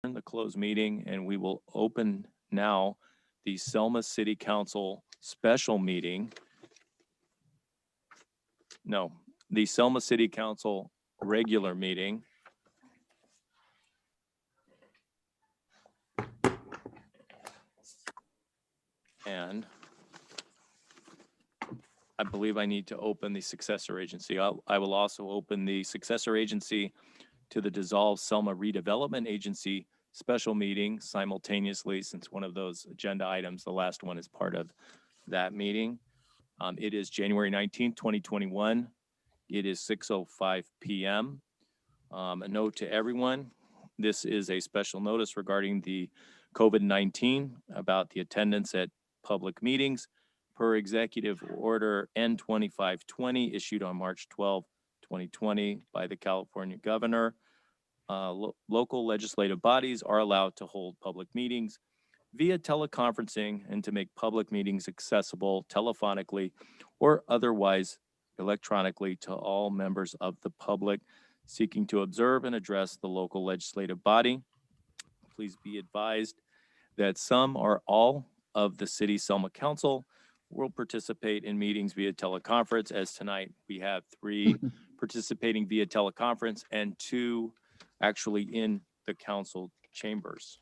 the closed meeting, and we will open now the Selma City Council special meeting. No, the Selma City Council regular meeting. And I believe I need to open the successor agency. I will also open the successor agency to the dissolved Selma Redevelopment Agency special meeting simultaneously, since one of those agenda items, the last one, is part of that meeting. It is January 19th, 2021. It is 6:05 p.m. A note to everyone, this is a special notice regarding the COVID-19 about the attendance at public meetings per Executive Order N2520 issued on March 12, 2020 by the California Governor. Local legislative bodies are allowed to hold public meetings via teleconferencing and to make public meetings accessible telephonically or otherwise electronically to all members of the public seeking to observe and address the local legislative body. Please be advised that some or all of the City Selma Council will participate in meetings via teleconference. As tonight, we have 3 participating via teleconference and 2 actually in the council chambers.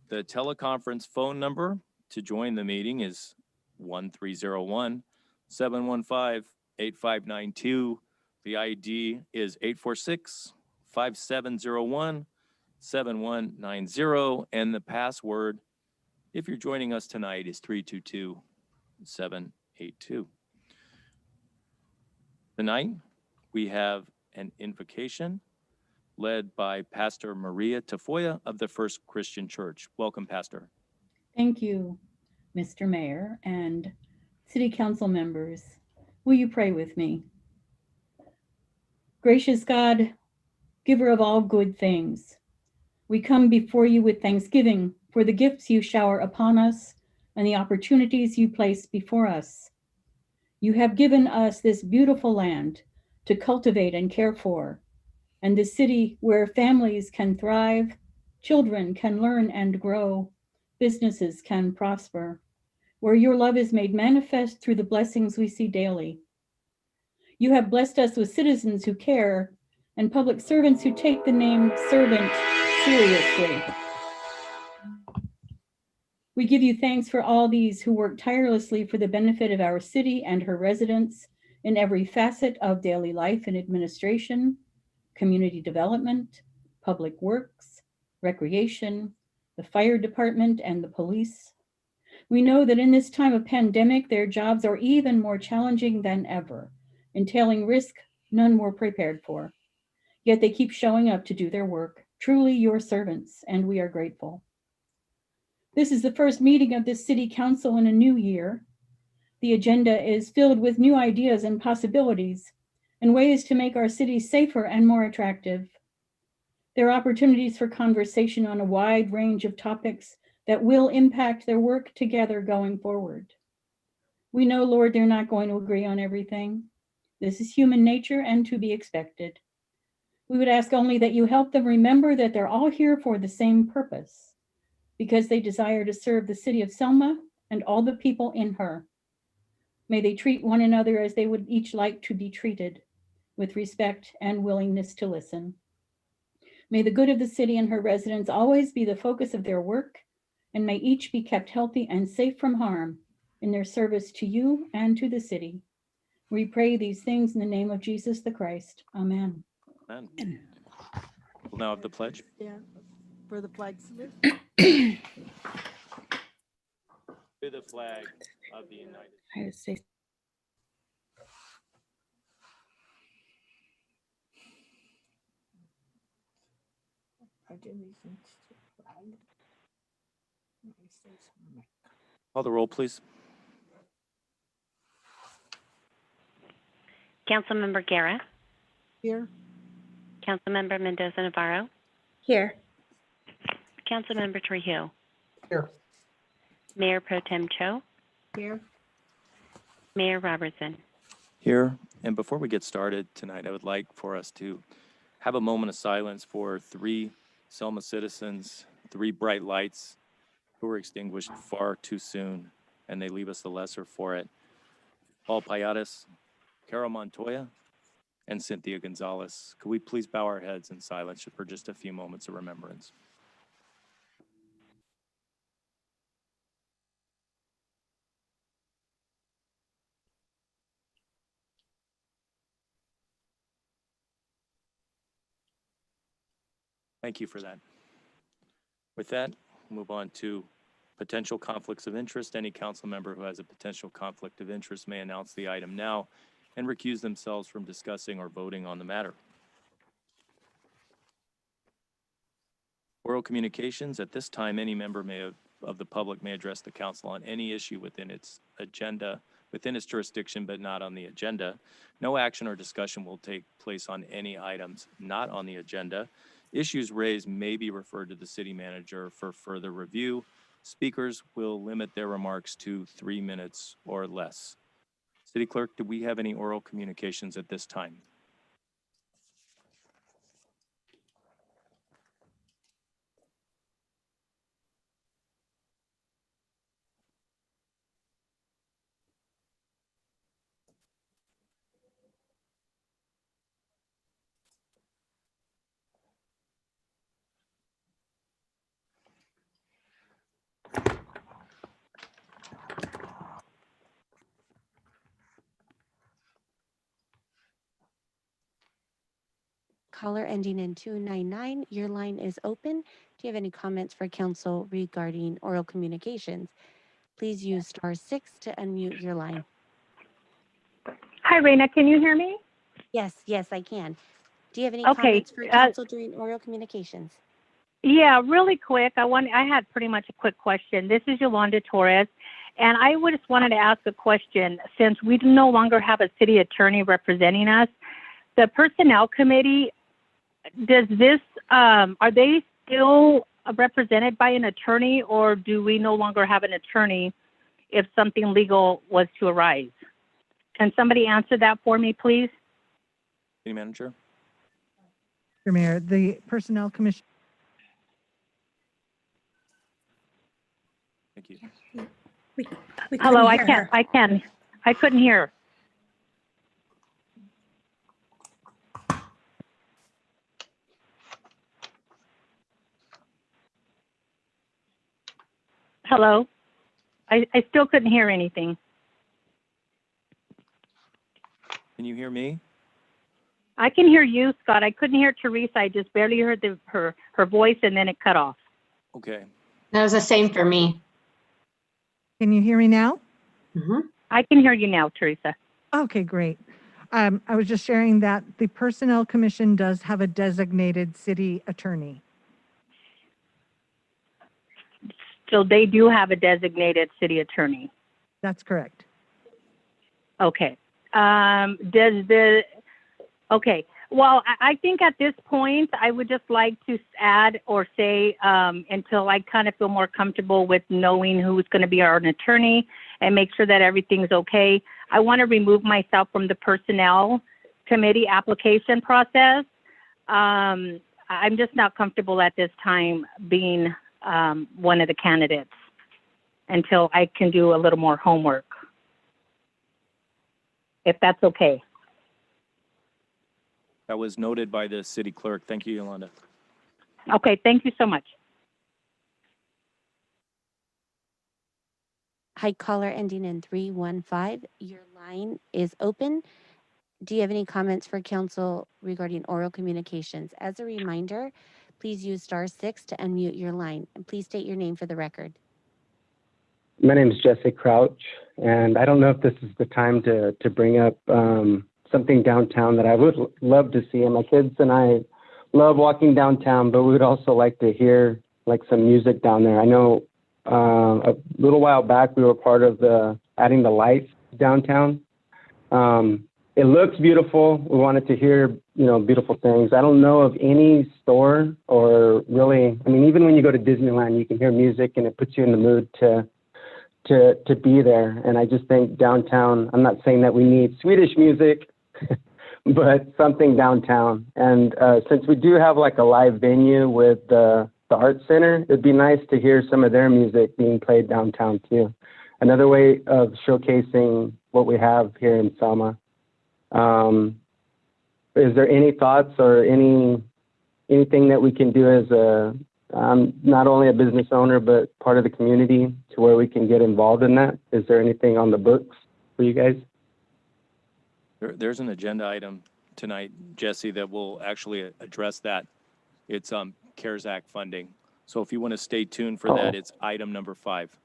The teleconference phone number to join the meeting is 1301-715-8592. The ID is 846-5701-7190. And the password, if you're joining us tonight, is 322782. Tonight, we have an invocation led by Pastor Maria Tafoya of the First Christian Church. Welcome, Pastor. Thank you, Mr. Mayor and City Council members. Will you pray with me? Gracious God, giver of all good things, we come before you with thanksgiving for the gifts you shower upon us and the opportunities you place before us. You have given us this beautiful land to cultivate and care for, and the city where families can thrive, children can learn and grow, businesses can prosper, where your love is made manifest through the blessings we see daily. You have blessed us with citizens who care and public servants who take the name servant seriously. We give you thanks for all these who work tirelessly for the benefit of our city and her residents in every facet of daily life and administration, community development, public works, recreation, the fire department, and the police. We know that in this time of pandemic, their jobs are even more challenging than ever, entailing risk none were prepared for. Yet they keep showing up to do their work, truly your servants, and we are grateful. This is the first meeting of this City Council in a new year. The agenda is filled with new ideas and possibilities and ways to make our city safer and more attractive. There are opportunities for conversation on a wide range of topics that will impact their work together going forward. We know, Lord, they're not going to agree on everything. This is human nature and to be expected. We would ask only that you help them remember that they're all here for the same purpose, because they desire to serve the city of Selma and all the people in her. May they treat one another as they would each like to be treated, with respect and willingness to listen. May the good of the city and her residents always be the focus of their work, and may each be kept healthy and safe from harm in their service to you and to the city. We pray these things in the name of Jesus the Christ. Amen. Amen. We'll now have the pledge. Yeah, for the flag salute. To the flag of the United States. Call the roll, please. Councilmember Guerra, Here. Councilmember Mendoza Navarro, Here. Councilmember Trujillo, Here. Mayor Pro Tem Cho, Here. Mayor Robertson. Here. And before we get started tonight, I would like for us to have a moment of silence for 3 Selma citizens, 3 bright lights who were extinguished far too soon, and they leave us the lesser for it. Paul Payadas, Carol Montoya, and Cynthia Gonzalez. Could we please bow our heads in silence for just a few moments of remembrance? Thank you for that. With that, we'll move on to potential conflicts of interest. Any council member who has a potential conflict of interest may announce the item now and recuse themselves from discussing or voting on the matter. Oral communications. At this time, any member of the public may address the council on any issue within its agenda, within its jurisdiction, but not on the agenda. No action or discussion will take place on any items not on the agenda. Issues raised may be referred to the city manager for further review. Speakers will limit their remarks to 3 minutes or less. City Clerk, do we have any oral communications at this time? Caller ending in 299, your line is open. Do you have any comments for council regarding oral communications? Please use *6 to unmute your line. Hi, Raina. Can you hear me? Yes, I can. Do you have any Okay, comments for council during oral communications? Yeah, really quick. I had pretty much a quick question. This is Yolanda Torres, and I just wanted to ask a question. Since we no longer have a city attorney representing us, the personnel committee, does this, are they still represented by an attorney, or do we no longer have an attorney if something legal was to arise? Can somebody answer that for me, please? City Manager? Mr. Mayor, the Personnel Commission. Thank you. We Hello, couldn't hear her. I couldn't hear. Hello? I still couldn't hear anything. Can you hear me? I can hear you, Scott. I couldn't hear Teresa. I just barely heard her voice, and then it cut off. Okay. That was the same for me. Can you hear me now? I can hear you now, Teresa. Okay, great. I was just sharing that the Personnel Commission does have a designated city attorney. So they do have a designated city attorney. That's correct. Okay. Okay. Well, I think at this point, I would just like to add or say, until I kind of feel more comfortable with knowing who's going to be our attorney and make sure that everything's okay, I want to remove myself from the personnel committee application process. I'm just not comfortable at this time being one of the candidates until I can do a little more homework, if that's okay. That was noted by the city clerk. Thank you, Yolanda. Okay, thank you so much. Hi, caller ending in 315, your line is open. Do you have any comments for council regarding oral communications? As a reminder, please use *6 to unmute your line, and please state your name for the record. My name is Jesse Crouch, and I don't know if this is the time to bring up something downtown that I would love to see. And my kids and I love walking downtown, but we would also like to hear like some music down there. I know a little while back we were part of adding the lights downtown. It looks beautiful. We wanted to hear, beautiful things. I don't know of any store or really, even when you go to Disneyland, you can hear music and it puts you in the mood to be there. And I just think downtown, I'm not saying that we need Swedish music, but something downtown. And since we do have like a live venue with the art center, it'd be nice to hear some of their music being played downtown too. Another way of showcasing what we have here in Selma. Is there any thoughts or anything that we can do as not only a business owner, but part of the community to where we can get involved in that? Is there anything on the books for you guys? There's an agenda item tonight, Jesse, that will actually address that. It's CARES Act funding. So if you want to stay tuned for that, it's item number 5.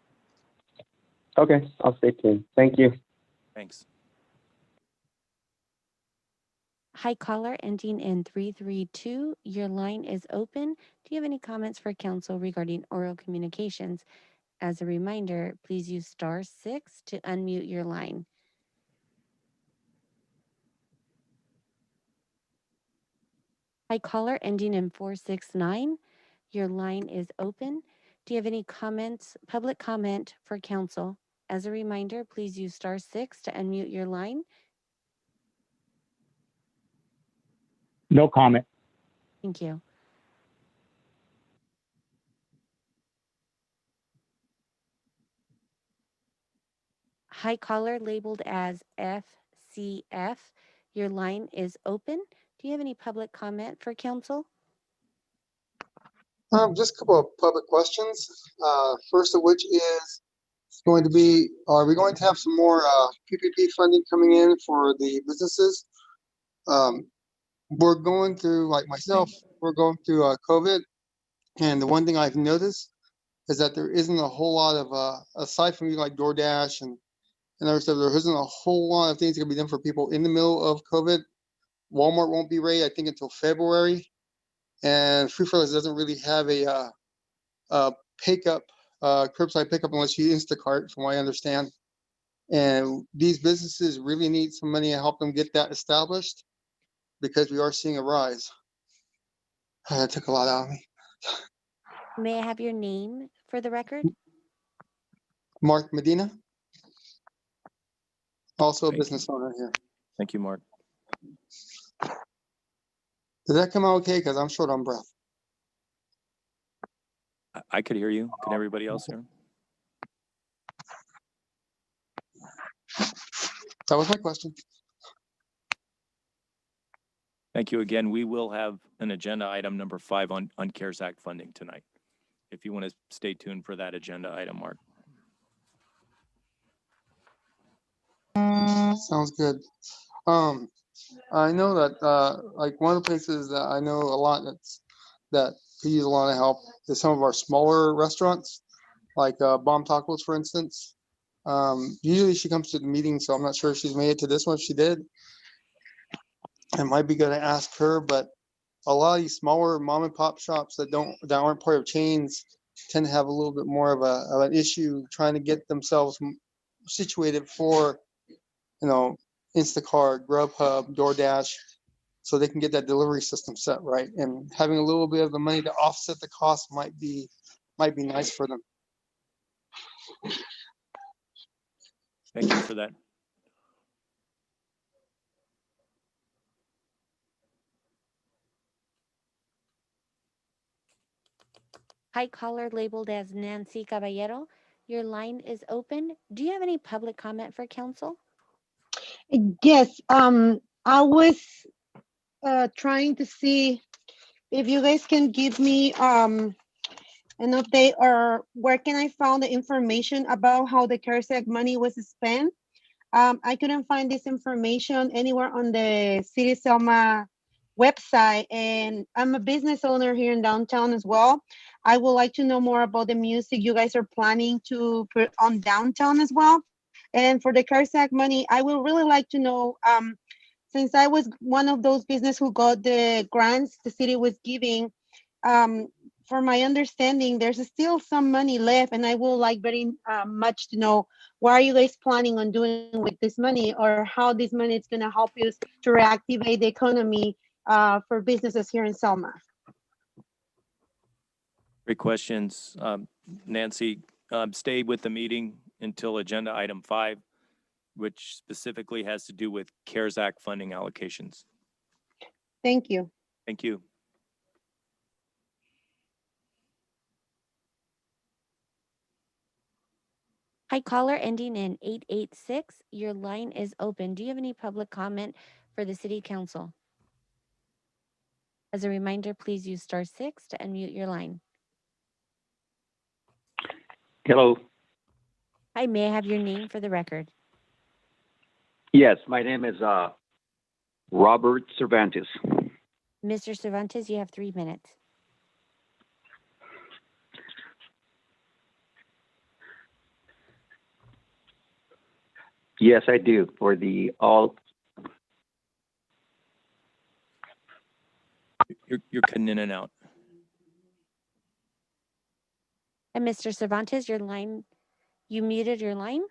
Okay, I'll stay tuned. Thank you. Thanks. Hi, caller ending in 332. Your line is open. Do you have any comments for council regarding oral communications? As a reminder, please use *6 to unmute your line. Hi, caller ending in 469. Your line is open. Do you have any comments, public comment for council? As a reminder, please use *6 to unmute your line. No comment. Thank you. Hi, caller labeled as FCF. Your line is open. Do you have any public comment for council? Just a couple of public questions. First of which is going to be, are we going to have some more PPP funding coming in for the businesses? We're going through, like myself, we're going through COVID. And the one thing I've noticed is that there isn't a whole lot of, aside from like DoorDash and other stuff, there isn't a whole lot of things that can be done for people in the middle of COVID. Walmart won't be ready, I think, until February. And Free For Less doesn't really have a pickup, curbside pickup unless you Instacart, from what I understand. And these businesses really need some money to help them get that established because we are seeing a rise. That took a lot out of me. May I have your name for the record? Mark Medina, also a Thank business owner here. Thank you, Mark. Did that come out okay? Because I'm short on breath. I could hear you. Can everybody else hear? That was my question. Thank you again. We will have an agenda item number 5 on CARES Act funding tonight. If you want to stay tuned for that agenda item, Mark. Sounds good. I know that like one of the places that I know a lot that could use a lot of help is some of our smaller restaurants, like Bomb Tacos, for instance. Usually she comes to the meeting, so I'm not sure if she's made it to this one. If she did, I might be going to ask her. But a lot of these smaller mom and pop shops that aren't part of chains tend to have a little bit more of an issue trying to get themselves situated for, Instacart, Grubhub, DoorDash, so they can get that delivery system set right. And having a little bit of the money to offset the cost might be nice for them. Thank you for that. Hi, caller labeled as Nancy Caballero. Your line is open. Do you have any public comment for council? Yes, I was trying to see if you guys can give me an update or where can I find the information about how the CARES Act money was spent. I couldn't find this information anywhere on the City of Selma website, and I'm a business owner here in downtown as well. I would like to know more about the music you guys are planning to put on downtown as well. And for the CARES Act money, I would really like to know, since I was one of those business who got the grants the city was giving, for my understanding, there's still some money left, and I would like very much to know what are you guys planning on doing with this money, or how this money is going to help you to reactivate the economy for businesses here in Selma. Great questions. Nancy, stay with the meeting until agenda item 5. which specifically has to do with CARES Act funding allocations. Thank you. Thank you. Hi, caller ending in 886. Your line is open. Do you have any public comment for the city council? As a reminder, please use *6 to unmute your line. Hello. Hi, may I have your name for the record? Yes, my name is Robert Cervantes. Mr. Cervantes, you have 3 minutes. Yes, I do. For the all. You're cutting in and out. And Mr. Cervantes, your line, you muted your line?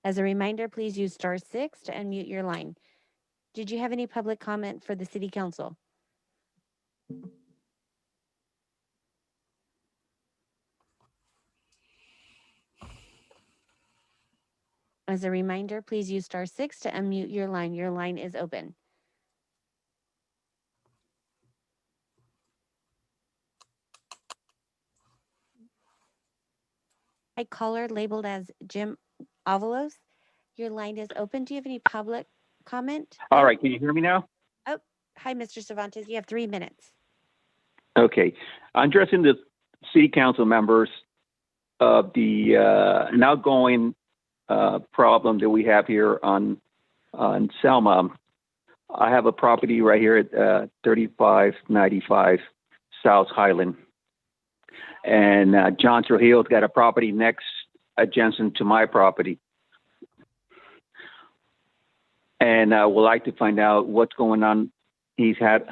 As a reminder, please use *6 to unmute your line. Did you have any public comment for the city council? As a reminder, please use *6 to unmute your line. Your line is open. Hi, caller labeled as Jim Avalos. Your line is open. Do you have any public comment? All right, can you hear me now? Oh, hi, Mr. Cervantes. You have 3 minutes. Okay, I'm addressing the city council members of the an outgoing problem that we have here on Selma. I have a property right here at 3595 South Highland, and John Trujillo's got a property next adjacent to my property, and I would like to find out what's going on. He's had.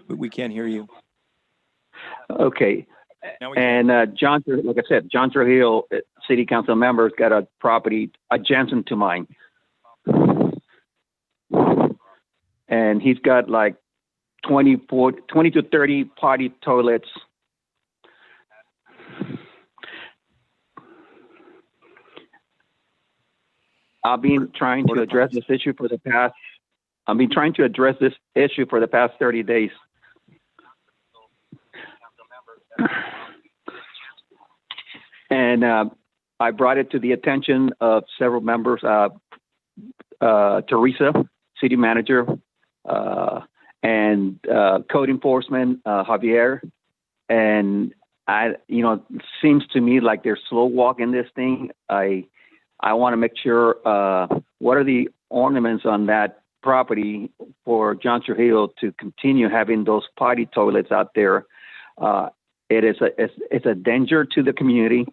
We can't hear you. Okay. Now we can. And John, like I said, John Trujillo, city council member's got a property adjacent to mine. And he's got like 20 to 30 potty toilets. I've been trying to address this issue for the past 30 days. And I brought it to the attention of several members, Teresa, city manager, and code enforcement, Javier. And it seems to me like they're slow walking this thing. I want to make sure, what are the ornaments on that property for John Trujillo to continue having those potty toilets out there? It's a danger to the community.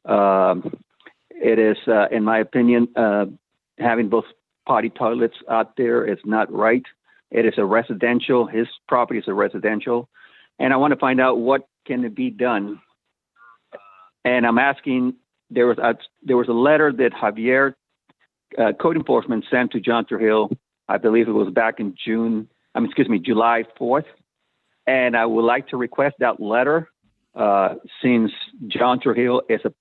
It is, in my opinion, having those potty toilets out there is not right. It is a residential. His property is a residential, and I want to find out what can be done. And I'm asking. There was a letter that Javier, code enforcement, sent to John Trujillo. I believe it was back in July 4th. And I would like to request that letter, since John Trujillo is a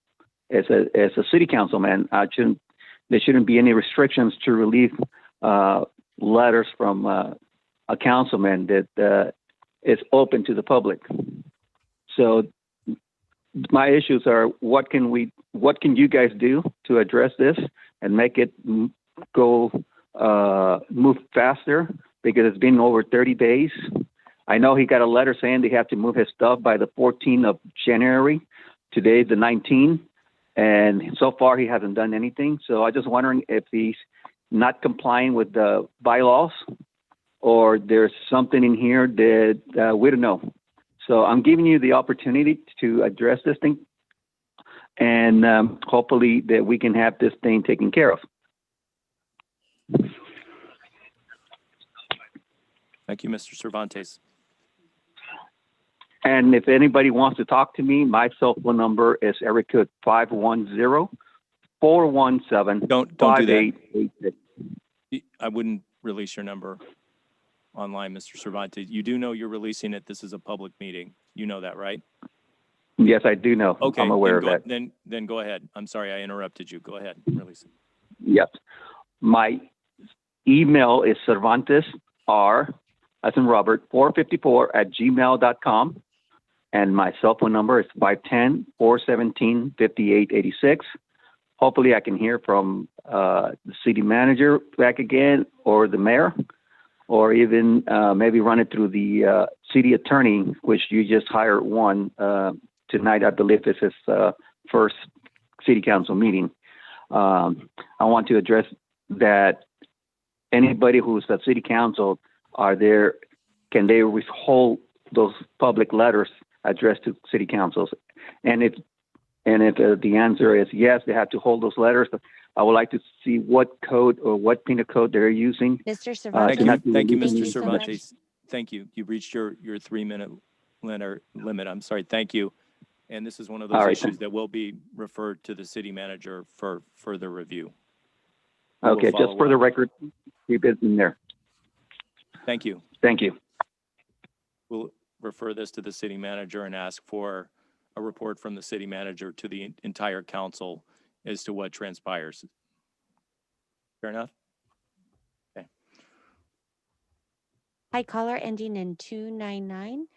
city councilman. There shouldn't be any restrictions to release letters from a councilman that is open to the public. So my issues are, what can you guys do to address this and make it move faster, because it's been over 30 days. I know he got a letter saying they have to move his stuff by the 14th of January. Today, the 19th. And so far, he hasn't done anything. So I'm just wondering if he's not complying with the bylaws, or there's something in here that we don't know. So I'm giving you the opportunity to address this thing, and hopefully that we can have this thing taken care of. Thank you, Mr. Cervantes. And if anybody wants to talk to me, my cell phone number is area code 510-417-5886. Don't do that. I wouldn't release your number. online, Mr. Cervantes. You do know you're releasing it. This is a public meeting. You know that, right? Yes, I do know. Okay. I'm aware then of go, that. Then go ahead. I'm sorry, I interrupted you. Go ahead. Release it. Yes. My email is Cervantes R, as in Robert, 454@gmail.com. And my cell phone number is 510-417-5886. Hopefully I can hear from the city manager back again, or the mayor, or even maybe run it through the city attorney, which you just hired one tonight. I believe this is first city council meeting. I want to address that anybody who's at city council are there, can they withhold those public letters addressed to city councils? And if the answer is yes, they have to hold those letters, I would like to see what code or what penal code they're using. Mr. Cervantes. Thank you, Thank Mr. you so much. Cervantes. Thank you. You've reached your 3-minute limit. I'm sorry. Thank you. And this is one of those issues that will be referred to the city manager for further review. Okay, just for the record, keep it in there. Thank you. Thank you. We'll refer this to the city manager and ask for a report from the city manager to the entire council as to what transpires. Fair enough? Okay. Hi, caller ending in 299.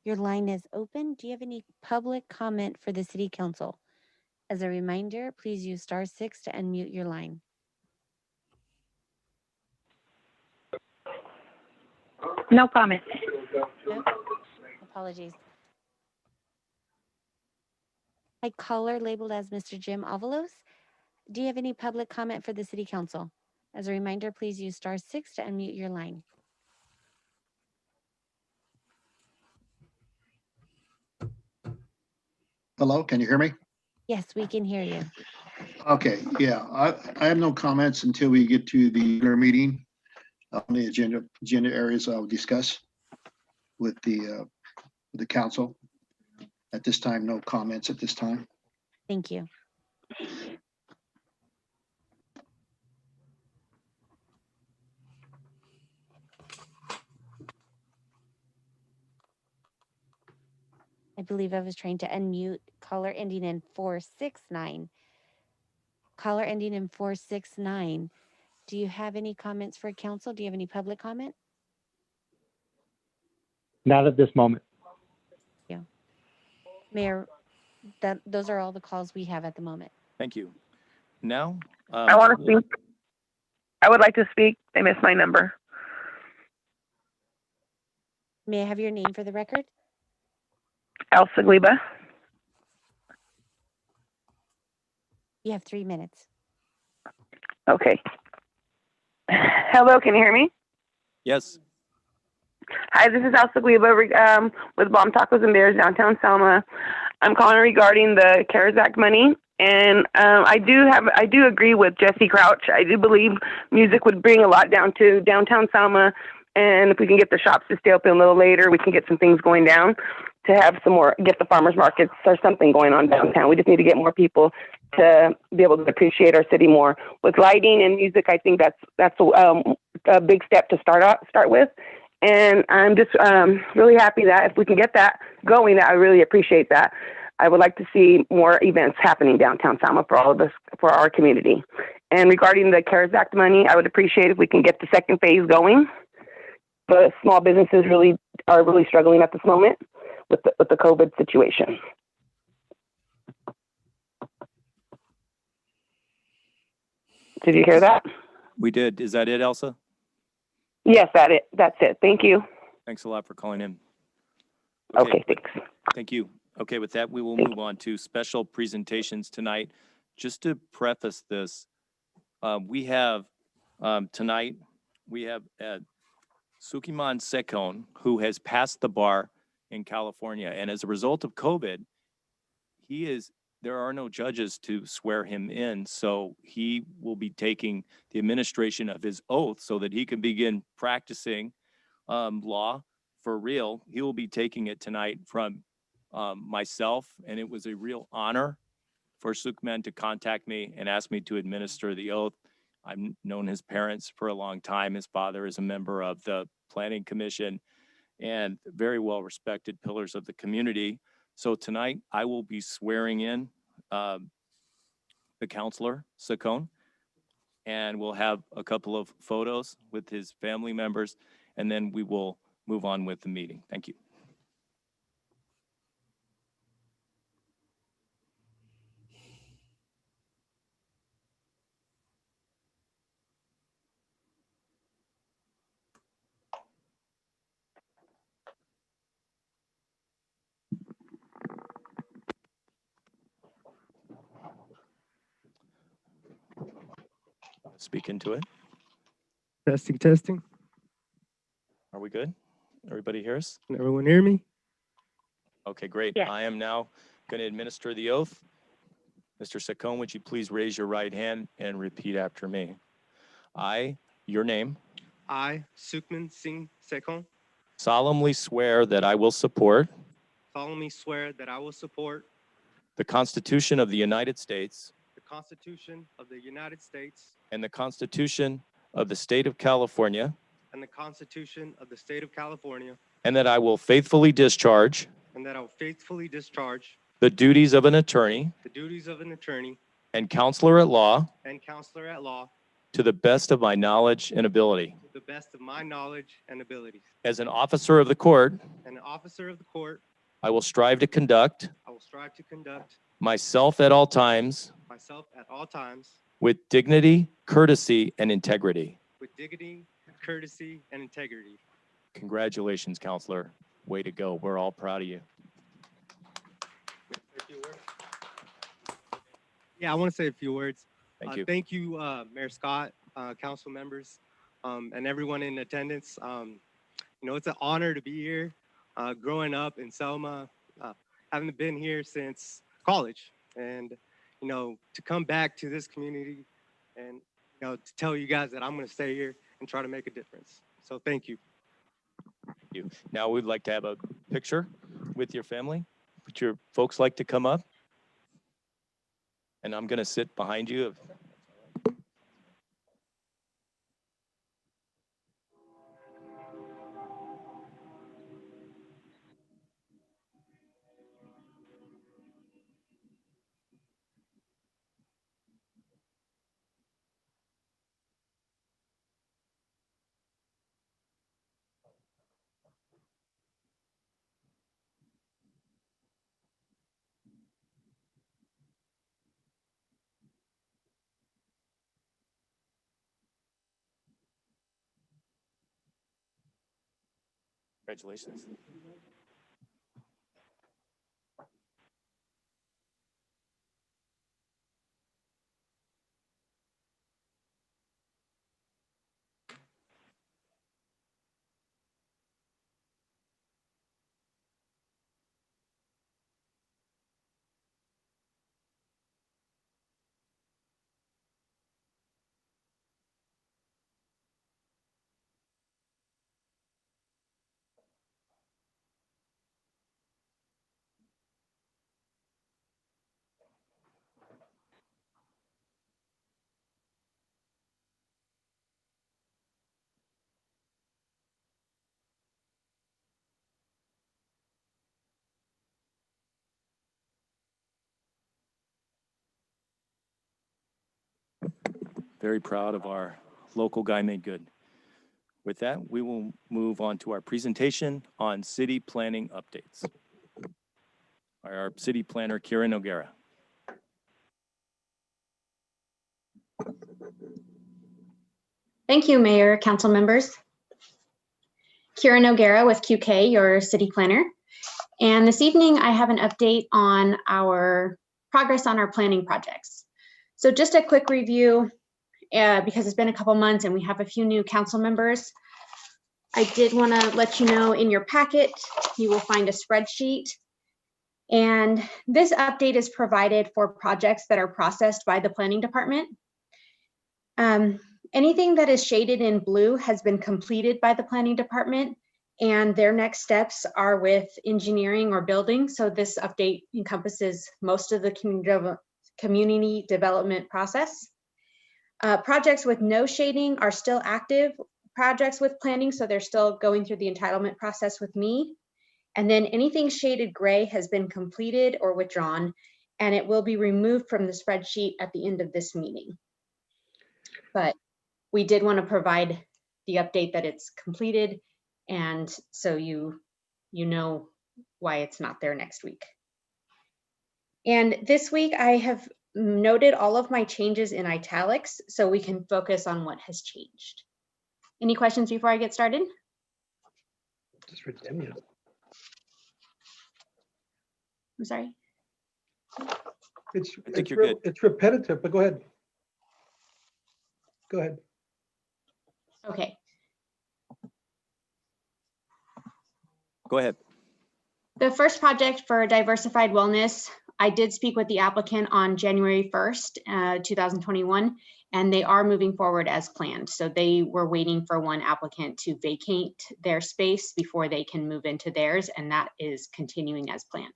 Your line is open. Do you have any public comment for the city council? As a reminder, please use *6 to unmute your line. No comment. No? Apologies. Hi, caller labeled as Mr. Jim Avalos. Do you have any public comment for the city council? As a reminder, please use *6 to unmute your line. Hello, can you hear me? Yes, we can hear you. Okay, yeah, I have no comments until we get to the other meeting on the agenda areas I'll discuss with the council. At this time, no comments at this time. Thank you. I believe I was trying to unmute caller ending in 469. Caller ending in 469. Do you have any comments for council? Do you have any public comment? Not at this moment. Yeah. Mayor, those are all the calls we have at the moment. Thank you. Now, I want to speak. I would like to speak. They missed my number. May I have your name for the record? Elsa Gliba. You have 3 minutes. Okay. Hello, can you hear me? yes. Hi, this is Elsa Gliba with Bomb Tacos and Bears, downtown Selma. I'm calling regarding the CARES Act money. And I do agree with Jesse Crouch. I do believe music would bring a lot down to downtown Selma. And if we can get the shops to stay open a little later, we can get some things going down to have some more, get the farmers markets or something going on downtown. We just need to get more people to be able to appreciate our city more. With lighting and music, I think that's a big step to start with. And I'm just really happy that if we can get that going, that I really appreciate that. I would like to see more events happening downtown Selma for all of us, for our community. And regarding the CARES Act money, I would appreciate if we can get the second phase going. But small businesses are really struggling at this moment with the COVID situation. Did you hear that? We did. Is that it, Elsa? Yes, that's it. Thank you. Thanks a lot for calling in. Okay, thanks. Thank you. Okay, with that, we will move on to special presentations tonight. Just to preface this, we have tonight, we have Sukiman Sekon, who has passed the bar in California. And as a result of COVID, there are no judges to swear him in. So he will be taking the administration of his oath so that he can begin practicing law for real. He will be taking it tonight from myself. And it was a real honor for Sukiman to contact me and ask me to administer the oath. I've known his parents for a long time. His father is a member of the Planning Commission and very well-respected pillars of the community. So tonight, I will be swearing in the counselor, Saccone, and we'll have a couple of photos with his family members, and then we will move on with the meeting. Thank you. Speak into it. Testing, testing. Are we good? Everybody hear us? Can everyone hear me? Okay, great. Yes. I am now going to administer the oath. Mr. Saccone, would you please raise your right hand and repeat after me? I, your name, I, Sukhman Singh Sekhon, solemnly swear that I will support solemnly swear that I will support the Constitution of the United States the Constitution of the United States and the Constitution of the State of California, and the Constitution of the State of California, and that I will faithfully discharge and that I will faithfully discharge the duties of an attorney the duties of an attorney and counselor at law and counselor at law to the best of my knowledge and ability. to the best of my knowledge and abilities. As an officer of the court, And an officer of the court, I will strive to conduct I will strive to conduct myself at all times myself at all times with dignity, courtesy, and integrity. with dignity, courtesy, and integrity. Congratulations, counselor. Way to go. We're all proud of you. Yeah, I want to say a few words. Thank you. Thank you, Mayor Scott, council members, and everyone in attendance. You know, it's an honor to be here. Growing up in Selma, having been here since college, and you know, to come back to this community, and you know, to tell you guys that I'm going to stay here and try to make a difference. So thank you. Thank you. Now we'd like to have a picture with your family. Would your folks like to come up? And I'm going to sit behind you. Congratulations. Very proud of our local guy made good. With that, we will move on to our presentation on city planning updates. Our city planner, Kira Noguera. Thank you, Mayor, council members. Kira Noguera with QK, your city planner. And this evening, I have an update on our progress on our planning projects. So just a quick review, because it's been a couple months and we have a few new council members. I did want to let you know in your packet, you will find a spreadsheet. And this update is provided for projects that are processed by the planning department. Anything that is shaded in blue has been completed by the planning department, and their next steps are with engineering or building. So this update encompasses most of the community development process. Projects with no shading are still active projects with planning, so they're still going through the entitlement process with me. And then anything shaded gray has been completed or withdrawn, and it will be removed from the spreadsheet at the end of this meeting. But we did want to provide the update that it's completed, and so you know why it's not there next week. And this week I have noted all of my changes in italics so we can focus on what has changed. Any questions before I get started? Just read them, yeah. I'm sorry. It's, I think you're good. It's repetitive, but go ahead. Go ahead. Okay. Go ahead. The first project for diversified wellness, I did speak with the applicant on January 1st, 2021, and they are moving forward as planned. So they were waiting for one applicant to vacate their space before they can move into theirs, and that is continuing as planned.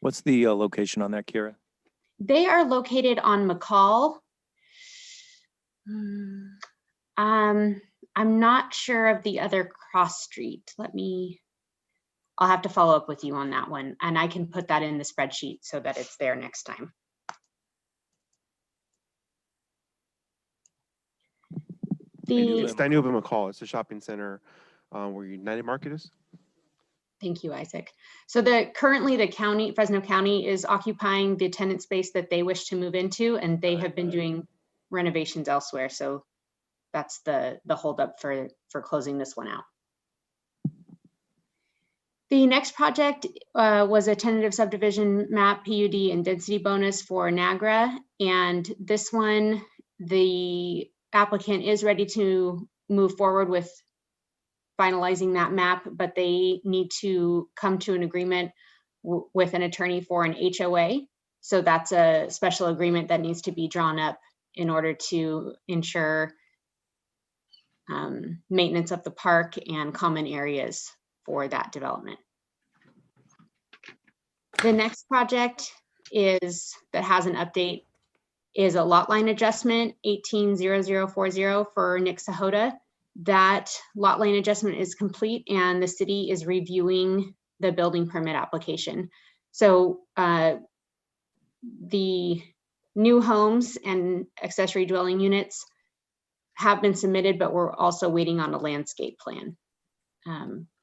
What's the location on that, Kira? They are located on McCall. I'm not sure of the other cross street. I'll have to follow up with you on that one, and I can put that in the spreadsheet so that it's there next time. It's Danube McCall. It's a shopping center where United Market is. Thank you, Isaac. So currently the county, Fresno County, is occupying the tenant space that they wish to move into, and they have been doing renovations elsewhere. So that's the holdup for closing this one out. The next project was a tentative subdivision map, PUD, and density bonus for Nagra. And this one, the applicant is ready to move forward with finalizing that map, but they need to come to an agreement with an attorney for an HOA. So that's a special agreement that needs to be drawn up in order to ensure maintenance of the park and common areas for that development. The next project that has an update is a lot line adjustment 180040 for Nick Sahota. That lot line adjustment is complete and the city is reviewing the building permit application. So the new homes and accessory dwelling units have been submitted, but we're also waiting on a landscape plan.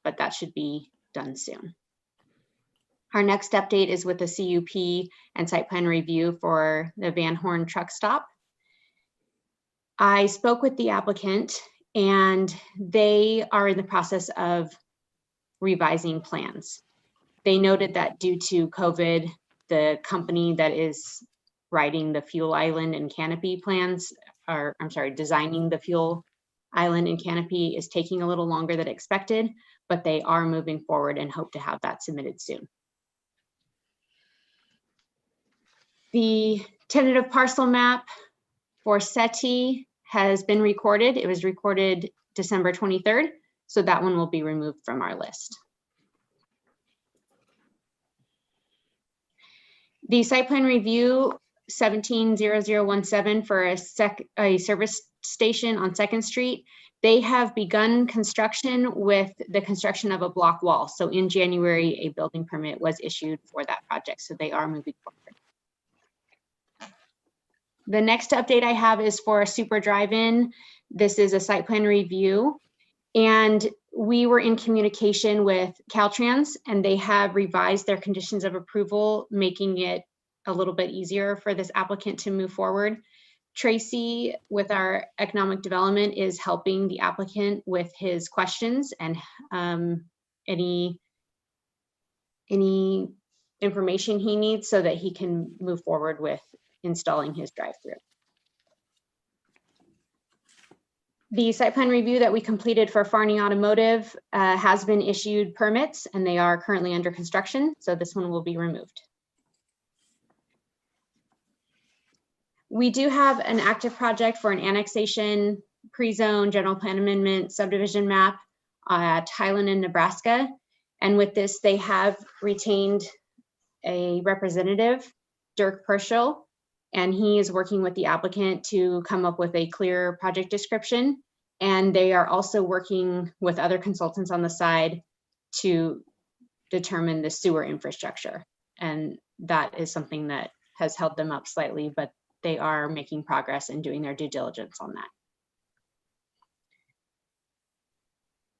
But that should be done soon. Our next update is with the CUP and site plan review for the Van Horn truck stop. I spoke with the applicant and they are in the process of revising plans. They noted that due to COVID, the company that is writing the fuel island and canopy plans, or I'm sorry, designing the fuel island and canopy is taking a little longer than expected, but they are moving forward and hope to have that submitted soon. The tentative parcel map for SETI has been recorded. It was recorded December 23rd, so that one will be removed from our list. The site plan review 170017 for a service station on 2nd Street. They have begun construction with the construction of a block wall. So in January, a building permit was issued for that project. So they are moving forward. The next update I have is for a super drive-in. This is a site plan review. And we were in communication with Caltrans and they have revised their conditions of approval, making it a little bit easier for this applicant to move forward. Tracy with our economic development is helping the applicant with his questions and any information he needs so that he can move forward with installing his drive-through. The site plan review that we completed for Farney Automotive has been issued permits and they are currently under construction. So this one will be removed. We do have an active project for an annexation, pre-zone, general plan amendment, subdivision map at Highland in Nebraska. And with this, they have retained a representative, Dirk Perschel, and he is working with the applicant to come up with a clear project description. And they are also working with other consultants on the side to determine the sewer infrastructure. And that is something that has held them up slightly, but they are making progress and doing their due diligence on that.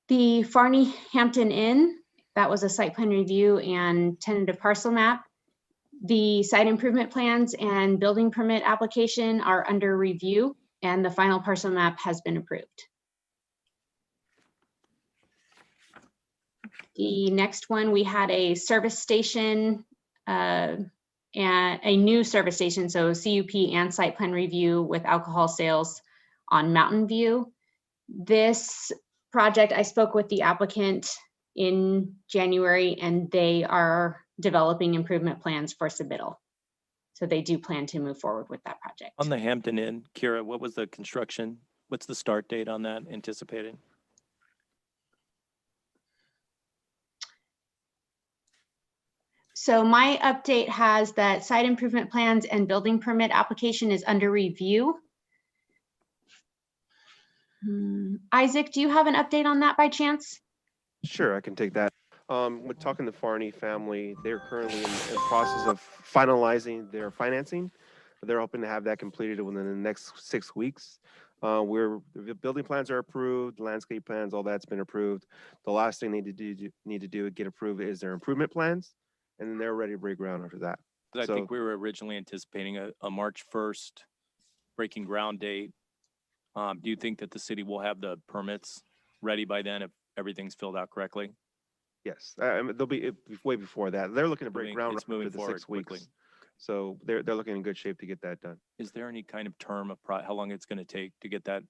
The Farney Hampton Inn, that was a site plan review and tentative parcel map. The site improvement plans and building permit application are under review, and the final parcel map has been approved. The next one, we had a service station and a new service station, so CUP and site plan review with alcohol sales on Mountain View. This project, I spoke with the applicant in January, and they are developing improvement plans for submittal. So they do plan to move forward with that project. On the Hampton Inn, Kira, what was the construction? What's the start date on that anticipated? So my update has that site improvement plans and building permit application is under review. Isaac, do you have an update on that by chance? Sure, I can take that. With talking to Farney family, they're currently in the process of finalizing their financing. They're hoping to have that completed within the next 6 weeks. The building plans are approved, landscape plans, all that's been approved. The last thing they need to do get approved is their improvement plans, and then they're ready to break ground after that. I think we were originally anticipating a March 1st breaking ground date. Do you think that the city will have the permits ready by then if everything's filled out correctly? Yes, they'll be way before that. They're looking to break ground It's moving after the forward 6 weeks. quickly. So they're looking in good shape to get that done. Is there any kind of term of how long it's going to take to get that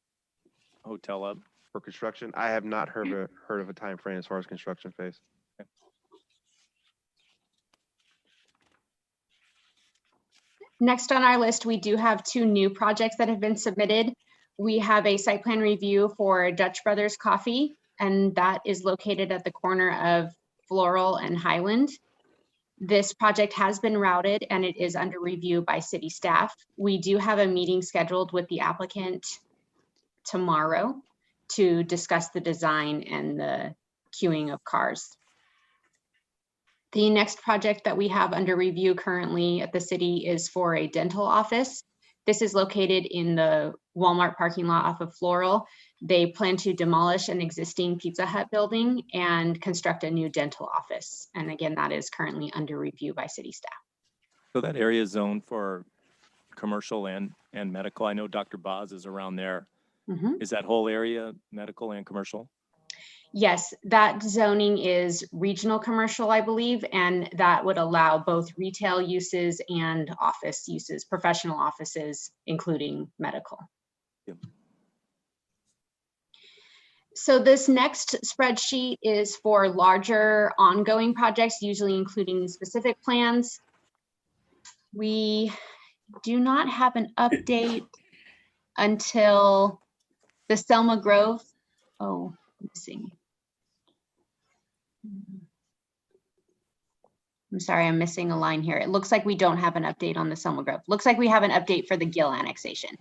hotel up? For construction, I have not heard of a time frame as far as construction phase. Okay. Next on our list, we do have 2 new projects that have been submitted. We have a site plan review for Dutch Brothers Coffee, and that is located at the corner of Floral and Highland. This project has been routed and it is under review by city staff. We do have a meeting scheduled with the applicant tomorrow to discuss the design and the queuing of cars. The next project that we have under review currently at the city is for a dental office. This is located in the Walmart parking lot off of Floral. They plan to demolish an existing Pizza Hut building and construct a new dental office. And again, that is currently under review by city staff. So that area is zoned for commercial and medical. I know Dr. Boz is around there. Is that whole area medical and commercial? Yes, that zoning is regional commercial, I believe, and that would allow both retail uses and office uses, professional offices, including medical. Yep. So this next spreadsheet is for larger ongoing projects, usually including specific plans. We do not have an update until the Selma Grove. Oh, missing. I'm sorry, I'm missing a line here. It looks like we don't have an update on the Selma Grove. Looks like we have an update for the Gill annexation.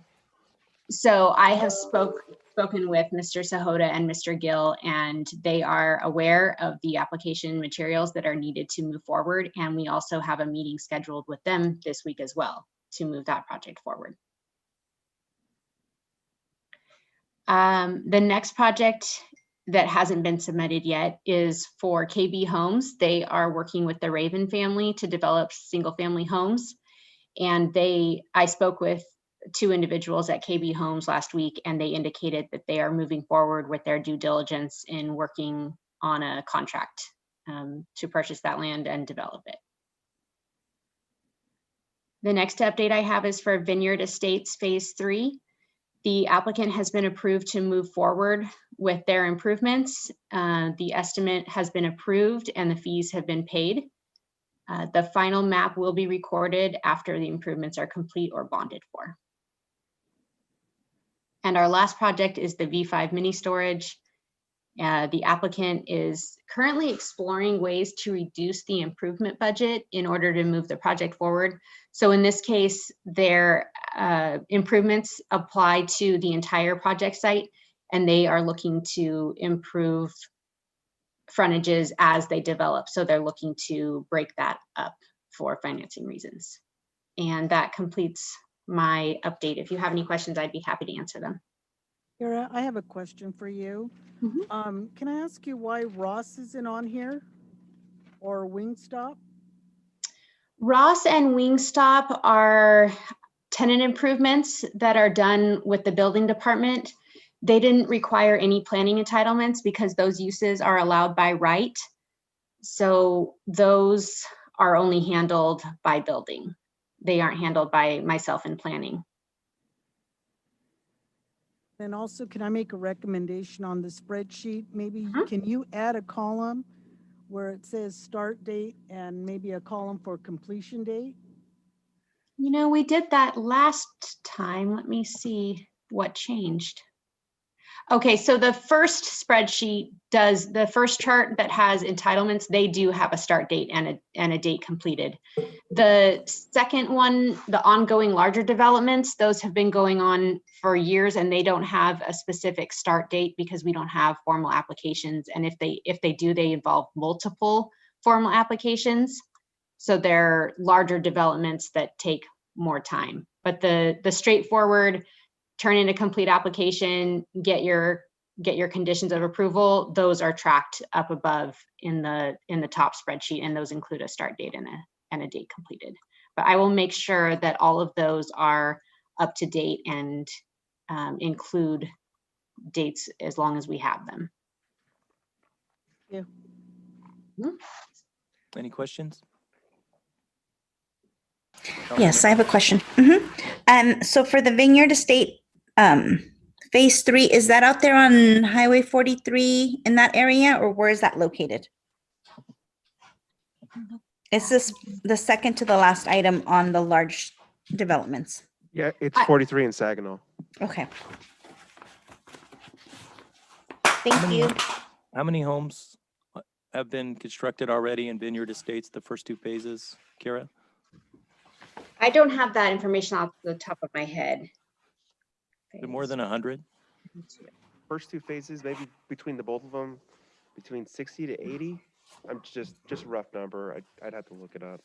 So I have spoken with Mr. Sahota and Mr. Gill, and they are aware of the application materials that are needed to move forward. And we also have a meeting scheduled with them this week as well to move that project forward. The next project that hasn't been submitted yet is for KB Homes. They are working with the Raven family to develop single family homes. And I spoke with 2 individuals at KB Homes last week, and they indicated that they are moving forward with their due diligence in working on a contract to purchase that land and develop it. The next update I have is for Vineyard Estates Phase 3. The applicant has been approved to move forward with their improvements. The estimate has been approved and the fees have been paid. The final map will be recorded after the improvements are complete or bonded for. And our last project is the V5 mini storage. The applicant is currently exploring ways to reduce the improvement budget in order to move the project forward. So in this case, their improvements apply to the entire project site, and they are looking to improve frontages as they develop. So they're looking to break that up for financing reasons. And that completes my update. If you have any questions, I'd be happy to answer them. Kara, I have a question for you. Can I ask you why Ross isn't on here or Wingstop? Ross and Wingstop are tenant improvements that are done with the building department. They didn't require any planning entitlements because those uses are allowed by right. So those are only handled by building. They aren't handled by myself in planning. And also, can I make a recommendation on the spreadsheet? Maybe can you add a column where it says start date and maybe a column for completion date? You know, we did that last time. Let me see what changed. Okay, so the first spreadsheet does, the first chart that has entitlements, they do have a start date and a date completed. The second one, the ongoing larger developments, those have been going on for years and they don't have a specific start date because we don't have formal applications. And if they do, they involve multiple formal applications. So they're larger developments that take more time. But the straightforward, turn in a complete application, get your conditions of approval, those are tracked up above in the top spreadsheet, and those include a start date and a date completed. But I will make sure that all of those are up to date and include dates as long as we have them. Yeah. Any questions? Yes, I have a question. So for the Vineyard Estate, Phase 3, is that out there on Highway 43 in that area, or where is that located? Is this the second to the last item on the large developments? Yeah, it's 43 in Saginaw. Okay. Thank you. How many homes have been constructed already in Vineyard Estates, the first two phases, Kara? I don't have that information off the top of my head. Is it more than 100? First two phases, maybe between the both of them, between 60 to 80. I'm just a rough number. I'd have to look it up.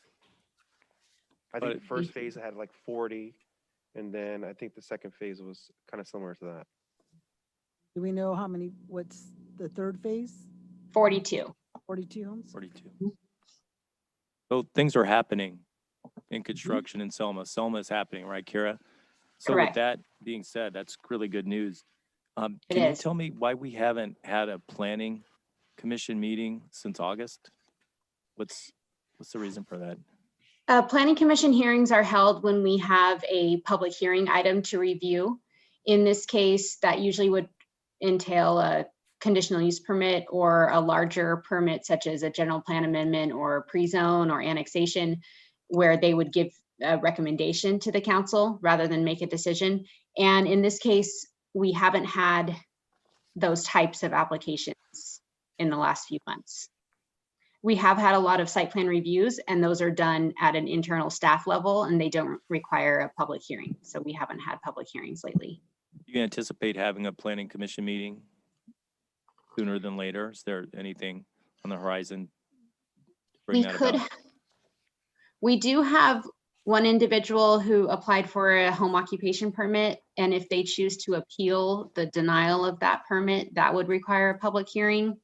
I think the first phase had like 40, and then I think the second phase was kind of similar to that. Do we know how many, what's the third phase? 42. 42 homes? 42. So things are happening in construction in Selma. Selma is happening, right, Kara? So Correct. with that being said, that's really good news. Can you is. tell me why we haven't had a planning commission meeting since August? What's the reason for that? Planning commission hearings are held when we have a public hearing item to review. In this case, that usually would entail a conditional use permit or a larger permit such as a general plan amendment or pre-zone or annexation, where they would give a recommendation to the council rather than make a decision. And in this case, we haven't had those types of applications in the last few months. We have had a lot of site plan reviews, and those are done at an internal staff level, and they don't require a public hearing. So we haven't had public hearings lately. Do you anticipate having a planning commission meeting sooner than later? Is there anything on the horizon to bring that about? We do have one individual who applied for a home occupation permit, and if they choose to appeal the denial of that permit, that would require a public hearing.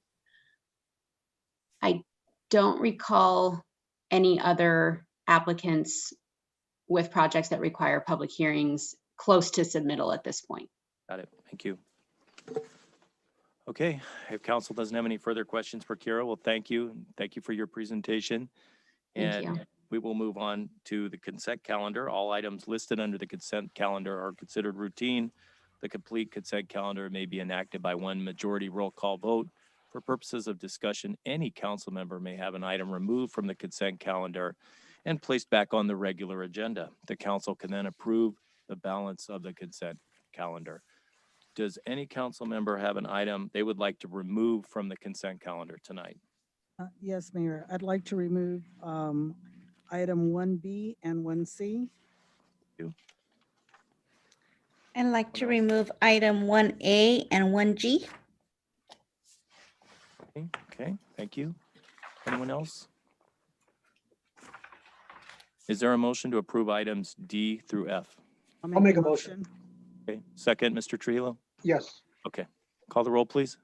I don't recall any other applicants with projects that require public hearings close to submittal at this point. Got it. Thank you. Okay, if council doesn't have any further questions for Kira, well, thank you. Thank you for your presentation. Thank you. We will move on to the consent calendar. All items listed under the consent calendar are considered routine. The complete consent calendar may be enacted by one majority roll call vote. For purposes of discussion, any council member may have an item removed from the consent calendar and placed back on the regular agenda. The council can then approve the balance of the consent calendar. Does any council member have an item they would like to remove from the consent calendar tonight? Yes, Mayor, I'd like to remove item 1B and 1C. I'd like to remove item 1A and 1G. Okay, thank you. Anyone else? Is there a motion to approve items D through F? I'll make a motion. Okay, second, Mr. Trujillo? Yes. Okay, call the roll, please.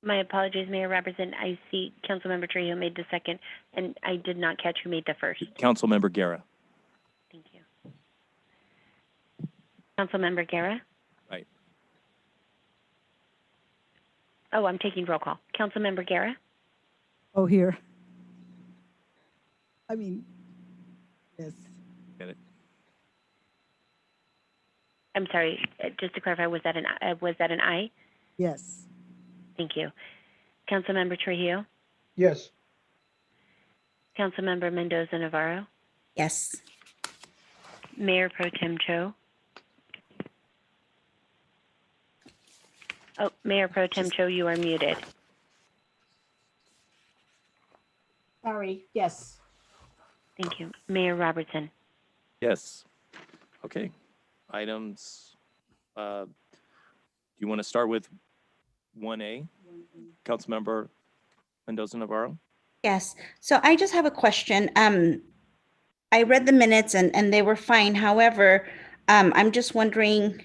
My apologies, Mayor Robertson. I see Councilmember Trujillo made the second, and I did not catch who made the first. Councilmember Guerra. Thank you. Councilmember Guerra? Right. Oh, I'm taking roll call. Councilmember Guerra? Oh, here. I mean, yes. Get it. I'm sorry, just to clarify, was that an aye? Yes. Thank you. Councilmember Trujillo? Yes. Councilmember Mendoza Navarro? Yes. Mayor Pro Tem Cho? Oh, Mayor Pro Tem Cho, you are muted. Sorry, yes. Thank you. Mayor Robertson? Yes. Okay. Items. Do you want to start with 1A? Councilmember Mendoza Navarro? Yes. So I just have a question. I read the minutes and they were fine. However, I'm just wondering,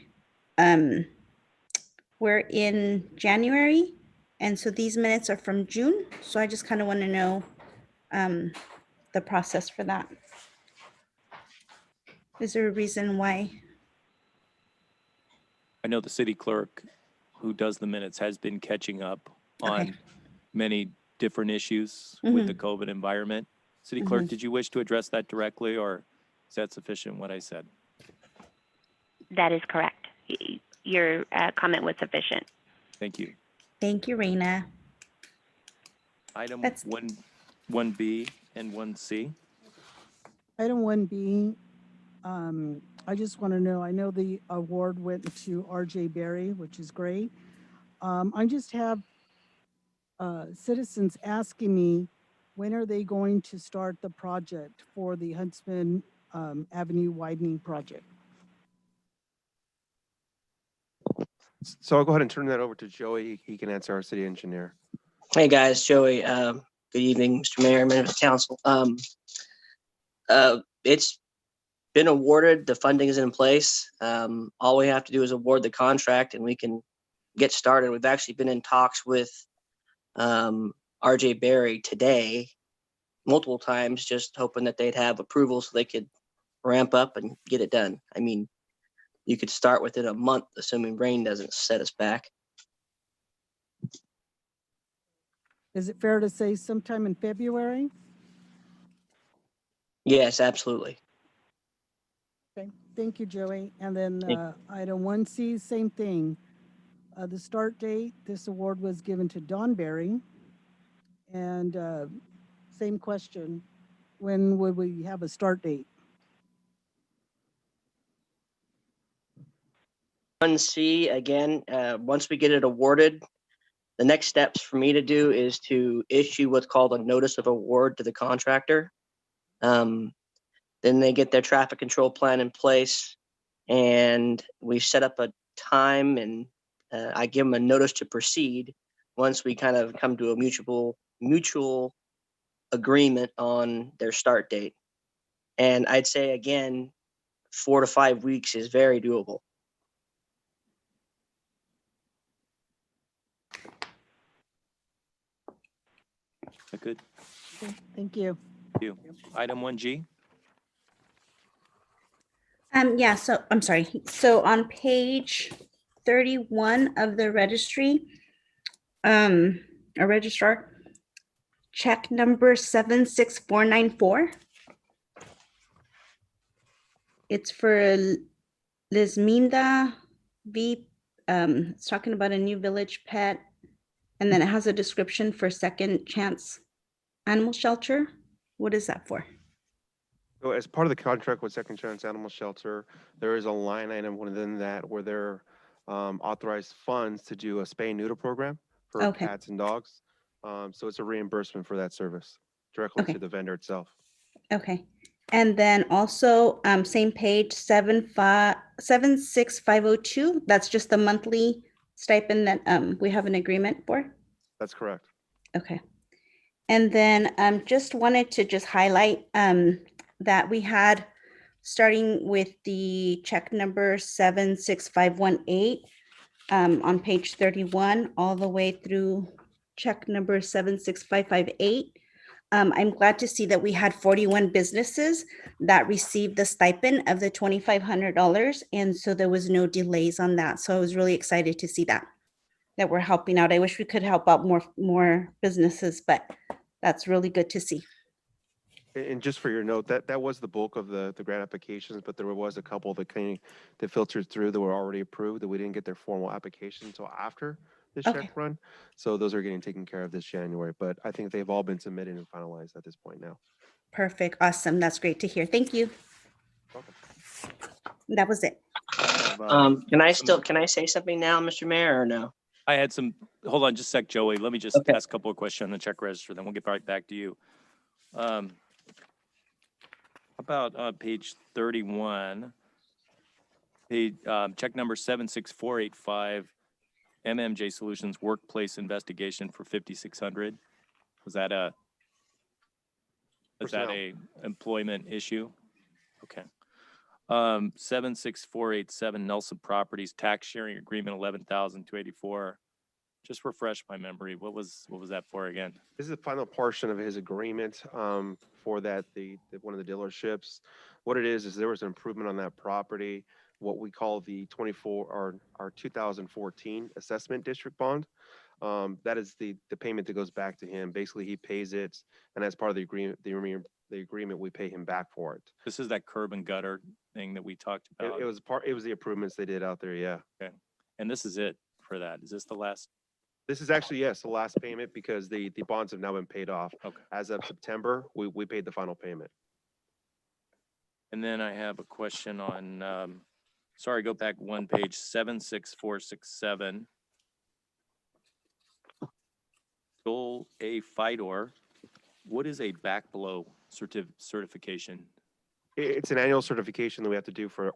we're in January, and so these minutes are from June. So I just kind of want to know the process for that. Is there a reason why? I know the city clerk who does the minutes has been catching up on many different issues with the COVID environment. City clerk, did you wish to address that directly, or is that sufficient what I said? That is correct. Your comment was sufficient. Thank you. Thank you, Raina. Item 1B and 1C. Item 1B, I just want to know, I know the award went to RJ Berry, which is great. I just have citizens asking me, when are they going to start the project for the Huntsman Avenue widening project? So I'll go ahead and turn that over to Joey. He can answer, our city engineer. Hey guys, Joey. Good evening, Mr. Mayor, members of council. It's been awarded. The funding is in place. All we have to do is award the contract, and we can get started. We've actually been in talks with RJ Berry today, multiple times, just hoping that they'd have approval so they could ramp up and get it done. I mean, you could start within a month, assuming rain doesn't set us back. Is it fair to say sometime in February? Yes, absolutely. Okay, thank you, Joey. And then item 1C, same thing. The start date, this award was given to Don Berry. And same question, when would we have a start date? 1C, again, once we get it awarded, the next steps for me to do is to issue what's called a notice of award to the contractor. Then they get their traffic control plan in place, and we set up a time, and I give them a notice to proceed once we kind of come to a mutual agreement on their start date. And I'd say, again, 4 to 5 weeks is very doable. Good. Okay, thank you. Thank you. Item 1G. Yeah, so I'm sorry. So on page 31 of the registry, a registrar, check number 76494. It's for Lisminda V. It's talking about a new village pet, and then it has a description for Second Chance Animal Shelter. What is that for? So as part of the contract with Second Chance Animal Shelter, there is a line item within that where they're authorized funds to do a spay and neuter program for Okay. cats and dogs. So it's a reimbursement for that service directly Okay. to the vendor itself. Okay. And then also, same page, 76502, that's just the monthly stipend that we have an agreement for? That's correct. Okay. And then just wanted to just highlight that we had, starting with the check number 76518 on page 31, all the way through check number 76558. I'm glad to see that we had 41 businesses that received the stipend of the $2,500. And so there was no delays on that. So I was really excited to see that we're helping out. I wish we could help out more businesses, but that's really good to see. And just for your note, that was the bulk of the grant applications, but there was a couple that filtered through that were already approved that we didn't get their formal application until after this Okay. check run. So those are getting taken care of this January, but I think they've all been submitted and finalized at this point now. Perfect. Awesome. That's great to hear. Thank you. Welcome. That was it. Can I say something now, Mr. Mayor, or no? I had some, hold on just a sec, Joey. Let me just ask a couple of questions on the check register, then we'll get right back to you. How about page 31, check number 76485, MMJ Solutions Workplace Investigation for 5,600. Was that a employment issue? Okay. 76487 Nelson Properties Tax Sharing Agreement 11,284. Just refresh my memory. What was that for again? This is the final portion of his agreement for that one of the dealerships. What it is there was an improvement on that property, what we call the 2014 assessment district bond. That is the payment that goes back to him. Basically, he pays it, and as part of the agreement, we pay him back for it. This is that curb and gutter thing that we talked about. It was the improvements they did out there. Yeah. Okay. And this is it for that. Is this the last? This is actually, yes, the last payment because the bonds have now been paid off. Okay. As of September, we paid the final payment. And then I have a question on, sorry, go back one page, 76467. Goal A FIDOR. What is a backblow certification? It's an annual certification that we have to do for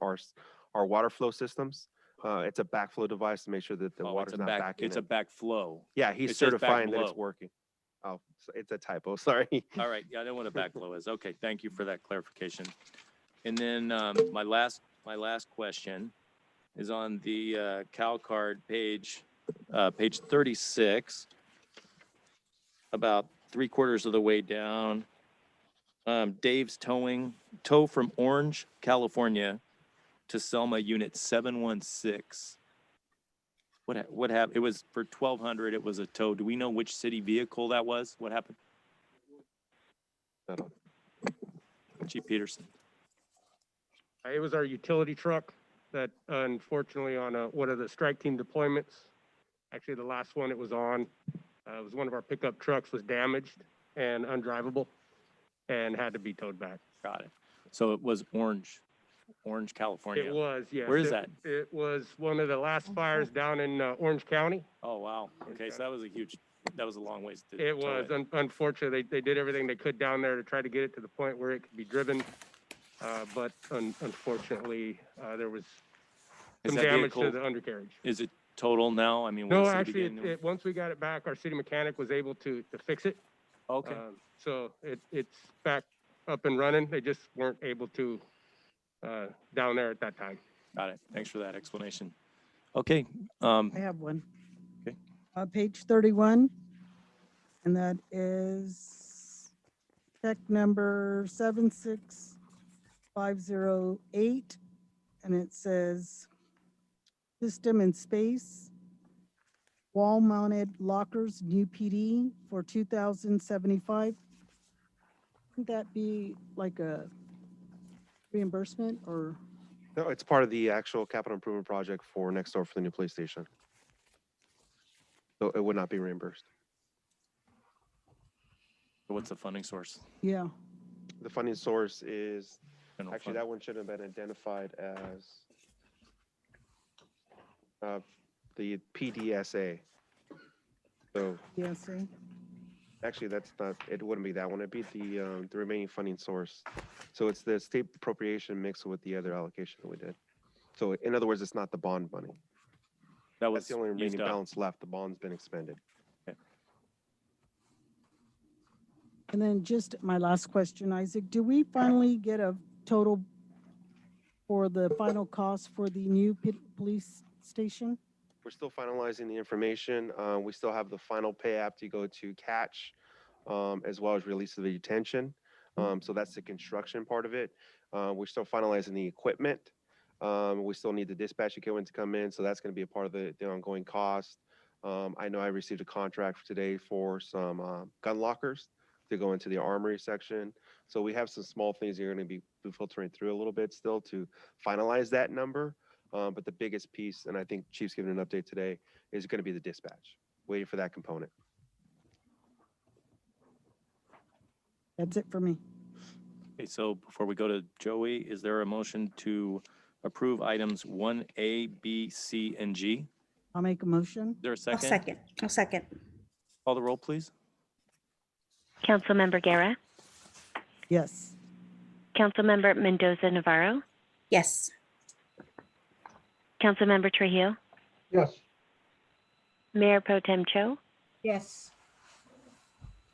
our water flow systems. It's a backflow device to make sure that the water's not backing. It's a backflow. Yeah, he's certifying that it's working. Oh, it's a typo. Sorry. All right. Yeah, I know what a backflow is. Okay, thank you for that clarification. And then my last question is on the Cal card page 36, about 3/4 of the way down. Dave's tow from Orange, California to Selma Unit 716. What happened? It was for 1,200. It was a tow. Do we know which city vehicle that was? What happened? Chief Peterson. It was our utility truck that unfortunately on one of the strike team deployments, actually the last one it was on, it was one of our pickup trucks was damaged and undrivable and had to be towed back. Got it. So it was Orange, California. It was, yes. Where is that? It was one of the last fires down in Orange County. Oh, wow. Okay, so that was a long ways to It was, unfortunately, they did everything they could down there to try to get it to the point where it could be driven. But unfortunately, there was some damage to the undercarriage. Is it total now? I mean, no, actually, once we got it back, our city mechanic was able to fix it. Okay. So it's back up and running. They just weren't able to down there at that time. Got it. Thanks for that explanation. Okay. I have one. Okay. Page 31, and that is check number 76508, and it says System and Space wall-mounted lockers, new PD for $2,075. Wouldn't that be like a reimbursement or? No, it's part of the actual capital improvement project for next door for the new police station. So it would not be reimbursed. What's the funding source? Yeah. The funding source is, General actually, fund. that one should have been identified as the PDSA. So DSA. actually, that's not, it wouldn't be that one. It'd be the remaining funding source. So it's the state appropriation mixed with the other allocation that we did. So in other words, it's not the bond money. That That's was the only remaining used up. balance left. The bond's been expended. And then just my last question, Isaac, do we finally get a total for the final cost for the new police station? We're still finalizing the information. We still have the final pay app to go to catch, as well as release of the detention. So that's the construction part of it. We're still finalizing the equipment. We still need the dispatch equipment to come in, so that's going to be a part of the ongoing cost. I know I received a contract today for some gun lockers to go into the armory section. So we have some small things that are going to be filtering through a little bit still to finalize that number. But the biggest piece, and I think Chief's giving an update today, is going to be the dispatch, waiting for that component. That's it for me. Okay, so before we go to Joey, is there a motion to approve items 1A, B, C, and G? I'll make a motion. Is there a I'll second? second. I'll second. Call the roll, please. Councilmember Guerra, Yes. Councilmember Mendoza Navarro, Yes. Councilmember Trujillo, Yes. Mayor Pro Tem Cho, Yes.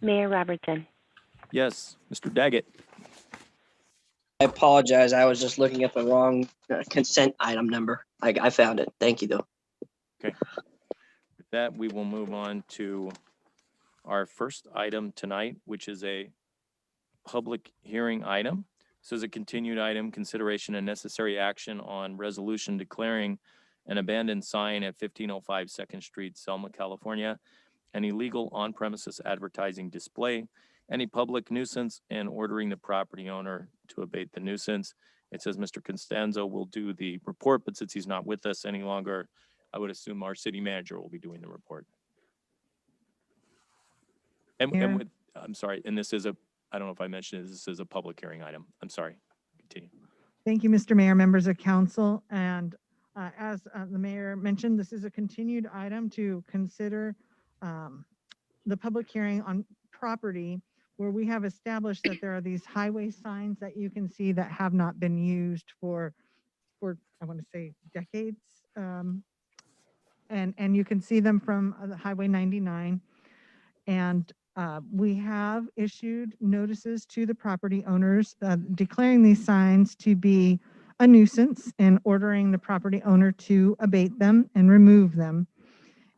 Mayor Robertson. Yes, Mr. Daggett. I apologize. I was just looking at the wrong consent item number. I found it. Thank you, though. Okay. With that, we will move on to our first item tonight, which is a public hearing item. This is a continued item, consideration and necessary action on resolution declaring an abandoned sign at 1505 Second Street, Selma, California, an illegal on-premises advertising display, any public nuisance, and ordering the property owner to abate the nuisance. It says Mr. Constanzo will do the report, but since he's not with us any longer, I would assume our city manager will be doing the report. And with, I'm sorry, and this is I don't know if I mentioned it, this is a public hearing item. I'm sorry. Continue. Thank you, Mr. Mayor, members of council. And as the mayor mentioned, this is a continued item to consider the public hearing on property where we have established that there are these highway signs that you can see that have not been used for I want to say decades. And you can see them from the Highway 99. And we have issued notices to the property owners declaring these signs to be a nuisance and ordering the property owner to abate them and remove them.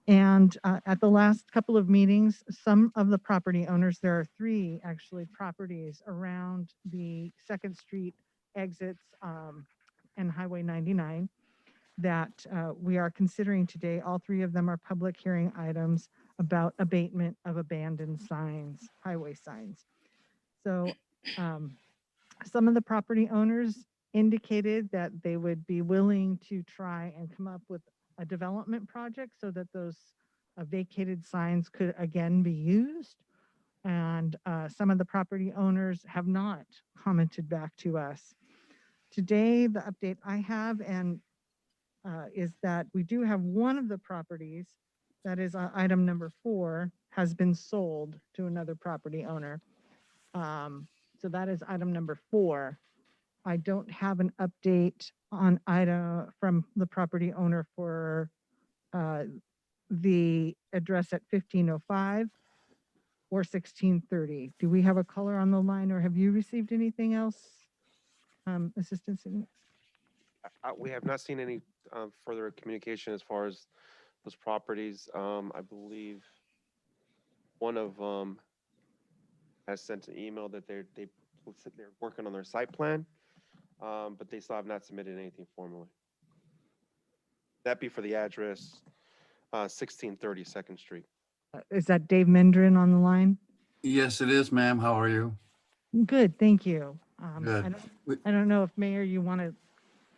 And at the last couple of meetings, some of the property owners, there are 3 actually properties around the 2nd Street exits and Highway 99 that we are considering today. All 3 of them are public hearing items about abatement of abandoned signs, highway signs. So some of the property owners indicated that they would be willing to try and come up with a development project so that those vacated signs could again be used. And some of the property owners have not commented back to us. Today, the update I have is that we do have one of the properties, that is item number 4, has been sold to another property owner. So that is item number 4. I don't have an update on item from the property owner for the address at 1505 or 1630. Do we have a caller on the line, or have you received anything else, Assistant City? We have not seen any further communication as far as those properties. I believe one of them has sent an email that they're working on their site plan, but they still have not submitted anything formally. That'd be for the address 1630 2nd Street. Is that Dave Mendrin on the line? Yes, it is, ma'am. How are you? Good, thank you. Good. I don't know if Mayor, you want to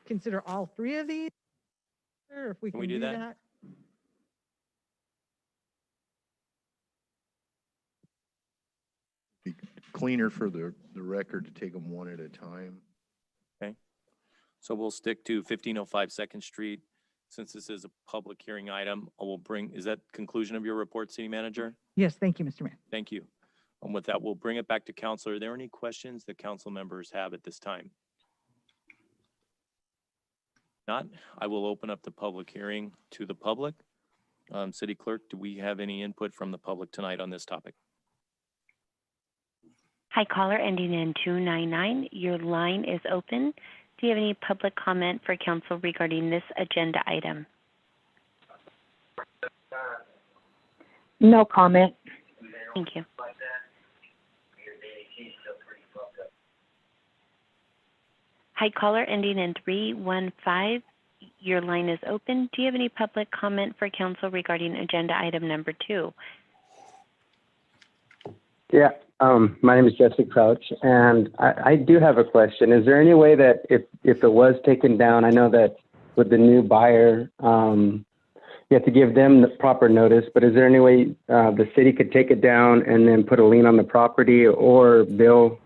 consider all 3 of these, or if we Can can we do do that? that. cleaner for the record to take them one at a time. Okay. So we'll stick to 1505 Second Street. Since this is a public hearing item, I will bring, is that conclusion of your report, City Manager? Yes, thank you, Mr. Mayor. Thank you. And with that, we'll bring it back to council. Are there any questions that council members have at this time? Not, I will open up the public hearing to the public. City Clerk, do we have any input from the public tonight on this topic? Hi, caller ending in 299. Your line is open. Do you have any public comment for council regarding this agenda item? No comment. Thank you. Hi, caller ending in 315. Your line is open. Do you have any public comment for council regarding agenda item number 2? Yeah, my name is Jesse Crouch, and I do have a question. Is there any way that if it was taken down, I know that with the new buyer, you have to give them the proper notice, but is there any way the city could take it down and then put a lien on the property or bill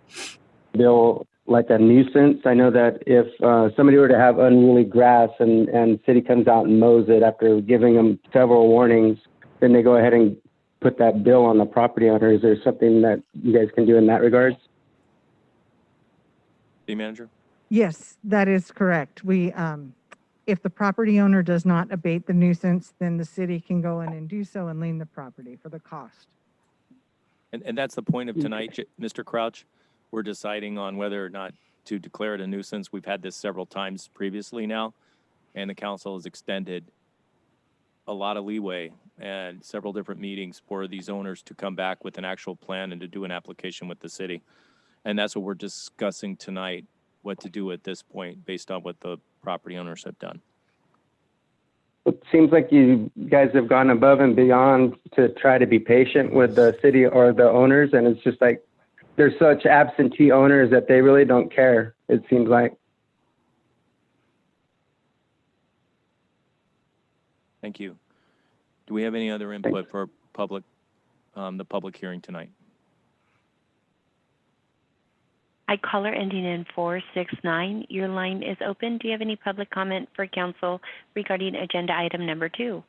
like a nuisance? I know that if somebody were to have unruly grass and city comes out and mows it after giving them several warnings, then they go ahead and put that bill on the property owner. Is there something that you guys can do in that regards? City Manager? Yes, that is correct. We, if the property owner does not abate the nuisance, then the city can go in and do so and lien the property for the cost. And that's the point of tonight, Mr. Crouch. We're deciding on whether or not to declare it a nuisance. We've had this several times previously now, and the council has extended a lot of leeway and several different meetings for these owners to come back with an actual plan and to do an application with the city. And that's what we're discussing tonight, what to do at this point based on what the property owners have done. It seems like you guys have gone above and beyond to try to be patient with the city or the owners, and it's just like there's such absentee owners that they really don't care, it seems like. Thank you. Do we have any other input for public, the public hearing tonight? Hi, caller ending in 469. Your line is open. Do you have any public comment for council regarding agenda item number 2?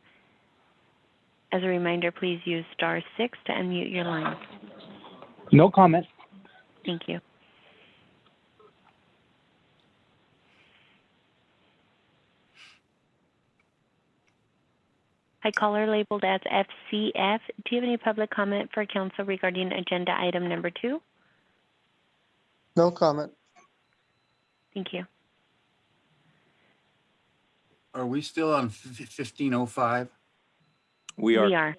As a reminder, please use *6 to unmute your line. No comment. Thank you. Hi, caller labeled as FCF. Do you have any public comment for council regarding agenda item number 2? No comment. Thank you. Are we still on 1505? We are. We are.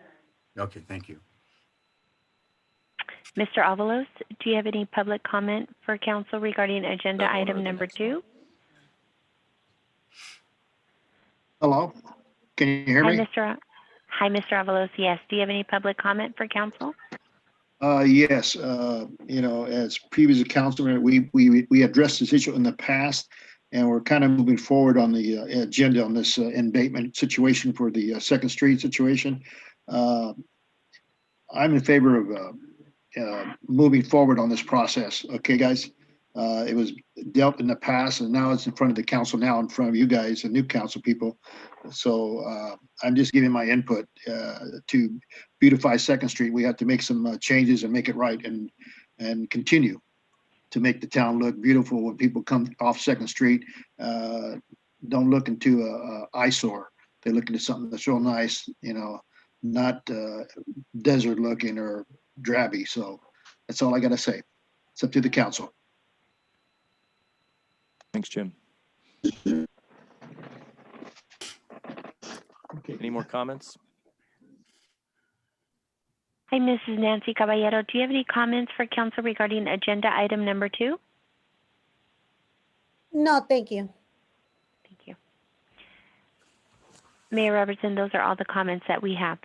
Okay, thank you. Mr. Avalos, do you have any public comment for council regarding agenda item number 2? Hello, can you hear me? Hi, Mr. Avalos. Yes. Do you have any public comment for council? Yes, you know, as previous councilman, we addressed this issue in the past, and we're kind of moving forward on the agenda on this embankment situation for the Second Street situation. I'm in favor of moving forward on this process. Okay, guys? It was dealt in the past, and now it's in front of the council now, in front of you guys, the new council people. So I'm just giving my input to beautify Second Street. We have to make some changes and make it right, and continue to make the town look beautiful when people come off Second Street. Don't look into a eyesore. They look into something that's real nice, you know, not desert looking or drabby. So that's all I got to say. It's up to the council. Thanks, Jim. Any more comments? Hi, Mrs. Nancy Caballero. Do you have any comments for council regarding agenda item number 2? No, thank you. Thank you. Mayor Robertson, those are all the comments that we have.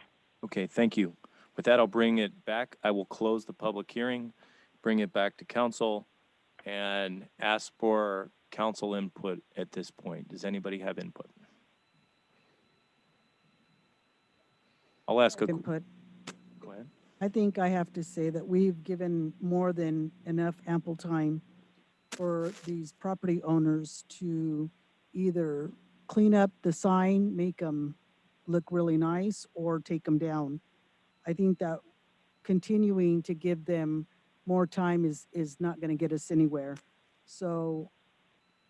Okay, thank you. With that, I'll bring it back. I will close the public hearing, bring it back to council, and ask for council input at this point. Does anybody have input? I'll ask Input. Go ahead. I think I have to say that we've given more than enough ample time for these property owners to either clean up the sign, make them look really nice, or take them down. I think that continuing to give them more time is not going to get us anywhere. So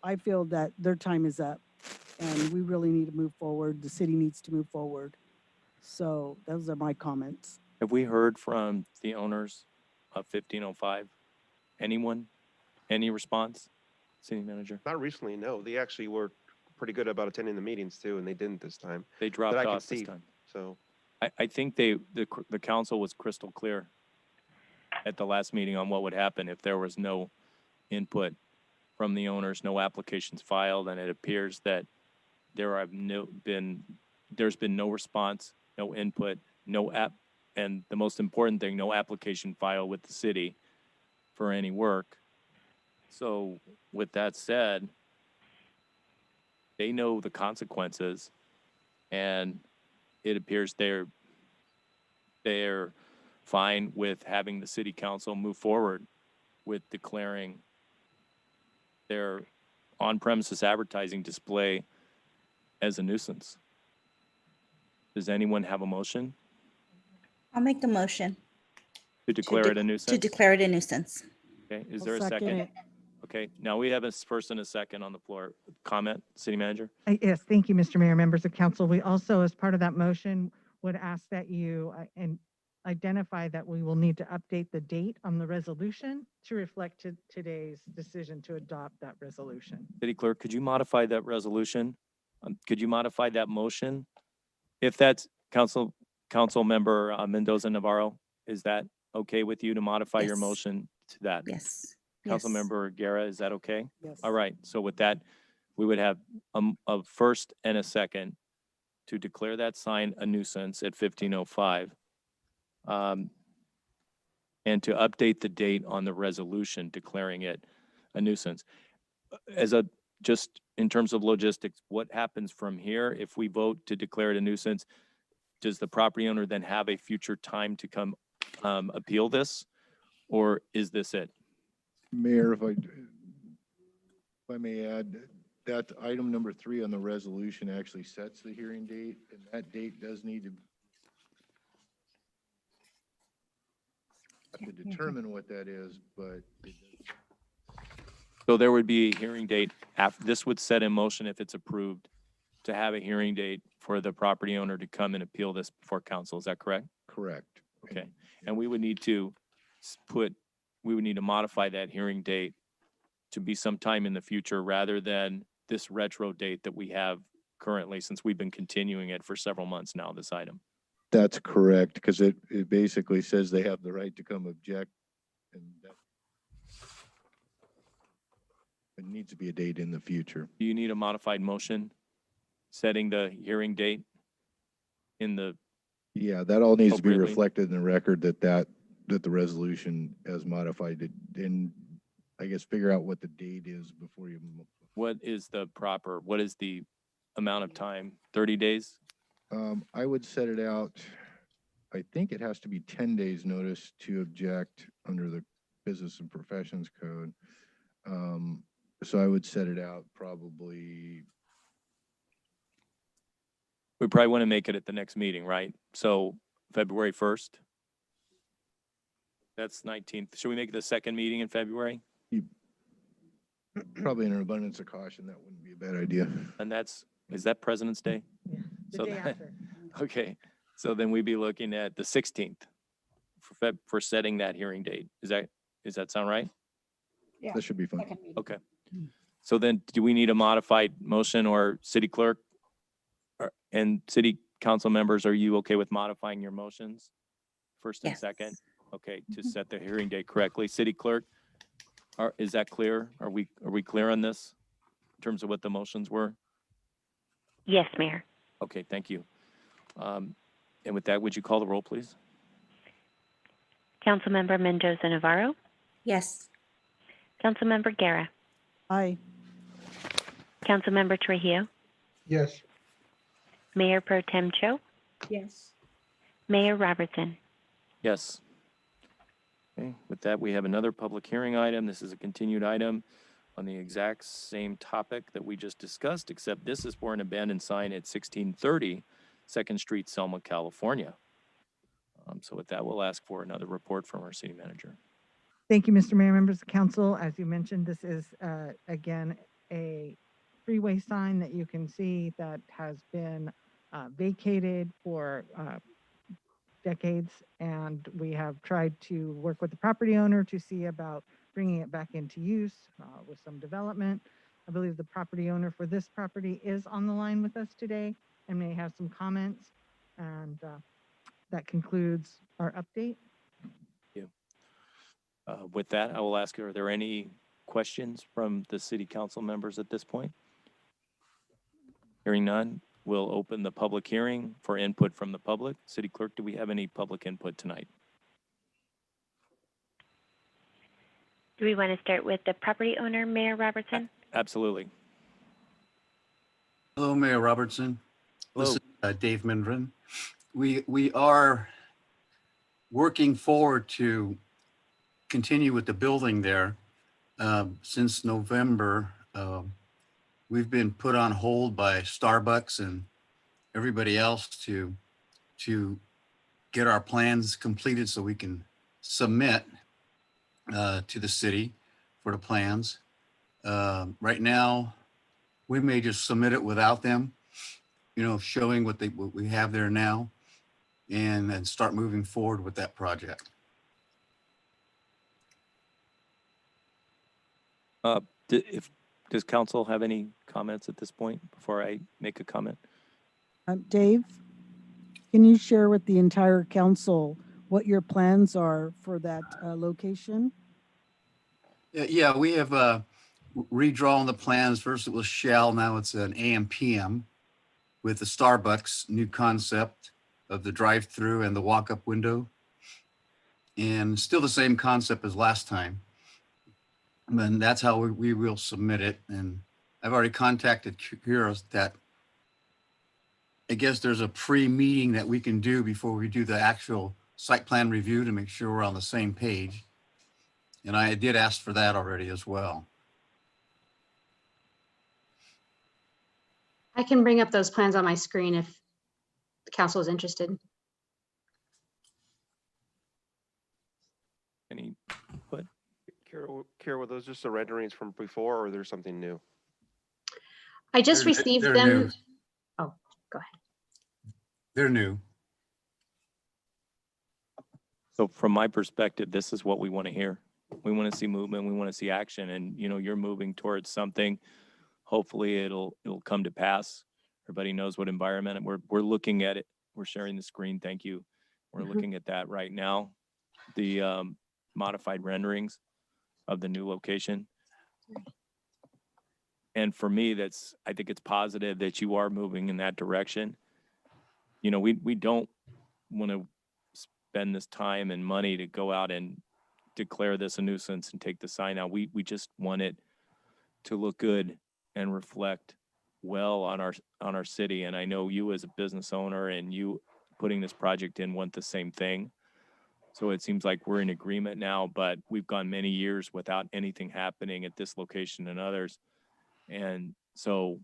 I feel that their time is up and we really need to move forward. The city needs to move forward. So those are my comments. Have we heard from the owners of 1505? Anyone? Any response? City manager? Not recently, no. They actually were pretty good about attending the meetings too, and they didn't this time. They dropped that I could off this see. time. So I think the council was crystal clear at the last meeting on what would happen if there was no input from the owners, no applications filed, and it appears that there's been no response, no input, no app, and the most important thing, no application filed with the city for any work. So with that said, they know the consequences, and it appears they're fine with having the city council move forward with declaring their on-premises advertising display as a nuisance. Does anyone have a motion I'll make the motion to declare it a nuisance? to declare it a nuisance. Okay, is I'll there a second second? it. Okay, now we have a first and a second on the floor. Comment, city manager? Yes, thank you, Mr. Mayor, members of council. We also, as part of that motion, would ask that you and identify that we will need to update the date on the resolution to reflect today's decision to adopt that resolution. City clerk, could you modify that resolution? Could you modify that motion? If that's council member Mendoza Navarro, is that okay with you to modify your Yes. motion to that? Yes. Councilmember Guerra, is that okay? Yes. All right, so with that, we would have a first and a second to declare that sign a nuisance at 1505. And to update the date on the resolution declaring it a nuisance. Just in terms of logistics, what happens from here if we vote to declare it a nuisance? Does the property owner then have a future time to come appeal this, or is this it? Mayor, if I may add, that item number 3 on the resolution actually sets the hearing date, and that date does need to have to determine what that is, but it does. So there would be a hearing date after, this would set in motion if it's approved to have a hearing date for the property owner to come and appeal this before council. Is that correct? Correct. Okay. And we would need to modify that hearing date to be sometime in the future rather than this retro date that we have currently, since we've been continuing it for several months now, this item. That's correct, because it basically says they have the right to come object, and that it needs to be a date in the future. Do you need a modified motion setting the hearing date in the, Yeah, that all needs to be Appropriately. reflected in the record that the resolution as modified, and I guess figure out what the date is before you. what is the amount of time? 30 days? I would set it out, I think it has to be 10 days notice to object under the Business and Professions Code. So I would set it out probably, We probably want to make it at the next meeting, right? So February 1st? That's 19th. Should we make it the second meeting in February? probably in an abundance of caution, that wouldn't be a bad idea. And is that President's Day? The So day that- after. Okay, so then we'd be looking at the 16th for setting that hearing date. Does that sound right? Yeah. That should be fine. Second meeting. Okay. So then do we need a modified motion, or city clerk and city council members, are you okay with modifying your motions? First and Yes. second? Okay, to set the hearing date correctly. City clerk, is that clear? Are we clear on this in terms of what the motions were? Yes, Mayor. Okay, thank you. And with that, would you call the roll, please? Councilmember Mendoza Navarro, Yes. Councilmember Guerra, Aye. Councilmember Trujillo, Yes. Mayor Pro Tem Cho, Yes. Mayor Robertson. Yes. Okay, with that, we have another public hearing item. This is a continued item on the exact same topic that we just discussed, except this is for an abandoned sign at 1630 Second Street, Selma, California. So with that, we'll ask for another report from our city manager. Thank you, Mr. Mayor, members of council. As you mentioned, this is again a freeway sign that you can see that has been vacated for decades, and we have tried to work with the property owner to see about bringing it back into use with some development. I believe the property owner for this property is on the line with us today and may have some comments. And that concludes our update. Thank you. With that, I will ask, are there any questions from the city council members at this point? Hearing none, we'll open the public hearing for input from the public. City Clerk, do we have any public input tonight? Do we want to start with the property owner, Mayor Robertson? Absolutely. Hello, Mayor Robertson. Hello. This is Dave Mindren. We are working forward to continue with the building there. Since November, we've been put on hold by Starbucks and everybody else to get our plans completed so we can submit to the city for the plans. Right now, we may just submit it without them, showing what we have there now, and then start moving forward with that project. Does council have any comments at this point before I make a comment? Dave, can you share with the entire council what your plans are for that location? Yeah, we have redrawn the plans. First it was shall, now it's an AM PM with the Starbucks new concept of the drive-through and the walk-up window. And still the same concept as last time. And that's how we will submit it. And I've already contacted Curios that I guess there's a pre-meeting that we can do before we do the actual site plan review to make sure we're on the same page. And I did ask for that already as well. I can bring up those plans on my screen if the council is interested. Any input? Kara, were those just the renderings from before, or there's something new? I just received they're them. new. Oh, go ahead. They're new. So from my perspective, this is what we want to hear. We want to see movement. We want to see action. And, you're moving towards something. Hopefully it'll come to pass. Everybody knows what environment, and we're looking at it. We're sharing the screen. Thank you. We're looking at that right now. The modified renderings of the new location. And for me, I think it's positive that you are moving in that direction. We don't want to spend this time and money to go out and declare this a nuisance and take the sign out. We just want it to look good and reflect well on our city. And I know you as a business owner and you putting this project in want the same thing. So it seems like we're in agreement now, but we've gone many years without anything happening at this location and others. And so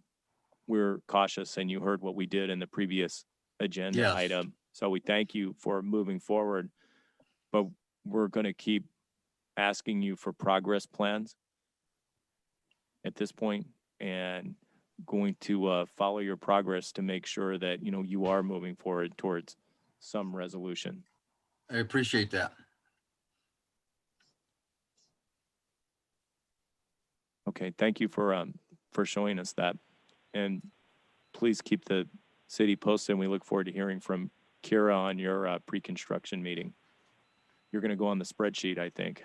we're cautious, and you heard what we did in the previous agenda item. So we thank you for moving forward, but we're going to keep asking you for progress plans at this point, and going to follow your progress to make sure that, you are moving forward towards some resolution. I appreciate that. Okay, thank you for showing us that, and please keep the city posted. And we look forward to hearing from Kira on your pre-construction meeting. You're going to go on the spreadsheet, I think.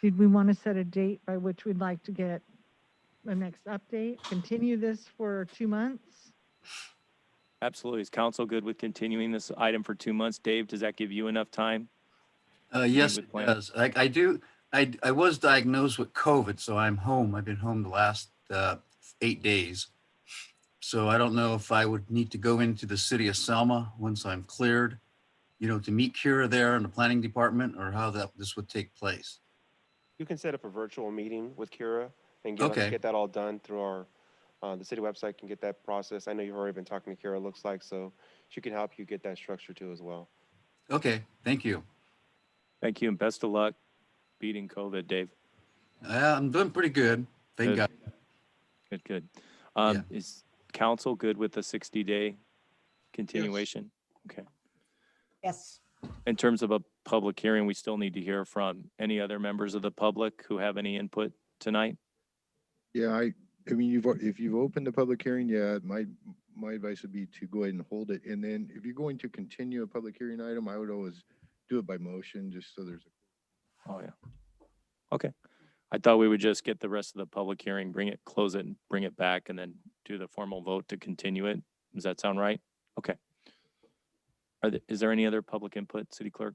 Did we want to set a date by which we'd like to get the next update? Continue this for 2 months? Absolutely. Is council good with continuing this item for 2 months? Dave, does that give you enough time? Yes, it does. I do. I was diagnosed with COVID, so I'm home. I've been home the last 8 days. So I don't know if I would need to go into the city of Selma once I'm cleared, to meet Kira there in the planning department, or how this would take place. You can set up a virtual meeting with Kira and get that all done through our the city website. Can get that process. I know you've already been talking to Kira, it looks like, so she can help you get that structure too as well. Okay, thank you. Thank you, and best of luck beating COVID, Dave. I'm doing pretty good. Thank God. Good. Is council good with the 60-day continuation? Okay. Yes. In terms of a public hearing, we still need to hear from any other members of the public who have any input tonight. Yeah, I mean, if you've opened the public hearing, yeah, my advice would be to go ahead and hold it. And then if you're going to continue a public hearing item, I would always do it by motion, just so there's a. Oh, yeah. Okay. I thought we would just get the rest of the public hearing, close it and bring it back, and then do the formal vote to continue it. Does that sound right? Okay. Is there any other public input, City Clerk?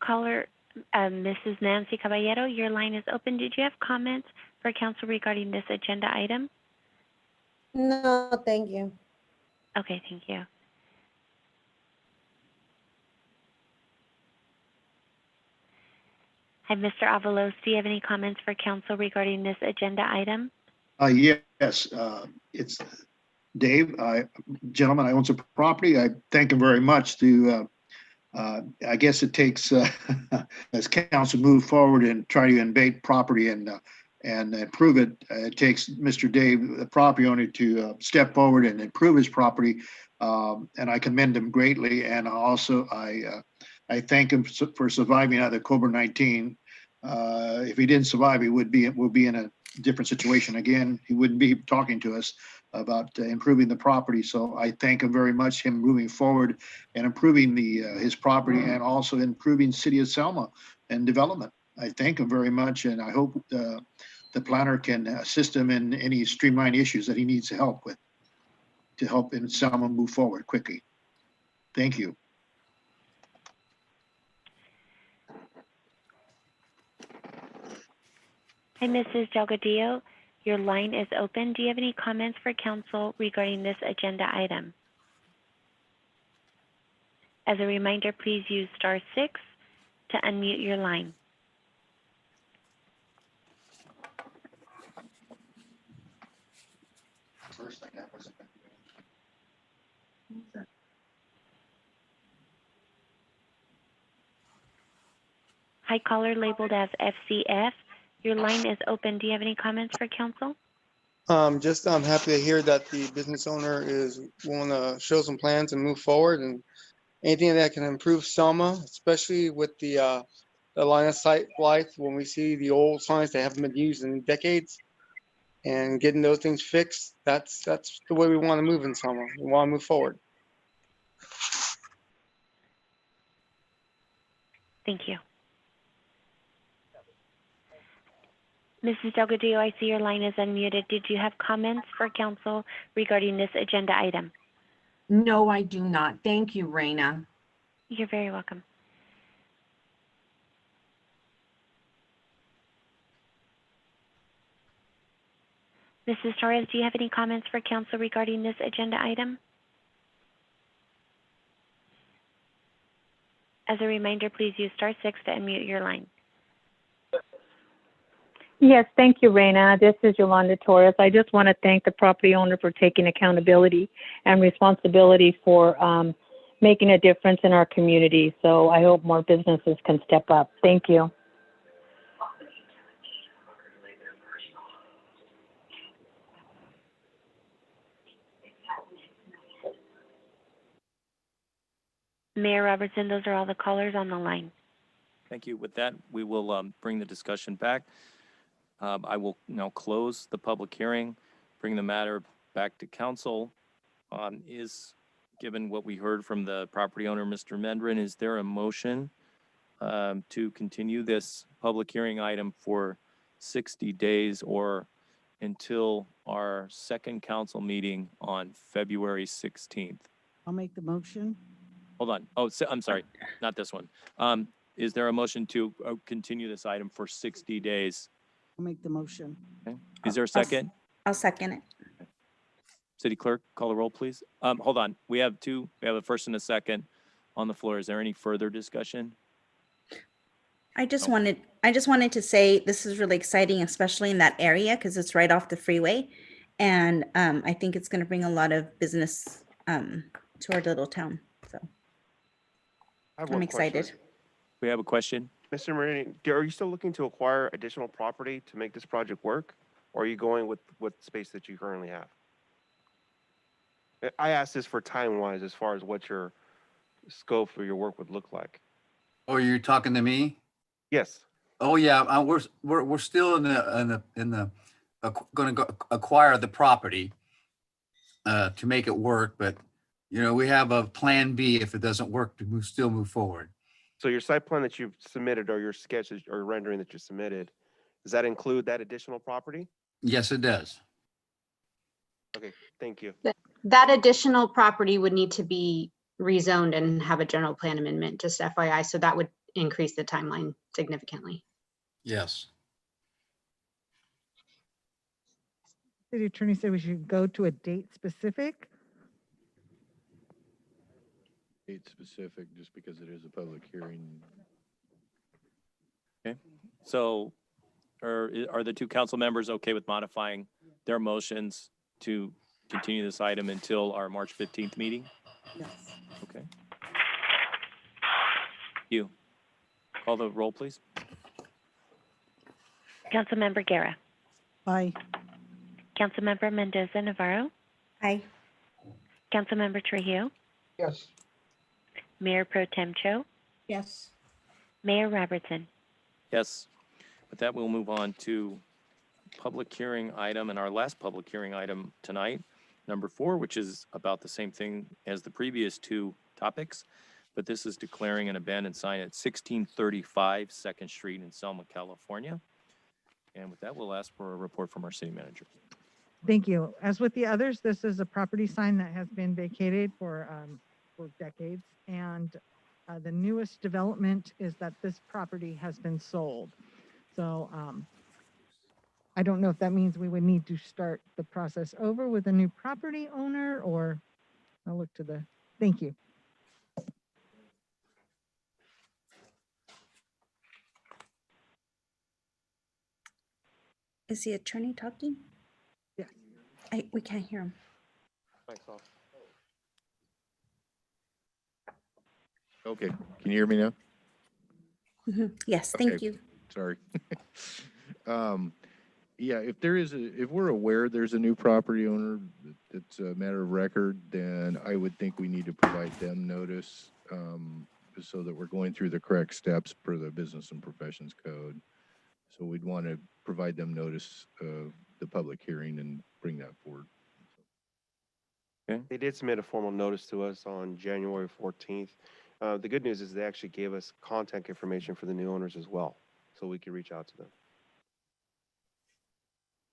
Caller, Mrs. Nancy Caballero, your line is open. Did you have comments for council regarding this agenda item? No, thank you. Okay, thank you. Hi, Mr. Avalos. Do you have any comments for council regarding this agenda item? Yes, it's Dave, gentleman, I own some property. I thank him very much I guess it takes, as council move forward and try to invade property and improve it, it takes Mr. Dave, the property owner, to step forward and improve his property. And I commend him greatly. And also, I thank him for surviving out of COVID-19. If he didn't survive, he would be in a different situation again. He wouldn't be talking to us about improving the property. So I thank him very much, him moving forward and improving his property, and also improving City of Selma and development. I thank him very much, and I hope the planner can assist him in any streamline issues that he needs help with to help in Selma move forward quickly. Thank you. Hi, Mrs. Delgadillo. Your line is open. Do you have any comments for council regarding this agenda item? As a reminder, please use *6 to unmute your line. Hi, caller labeled as FCF. Your line is open. Do you have any comments for council? Just I'm happy to hear that the business owner is willing to show some plans and move forward, and anything that can improve Selma, especially with the line of sight lights when we see the old signs that haven't been used in decades, and getting those things fixed. That's the way we want to move in Selma. We want to move forward. Thank you. Mrs. Delgadillo, I see your line is unmuted. Did you have comments for council regarding this agenda item? No, I do not. Thank you, Raina. You're very welcome. Mrs. Torres, do you have any comments for council regarding this agenda item? As a reminder, please use *6 to unmute your line. Yes, thank you, Raina. This is Yolanda Torres. I just want to thank the property owner for taking accountability and responsibility for making a difference in our community. So I hope more businesses can step up. Thank you. Mayor Robertson, those are all the callers on the line. Thank you. With that, we will bring the discussion back. I will now close the public hearing, bring the matter back to council. Given what we heard from the property owner, Mr. Mendrin, is there a motion to continue this public hearing item for 60 days or until our second council meeting on February 16th? I'll make the motion. Hold on. Oh, I'm sorry, not this one. Is there a motion to continue this item for 60 days? I'll make the motion. Okay. Is there a second? I'll second it. City Clerk, call the roll, please. Hold on. We have a first and a second on the floor. Is there any further discussion? I just No. wanted to say this is really exciting, especially in that area because it's right off the freeway, and I think it's going to bring a lot of business to our little town. So I have I'm one excited. question. We have a question. Mr. Marini, are you still looking to acquire additional property to make this project work? Or are you going with space that you currently have? I asked this for time-wise as far as what your scope for your work would look like. Oh, you're talking to me? Yes. Oh, yeah, we're still going to acquire the property to make it work, but we have a plan B if it doesn't work to still move forward. So your site plan that you've submitted or your sketches or rendering that you submitted, does that include that additional property? Yes, it does. Okay, thank you. That additional property would need to be rezoned and have a general plan amendment, just FYI. So that would increase the timeline significantly. Yes. City attorney said we should go to a date specific. Date specific, just because it is a public hearing. Okay. So are the two council members okay with modifying their motions to continue this item until our March 15th meeting? Yes. Okay. You. Call the roll, please. Councilmember Guerra. Aye. Councilmember Mendoza Navarro. Aye. Councilmember Trujillo. Yes. Mayor Pro Tem Cho. Yes. Mayor Robertson. Yes. With that, we'll move on to public hearing item and our last public hearing item tonight, number 4, which is about the same thing as the previous two topics, but this is declaring an abandoned sign at 1635 2nd Street in Selma, California. And with that, we'll ask for a report from our city manager. Thank you. As with the others, this is a property sign that has been vacated for decades. And the newest development is that this property has been sold. So I don't know if that means we would need to start the process over with a new property owner, or I'll look to the, thank you. Is the attorney talking? Yes. We can't hear him. Thanks, all. Okay, can you hear me now? Yes, thank Okay. you. Sorry. Yeah, if we're aware there's a new property owner, it's a matter of record, then I would think we need to provide them notice, so that we're going through the correct steps per the Business and Professions Code. So we'd want to provide them notice of the public hearing and bring that forward. They did submit a formal notice to us on January 14th. The good news is they actually gave us contact information for the new owners as well, so we could reach out to them.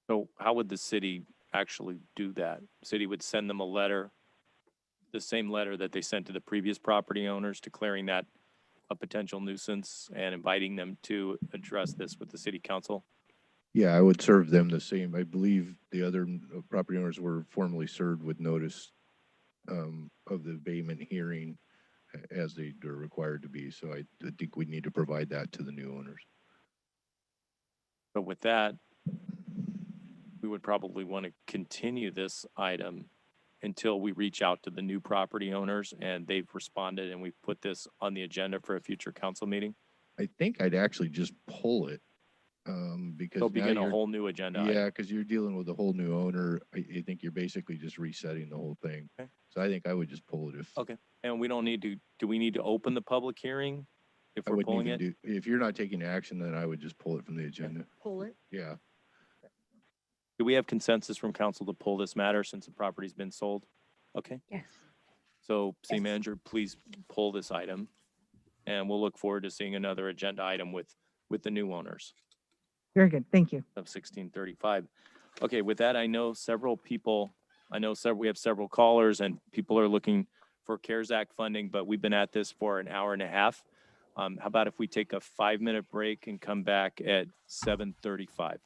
So how would the city actually do that? City would send them a letter, the same letter that they sent to the previous property owners, declaring that a potential nuisance and inviting them to address this with the city council? Yeah, I would serve them the same. I believe the other property owners were formally served with notice of the abatement hearing as they are required to be. So I think we need to provide that to the new owners. But with that, we would probably want to continue this item until we reach out to the new property owners and they've responded and we put this on the agenda for a future council meeting. I think I'd actually just pull it because They'll now begin a you're- whole new agenda. Yeah, because you're dealing with a whole new owner. I think you're basically just resetting the whole thing. Okay. So I think I would just pull it if. Okay. And we don't need to, do we need to open the public hearing if I we're wouldn't pulling even it? if you're not taking action, then I would just pull it from the agenda. Pull it. Yeah. Do we have consensus from council to pull this matter since the property's been sold? Okay. Yes. So city manager, please pull this item and we'll look forward to seeing another agenda item with the new owners Very good. Thank you. of 1635. Okay, with that, I know we have several callers and people are looking for CARES Act funding, but we've been at this for an hour and a half. How about if we take a 5-minute break and come back at 7:35?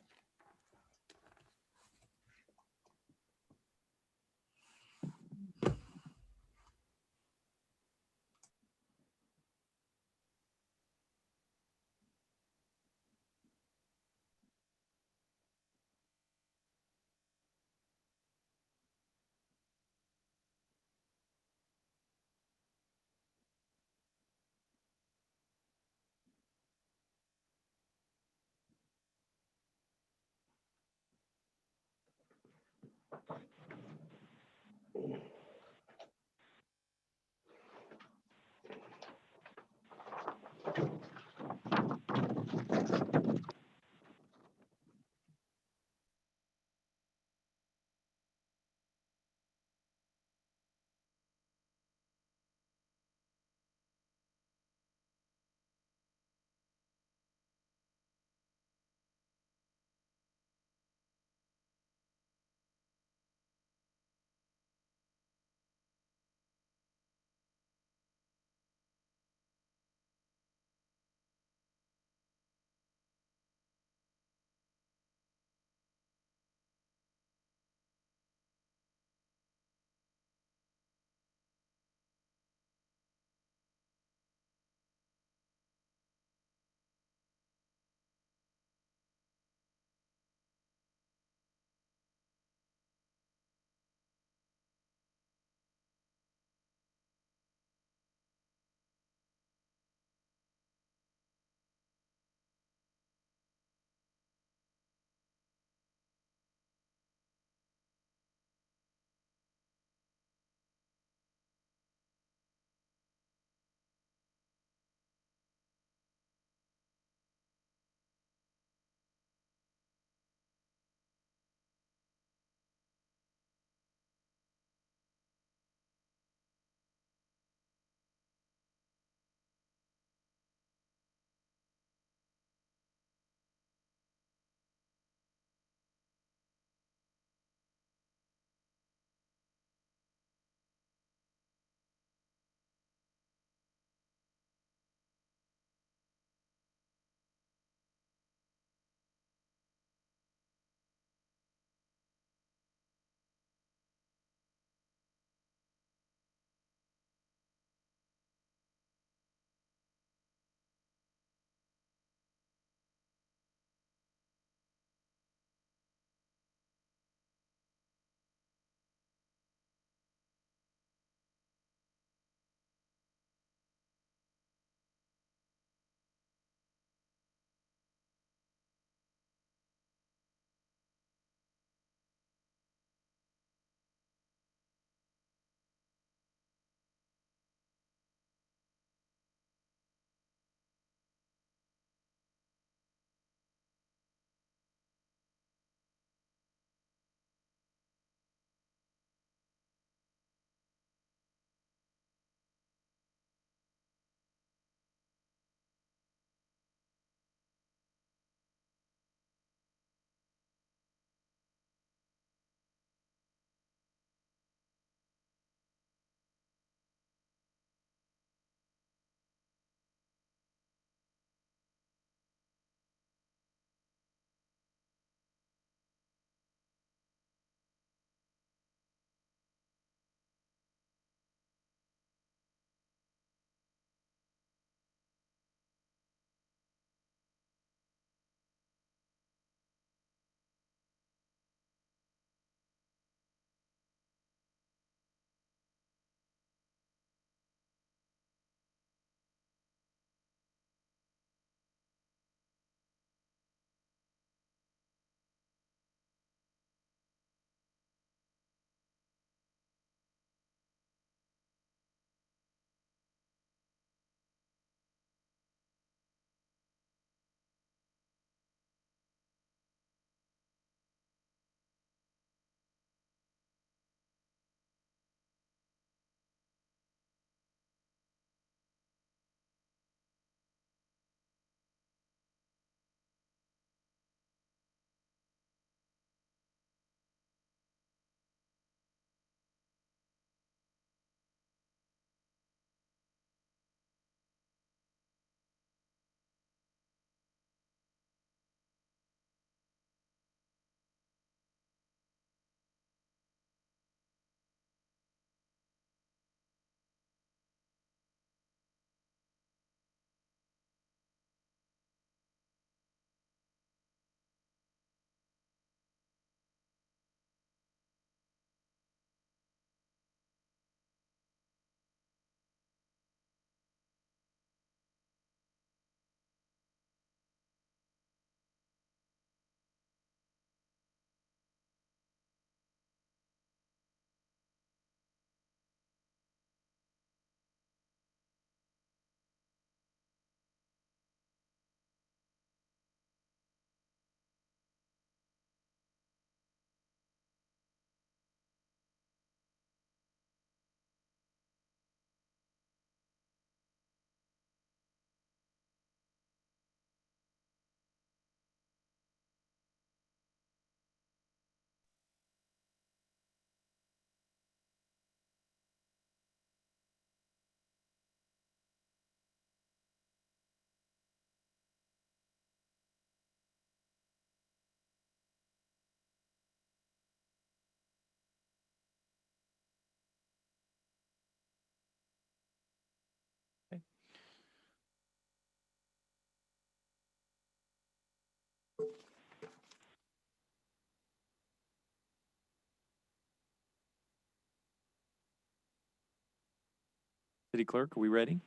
City Clerk, are we ready?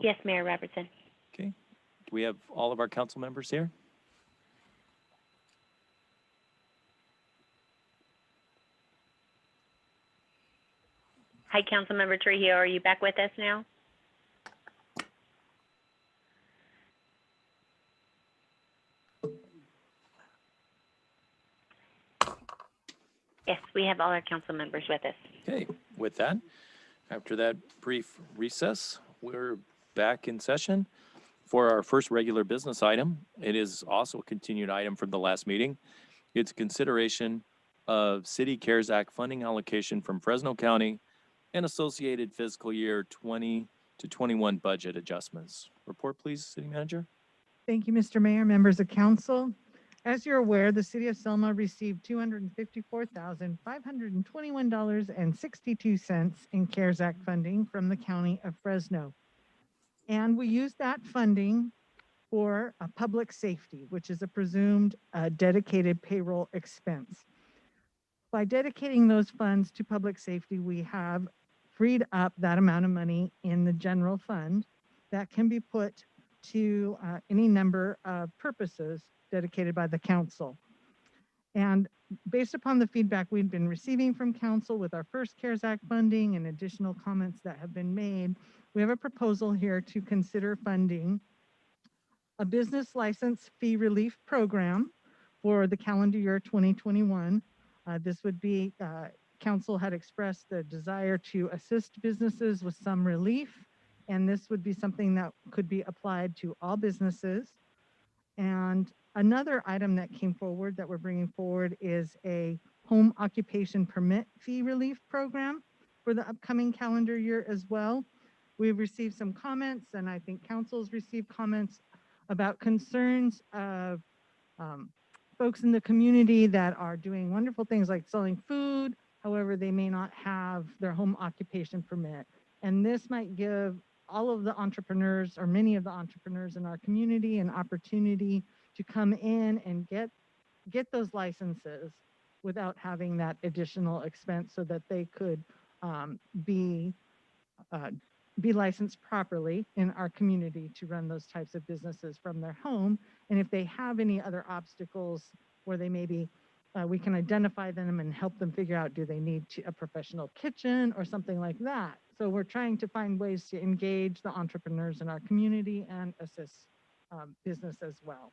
Yes, Mayor Robertson. Okay. Do we have all of our council members here? Hi, Councilmember Trujillo. Are you back with us now? Yes, we have all our council members with us. Okay, with that, after that brief recess, we're back in session for our first regular business item. It is also a continued item from the last meeting. It's consideration of City CARES Act funding allocation from Fresno County and associated fiscal year 20 to 21 budget adjustments. Report, please, City Manager. Thank you, Mr. Mayor, members of council. As you're aware, the City of Selma received $254,521.62 in CARES Act funding from the County of Fresno. And we used that funding for public safety, which is a presumed dedicated payroll expense. By dedicating those funds to public safety, we have freed up that amount of money in the general fund that can be put to any number of purposes dedicated by the council. And based upon the feedback we've been receiving from council with our first CARES Act funding and additional comments that have been made, we have a proposal here to consider funding a business license fee relief program for the calendar year 2021. This would be, council had expressed the desire to assist businesses with some relief, and this would be something that could be applied to all businesses. And another item that came forward that we're bringing forward is a home occupation permit fee relief program for the upcoming calendar year as well. We've received some comments, and I think council's received comments about concerns of folks in the community that are doing wonderful things like selling food. However, they may not have their home occupation permit. And this might give all of the entrepreneurs, or many of the entrepreneurs in our community, an opportunity to come in and get those licenses without having that additional expense, so that they could be licensed properly in our community to run those types of businesses from their home. And if they have any other obstacles where they maybe, we can identify them and help them figure out, do they need a professional kitchen or something like that? So we're trying to find ways to engage the entrepreneurs in our community and assist business as well.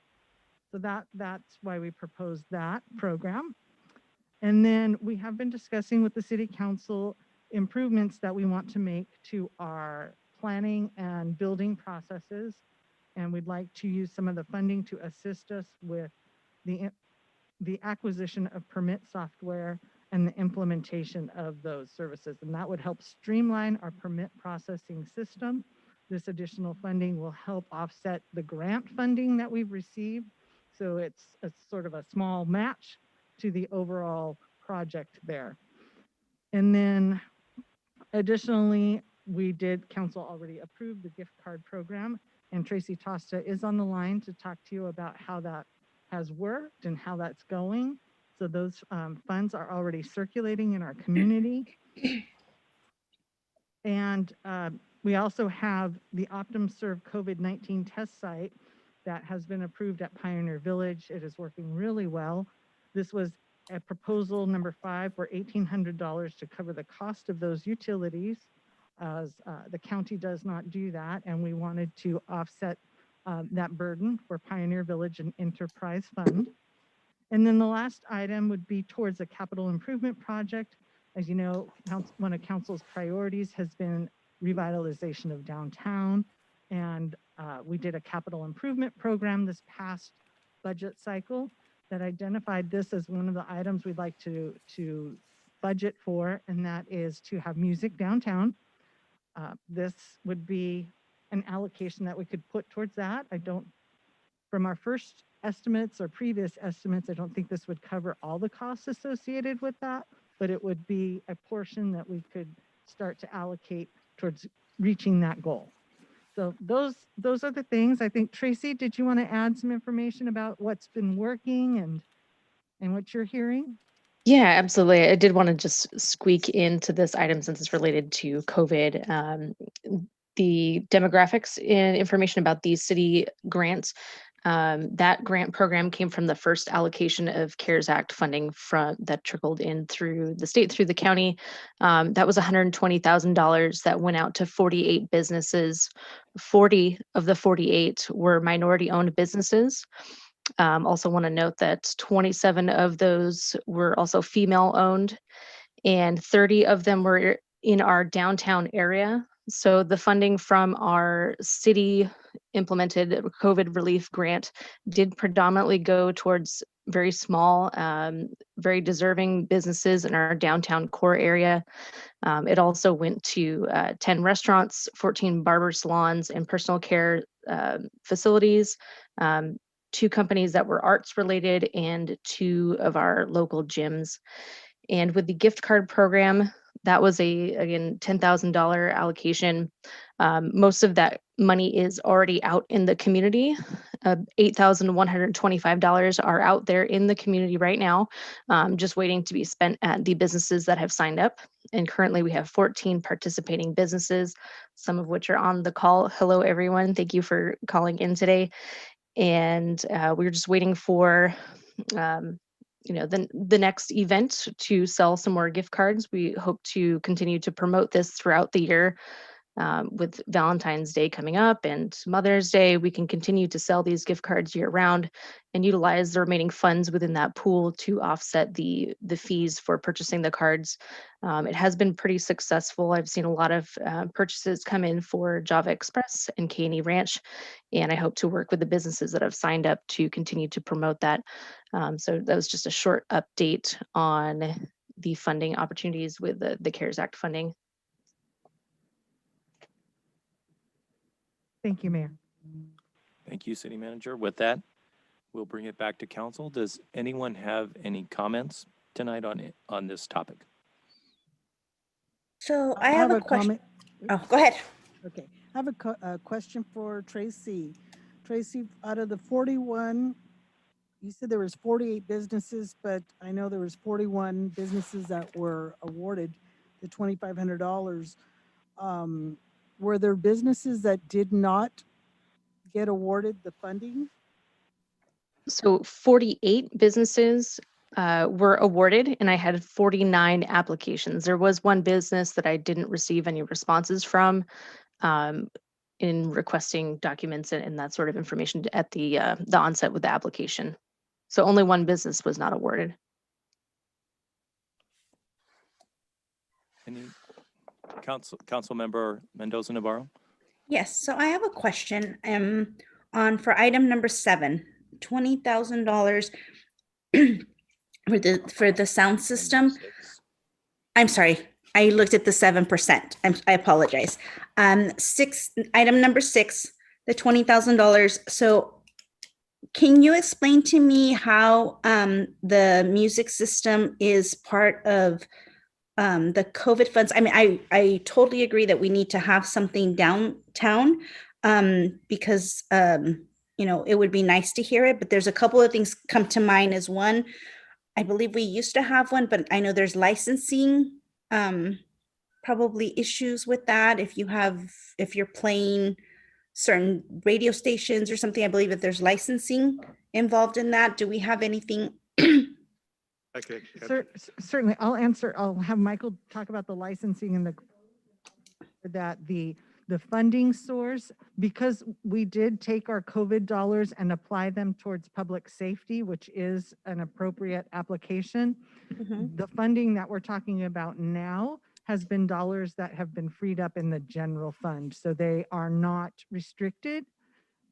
So that's why we proposed that program. And then we have been discussing with the city council improvements that we want to make to our planning and building processes. And we'd like to use some of the funding to assist us with the acquisition of permit software and the implementation of those services. And that would help streamline our permit processing system. This additional funding will help offset the grant funding that we've received. So it's sort of a small match to the overall project there. And then additionally, council already approved the gift card program, and Tracy Tosta is on the line to talk to you about how that has worked and how that's going. So those funds are already circulating in our community. And we also have the OptumServe COVID-19 test site that has been approved at Pioneer Village. It is working really well. This was a proposal number 5 for $1,800 to cover the cost of those utilities, as the county does not do that, and we wanted to offset that burden for Pioneer Village and Enterprise Fund. And then the last item would be towards a capital improvement project. As you know, one of council's priorities has been revitalization of downtown, and we did a capital improvement program this past budget cycle that identified this as one of the items we'd like to budget for, and that is to have music downtown. This would be an allocation that we could put towards that. From our first estimates or previous estimates, I don't think this would cover all the costs associated with that, but it would be a portion that we could start to allocate towards reaching that goal. So those are the things. I think, Tracy, did you want to add some information about what's been working and what you're hearing? Yeah, absolutely. I did want to just squeak into this item since it's related to COVID. The demographics and information about these city grants. That grant program came from the first allocation of CARES Act funding from that trickled in through the state, through the county. That was $120,000 that went out to 48 businesses. 40 of the 48 were minority-owned businesses. Also want to note that 27 of those were also female owned and 30 of them were in our downtown area. So the funding from our city implemented COVID relief grant did predominantly go towards very small, very deserving businesses in our downtown core area. It also went to 10 restaurants, 14 barber salons and personal care facilities, 2 companies that were arts related, and 2 of our local gyms. And with the gift card program, that was again, $10,000 allocation. Most of that money is already out in the community. $8,125 are out there in the community right now, just waiting to be spent at the businesses that have signed up. And currently we have 14 participating businesses, some of which are on the call. Hello, everyone. Thank you for calling in today. And we're just waiting for the next event to sell some more gift cards. We hope to continue to promote this throughout the year. With Valentine's Day coming up and Mother's Day, we can continue to sell these gift cards year round and utilize the remaining funds within that pool to offset the fees for purchasing the cards. It has been pretty successful. I've seen a lot of purchases come in for Java Express and K&E Ranch, and I hope to work with the businesses that have signed up to continue to promote that. So that was just a short update on the funding opportunities with the CARES Act funding. Thank you, Mayor. Thank you, City Manager. With that, we'll bring it back to council. Does anyone have any comments tonight on this topic? So I have a question. Oh, go ahead. Okay, I have a question for Tracy. Tracy, out of the 41, you said there was 48 businesses, but I know there was 41 businesses that were awarded the $2,500. Were there businesses that did not get awarded the funding? So 48 businesses were awarded, and I had 49 applications. There was one business that I didn't receive any responses from in requesting documents and that sort of information at the onset with the application. So only one business was not awarded. Any council member Mendoza Navarro? Yes, so I have a question on for item number 7, $20,000 for the sound system. I'm sorry, I looked at the 7%. I apologize. Item number 6, the $20,000. So can you explain to me how the music system is part of the COVID funds? I mean, I totally agree that we need to have something downtown because, it would be nice to hear it, but there's a couple of things come to mind as one. I believe we used to have one, but I know there's licensing, probably issues with that. If you're playing certain radio stations or something, I believe that there's licensing involved in that. Do we have anything? Certainly, I'll answer. I'll have Michael talk about the licensing and the funding source, because we did take our COVID dollars and apply them towards public safety, which is an appropriate application. Mm-hmm. The funding that we're talking about now has been dollars that have been freed up in the general fund. So they are not restricted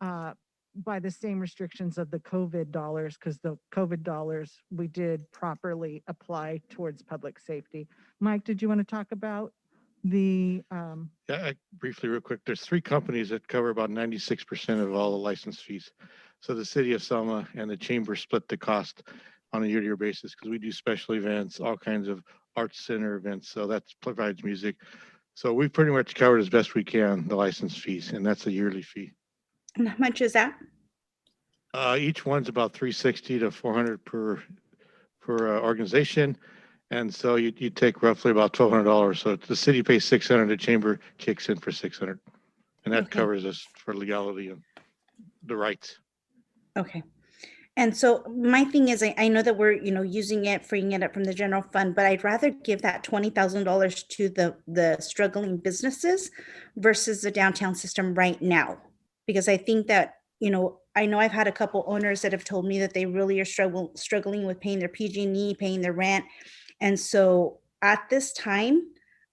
by the same restrictions of the COVID dollars, because the COVID dollars we did properly apply towards public safety. Mike, did you want to talk about the Yeah, briefly, real quick. There's 3 companies that cover about 96% of all the license fees. So the City of Selma and the Chamber split the cost on a year-to-year basis, because we do special events, all kinds of arts center events. So that provides music. So we pretty much covered as best we can the license fees, and that's a yearly fee. And how much is that? Each one's about $360 to $400 per per organization. And so you take roughly about $1,200. So the city pays 600, the chamber kicks in for 600. And that Okay. covers us for legality and the rights. Okay. And so my thing is, I know that we're, using it, freeing it up from the general fund, but I'd rather give that $20,000 to the struggling businesses versus the downtown system right now. Because I think that, I know I've had a couple owners that have told me that they really are struggling with paying their PG&E, paying their rent. And so at this time,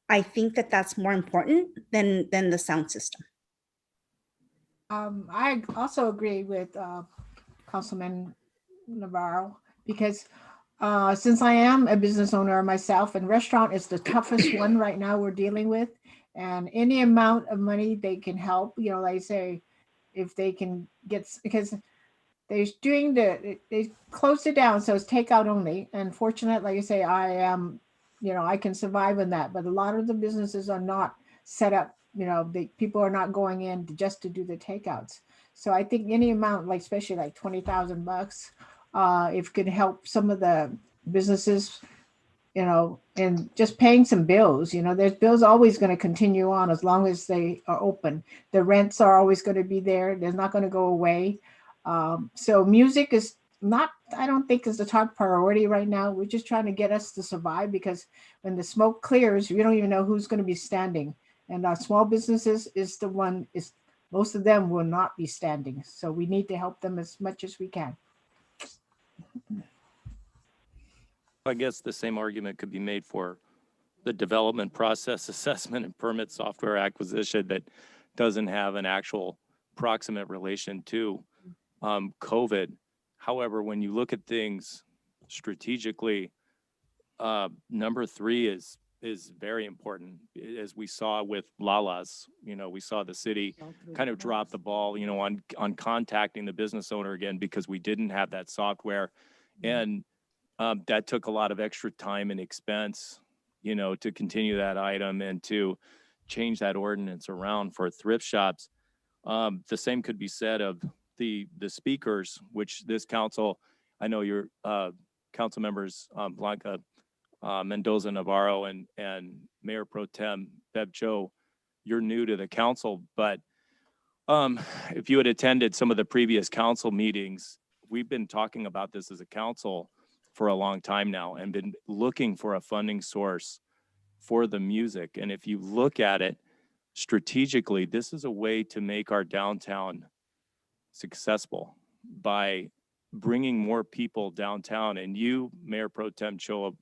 I think that that's more important than the sound system. I also agree with Councilman Navarro, because since I am a business owner myself, and restaurant is the toughest one right now we're dealing with, and any amount of money they can help, like I say, if they can get, because they're doing they closed it down, so it's takeout only. And fortunate, like I say, I am, I can survive in that, but a lot of the businesses are not set up, people are not going in just to do the takeouts. So I think any amount, like especially like $20,000, if it could help some of the businesses, and just paying some bills, there's bills always going to continue on as long as they are open. The rents are always going to be there. They're not going to go away. So music is not, I don't think is the top priority right now. We're just trying to get us to survive, because when the smoke clears, we don't even know who's going to be standing. And our small businesses is the one, is most of them will not be standing. So we need to help them as much as we can. I guess the same argument could be made for the development process, assessment, and permit software acquisition that doesn't have an actual proximate relation to COVID. However, when you look at things strategically, number 3 is very important. As we saw with Lala's, we saw the city kind of drop the ball, on contacting the business owner again, because we didn't have that software. And that took a lot of extra time and expense, to continue that item and to change that ordinance around for thrift shops. The same could be said of the speakers, which this council, I know your council members, Blanca Mendoza Navarro and Mayor Pro Tem Bev Cho, you're new to the council, but if you had attended some of the previous council meetings, we've been talking about this as a council for a long time now and been looking for a funding source for the music. And if you look at it strategically, this is a way to make our downtown successful by bringing more people downtown. And you, Mayor Pro Tem Cho,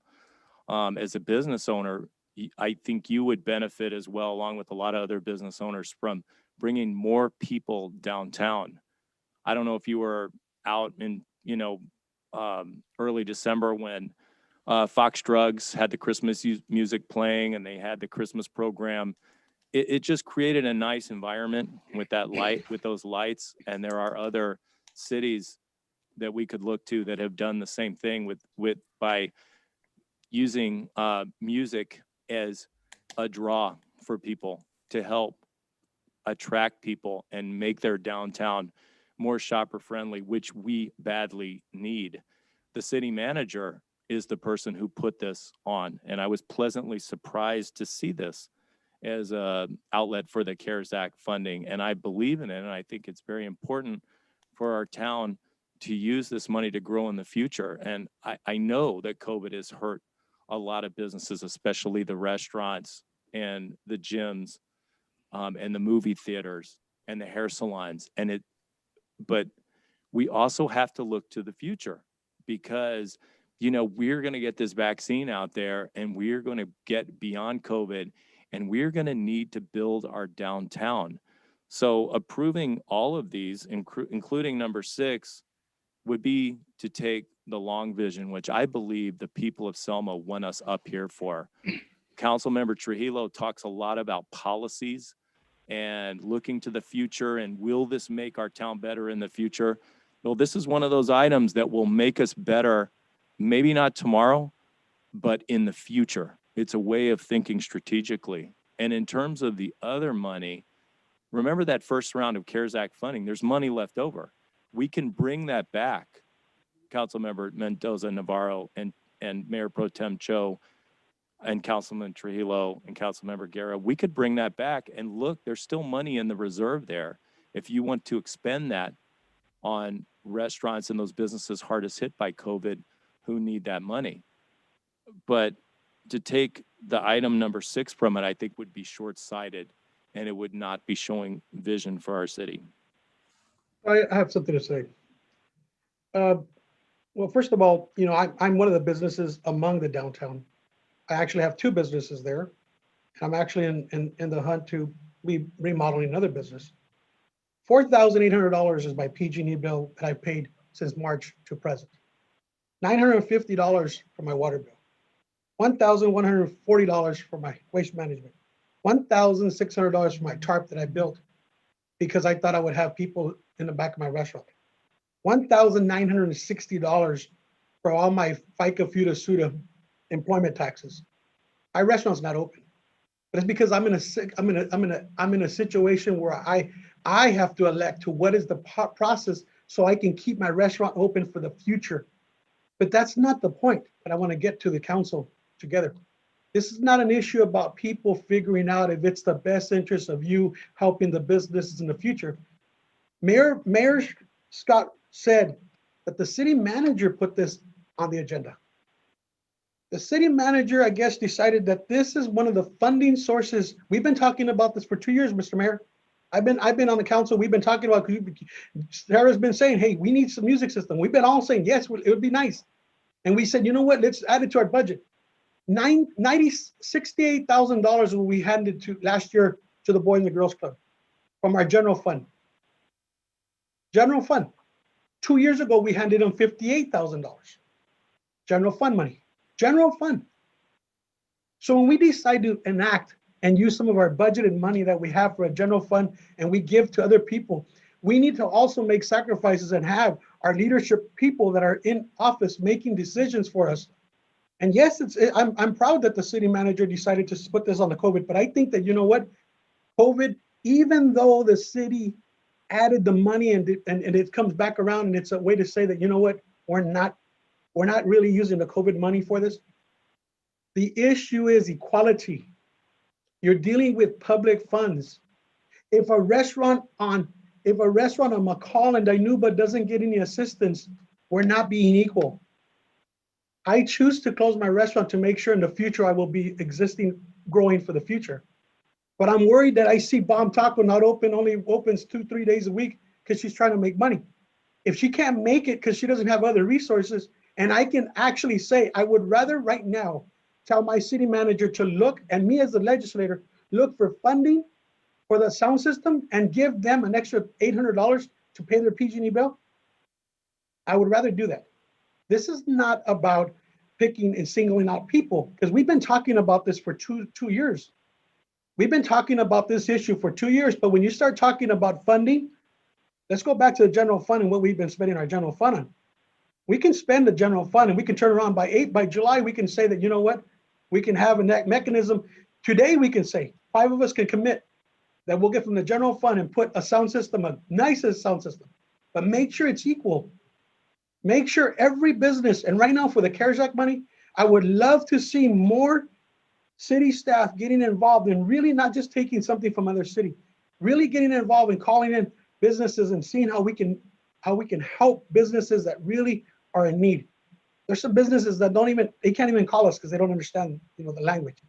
as a business owner, I think you would benefit as well, along with a lot of other business owners, from bringing more people downtown. I don't know if you were out in, early December when Fox Drugs had the Christmas music playing and they had the Christmas program. It just created a nice environment with that light, with those lights. And there are other cities that we could look to that have done the same thing by using music as a draw for people to help attract people and make their downtown more shopper friendly, which we badly need. The city manager is the person who put this on, and I was pleasantly surprised to see this as an outlet for the CARES Act funding, and I believe in it, and I think it's very important for our town to use this money to grow in the future. And I know that COVID has hurt a lot of businesses, especially the restaurants and the gyms, and the movie theaters and the hair salons. But we also have to look to the future, because, we're going to get this vaccine out there and we're going to get beyond COVID, and we're going to need to build our downtown. So approving all of these, including number 6, would be to take the long vision, which I believe the people of Selma want us up here for. Councilmember Trujillo talks a lot about policies and looking to the future, and will this make our town better in the future? Well, this is one of those items that will make us better, maybe not tomorrow, but in the future. It's a way of thinking strategically. And in terms of the other money, remember that first round of CARES Act funding, there's money left over. We can bring that back, Councilmember Mendoza Navarro and Mayor Pro Tem Cho and Councilman Trujillo and Councilmember Guerra, we could bring that back and look, there's still money in the reserve there. If you want to expend that on restaurants and those businesses hardest hit by COVID who need that money. But to take the item number 6 from it, I think would be short-sighted and it would not be showing vision for our city. I have something to say. Well, first of all, you know, I'm one of the businesses among the downtown. I actually have 2 businesses there. I'm actually in the hunt to be remodeling another business. $4,800 is my PG&E bill that I paid since March to present. $950 for my water bill. $1,140 for my waste management. $1,600 for my tarp that I built because I thought I would have people in the back of my restaurant. $1,960 for all my FICA, FUTA, SUTA employment taxes. My restaurant's not open, but it's because I'm in a situation where I have to elect to what is the process so I can keep my restaurant open for the future. But that's not the point that I want to get to the council together. This is not an issue about people figuring out if it's the best interest of you helping the businesses in the future. Mayor Scott said that the city manager put this on the agenda. The city manager, I guess, decided that this is one of the funding sources. We've been talking about this for 2 years, Mr. Mayor. I've been on the council. We've been talking about, Sarah's been saying, hey, we need some music system. We've been all saying, yes, it would be nice. And we said, you know what, let's add it to our budget. $68,000 we handed to last year to the Boys and the Girls Club from our general fund. General fund. 2 years ago, we handed them $58,000. General fund money. General fund. So when we decide to enact and use some of our budgeted money that we have for a general fund and we give to other people, we need to also make sacrifices and have our leadership people that are in office making decisions for us. And yes, I'm proud that the city manager decided to put this on the COVID, but I think that, you know what, COVID, even though the city added the money and it comes back around and it's a way to say that, you know what, we're not really using the COVID money for this. The issue is equality. You're dealing with public funds. If a restaurant on McCall and Dinuba doesn't get any assistance, we're not being equal. I choose to close my restaurant to make sure in the future I will be growing for the future. But I'm worried that I see Bomb Taco not open, only opens 2-3 days a week because she's trying to make money. If she can't make it because she doesn't have other resources, and I can actually say, I would rather right now tell my city manager to look, and me as a legislator, look for funding for the sound system and give them an extra $800 to pay their PG&E bill. I would rather do that. This is not about picking and singling out people, because we've been talking about this for two years. We've been talking about this issue for 2 years, but when you start talking about funding, let's go back to the general fund and what we've been spending our general fund on. We can spend the general fund and we can turn around by July, we can say that, you know what, we can have a mechanism. Today we can say, 5 of us can commit that we'll get from the general fund and put a sound system, a nicest sound system, but make sure it's equal. Make sure every business, and right now for the CARES Act money, I would love to see more city staff getting involved and really not just taking something from other city, really getting involved and calling in businesses and seeing how we can help businesses that really are in need. There's some businesses that they can't even call us because they don't understand, the language.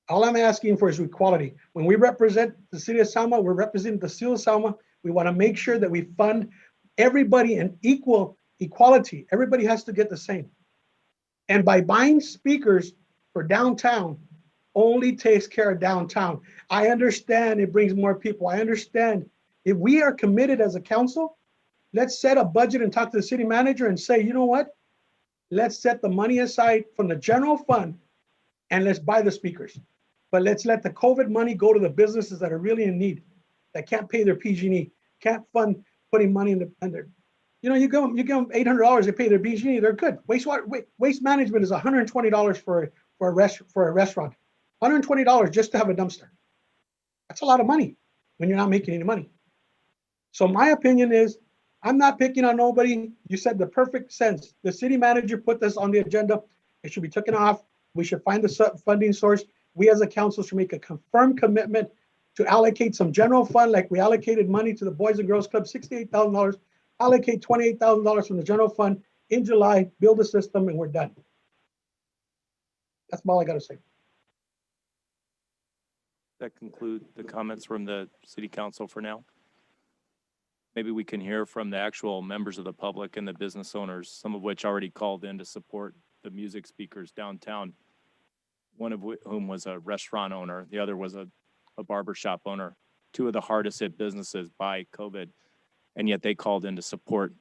All I'm asking for is equality. When we represent the city of Selma, we're representing the city of Selma. We want to make sure that we fund everybody in equality. Everybody has to get the same. And by buying speakers for downtown only takes care of downtown. I understand it brings more people. I understand if we are committed as a council, let's set a budget and talk to the city manager and say, you know what? Let's set the money aside from the general fund and let's buy the speakers. But let's let the COVID money go to the businesses that are really in need, that can't pay their PG&E, can't fund putting money in their, you give them $800, they pay their PG&E, they're good. Waste management is $120 for a restaurant. $120 just to have a dumpster. That's a lot of money when you're not making any money. So my opinion is, I'm not picking on nobody. You said the perfect sense. The city manager put this on the agenda. It should be taken off. We should find the funding source. We as a council should make a confirmed commitment to allocate some general fund, like we allocated money to the Boys and Girls Club, $68,000, allocate $28,000 from the general fund in July, build a system, and we're done. That's all I gotta say. That conclude the comments from the city council for now. Maybe we can hear from the actual members of the public and the business owners, some of which already called in to support the music speakers downtown. One of whom was a restaurant owner. The other was a barber shop owner. Two of the hardest hit businesses by COVID. And yet they called in to support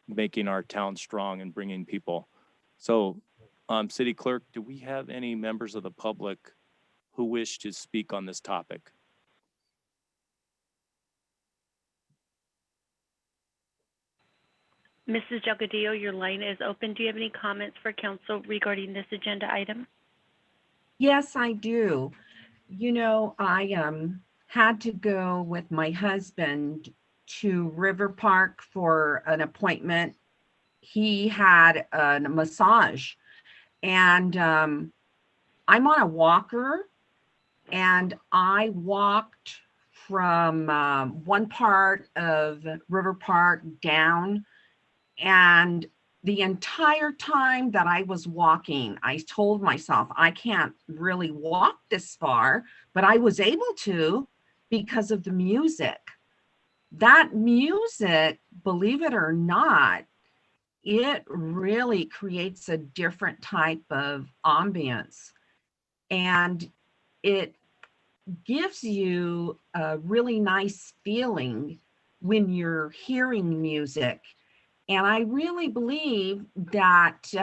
making our town strong and bringing people. So, City Clerk, do we have any members of the public who wish to speak on this topic? Mrs. Delgadillo, your line is open. Do you have any comments for council regarding this agenda item? Yes, I do. You know, I had to go with my husband to River Park for an appointment. He had a massage, and I'm on a walker, and I walked from one part of River Park down, and the entire time that I was walking, I told myself, I can't really walk this far, but I was able to because of the music. That music, believe it or not, it really creates a different type of ambience. And it gives you a really nice feeling when you're hearing music. And I really believe that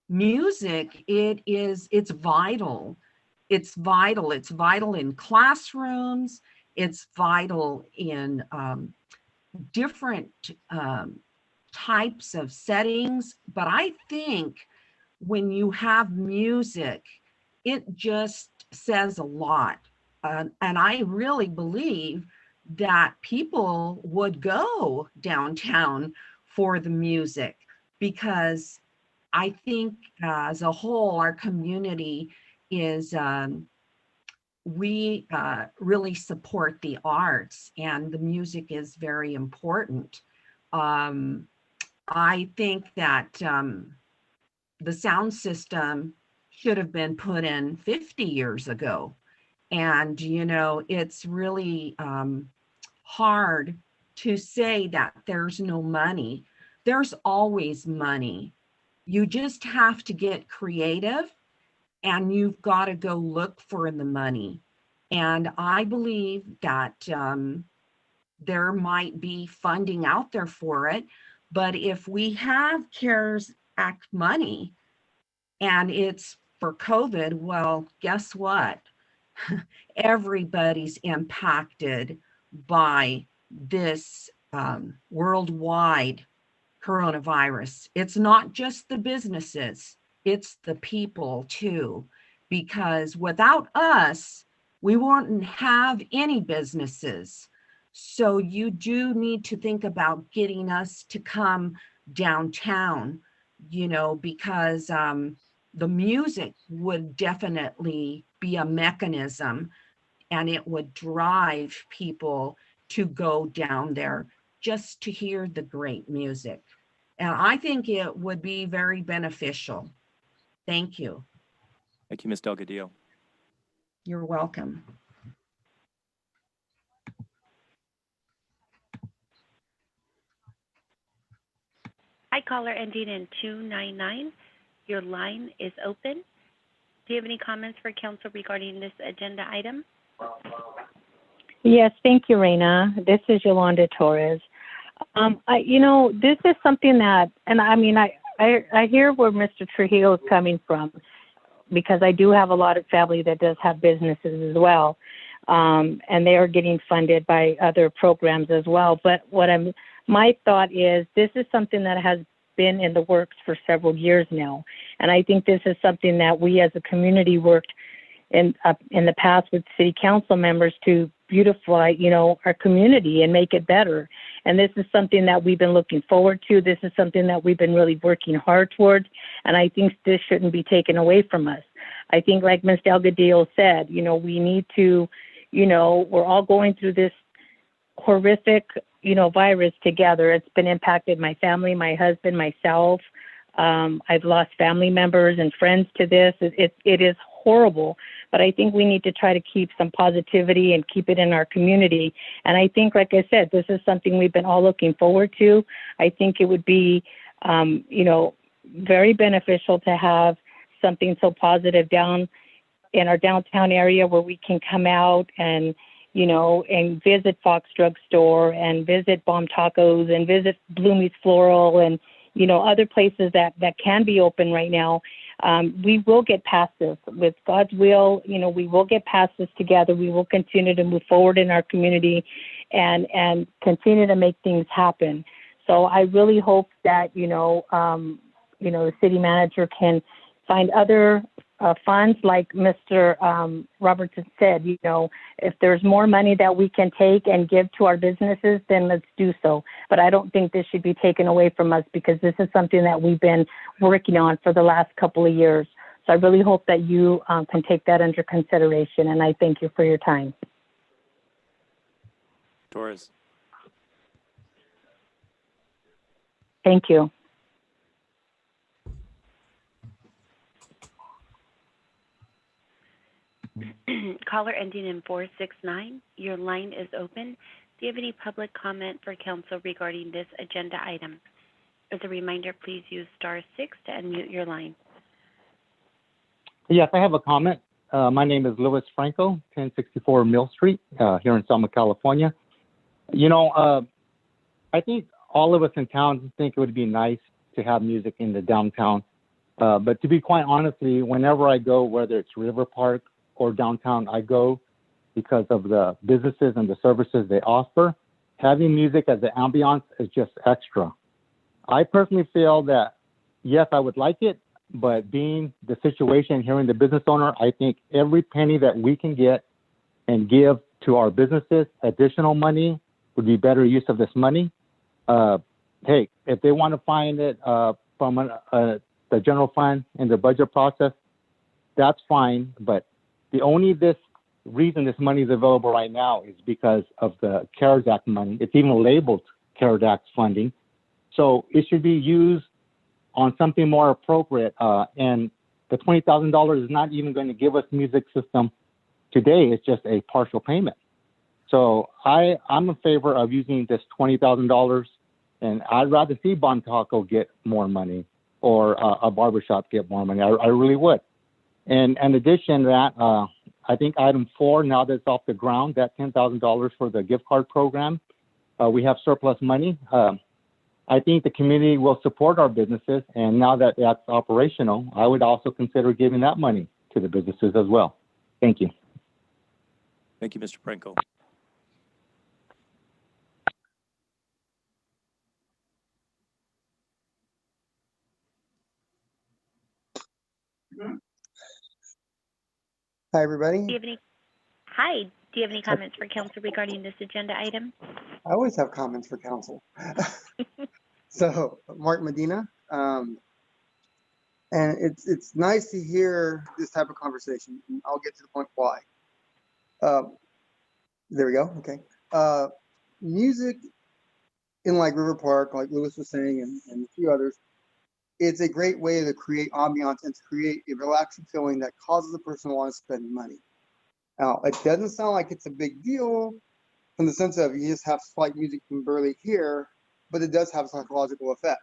music, it's vital. It's vital. It's vital in classrooms. It's vital in different types of settings. But I think when you have music, it just says a lot. And I really believe that people would go downtown for the music, because I think as a whole, our community is, we really support the arts, and the music is very important. I think that the sound system should have been put in 50 years ago. And, you know, it's really hard to say that there's no money. There's always money. You just have to get creative, and you've got to go look for the money. And I believe that there might be funding out there for it. But if we have CARES Act money and it's for COVID, well, guess what? Everybody's impacted by this worldwide coronavirus. It's not just the businesses, it's the people too, because without us, we wouldn't have any businesses. So you do need to think about getting us to come downtown, you know, because the music would definitely be a mechanism, and it would drive people to go down there just to hear the great music. And I think it would be very beneficial. Thank you. Thank you, Ms. Delgadillo. You're welcome. Hi, caller ending in 299. Your line is open. Do you have any comments for council regarding this agenda item? Yes, thank you, Reina. This is Yolanda Torres. This is something that, and I mean, I hear where Mr. Trujillo is coming from, because I do have a lot of family that does have businesses as well, and they are getting funded by other programs as well. But my thought is, this is something that has been in the works for several years now, and I think this is something that we as a community worked in the past with city council members to beautify, our community and make it better. And this is something that we've been looking forward to. This is something that we've been really working hard towards. And I think this shouldn't be taken away from us. I think like Ms. Delgadillo said, you know, we need to, you know, we're all going through this horrific, you know, virus together. It's been impacted my family, my husband, myself. I've lost family members and friends to this. It is horrible, but I think we need to try to keep some positivity and keep it in our community. And I think, like I said, this is something we've been all looking forward to. I think it would be, you know, very beneficial to have something so positive down in our downtown area where we can come out and, you know, and visit Fox Drug Store and visit Bomb Tacos and visit Bloomy's Floral and, you know, other places that can be open right now. We will get past this with God's will. You know, we will get past this together. We will continue to move forward in our community and continue to make things happen. So I really hope that, the city manager can find other funds, like Mr. Robertson said. You know, if there's more money that we can take and give to our businesses, then let's do so. But I don't think this should be taken away from us, because this is something that we've been working on for the last couple of years. So I really hope that you can take that under consideration, and I thank you for your time. Torres. Thank you. Caller ending in 469, your line is open. Do you have any public comment for council regarding this agenda item? As a reminder, please use *6 to unmute your line. Yes, I have a comment. My name is Louis Franco, 1064 Mill Street, here in Selma, California. You know, I think all of us in town think it would be nice to have music in the downtown. But to be quite honestly, whenever I go, whether it's River Park or downtown, I go because of the businesses and the services they offer. Having music as an ambiance is just extra. I personally feel that, yes, I would like it, but being the situation here in the business owner, I think every penny that we can get and give to our businesses, additional money, would be better use of this money. Hey, if they want to find it from the general fund in the budget process, that's fine. But the only reason this money is available right now is because of the CARES Act money. It's even labeled CARES Act funding. So it should be used on something more appropriate. And the $20,000 is not even going to give us music system today. It's just a partial payment. So I'm in favor of using this $20,000, and I'd rather see Bon Taco get more money or a barbershop get more money. I really would. And in addition to that, I think item 4, now that it's off the ground, that $10,000 for the gift card program, we have surplus money. I think the community will support our businesses, and now that that's operational, I would also consider giving that money to the businesses as well. Thank you. Thank you, Mr. Franco. Hi, everybody. Do you have any? Hi. Do you have any comments for council regarding this agenda item? I always have comments for council. So, Mark Medina, and it's nice to hear this type of conversation. And I'll get to the point why. There we go. Okay. Music in like River Park, like Lewis was saying, and a few others, it's a great way to create ambiance and to create a relaxing feeling that causes the person to want to spend money. Now, it doesn't sound like it's a big deal from the sense of you just have slight music you can barely hear, but it does have a psychological effect.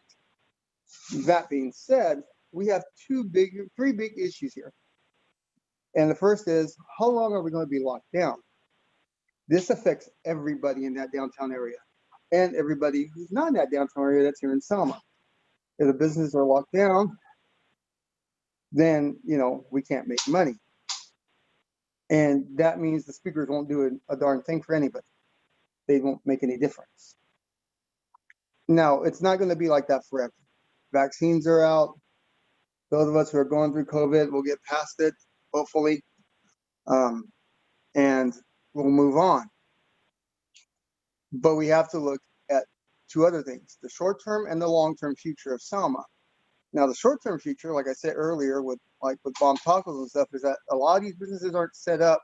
That being said, we have three big issues here. And the first is, how long are we going to be locked down? This affects everybody in that downtown area and everybody who's not in that downtown area that's here in Selma. If the businesses are locked down, then, we can't make money. And that means the speakers won't do a darn thing for anybody. They won't make any difference. Now, it's not going to be like that forever. Vaccines are out. Those of us who are going through COVID will get past it, hopefully, and we'll move on. But we have to look at two other things, the short-term and the long-term future of Selma. Now, the short-term future, like I said earlier, with Bomb Tacos and stuff, is that a lot of these businesses aren't set up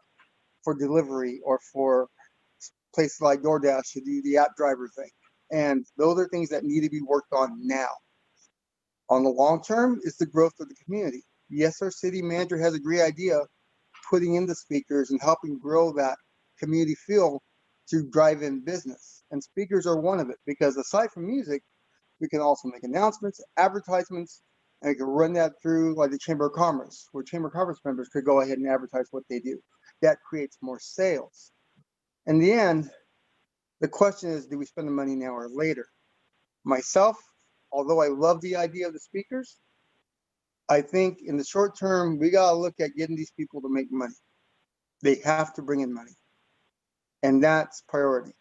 for delivery or for places like DoorDash to do the app driver thing. And those are things that need to be worked on now. On the long term is the growth of the community. Yes, our city manager has a great idea, putting in the speakers and helping grow that community feel to drive in business. And speakers are one of it, because aside from music, we can also make announcements, advertisements, and we can run that through like the Chamber of Commerce, where Chamber of Commerce members could go ahead and advertise what they do. That creates more sales. In the end, the question is, do we spend the money now or later? Myself, although I love the idea of the speakers, I think in the short term, we got to look at getting these people to make money. They have to bring in money. And that's priority.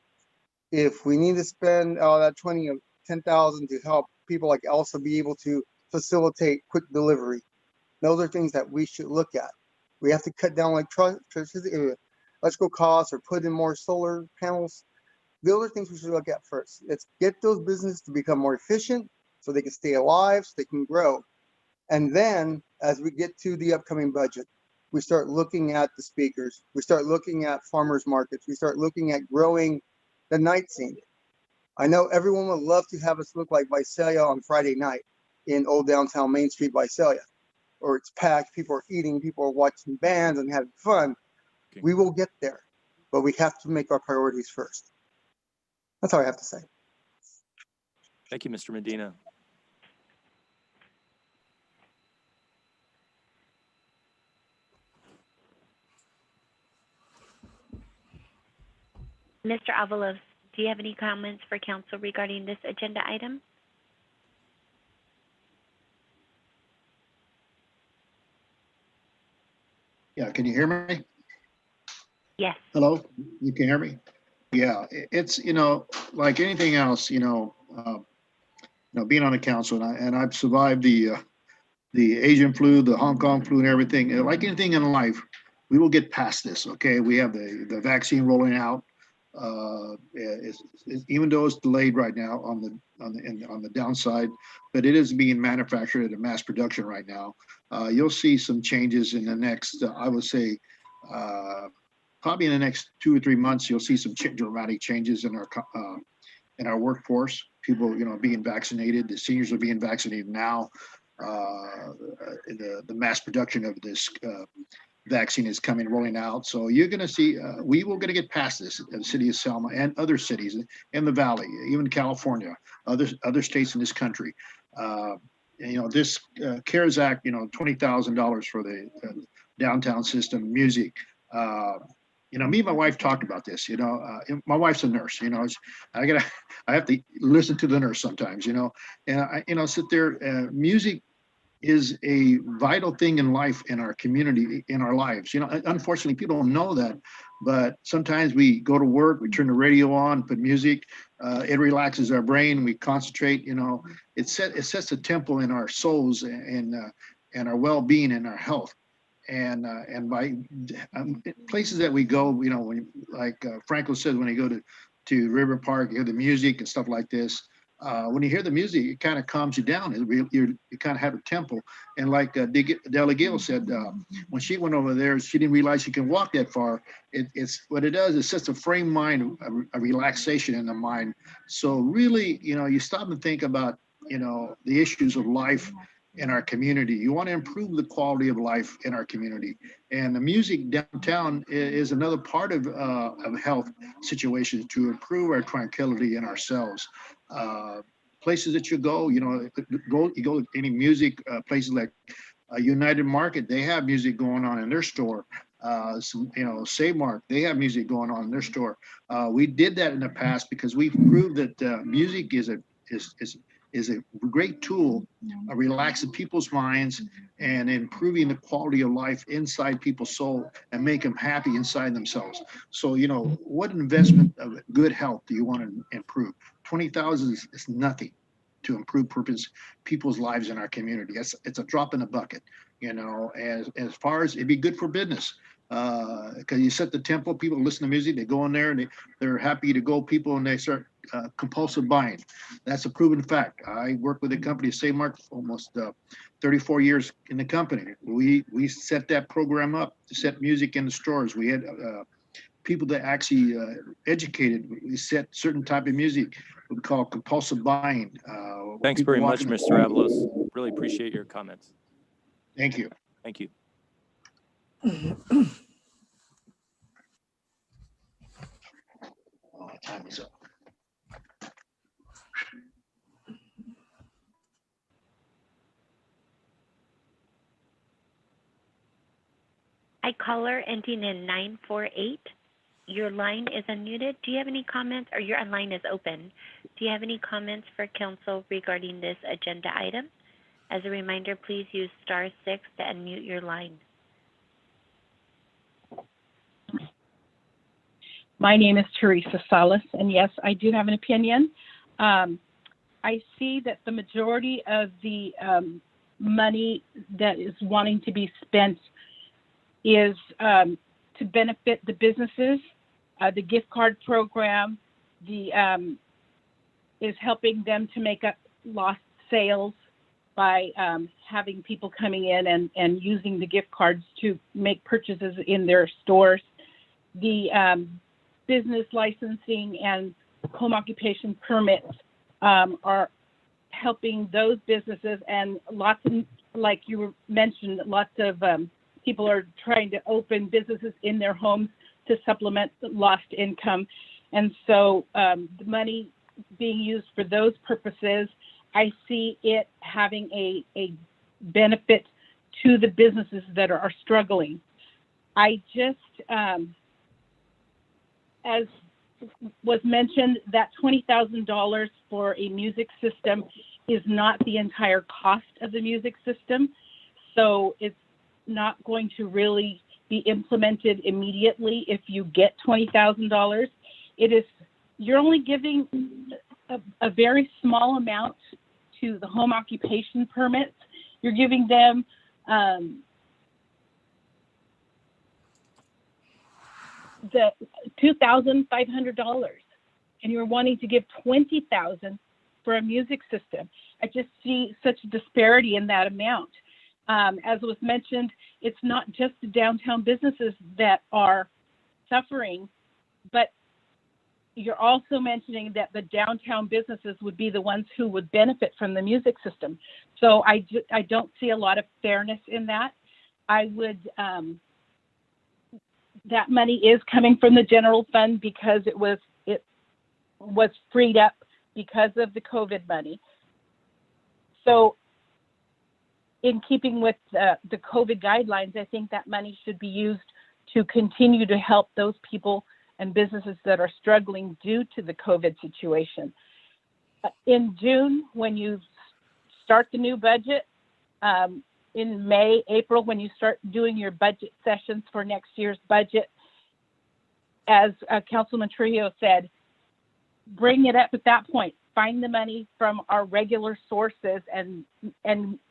If we need to spend that 20 or 10,000 to help people like Elsa be able to facilitate quick delivery, those are things that we should look at. We have to cut down electrical costs or put in more solar panels. Those are things we should look at first. Let's get those businesses to become more efficient so they can stay alive, so they can grow. And then as we get to the upcoming budget, we start looking at the speakers. We start looking at farmers markets. We start looking at growing the night scene. I know everyone would love to have us look like Visalia on Friday night in old downtown Main Street, Visalia, or it's packed, people are eating, people are watching bands and having fun. Okay. We will get there, but we have to make our priorities first. That's all I have to say. Thank you, Mr. Medina. Mr. Avalos, do you have any comments for council regarding this agenda item? Yeah, can you hear me? Yes. Hello, you can hear me? Yeah, it's, like anything else, being on the council, and I've survived the Asian flu, the Hong Kong flu, and everything. Like anything in life, we will get past this. Okay, we have the vaccine rolling out. Even though it's delayed right now on the downside, but it is being manufactured at mass production right now. You'll see some changes in the next, I would say, probably in the next 2 or 3 months. You'll see some dramatic changes in our workforce. People, being vaccinated. The seniors are being vaccinated now. The mass production of this vaccine is rolling out. So you're going to see, we will going to get past this in the city of Selma and other cities in the Valley, even California, other states in this country. This CARES Act, $20,000 for the downtown system, music. Me and my wife talked about this. My wife's a nurse. I have to listen to the nurse sometimes. And I sit there. Music is a vital thing in life, in our community, in our lives. Unfortunately, people don't know that, but sometimes we go to work, we turn the radio on, put music, it relaxes our brain, we concentrate. It sets a tempo in our souls and our well-being and our health. And by places that we go, when like Franco said, when you go to River Park, you hear the music and stuff like this. When you hear the music, it kind of calms you down. You kind of have a tempo. And like Della Gill said, when she went over there, she didn't realize she can walk that far. It's what it does. It sets a frame mind, a relaxation in the mind. So really, you stop and think about, the issues of life in our community. You want to improve the quality of life in our community. And the music downtown is another part of health situations to improve our tranquility in ourselves. Places that you go, you go to any music places like United Market, they have music going on in their store. Save Mark, they have music going on in their store. We did that in the past because we've proved that music is a great tool of relaxing people's minds and improving the quality of life inside people's soul and make them happy inside themselves. So, what investment of good health do you want to improve? 20,000 is nothing to improve people's lives in our community. It's a drop in the bucket, as far as it'd be good for business. Because you set the tempo, people listen to music, they go in there and they're happy to go people and they start compulsive buying. That's a proven fact. I worked with a company, Mark, almost 34 years in the company. We set that program up to set music in the stores. We had people that actually educated. We set certain type of music we call compulsive buying. Thanks very much, Mr. Avalos. Really appreciate your comments. Thank you. Thank you. Oh, time is up. Caller ending in 948. Your line is unmuted. Do you have any comments, or your line is open? Do you have any comments for council regarding this agenda item? As a reminder, please use *6 to unmute your line. My name is Teresa Salas, and yes, I do have an opinion. I see that the majority of the money that is wanting to be spent is to benefit the businesses. The gift card program is helping them to make up lost sales by having people coming in and using the gift cards to make purchases in their stores. The business licensing and home occupation permits are helping those businesses, and lots of, like you mentioned, lots of people are trying to open businesses in their homes to supplement the lost income. And so the money being used for those purposes, I see it having a benefit to the businesses that are struggling. I just, as was mentioned, that $20,000 for a music system is not the entire cost of the music system. So it's not going to really be implemented immediately if you get $20,000. It is, you're only giving a very small amount to the home occupation permits. You're giving them the $2,500, and you're wanting to give $20,000 for a music system. I just see such a disparity in that amount. As was mentioned, it's not just the downtown businesses that are suffering, but you're also mentioning that the downtown businesses would be the ones who would benefit from the music system. So I don't see a lot of fairness in that. I would, that money is coming from the general fund because it was freed up because of the COVID money. So in keeping with the COVID guidelines, I think that money should be used to continue to help those people and businesses that are struggling due to the COVID situation. In June, when you start the new budget, in May, April, when you start doing your budget sessions for next year's budget, as Councilman Trujillo said, bring it up at that point. Find the money from our regular sources and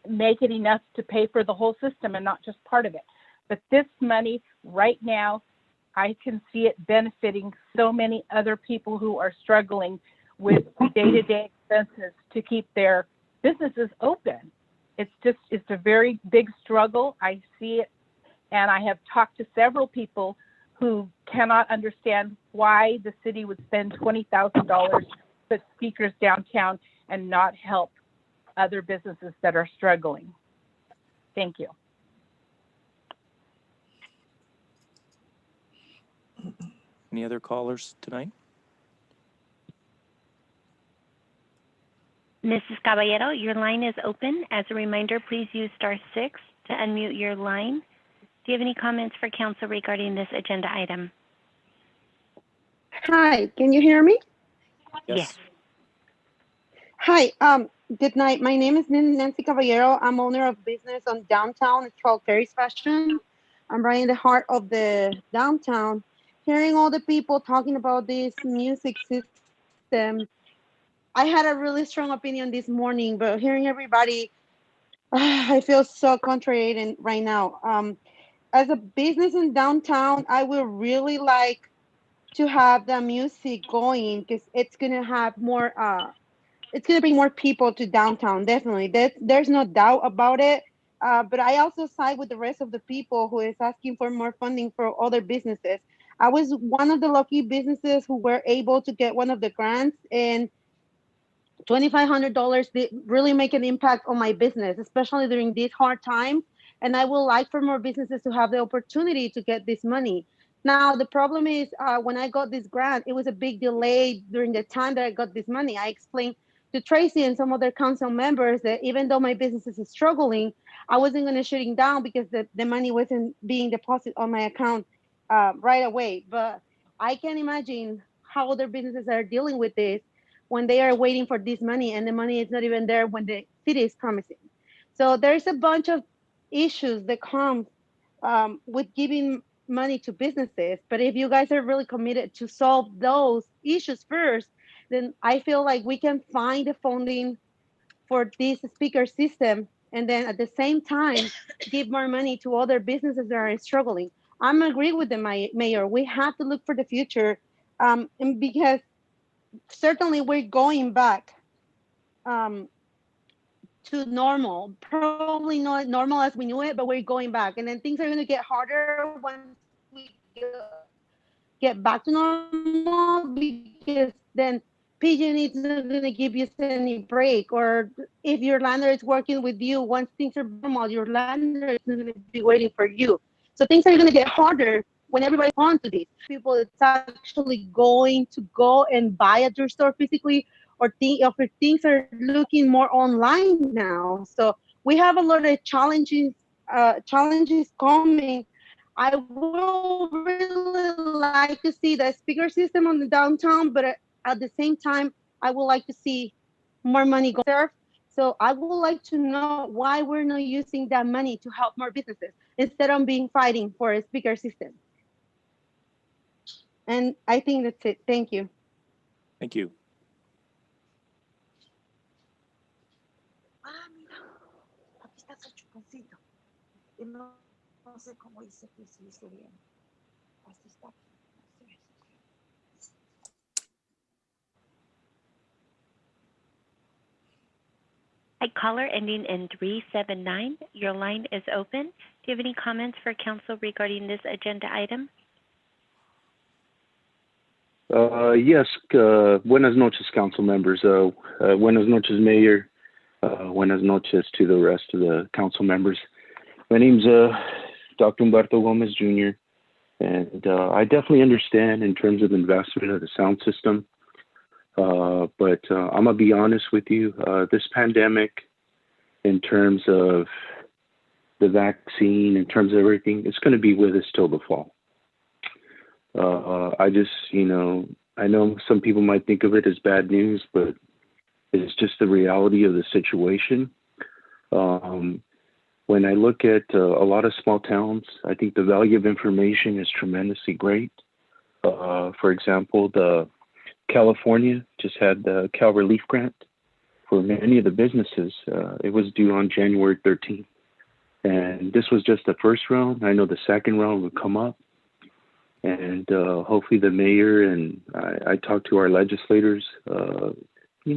make it enough to pay for the whole system and not just part of it. But this money right now, I can see it benefiting so many other people who are struggling with day-to-day expenses to keep their businesses open. It's a very big struggle. I see it, and I have talked to several people who cannot understand why the city would spend $20,000 to put speakers downtown and not help other businesses that are struggling. Thank you. Any other callers tonight? Mrs. Caballero, your line is open. As a reminder, please use *6 to unmute your line. Do you have any comments for council regarding this agenda item? Hi, can you hear me? Yes. Hi, good night. My name is Nancy Caballero. I'm owner of business on downtown. It's called Terry's Fashion. I'm right in the heart of the downtown. Hearing all the people talking about this music system, I had a really strong opinion this morning, but hearing everybody, I feel so contrarian right now. as a business in downtown, I would really like to have the music going because it's gonna have more it's going to bring more people to downtown, definitely. There's no doubt about it. But I also side with the rest of the people who is asking for more funding for other businesses. I was one of the lucky businesses who were able to get one of the grants, and $2,500 did really make an impact on my business, especially during these hard times. And I would like for more businesses to have the opportunity to get this money. Now, the problem is when I got this grant, it was a big delay during the time that I got this money. I explained to Tracy and some other council members that even though my business is struggling, I wasn't going to shut it down because the money wasn't being deposited on my account right away. But I can imagine how other businesses are dealing with this when they are waiting for this money and the money is not even there when the city is promising. So there's a bunch of issues that come with giving money to businesses. But if you guys are really committed to solve those issues first, then I feel like we can find the funding for this speaker system and then at the same time give more money to other businesses that are struggling. I'm agree with the mayor. We have to look for the future, and because certainly we're going back um, to normal. Probably not normal as we knew it, but we're going back. And then things are going to get harder once we get back to normal because then PG&E is not going to give you any break. Or if your landlord is working with you, once things are normal, your landlord is not going to be waiting for you. So things are going to get harder when everybody's on to this. People it's actually going to go and buy at your store physically, or things are looking more online now. So we have a lot of challenges coming. I will really like to see the speaker system on the downtown, but at the same time, I would like to see more money go there. So I would like to know why we're not using that money to help more businesses instead of being fighting for a speaker system. And I think that's it. Thank you. Thank you. Hi, caller ending in 379. Your line is open. Do you have any comments for council regarding this agenda item? Yes, buenas noches, council members. Buenas noches, Mayor. Buenas noches to the rest of the council members. My name's Dr. Humberto Gomez Jr., and I definitely understand in terms of investment of the sound system. But I'm going to be honest with you, this pandemic, in terms of the vaccine, in terms of everything, it's going to be with us till the fall. I just, I know some people might think of it as bad news, but it's just the reality of the situation. When I look at a lot of small towns, I think the value of information is tremendously great. For example, California just had the Cal Relief Grant for many of the businesses. It was due on January 13th. And this was just the first round. I know the second round will come up. And hopefully the mayor and I talk to our legislators,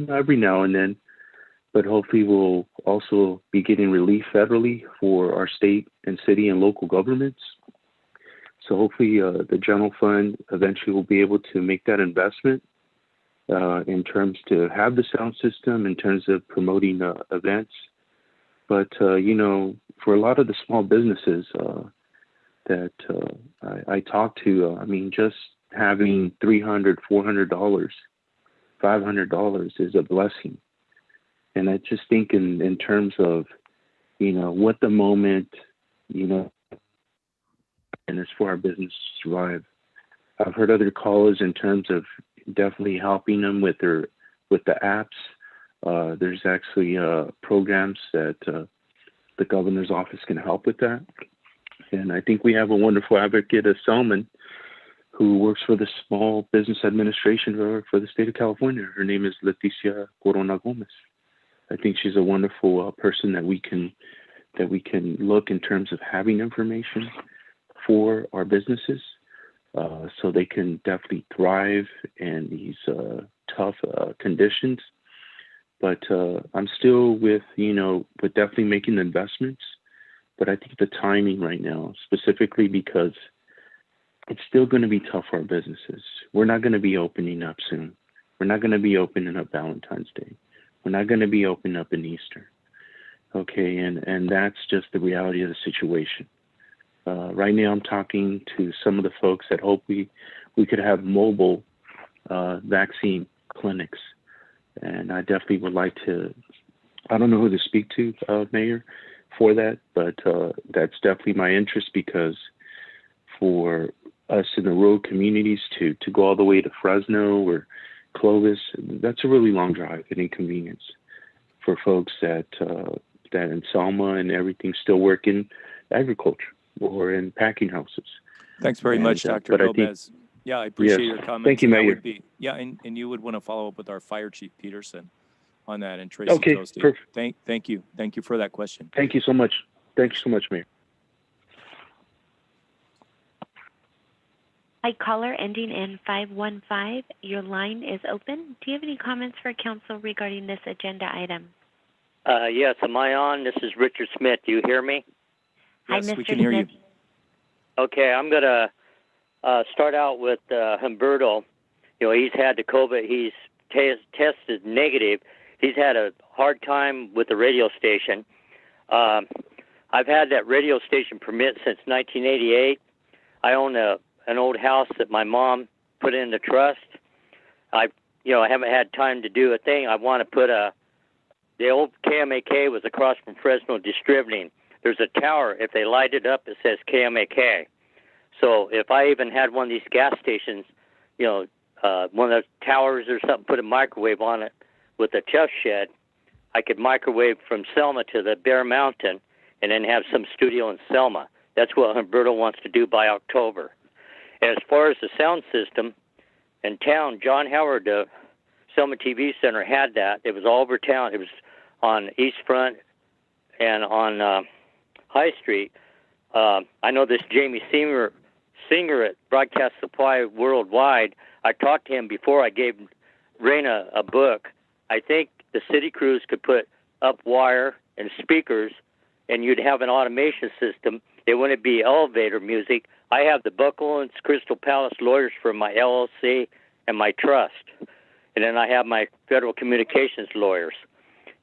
every now and then, but hopefully we'll also be getting relief federally for our state and city and local governments. So hopefully the general fund eventually will be able to make that investment in terms to have the sound system, in terms of promoting events. But, for a lot of the small businesses that I talk to, just having $300, $400, $500 is a blessing. And I just think in terms of, what the moment, and it's for our business to survive. I've heard other callers in terms of definitely helping them with the apps. There's actually programs that the governor's office can help with that. And I think we have a wonderful advocate, Selman, who works for the Small Business Administration for the state of California. Her name is Leticia Corona Gomez. I think she's a wonderful person that we can look in terms of having information. for our businesses so they can definitely thrive in these tough conditions. But I'm still with definitely making the investments. But I think the timing right now, specifically because it's still going to be tough for our businesses. We're not going to be opening up soon. We're not going to be opening up Valentine's Day. We're not going to be opening up in Easter. Okay, and that's just the reality of the situation. Right now, I'm talking to some of the folks that hope we could have mobile vaccine clinics. And I definitely would like to, I don't know who to speak to, Mayor, for that, but that's definitely my interest, because for us in the rural communities to go all the way to Fresno or Clovis, that's a really long drive and inconvenience for folks that in Selma and everything still work in agriculture or in packing houses. Thanks very much, Dr. Gomez. Yeah, I appreciate your comments. Thank you, and Mayor. That would be, and you would want to follow up with our Fire Chief Peterson on that, and Tracy Okay, Toasty. perfect. Thank you for that question. Thank you so much. Thank you so much, Mayor. Hi, caller ending in 515. Your line is open. Do you have any comments for council regarding this agenda item? Yes, am I on? This is Richard Smith. Do you hear me? Hi, Yes, Mr. we can hear you. Smith. Okay, I'm going to start out with Humberto. He's had the COVID. He's tested negative. He's had a hard time with the radio station. I've had that radio station permit since 1988. I own an old house that my mom put in the trust. I haven't had time to do a thing. I want to put the old KMAK was across from Fresno Distributing. There's a tower. If they light it up, it says KMAK. So if I even had one of these gas stations, one of the towers or something, put a microwave on it with a test shed, I could microwave from Selma to the Bear Mountain and then have some studio in Selma. That's what Humberto wants to do by October. And as far as the sound system in town, John Howard, the Selma TV Center, had that. It was all over town. It was on East Front and on High Street. I know this Jamie Singer at Broadcast Supply Worldwide. I talked to him before I gave Raina a book. I think the city crews could put up wire and speakers, and you'd have an automation system. It wouldn't be elevator music. I have the Buckle and Crystal Palace lawyers for my LLC and my trust. And then I have my federal communications lawyers.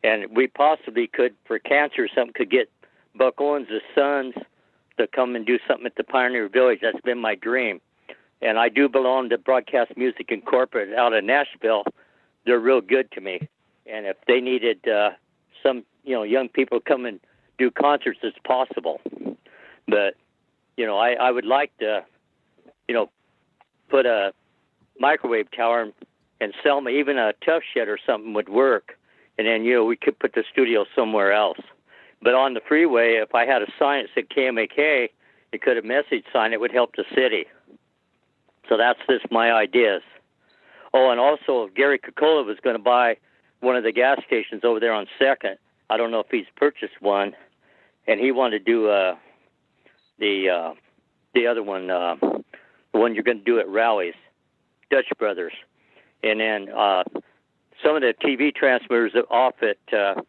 And we possibly could, for cancer or something, could get Buck Owens' sons to come and do something at the Pioneer Village. That's been my dream. And I do belong to Broadcast Music Incorporated out of Nashville. They're real good to me. And if they needed some, young people to come and do concerts, it's possible. But, I would like to, put a microwave tower in Selma. Even a tough shed or something would work. And then, we could put the studio somewhere else. But on the freeway, if I had a sign that said KMAK, it could have message sign. It would help the city. So that's just my ideas. Oh, and also, if Gary Coca-Cola was going to buy one of the gas stations over there on 2nd, I don't know if he's purchased one, and he wanted to do the other one, the one you're going to do at Rallies, Dutch Brothers. And then some of the TV transmitters are off at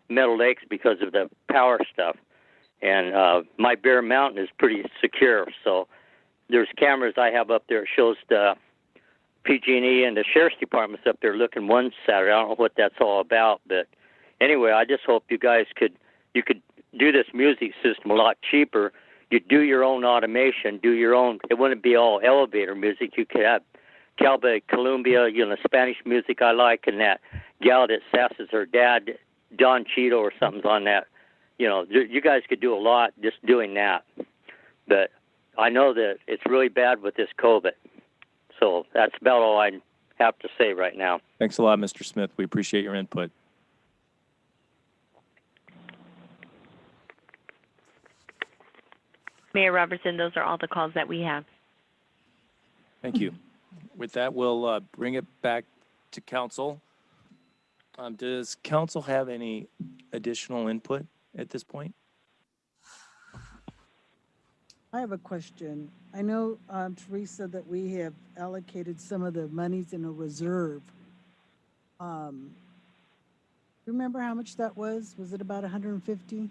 Meadow Lakes because of the power stuff. And my Bear Mountain is pretty secure, so there's cameras I have up there. It shows the PG&E and the Sheriff's Department's up there looking one Saturday. I don't know what that's all about, but anyway, I just hope you guys could do this music system a lot cheaper. You do your own automation, do your own. It wouldn't be all elevator music. You could have Calba Columbia, Spanish music I like, and that gal that sasses her dad, Don Cheeto or something's on that. You guys could do a lot just doing that. But I know that it's really bad with this COVID. So that's about all I have to say right now. Thanks a lot, Mr. Smith. We appreciate your input. Mayor Robertson, those are all the calls that we have. Thank you. With that, we'll bring it back to council. Does council have any additional input at this point? I have a question. I know, Teresa, that we have allocated some of the monies in a reserve. Remember how much that was? Was it about 150?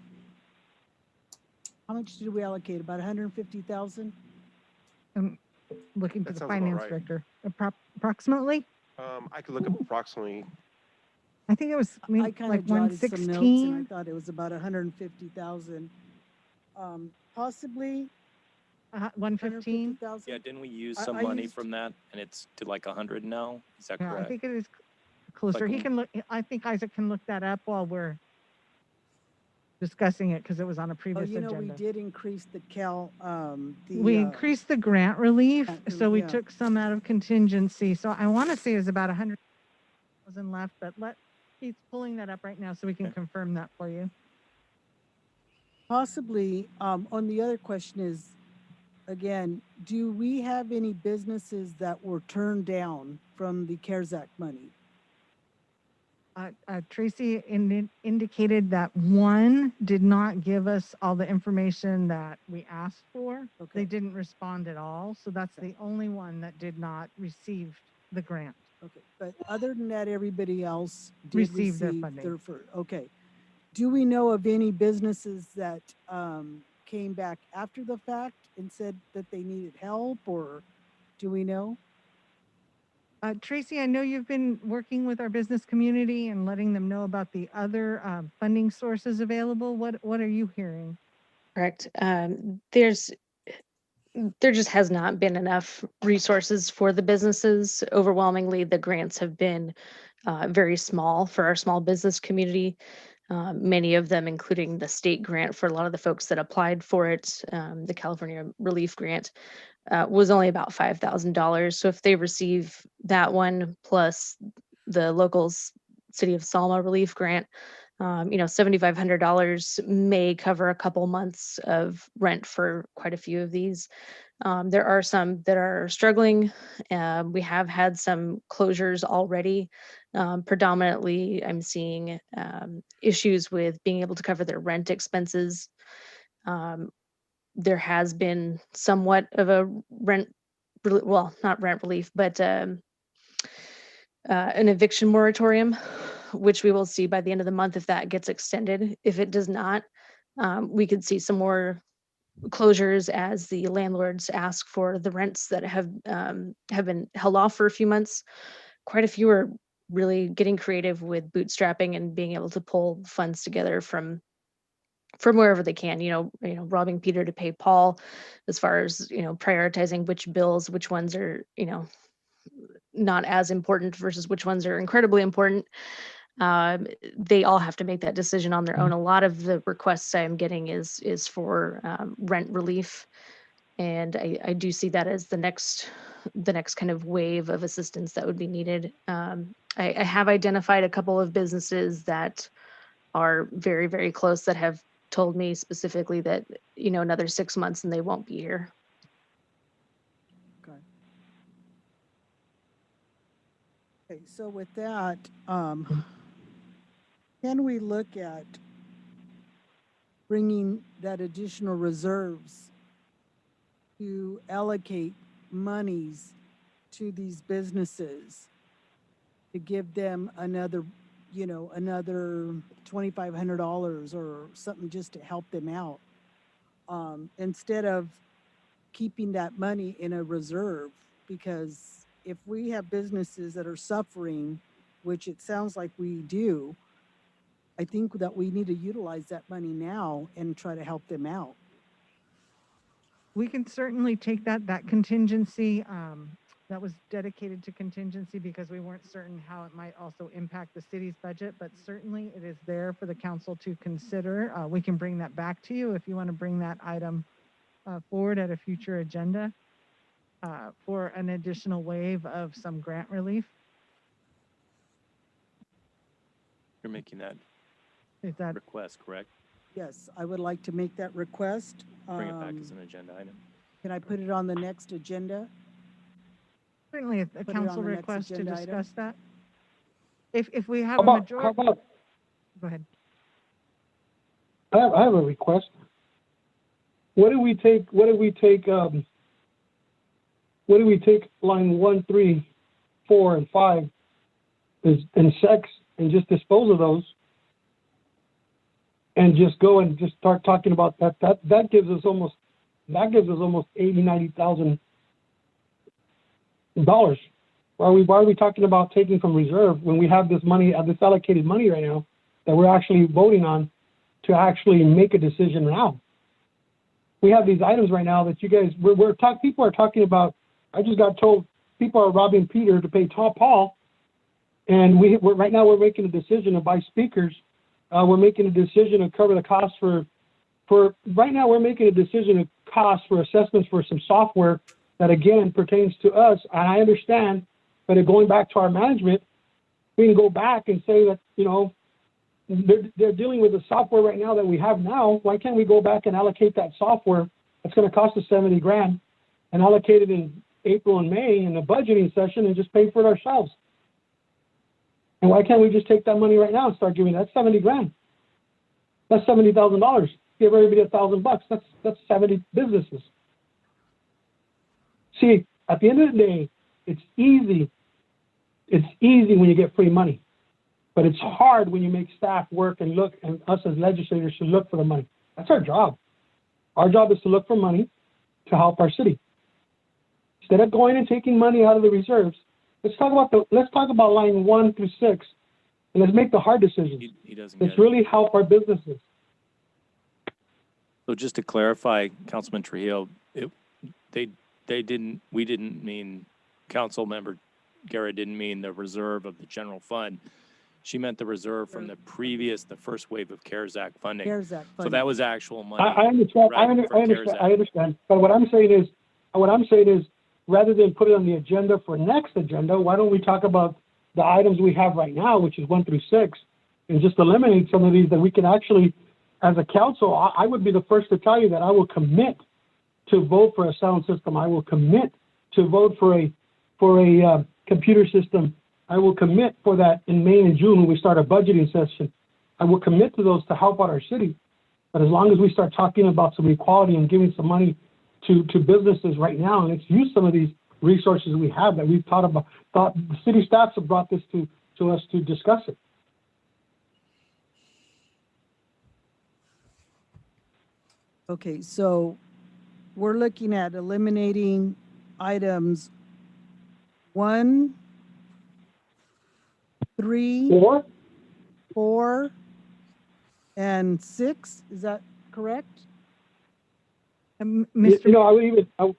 How much did we allocate? About 150,000? I'm looking to That the sounds about finance right. director. Approximately, I could look up approximately. I think it was I kind like of jotted some notes and I 116. thought it was about 150,000. Possibly 115. 150,000. Yeah, didn't we use I some money used, from that and it's to like 100 now? Is that Yeah, I correct? think it is closer. Like He can look. I think Isaac can look that up while we're discussing it because it was on a oh, previous we agenda. did increase the We increased the grant relief, grant so we yeah. took some out of contingency. So I want to say it's about 100,000 left, but he's pulling that up right now so we can confirm that for you. Possibly, on the other question is, again, do we have any businesses that were turned down from the CARES Act money? Tracy indicated that one did not give us all the information that we asked for. Okay. They didn't respond at all. So that's the only one that did not receive the grant. Okay, but other than that, everybody else did Receive their receive funding. okay. Do we know of any businesses that came back after the fact and said that they needed help, or do we know? Tracy, I know you've been working with our business community and letting them know about the other funding sources available. What are you hearing? Correct. There just has not been enough resources for the businesses. Overwhelmingly, the grants have been very small for our small business community. Many of them, including the state grant for a lot of the folks that applied for it, the California Relief Grant, was only about $5,000. So if they receive that one plus the locals City of Selma Relief Grant, $7,500 may cover a couple months of rent for quite a few of these. There are some that are struggling. We have had some closures already. Predominantly, I'm seeing issues with being able to cover their rent expenses. There has been somewhat of a well, not rent relief, but an eviction moratorium, which we will see by the end of the month if that gets extended. If it does not, we could see some more closures as the landlords ask for the rents that have been held off for a few months. Quite a few are really getting creative with bootstrapping and being able to pull funds together from wherever they can, robbing Peter to pay Paul, as far as, prioritizing which bills, which ones are, not as important versus which ones are incredibly important. They all have to make that decision on their own. A lot of the requests I am getting is for rent relief, and I do see that as the next kind of wave of assistance that would be needed. I have identified a couple of businesses that are very, very close that have told me specifically that, another 6 months and they won't be here. Okay. Okay, so with that, can we look at bringing that additional reserves to allocate monies to these businesses to give them another $2,500 or something just to help them out, instead of keeping that money in a reserve? Because if we have businesses that are suffering, which it sounds like we do, I think that we need to utilize that money now and try to help them out. We can certainly take that contingency that was dedicated to contingency because we weren't certain how it might also impact the city's budget, but certainly it is there for the council to consider. We can bring that back to you if you want to bring that item forward at a future agenda for an additional wave of some grant relief. You're making that Is that request, correct? Yes, I would like to make that request. Bring it back as an agenda item. Can I put it on the next agenda? Certainly a Put it on council the next request to agenda item? discuss that. If we have How a about, majority, how about, go ahead. I have a request. what do we take, line 1, 3, 4, and 5 and 6 and just dispose of those and just go and just start talking about that? That gives us almost $80,000-$90,000. Why are we talking about taking from reserve when we have this money, this allocated money right now that we're actually voting on to actually make a decision now? We have these items right now that you guys, people are talking about. I just got told people are robbing Peter to pay Paul, and right now we're making a decision to buy speakers. We're making a decision to cover the cost for right now we're making a decision of cost for assessments for some software that again pertains to us. And I understand, but going back to our management, we can go back and say that, they're dealing with the software right now that we have now. Why can't we go back and allocate that software that's going to cost us $70,000 and allocate it in April and May in the budgeting session and just pay for it ourselves? And why can't we just take that money right now and start giving that $70,000? That's $70,000. Give everybody $1,000. That's 70 businesses. See, at the end of the day, it's easy. It's easy when you get free money, but it's hard when you make staff work and look, and us as legislators should look for the money. That's our job. Our job is to look for money to help our city. Instead of going and taking money out of the reserves, let's talk about line 1 through 6, and let's make the hard decisions. He doesn't Let's get it. really help our businesses. So just to clarify, Councilman Trujillo, we didn't mean, Councilmember Guerra didn't mean the reserve of the general fund. She meant the reserve from the first wave of CARES Act funding. CARES Act So funding. that was actual money. I understand. right, I understand. But what I'm saying is, rather than put it on the agenda for next agenda, why don't we talk about the items we have right now, which is 1 through 6, and just eliminate some of these that we can actually, as a council, I would be the first to tell you that I will commit to vote for a sound system. I will commit to vote for a computer system. I will commit for that in May and June when we start a budgeting session. I will commit to those to help out our city. But as long as we start talking about some equality and giving some money to businesses right now, and let's use some of these resources we have that we've thought the city staffs have brought this to us to discuss it. Okay, so we're looking at eliminating items 1, 3, 4, and 6. Is that correct? Mr. Go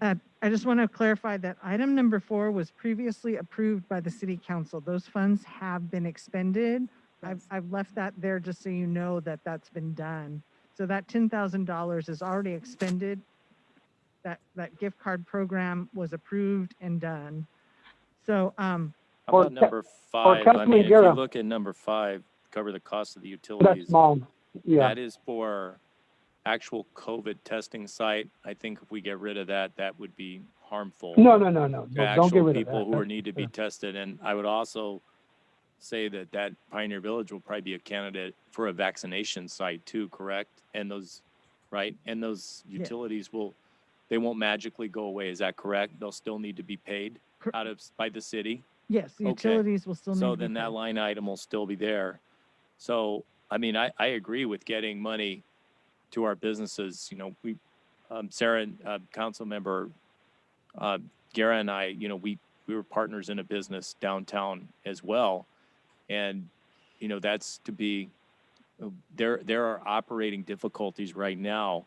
ahead. I just want to clarify that item number 4 was previously approved by the city council. Those funds have been expended. I've left that there just so you know that that's been done. So that $10,000 is already expended. That gift card program was approved and done. So How about number 5? I mean, if you look at number 5, cover the cost of the utilities. That's small. Yeah. That is for actual COVID testing site. I think if we get rid of that, that would be harmful. No. To Don't get actual rid of people that. who need to be tested. And I would also say that Pioneer Village will probably be a candidate for a vaccination site too, correct? And those, right? And those utilities they won't magically go away. Is that correct? They'll still need to be paid by the city? yes, the utilities will still need So to be then that paid. line item will still be there. So, I mean, I agree with getting money to our businesses. We, Sarah and council member Guerra and I, we were partners in a business downtown as well. And, that's to be, there are operating difficulties right now.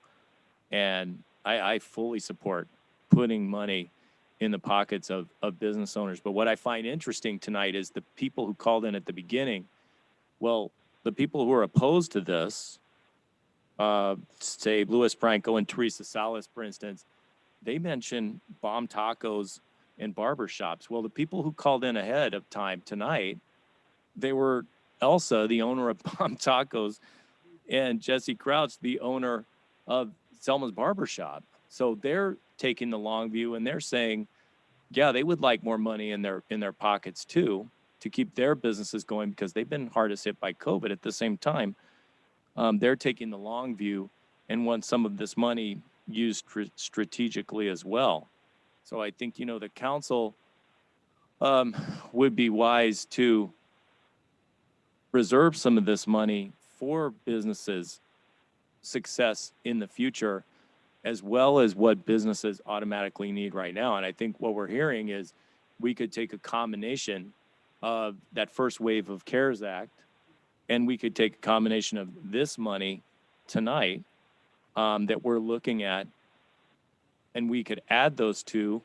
And I fully support putting money in the pockets of business owners. But what I find interesting tonight is the people who called in at the beginning. Well, the people who are opposed to this, say Luis Franco and Teresa Salas, for instance, they mention bomb tacos and barbershops. Well, the people who called in ahead of time tonight, they were Elsa, the owner of Bomb Tacos, and Jesse Crouch, the owner of Selma's Barbershop. So they're taking the long view and they're saying, yeah, they would like more money in their pockets too, to keep their businesses going because they've been hardest hit by COVID. At the same time, they're taking the long view and want some of this money used strategically as well. So I think, the council would be wise to reserve some of this money for businesses' success in the future, as well as what businesses automatically need right now. And I think what we're hearing is we could take a combination of that first wave of CARES Act, and we could take a combination of this money tonight that we're looking at, and we could add those two,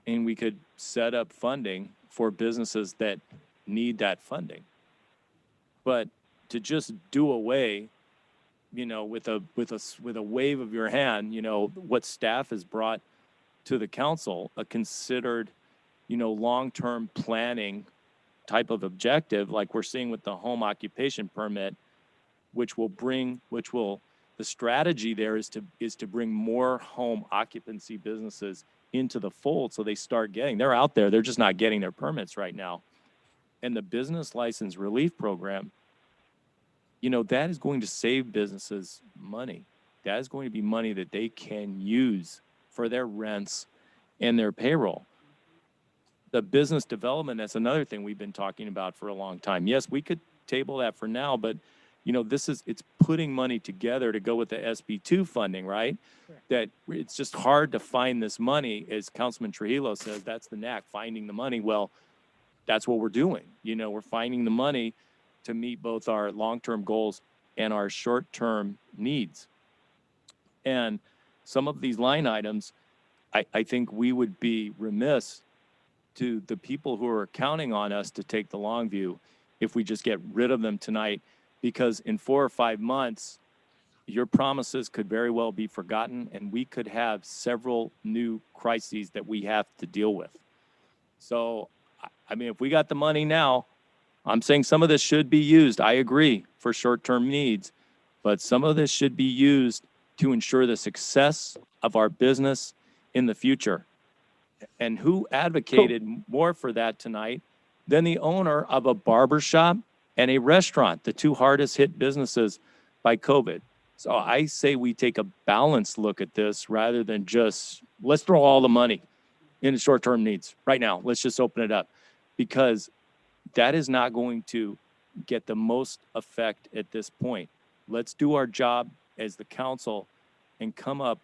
and we could set up funding for businesses that need that funding. But to just do away, with a wave of your hand, what staff has brought to the council, a considered, long-term planning type of objective, like we're seeing with the home occupation permit, the strategy there is to bring more home occupancy businesses into the fold, so they're out there, they're just not getting their permits right now. And the business license relief program, that is going to save businesses money. That is going to be money that they can use for their rents and their payroll. The business development, that's another thing we've been talking about for a long time. Yes, we could table that for now, but it's putting money together to go with the SB2 funding, right? Correct. That it's just hard to find this money. As Councilman Trujillo says, that's the knack, finding the money. Well, that's what we're doing. We're finding the money to meet both our long-term goals and our short-term needs. And some of these line items, I think we would be remiss to the people who are counting on us to take the long view if we just get rid of them tonight, because in 4 or 5 months, your promises could very well be forgotten, and we could have several new crises that we have to deal with. So, if we got the money now, I'm saying some of this should be used, I agree, for short-term needs, but some of this should be used to ensure the success of our business in the future. And who advocated more for that tonight than the owner of a barbershop and a restaurant, the two hardest hit businesses by COVID? So I say we take a balanced look at this rather than just, let's throw all the money into short-term needs right now. Let's just open it up, because that is not going to get the most effect at this point. Let's do our job as the council and come up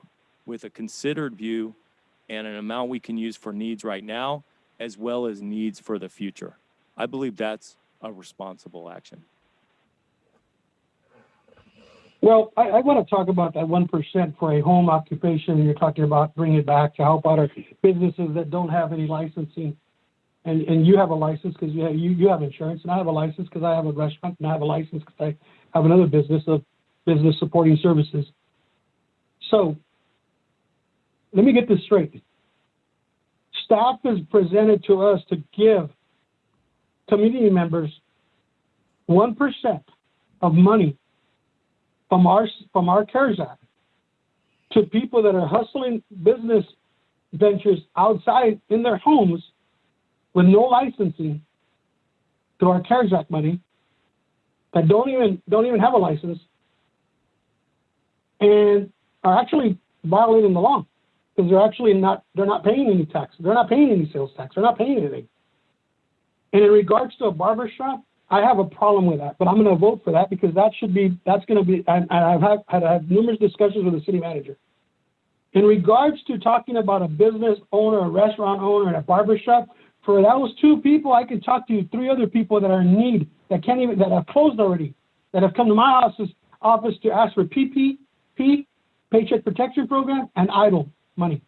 with a considered view and an amount we can use for needs right now, as well as needs for the future. I believe that's a responsible action. Well, I want to talk about that 1% for a home occupation, and you're talking about bringing it back to help out our businesses that don't have any licensing. And you have a license because you have insurance, and I have a license because I have a restaurant, and I have a license because I have another business of business supporting services. So let me get this straight. Staff is presented to us to give community members 1% of money from our CARES Act to people that are hustling business ventures outside in their homes with no licensing, through our CARES Act money, that don't even have a license, and are actually violating the law, because they're not paying any tax, they're not paying any sales tax, they're not paying anything. And in regards to a barbershop, I have a problem with that, but I'm going to vote for that, because that's going to be, and I've had numerous discussions with the city manager. In regards to talking about a business owner, a restaurant owner, and a barbershop, for those two people, I can talk to you 3 other people that are in need, that have closed already, that have come to my office to ask for PPP, Paycheck Protection Program, and EIDL money.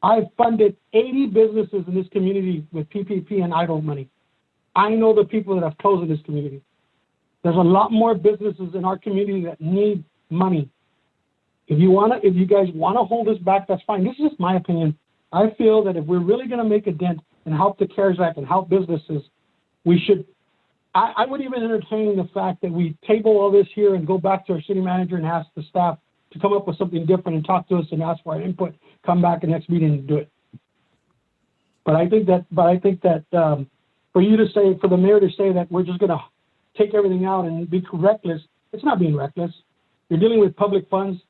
I've funded 80 businesses in this community with PPP and EIDL money. I know the people that have closed in this community. There's a lot more businesses in our community that need money. If you guys want to hold us back, that's fine. This is just my opinion. I feel that if we're really going to make a dent and help the CARES Act and help businesses, we should. I would even entertain the fact that we table all this here and go back to our city manager and ask the staff to come up with something different and talk to us and ask for our input. Come back the next meeting and do it. But I think that for the mayor to say that we're just going to take everything out and be reckless, It's not being reckless. You're dealing with public funds.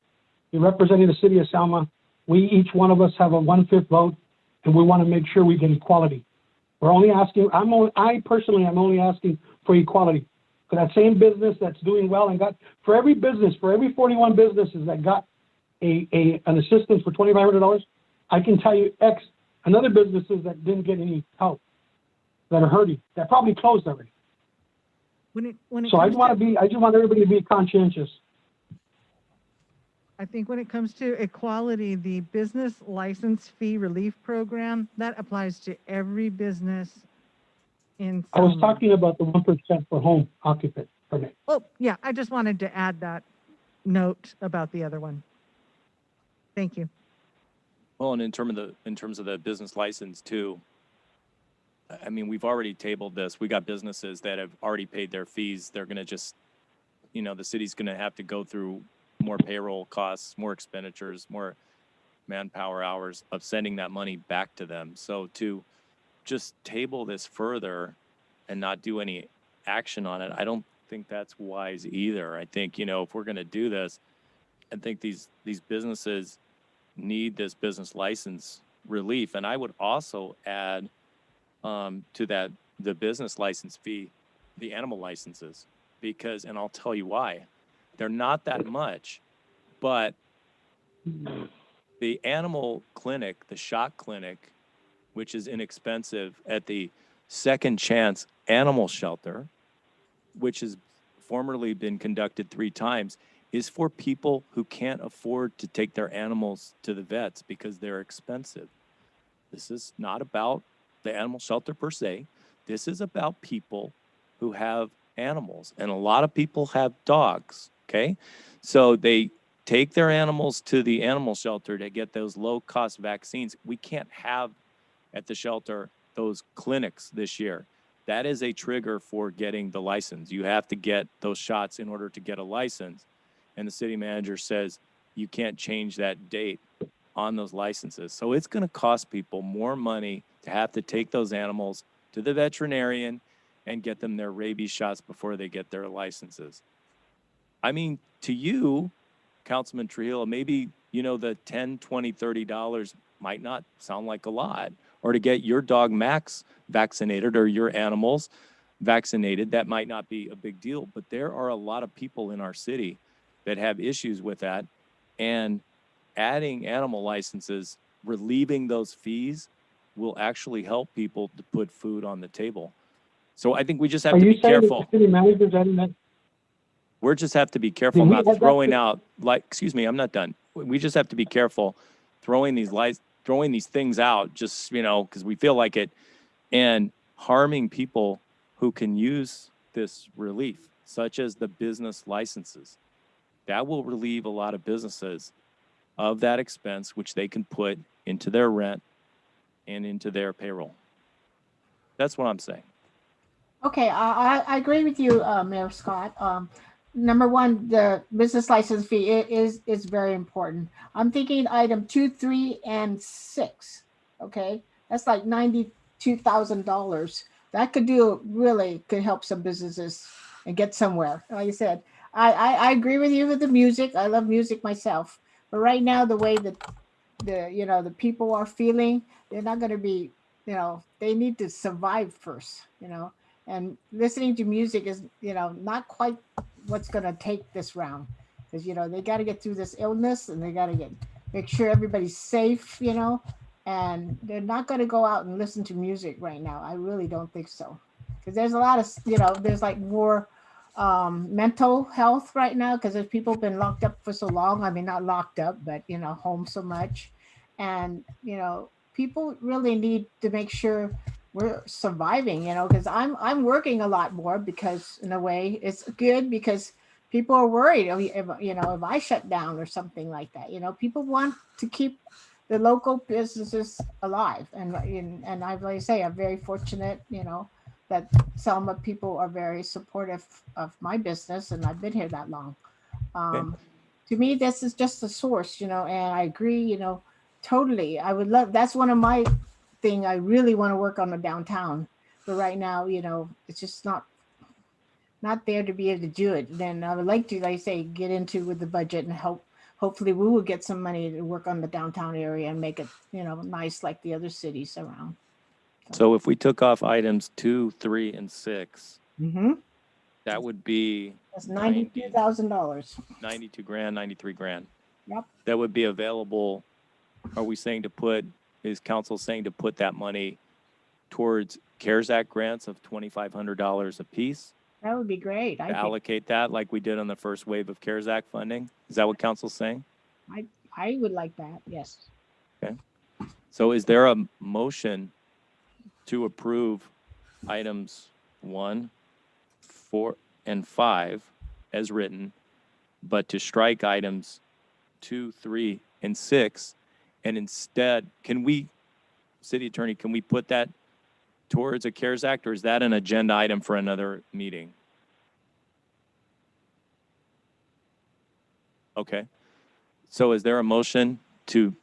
You're representing the city of Selma. We, each one of us have a 1/5 vote, and we want to make sure we get equality. We're only asking, I personally am only asking for equality. For that same business that's doing well and got, for every business, for every 41 businesses that got an assistance for $2,500, I can tell you another businesses that didn't get any help, that are hurting, that probably closed already. When it So I comes just want everybody to be conscientious. I think when it comes to equality, the business license fee relief program, that applies to every business in I was Selma. talking about the 1% for home occupant permit. Oh, yeah, I just wanted to add that note about the other one. Thank you. Well, and in terms of the business license too, I mean, we've already tabled this. We got businesses that have already paid their fees. They're going to just, the city's going to have to go through more payroll costs, more expenditures, more manpower hours of sending that money back to them. So to just table this further and not do any action on it, I don't think that's wise either. I think, if we're going to do this, I think these businesses need this business license relief. And I would also add to that, the business license fee, the animal licenses, because, and I'll tell you why, they're not that much, but the animal clinic, the shot clinic, which is inexpensive at the Second Chance Animal Shelter, which has formerly been conducted 3 times, is for people who can't afford to take their animals to the vets because they're expensive. This is not about the animal shelter per se. This is about people who have animals, and a lot of people have dogs, okay? So they take their animals to the animal shelter to get those low-cost vaccines. We can't have at the shelter those clinics this year. That is a trigger for getting the license. You have to get those shots in order to get a license. And the city manager says you can't change that date on those licenses. So it's going to cost people more money to have to take those animals to the veterinarian and get them their rabies shots before they get their licenses. I mean, to you, Councilman Trujillo, maybe, the $10, $20, $30 might not sound like a lot. Or to get your dog Max vaccinated or your animals vaccinated, that might not be a big deal. But there are a lot of people in our city that have issues with that. And adding animal licenses, relieving those fees, will actually help people to put food on the table. So I think we just have to be careful. That the city manager's adding that? We just have to be careful Did we not add that throwing to- out, excuse me, I'm not done. We just have to be careful throwing these things out just, because we feel like it, and harming people who can use this relief, such as the business licenses. That will relieve a lot of businesses of that expense, which they can put into their rent and into their payroll. That's what I'm saying. Okay, I agree with you, Mayor Scott. Number one, the business license fee is very important. I'm thinking item 2, 3, and 6. Okay, that's like $92,000. That could help some businesses and get somewhere. Like I said, I agree with you with the music. I love music myself, but right now the way that the people are feeling, they're not going to be, they need to survive first, and listening to music is, not quite what's going to take this round, because, they got to get through this illness, and they got to make sure everybody's safe, and they're not going to go out and listen to music right now. I really don't think so, because there's a lot of, there's like more mental health right now, because there's people been locked up for so long. I mean, not locked up, but home so much, and people really need to make sure we're surviving, because I'm working a lot more, because in a way it's good, because people are worried if I shut down or something like that. People want to keep the local businesses alive, and I like I say, I'm very fortunate, that Selma people are very supportive of my business, and I've been here that long. To me, this is just a source, and I agree, totally. I would love, that's one of my thing. I really want to work on the downtown, but right now, it's just not not there to be able to do it, then I would like to, like I say, get into with the budget and hopefully we will get some money to work on the downtown area and make it, nice like the other cities around. So if we took off items 2, 3, and 6, Mm-hmm. that would be That's $92,000. 92 grand, 93 grand. Yep. That would be available. Are we saying is council saying to put that money towards CARES Act grants of $2,500 a piece? That would be great. To allocate that like we did on the first wave of CARES Act funding? Is that what council's saying? I would like that, yes. Okay. So is there a motion to approve items 1, 4, and 5 as written, but to strike items 2, 3, and 6, and instead, city attorney, can we put that towards a CARES Act, or is that an agenda item for another meeting? Okay. So is there a motion to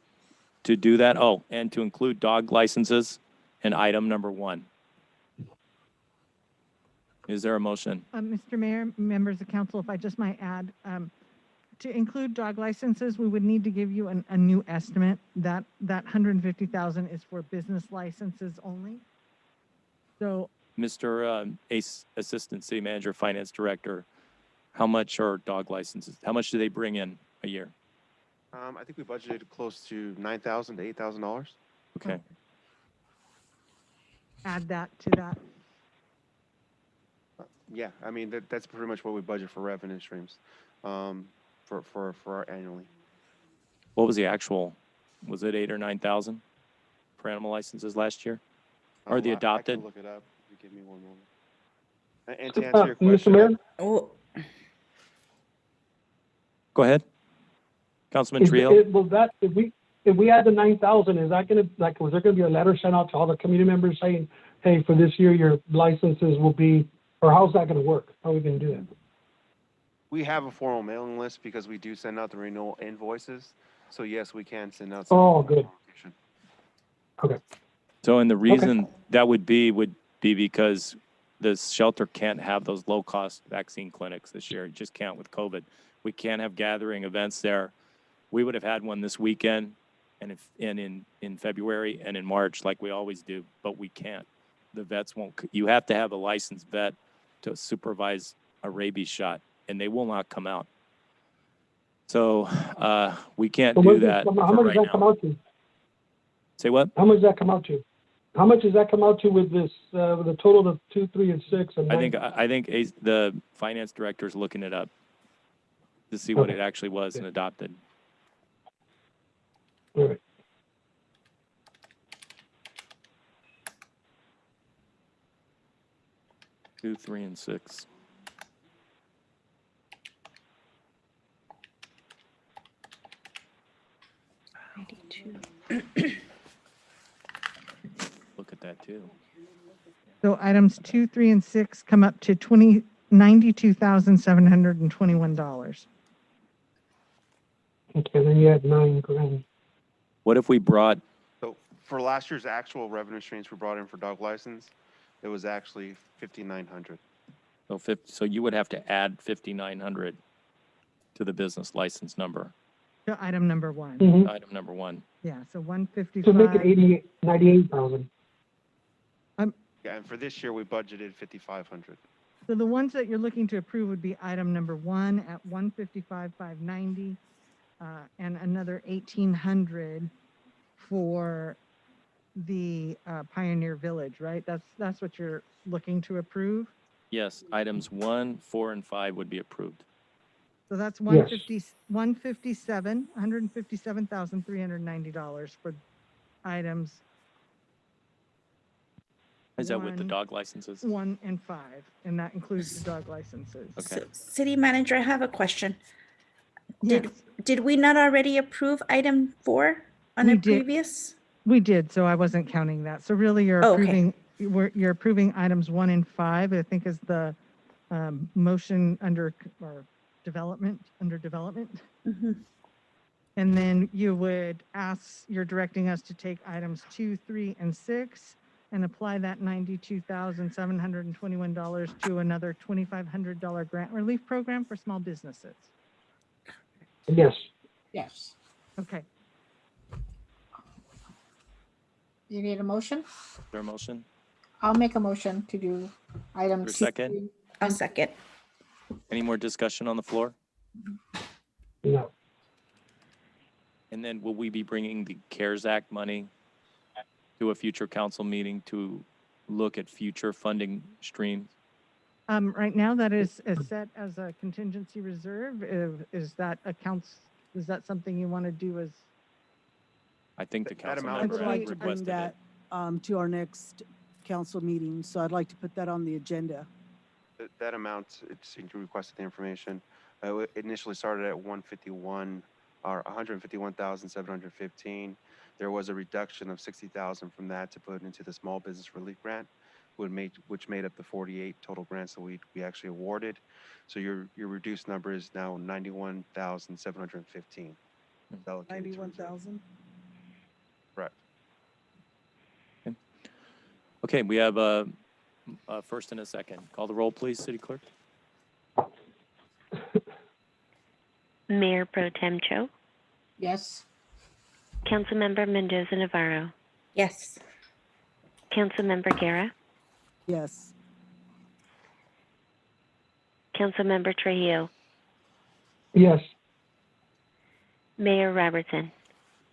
do that? Oh, and to include dog licenses in item number 1. Is there a motion? Mr. Mayor, members of council, if I just might add, to include dog licenses, we would need to give you a new estimate. That 150,000 is for business licenses only. So, Mr. Assistant City Manager, Finance Director, how much are dog licenses? How much do they bring in a year? I think we budgeted close to $9,000 to $8,000. Okay. add that to that. Yeah, I mean that's pretty much what we budget for revenue streams, for our annually. What was the actual? Was it 8,000 or 9,000 for animal licenses last year? Or the adopted? I can look it up. If you give me one moment. And to answer your question, Mr. Mayor? Oh, Go ahead. Councilman Trio. If we add the 9,000, is that gonna, was there gonna be a letter sent out to all the community members saying, hey, for this year, your licenses will be, or how's that gonna work? How are we gonna do that? we have a formal mailing list because we do send out the renewal invoices. So yes, we can send out some. Oh, good. Okay. So, and the reason that would be because the shelter can't have those low-cost vaccine clinics this year. It just can't with COVID. We can't have gathering events there. We would have had one this weekend and in February and in March like we always do, but we can't. The vets won't. You have to have a licensed vet to supervise a rabies shot, and they will not come out. So we can't do that. How much does that come out to? Say what? How much does that come out to? How much does that come out to with this, with a total of 2, 3, and 6? And I think the finance director is looking it up to see what it actually was and adopted. All right. Two, 3, and 6. Look at that too. So items 2, 3, and 6 come up to $92,721. Okay, then you had 9 grand. What if we brought? So for last year's actual revenue streams we brought in for dog license, it was actually 5,900. So you would have to add 5,900 to the business license number. To item number 1. Mhm. Item number 1. Yeah, so 155. To make it 98,000. Yeah, and for this year we budgeted 5,500. So the ones that you're looking to approve would be item number 1 at 155,590, and another 1,800 for the Pioneer Village, right? That's what you're looking to approve. Yes, items 1, 4, and 5 would be approved. So that's $157,390 for items. Is that with the dog licenses? 1 and 5, and that includes the dog licenses. Okay. so, City Manager, I have a question. Yes. Did we not already approve item 4 on We a did. previous? We did, so I wasn't counting that. So really, you're Oh, okay. approving, you're approving items 1 and 5, I think is the motion under development. Mhm. And then you would you're directing us to take items 2, 3, and 6 and apply that $92,721 to another $2,500 grant relief program for small businesses. Yes. Yes. Okay. You need a motion? Is there a motion? I'll make a motion to do item For a C. second? I'll second. Any more discussion on the floor? No. And then will we be bringing the CARES Act money to a future council meeting to look at future funding streams? Right now, that is set as a contingency reserve. Is that something you want to do as? I think the That council amount- I'd member like had to bring requested that it. to our next council meeting, so I'd like to put that on the agenda. That amount, it seemed to requested the information. It initially started at 151 or 151,715. There was a reduction of 60,000 from that to put into the small business relief grant, which made up the 48 total grants that we actually awarded. So your reduced number is now 91,715. 91,000? Correct. Okay, we have a first and a second. Call the roll, please, City Clerk. Mayor Pro Tem Cho, Yes. Councilmember Mendoza Navarro, Yes. Councilmember Guerra, Yes. Councilmember Trujillo, Yes. Mayor Robertson.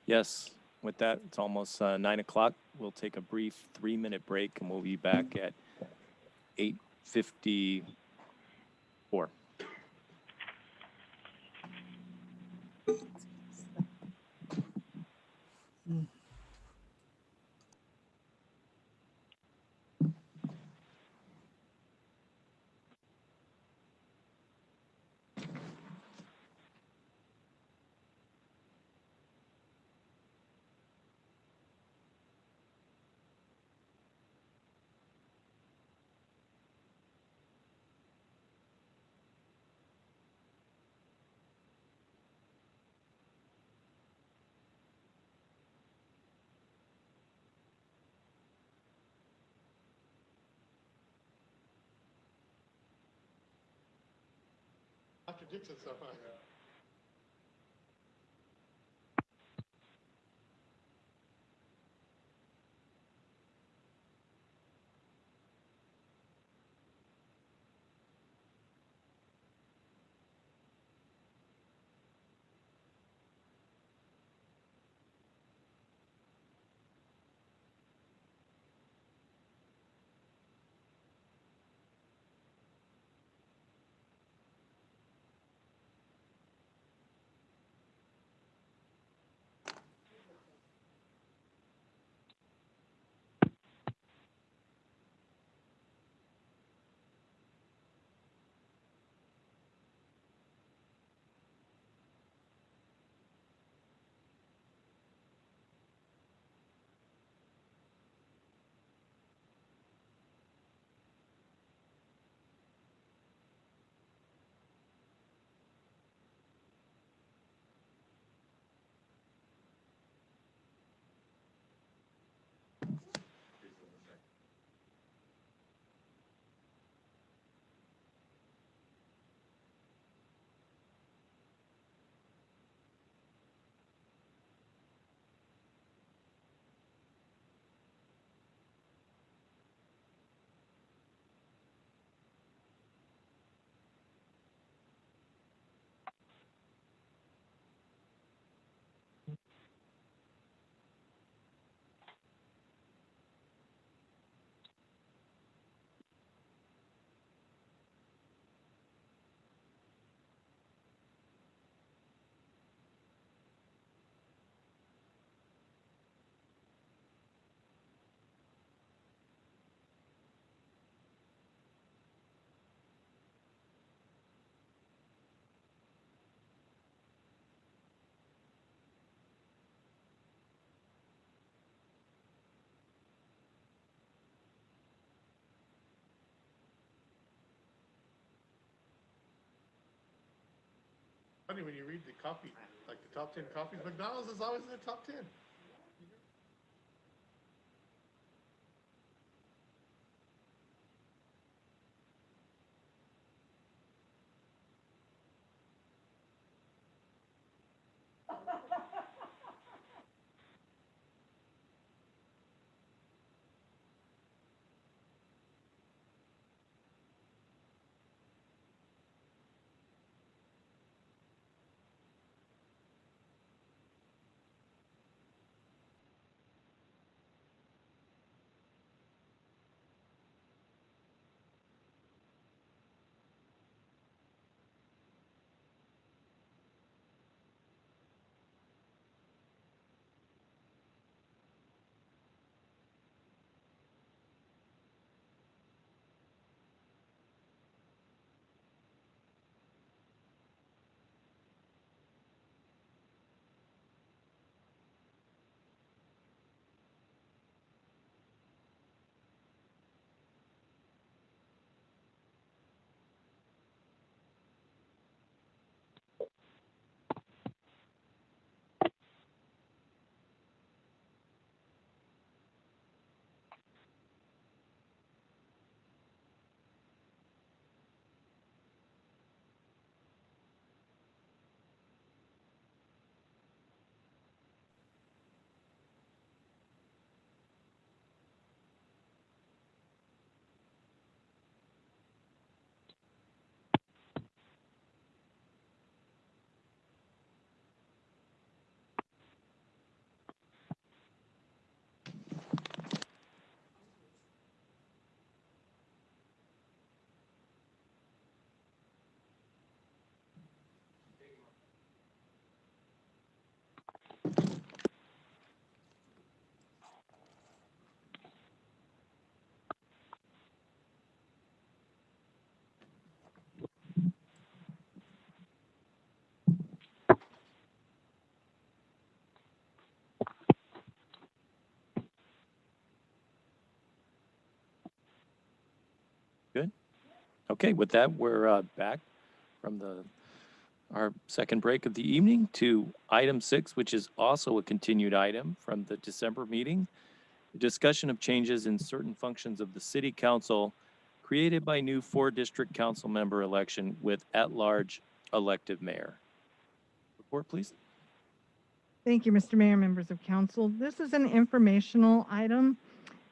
Yes. With that, it's almost 9 o'clock. We'll take a brief 3-minute break and we'll be back at 8:54. Contradicts itself, huh? Funny when you read the coffee, like the top 10 coffees, McDonald's is always in the top 10. Okay, with that, we're back from our second break of the evening to item 6, which is also a continued item from the December meeting. The discussion of changes in certain functions of the city council created by new 4-district council member election with at-large elective mayor. Report, please. Thank you, Mr. Mayor, members of council. This is an informational item,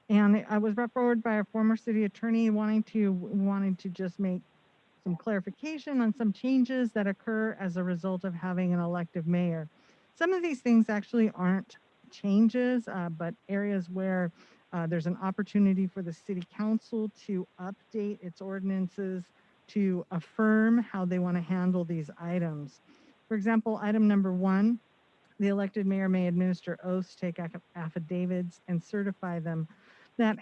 and I was brought forward by a former city attorney wanting to just make some clarification on some changes that occur as a result of having an elective mayor. Some of these things actually aren't changes, but areas where there's an opportunity for the city council to update its ordinances to affirm how they want to handle these items. For example, item number 1, the elected mayor may administer oaths, take affidavits, and certify them. That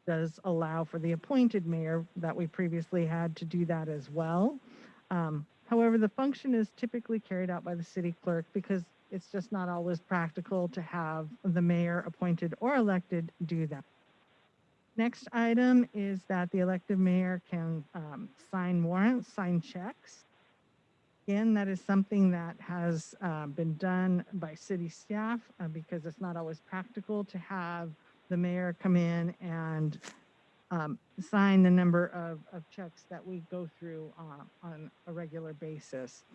does allow for the appointed mayor that we previously had to do that as well. However, the function is typically carried out by the city clerk because it's just not always practical to have the mayor appointed or elected do that. Next item is that the elected mayor can sign warrants, sign checks. Again, that is something that has been done by city staff because it's not always practical to have the mayor come in and sign the number of checks that we go through on a regular basis.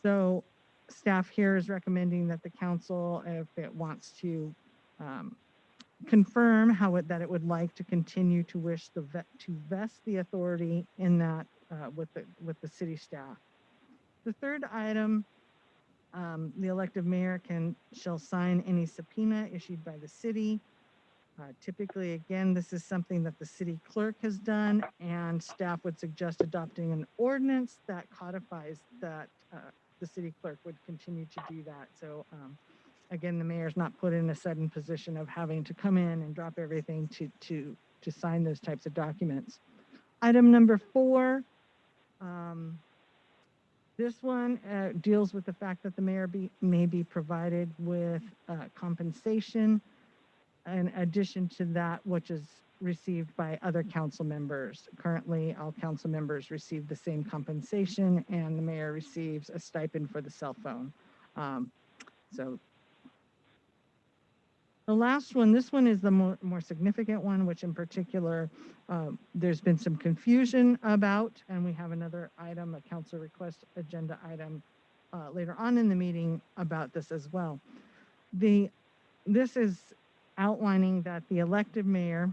So staff here is recommending that the council, if it wants to confirm that it would like to continue to wish to vest the authority in that with the city staff. The third item, the elected mayor shall sign any subpoena issued by the city. Typically, again, this is something that the city clerk has done, and staff would suggest adopting an ordinance that codifies that the city clerk would continue to do that. So again, the mayor's not put in a sudden position of having to come in and drop everything to sign those types of documents. Item number 4, this one deals with the fact that the mayor may be provided with compensation in addition to that which is received by other council members. Currently, all council members receive the same compensation, and the mayor receives a stipend for the cell phone. So the last one, this one is the more significant one, which in particular, there's been some confusion about, and we have another item, a council request agenda item later on in the meeting about this as well. This is outlining that the elected mayor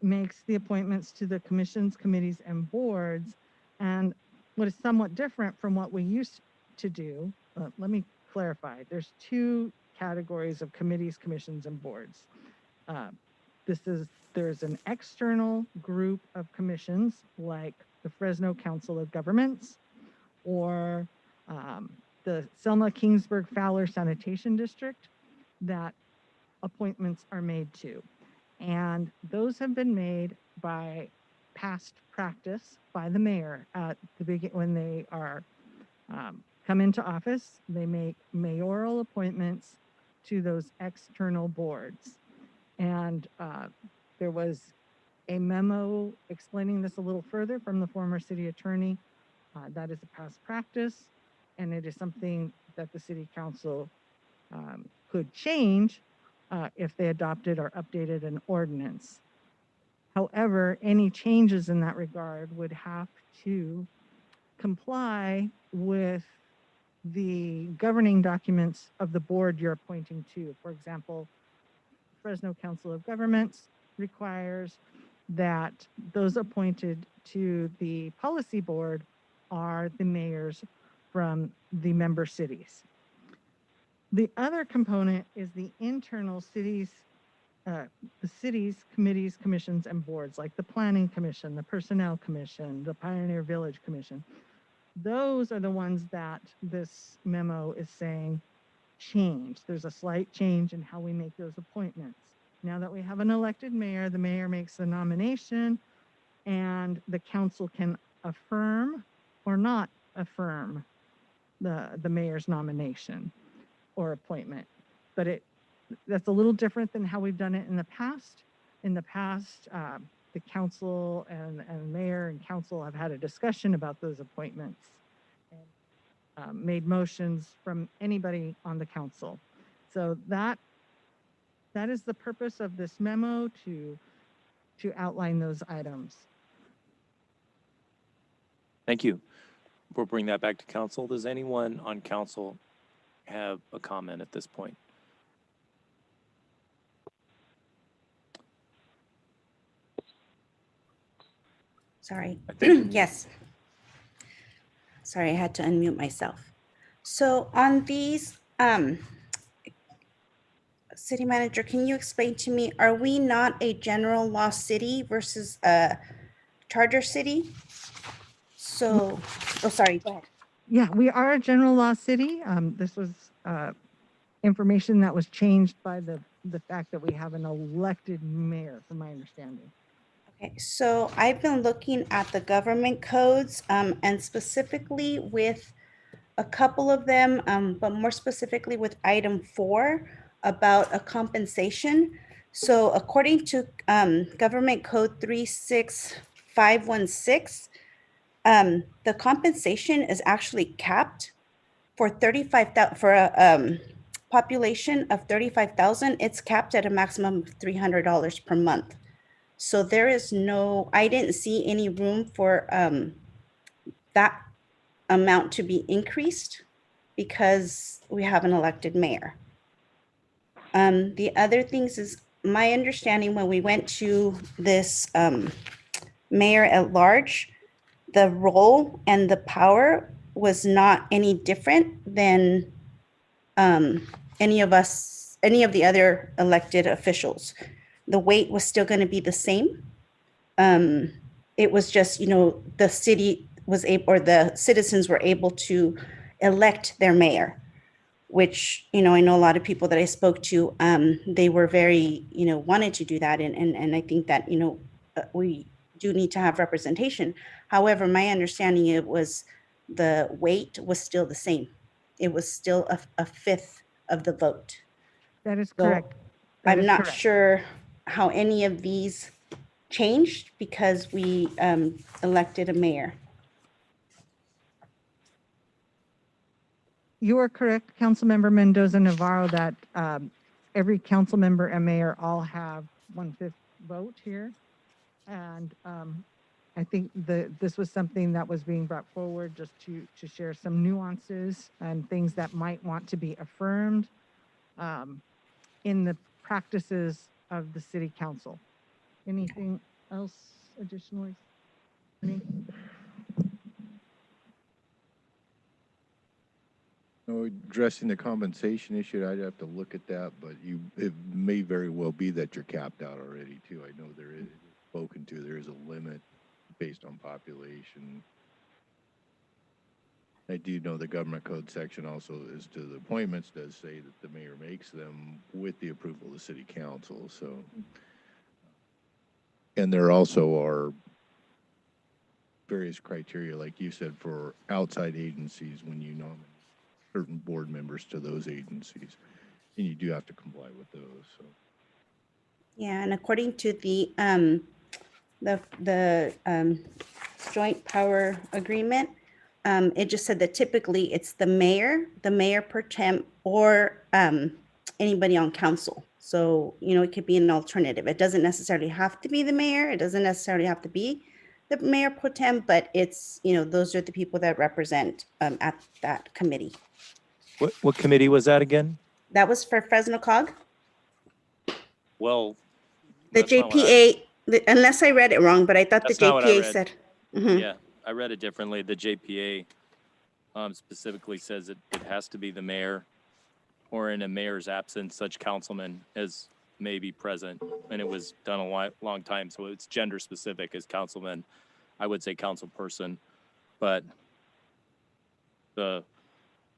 makes the appointments to the commissions, committees, and boards. And what is somewhat different from what we used to do, let me clarify. There's 2 categories of committees, commissions, and boards. There's an external group of commissions like the Fresno Council of Governments or the Selma Kingsburg Fowler Sanitation District that appointments are made to. And those have been made by past practice by the mayor at the beginning when they are come into office. They make mayoral appointments to those external boards. And there was a memo explaining this a little further from the former city attorney. That is a past practice, and it is something that the city council could change if they adopted or updated an ordinance. However, any changes in that regard would have to comply with the governing documents of the board you're appointing to. For example, Fresno Council of Governments requires that those appointed to the policy board are the mayors from the member cities. The other component is the internal cities, the city's committees, commissions, and boards, like the Planning Commission, the Personnel Commission, the Pioneer Village Commission. Those are the ones that this memo is saying change. There's a slight change in how we make those appointments. Now that we have an elected mayor, the mayor makes the nomination, and the council can affirm or not affirm the mayor's nomination or appointment. But that's a little different than how we've done it in the past. In the past, the council and mayor and council have had a discussion about those appointments and made motions from anybody on the council. So that is the purpose of this memo, to outline those items. Thank you. We'll bring that back to council. Does anyone on council have a comment at this point? Sorry. Yes. Sorry, I had to unmute myself. So on these, city manager, can you explain to me, are we not a general law city versus a charter city? So, oh, sorry, go ahead. Yeah, we are a general law city. This was information that was changed by the fact that we have an elected mayor, from my understanding. Okay, so I've been looking at the government codes, and specifically with a couple of them, but more specifically with item 4 about a compensation. So according to government code 36516, the compensation is actually capped for 35,000 for a population of 35,000. It's capped at a maximum of $300 per month. So there is no, I didn't see any room for that amount to be increased because we have an elected mayor. The other things is my understanding when we went to this mayor at large, the role and the power was not any different than any of the other elected officials. The weight was still going to be the same. It was just, the city was able, or the citizens were able to elect their mayor, which, I know a lot of people that I spoke to, they were very, wanted to do that. And I think that, we do need to have representation. However, my understanding, it was the weight was still the same. It was still a fifth of the vote. That is So correct. I'm not sure how any of these changed because we elected a mayor. You are correct, Councilmember Mendoza Navarro, that every council member and mayor all have 1/5 vote here. And I think this was something that was being brought forward just to share some nuances and things that might want to be affirmed in the practices of the city council. Anything else additionally? No, addressing the compensation issue, I'd have to look at that, but it may very well be that you're capped out already too. I know there is spoken to, there is a limit based on population. I do know the government code section also as to the appointments does say that the mayor makes them with the approval of the city council, so. And there also are various criteria, like you said, for outside agencies when you nominate certain board members to those agencies, and you do have to comply with those. So. Yeah, and according to the joint power agreement, it just said that typically it's the mayor pro tem, or anybody on council. So, it could be an alternative. It doesn't necessarily have to be the mayor. It doesn't necessarily have to be the mayor pro tem, but it's, those are the people that represent at that committee. What committee was that again? That was for Fresno Cog. Well, The JPA, unless I read it wrong, but I thought the That's not what I JPA read. said. Yeah, I read it differently. The JPA specifically says it has to be the mayor, or in a mayor's absence, such councilman as may be present. And it was done a long time, so it's gender specific as councilman. I would say council person, but the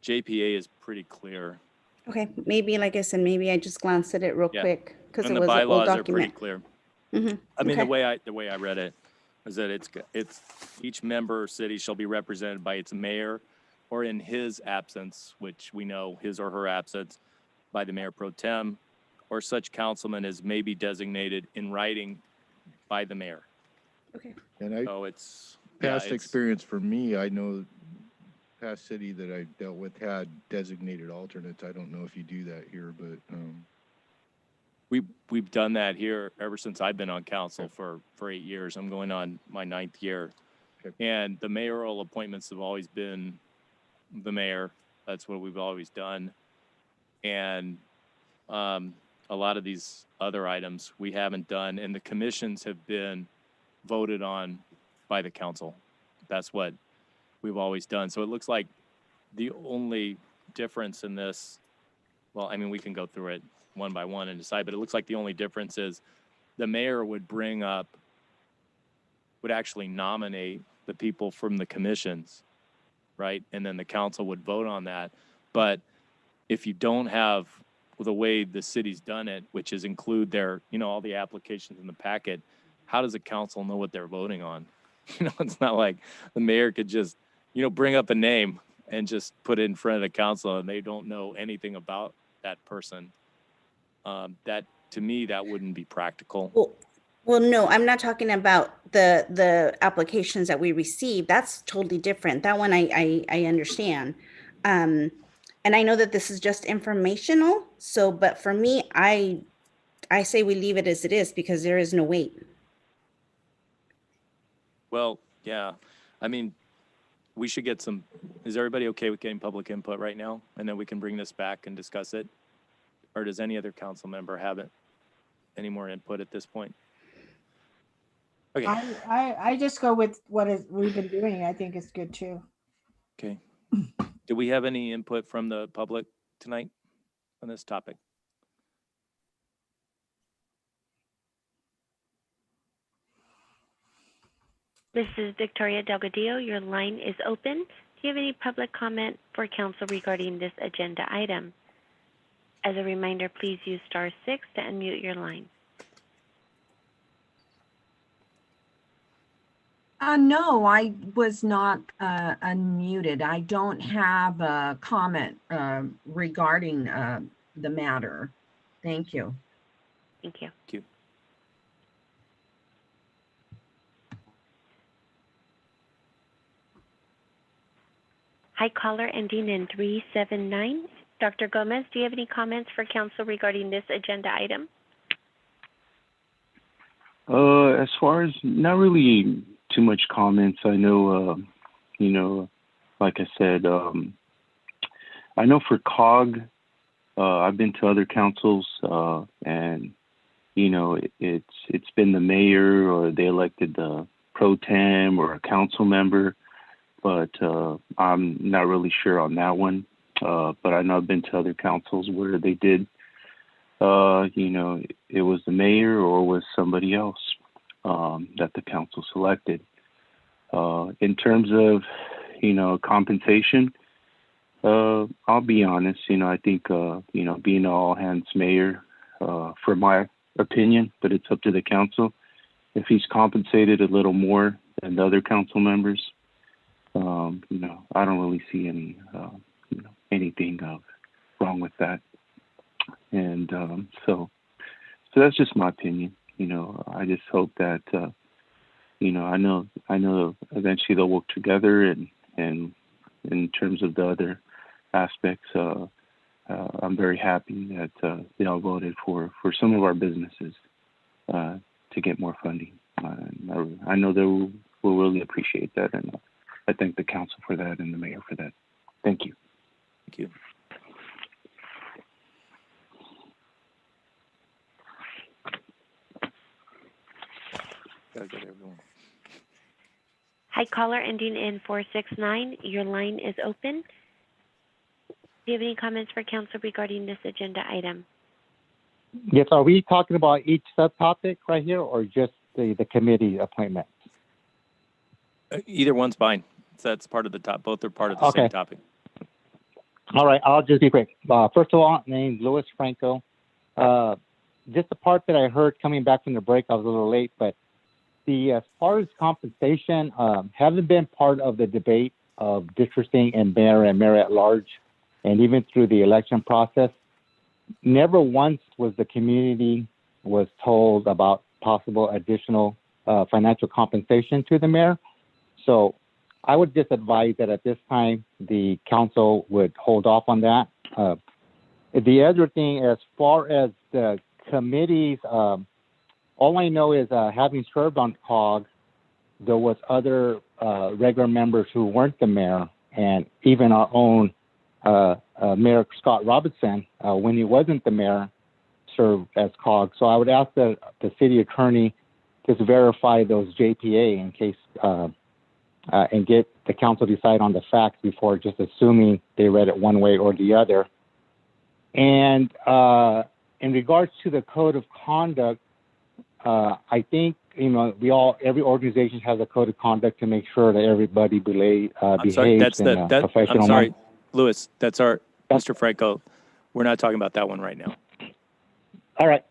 JPA is pretty clear. Okay, maybe, like I said, maybe I just glanced at it real Yeah. quick because And it the was an old bylaws are pretty document. clear. Mhm, I mean, okay. the way I read it is that it's each member city shall be represented by its mayor, or in his absence, which we know his or her absence, by the mayor pro tem, or such councilman as may be designated in writing by the mayor. Okay. And I, So it's, yeah, past it's, experience for me, I know past city that I dealt with had designated alternates. I don't know if you do that here, but, we've done that here ever since I've been on council for 8 years. I'm going on my 9th year. Okay. And the mayoral appointments have always been the mayor. That's what we've always done. And a lot of these other items we haven't done, and the commissions have been voted on by the council. That's what we've always done. So it looks like the only difference in this, well, I mean, we can go through it one by one and decide, but it looks like the only difference is the mayor would actually nominate the people from the commissions, right? And then the council would vote on that. But if you don't have the way the city's done it, which is include their, all the applications in the packet, how does the council know what they're voting on? It's not like the mayor could just, bring up a name and just put it in front of the council and they don't know anything about that person. That, to me, that wouldn't be practical. Well, no, I'm not talking about the applications that we receive. That's totally different. That one I understand. And I know that this is just informational. So, but for me, I say we leave it as it is because there is no wait. Well, yeah, I mean, we should get is everybody okay with getting public input right now? And then we can bring this back and discuss it? Or does any other council member have any more input at this point? Okay. I just go with we've been doing. I think it's good too. Okay. Do we have any input from the public tonight on this topic? This is Victoria Delgadillo. Your line is open. Do you have any public comment for council regarding this agenda item? As a reminder, please use *6 to unmute your line. No, I was not unmuted. I don't have a comment regarding the matter. Thank you. Thank you. Thank you. Hi, caller ending in 379. Dr. Gomez, do you have any comments for council regarding this agenda item? As far as not really too much comments. I know, like I said, I know for COG, I've been to other councils, and it's been the mayor or they elected the pro tem or a council member, but I'm not really sure on that one. But I know I've been to other councils where they did, it was the mayor or was somebody else that the council selected. In terms of, compensation, I'll be honest, I think, being an all hands mayor, for my opinion, but it's up to the council. If he's compensated a little more than the other council members, I don't really see anything wrong with that. And so that's just my opinion. I just hope that I know eventually they'll work together, and in terms of the other aspects, I'm very happy that they all voted for some of our businesses to get more funding. I know they will really appreciate that, and I thank the council for that and the mayor for that. Thank you. Thank you. Gotta get everyone. Hi, caller ending in 469. Your line is open. Do you have any comments for council regarding this agenda item? Yes, are we talking about each subtopic right here or just the committee appointment? Either one's fine. That's part of the top. Both are part of the same topic. All right, I'll just be quick. First of all, named Louis Franco. Just the part that I heard coming back from the break, I was a little late, but as far as compensation, haven't been part of the debate of districting and mayor at large, and even through the election process. Never once was the community was told about possible additional financial compensation to the mayor. So I would just advise that at this time, the council would hold off on that. The other thing, as far as the committees, all I know is having served on COG, there was other regular members who weren't the mayor, and even our own Mayor Scott Robertson, when he wasn't the mayor, served as COG. So I would ask the city attorney just verify those JPA in case and get the council decide on the facts before just assuming they read it one way or the other. And in regards to the code of conduct, I think every organization has a code of conduct to make sure that everybody behaves in a professional I'm sorry, manner. Louis, Mr. Franco, we're not talking about that one right now. All right.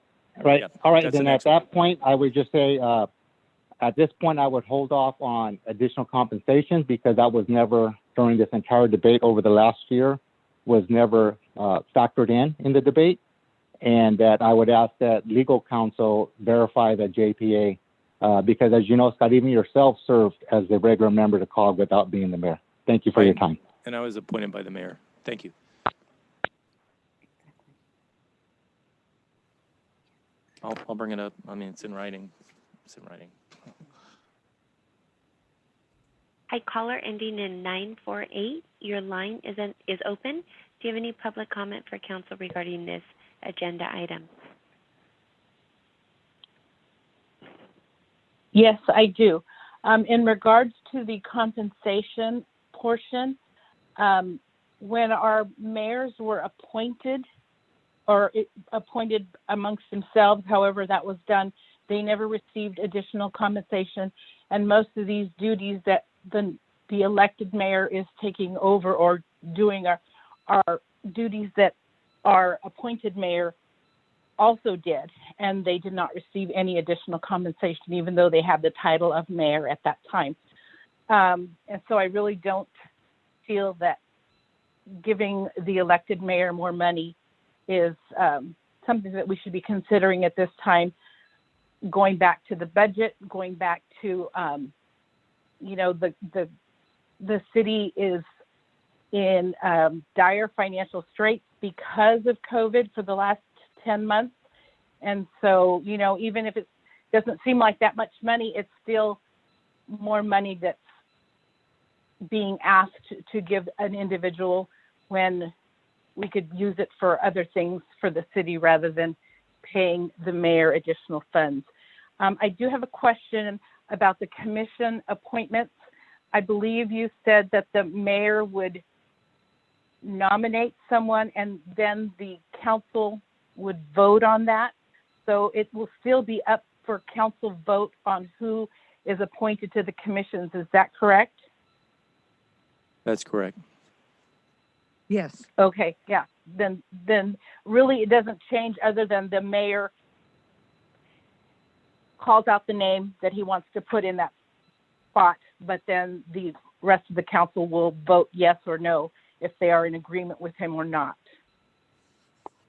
Right. Yeah, All right. that's Then the at next one. that point, I would just say, at this point, I would hold off on additional compensation because that was never, during this entire debate over the last year, was never factored in the debate. And that I would ask that legal counsel verify the JPA because, as you know, Scott, even yourself served as the regular member to COG without being the mayor. Thank you for your time. And I was appointed by the mayor. Thank you. I'll bring it up. I mean, it's in writing. It's in writing. Hi, caller ending in 948. Your line is open. Do you have any public comment for council regarding this agenda item? Yes, I do. In regards to the compensation portion, when our mayors were appointed appointed amongst themselves, however that was done, they never received additional compensation. And most of these duties that the elected mayor is taking over or doing are duties that our appointed mayor also did, and they did not receive any additional compensation, even though they had the title of mayor at that time. And so I really don't feel that giving the elected mayor more money is something that we should be considering at this time, going back to the budget, going back to, the city is in dire financial straits because of COVID for the last 10 months. And so, even if it doesn't seem like that much money, it's still more money that's being asked to give an individual when we could use it for other things for the city rather than paying the mayor additional funds. I do have a question about the commission appointments. I believe you said that the mayor would nominate someone and then the council would vote on that. So it will still be up for council vote on who is appointed to the commissions. Is that correct? That's correct. Yes. Okay, yeah. Then really it doesn't change other than the mayor calls out the name that he wants to put in that spot, but then the rest of the council will vote yes or no if they are in agreement with him or not.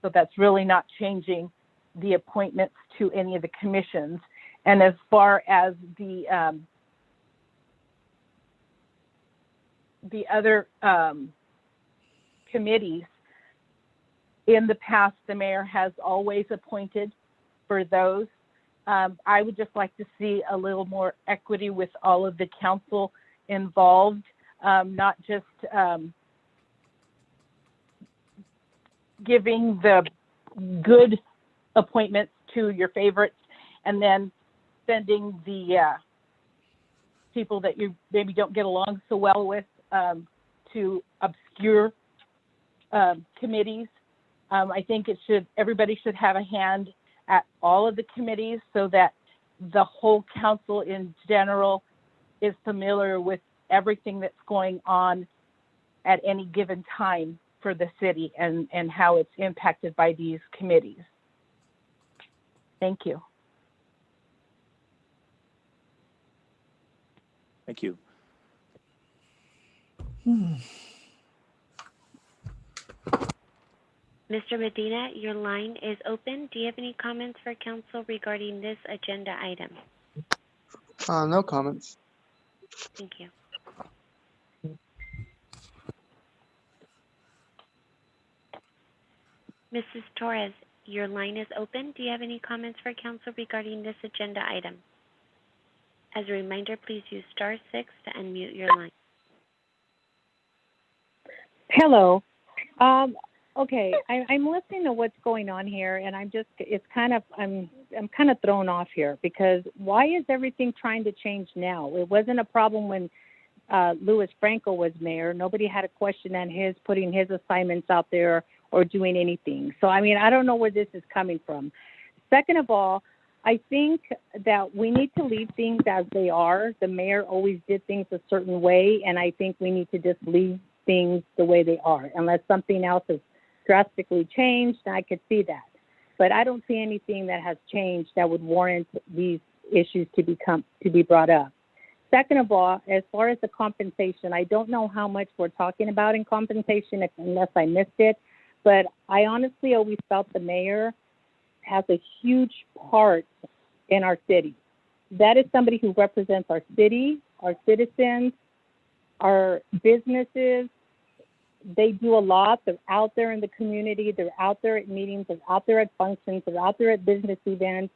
So that's really not changing the appointments to any of the commissions. And as far as the other committees, in the past, the mayor has always appointed for those. I would just like to see a little more equity with all of the council involved, not just giving the good appointments to your favorites and then sending the people that you maybe don't get along so well with to obscure committees. I think everybody should have a hand at all of the committees so that the whole council in general is familiar with everything that's going on at any given time for the city and how it's impacted by these committees. Thank you. Thank you. Mr. Medina, your line is open. Do you have any comments for council regarding this agenda item? No comments. Thank you. Mrs. Torres, your line is open. Do you have any comments for council regarding this agenda item? As a reminder, please use *6 to unmute your line. Hello. Okay, I'm listening to what's going on here, and I'm kind of thrown off here because why is everything trying to change now? It wasn't a problem when Louis Franco was mayor. Nobody had a question on his putting his assignments out there or doing anything. So, I mean, I don't know where this is coming from. Second of all, I think that we need to leave things as they are. The mayor always did things a certain way, and I think we need to just leave things the way they are. Unless something else has drastically changed, I could see that. But I don't see anything that has changed that would warrant these issues to be brought up. Second of all, as far as the compensation, I don't know how much we're talking about in compensation unless I missed it, but I honestly always felt the mayor has a huge part in our city. That is somebody who represents our city, our citizens, our businesses. They do a lot. They're out there in the community. They're out there at meetings. They're out there at functions. They're out there at business events.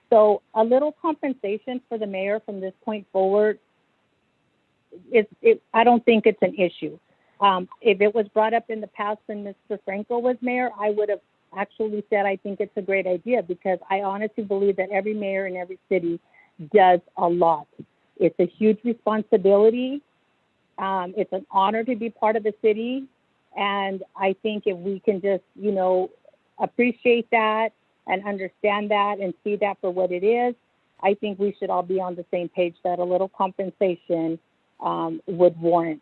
So a little compensation for the mayor from this point forward, I don't think it's an issue. If it was brought up in the past when Mr. Franco was mayor, I would have actually said I think it's a great idea because I honestly believe that every mayor in every city does a lot. It's a huge responsibility. It's an honor to be part of the city. And I think if we can just, appreciate that and understand that and see that for what it is, I think we should all be on the same page that a little compensation would warrant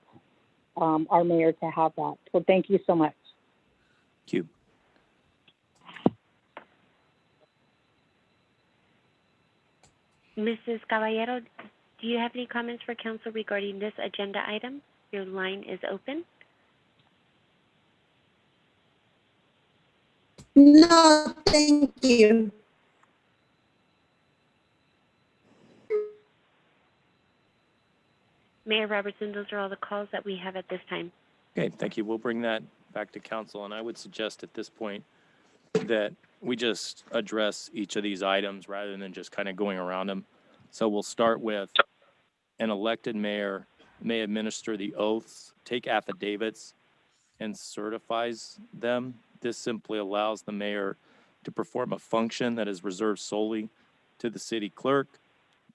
our mayor to have that. So thank you so much. Thank you. Mrs. Caballero, do you have any comments for council regarding this agenda item? Your line is open. No, thank you. Mayor Robertson, those are all the calls that we have at this time. Okay, thank you. We'll bring that back to council, and I would suggest at this point that we just address each of these items rather than just kind of going around them. So we'll start with an elected mayor may administer the oaths, take affidavits, and certifies them. This simply allows the mayor to perform a function that is reserved solely to the city clerk.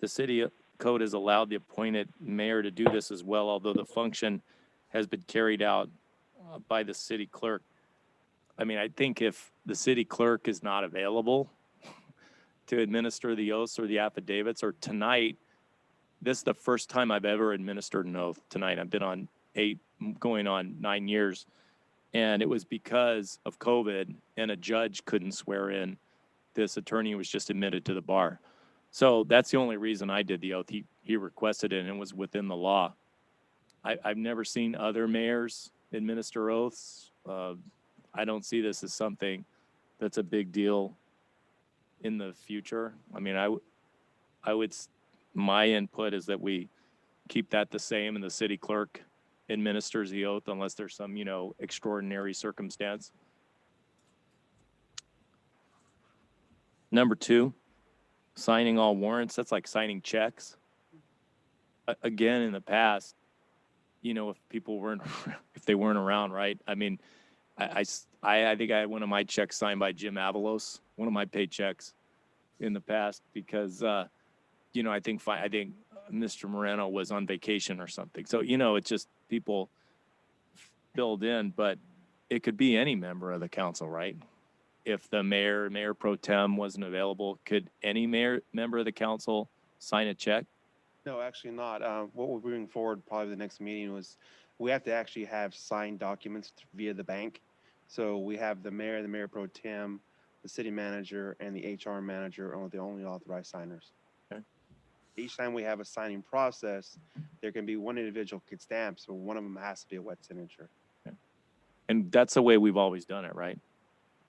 The city code has allowed the appointed mayor to do this as well, although the function has been carried out by the city clerk. I mean, I think if the city clerk is not available to administer the oaths or the affidavits, or tonight, this is the first time I've ever administered an oath tonight. I've been on 8, going on 9 years. And it was because of COVID and a judge couldn't swear in this attorney who was just admitted to the bar. So that's the only reason I did the oath. He requested it and it was within the law. I've never seen other mayors administer oaths. I don't see this as something that's a big deal in the future. I mean, my input is that we keep that the same and the city clerk administers the oath unless there's some, extraordinary circumstance. Number 2, signing all warrants. That's like signing checks. Again, in the past, if people if they weren't around, right? I mean, I think I had one of my checks signed by Jim Avalos, one of my paychecks in the past because, I think Mr. Moreno was on vacation or something. So, it's just people filled in, but it could be any member of the council, right? If the mayor pro tem wasn't available, could any member of the council sign a check? No, actually not. What we're bringing forward probably the next meeting was we have to actually have signed documents via the bank. So we have the mayor pro tem, the city manager, and the HR manager are the only authorized signers. Okay. Each time we have a signing process, there can be one individual could stamp, so one of them has to be a wet signature. Okay. And that's the way we've always done it, right?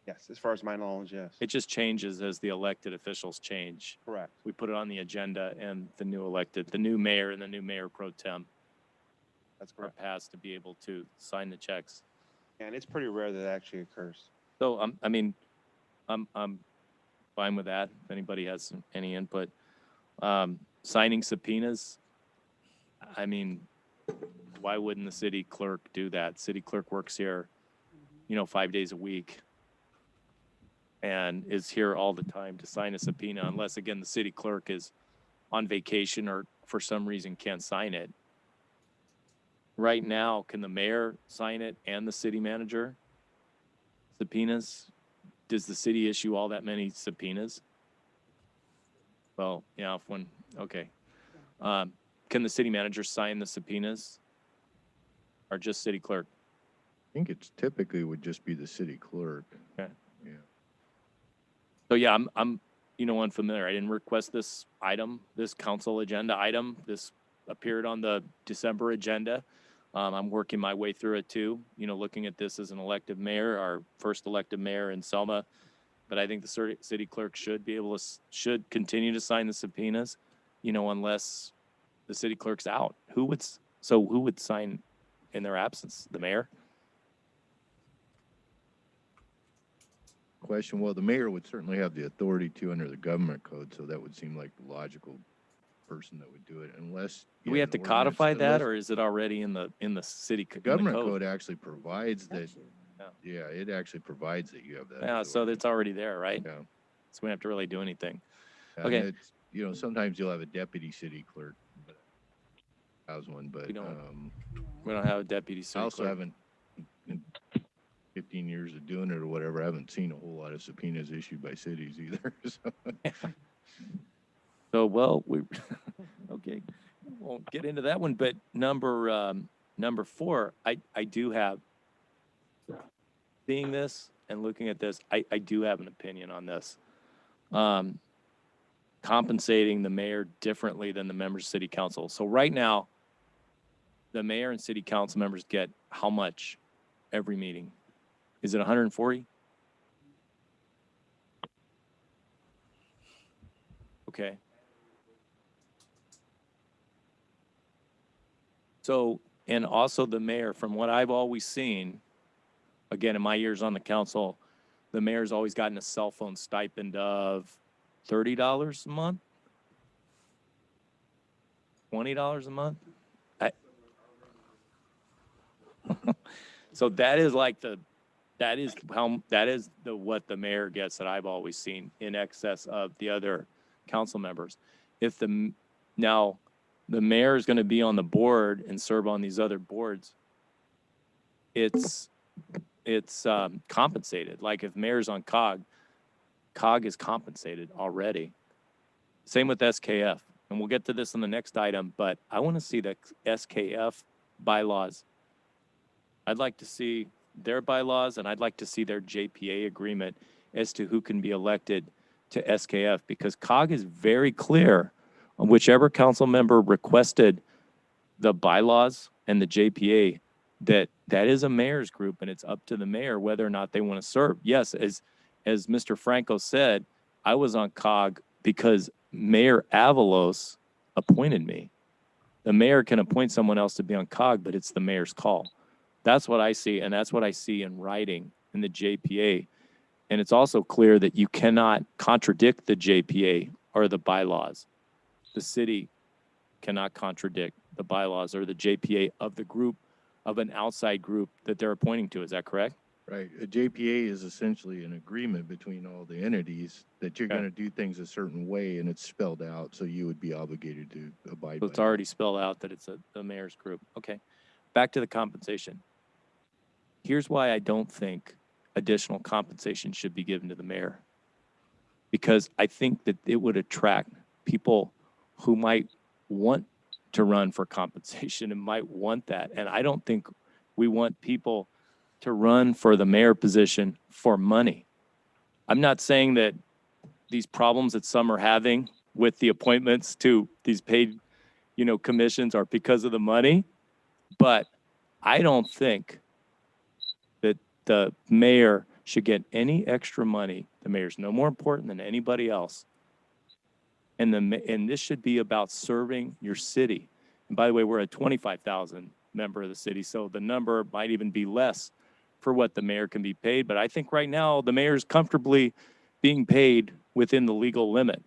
Yes, as far as my knowledge, yes. It just changes as the elected officials change. Correct. We put it on the agenda and the new mayor and the new mayor pro tem That's are correct. passed to be able to sign the checks. And it's pretty rare that actually occurs. So, I'm fine with that. If anybody has any input. Signing subpoenas, I mean, why wouldn't the city clerk do that? City clerk works here, 5 days a week and is here all the time to sign a subpoena, unless, again, the city clerk is on vacation or for some reason can't sign it. Right now, can the mayor sign it and the city manager subpoenas? Does the city issue all that many subpoenas? Well, yeah, okay. Can the city manager sign the subpoenas or just city clerk? I think it's typically would just be the city clerk. Okay. Yeah. So yeah, I'm unfamiliar. I didn't request this item, this council agenda item. This appeared on the December agenda. I'm working my way through it too, looking at this as an elected mayor, our first elected mayor in Selma. But I think the city clerk should continue to sign the subpoenas, unless the city clerk's out. Who would sign in their absence? The mayor? Question, well, the mayor would certainly have the authority to under the government code, so that would seem like the logical person that would do it, unless. Do we have to codify that, or is it already in the city? The government code? code actually provides that. Yeah, it actually provides that you have that. Yeah, so it's already there, right? Yeah. So we don't have to really do anything. And Okay. it's, sometimes you'll have a deputy city clerk, but I was one, but We don't have a deputy city I also clerk. haven't, in 15 years of doing it or whatever, I haven't seen a whole lot of subpoenas issued by cities either. So. So, well, okay, we won't get into that one, but number 4, I do have, seeing this and looking at this, I do have an opinion on this. Compensating the mayor differently than the members of city council. So right now, the mayor and city council members get how much every meeting? Is it 140? Okay. So, and also the mayor, from what I've always seen, again, in my years on the council, the mayor's always gotten a cell phone stipend of $30 a month, $20 a month. So that is what the mayor gets that I've always seen, in excess of the other council members. Now the mayor is going to be on the board and serve on these other boards, it's compensated. Like if mayor's on COG is compensated already. Same with SKF. And we'll get to this in the next item, but I want to see the SKF bylaws. I'd like to see their bylaws, and I'd like to see their JPA agreement as to who can be elected to SKF, because COG is very clear on whichever council member requested the bylaws and the JPA, that is a mayor's group, and it's up to the mayor whether or not they want to serve. Yes, as Mr. Franco said, I was on COG because Mayor Avalos appointed me. The mayor can appoint someone else to be on COG, but it's the mayor's call. That's what I see, and that's what I see in writing in the JPA. And it's also clear that you cannot contradict the JPA or the bylaws. The city cannot contradict the bylaws or the JPA of the group, of an outside group that they're appointing to. Is that correct? Right. A JPA is essentially an agreement between all the entities that you're going to do things a certain way, and it's spelled out, so you would be obligated to abide by So it's already spelled out that it's the mayor's group. Okay. Back to the compensation. Here's why I don't think additional compensation should be given to the mayor. Because I think that it would attract people who might want to run for compensation and might want that. And I don't think we want people to run for the mayor position for money. I'm not saying that these problems that some are having with the appointments to these paid, commissions are because of the money, but I don't think that the mayor should get any extra money, the mayor's no more important than anybody else. And this should be about serving your city. And by the way, we're a 25,000 member of the city, so the number might even be less for what the mayor can be paid. But I think right now the mayor's comfortably being paid within the legal limit.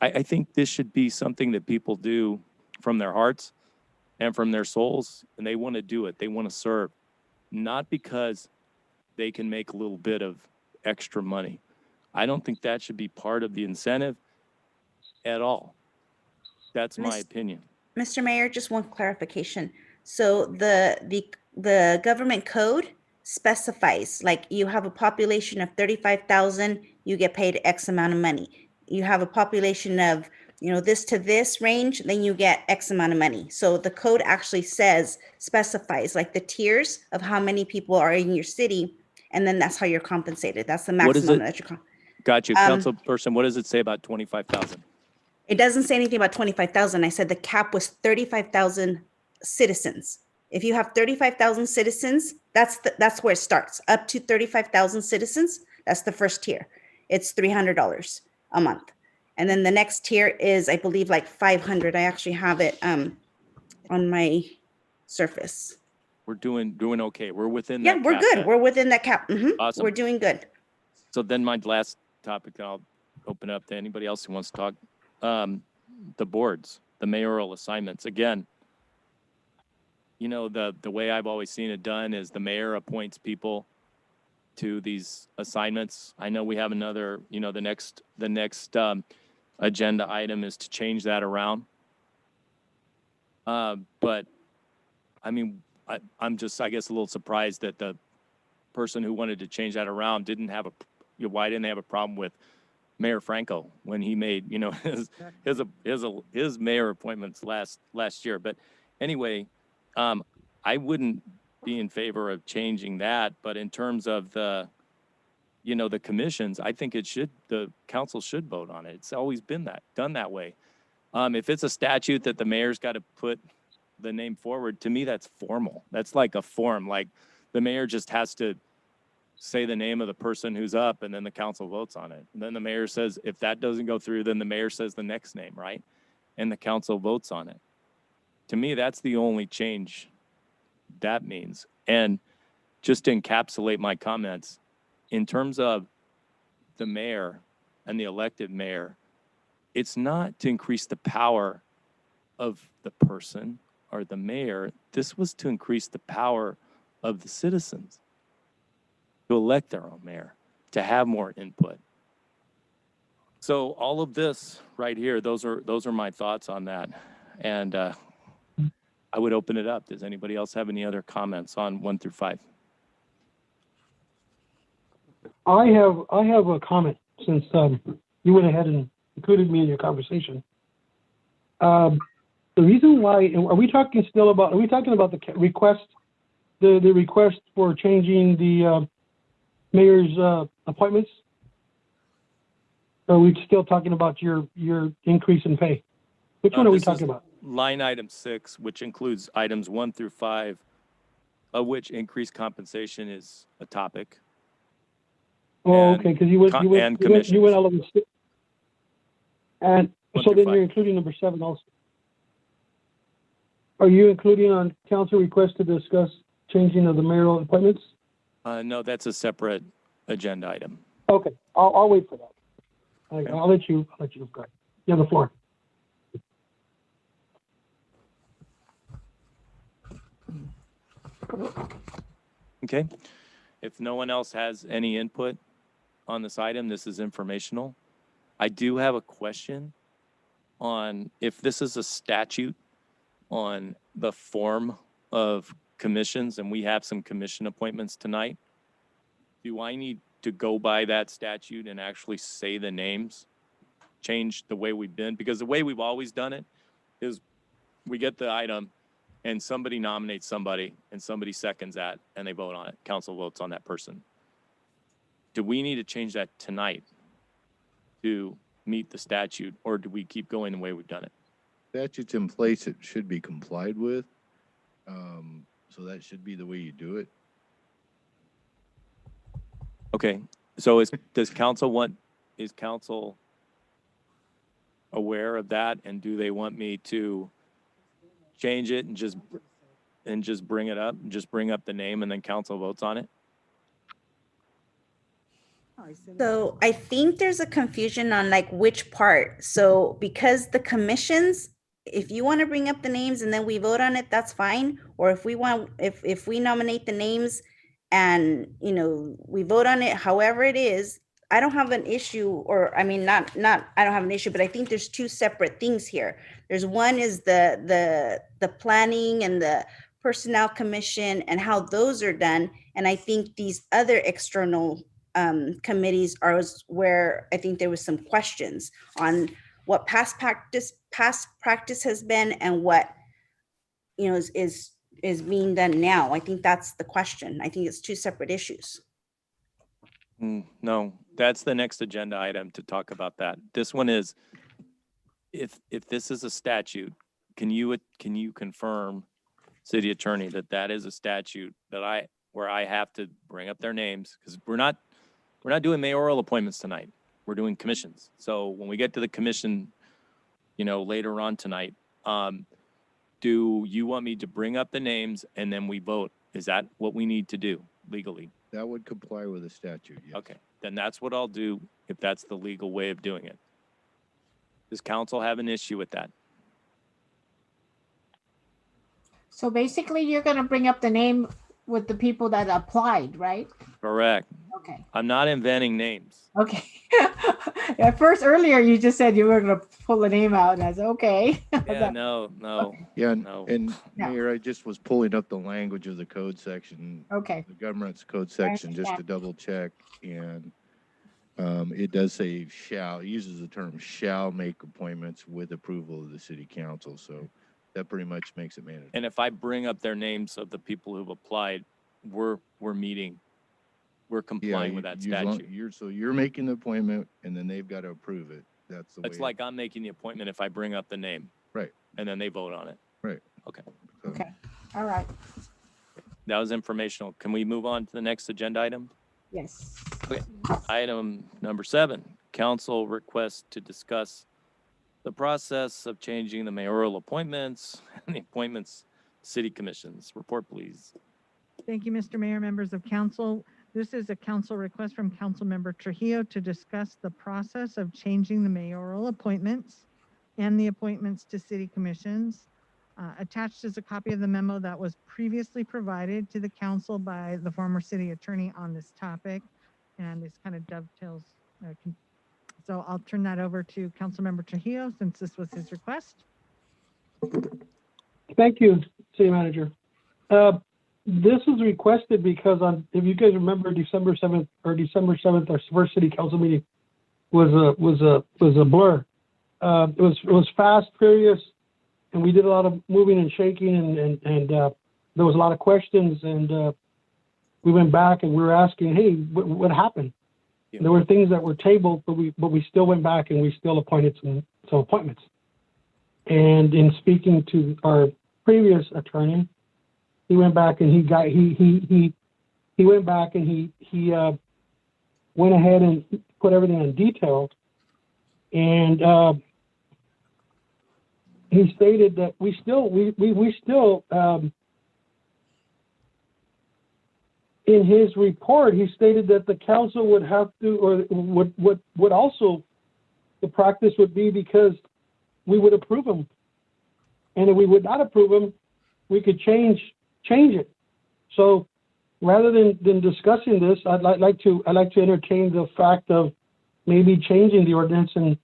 I think this should be something that people do from their hearts and from their souls, and they want to do it. They want to serve, not because they can make a little bit of extra money. I don't think that should be part of the incentive at all. That's my opinion. Mr. Mayor, just one clarification. So the government code specifies, like, you have a population of 35,000, you get paid X amount of money. You have a population of, this to this range, then you get X amount of money. So the code actually specifies like the tiers of how many people are in your city, and then that's how you're compensated. That's the What is maximum it? that you're Got you, councilperson. What does it say about 25,000? It doesn't say anything about 25,000. I said the cap was 35,000 citizens. If you have 35,000 citizens, that's where it starts. Up to 35,000 citizens, that's the first tier. It's $300 a month. And then the next tier is, I believe, like 500. I actually have it on my surface. We're doing okay. We're within Yeah, that we're cap good. then. We're within that cap. Awesome. We're doing good. So then my last topic, I'll open up to anybody else who wants to talk. The boards, the mayoral assignments. Again, the way I've always seen it done is the mayor appoints people to these assignments. I know we have another, the next agenda item is to change that around. But I mean, I'm just, I guess, a little surprised that the person who wanted to change that around didn't have why didn't they have a problem with Mayor Franco when he made, his mayor appointments last year. But anyway, I wouldn't be in favor of changing that. But in terms of the commissions, I think the council should vote on it. It's always been done that way. If it's a statute that the mayor's got to put the name forward, to me, that's formal. That's like a form. Like the mayor just has to say the name of the person who's up, and then the council votes on it. And then the mayor says, if that doesn't go through, then the mayor says the next name, right? And the council votes on it. To me, that's the only change that means. And just to encapsulate my comments, in terms of the mayor and the elected mayor, it's not to increase the power of the person or the mayor. This was to increase the power of the citizens to elect their own mayor, to have more input. So all of this right here, those are my thoughts on that. And I would open it up. Does anybody else have any other comments on 1 through 5? I have a comment since you went ahead and included me in your conversation. The reason why, are we talking about the request, the request for changing the mayor's appointments? Or are we still talking about your increase in pay? Which one are we talking about? Line item 6, which includes items 1 through 5, of which increased compensation is a topic. Oh, okay, because you went all over. And so then you're including number 7 also. Are you including on council request to discuss changing of the mayoral appointments? No, that's a separate agenda item. Okay, I'll wait for that. Okay. I'll let you go ahead. You have the floor. Okay. If no one else has any input on this item, this is informational. I do have a question on if this is a statute on the form of commissions, and we have some commission appointments tonight. Do I need to go by that statute and actually say the names, change the way we've been? Because the way we've always done it is we get the item and somebody nominates somebody and somebody seconds that and they vote on it. Council votes on that person. Do we need to change that tonight to meet the statute, or do we keep going the way we've done it? Statutes in place, it should be complied with. So that should be the way you do it. Okay, so does council is council aware of that? And do they want me to change it and just bring it up, and just bring up the name and then council votes on it? So I think there's a confusion on like which part. So because the commissions, if you want to bring up the names and then we vote on it, that's fine. Or if we nominate the names and, you know, we vote on it, however it is, I don't have an issue, or I mean, not, I don't have an issue, but I think there's two separate things here. There's one is the planning and the personnel commission and how those are done. And I think these other external committees are where I think there was some questions on what past practice has been and what, you know, is being done now. I think that's the question. I think it's two separate issues. No, that's the next agenda item to talk about that. This one is, if this is a statute, can you confirm, city attorney, that is a statute that where I have to bring up their names? Because we're not doing mayoral appointments tonight. We're doing commissions. So when we get to the commission, you know, later on tonight, do you want me to bring up the names and then we vote? Is that what we need to do legally? That would comply with the statute, yes. Okay, then that's what I'll do if that's the legal way of doing it. Does council have an issue with that? So basically, you're going to bring up the name with the people that applied, right? Correct. Okay. I'm not inventing names. Okay. At first, earlier, you just said you were going to pull a name out, and I said, okay. Yeah, no. Yeah, No. and No. Mayor, I just was pulling up the language of the code section. Okay. The government's code section, just to understand. double check, and it does say it uses the term shall make appointments with approval of the city council, so that pretty much makes it mandatory. And if I bring up their names of the people who've applied, we're complying with that statute. You're making the appointment, and then they've got to approve it. That's the way. It's like I'm making the appointment if I bring up the name. Right. And then they vote on it. Right. Okay. So, Okay. All right. That was informational. Can we move on to the next agenda item? Yes. Okay. Item number 7, council request to discuss the process of changing the mayoral appointments and the appointments to city commissions. Report, please. Thank you, Mr. Mayor, members of council. This is a council request from Councilmember Trujillo to discuss the process of changing the mayoral appointments and the appointments to city commissions. Attached is a copy of the memo that was previously provided to the council by the former city attorney on this topic, and this kind of dovetails. So I'll turn that over to Councilmember Trujillo since this was his request. Thank you, City Manager. This was requested because if you guys remember, December 7th, our first city council meeting was a blur. It was fast, furious, and we did a lot of moving and shaking, and there was a lot of questions, and we went back and we were asking, hey, what happened? Yeah. There were things that were tabled, but we still went back and we still appointed some appointments. And in speaking to our previous attorney, he went back and he went back and he went ahead and put everything on detail, and he stated that we still in his report, he stated that the council would have to, or would also, the practice would be because we would approve them, and if we would not approve them, we could change it. So rather than discussing this, I'd like to entertain the fact of maybe changing the ordinance and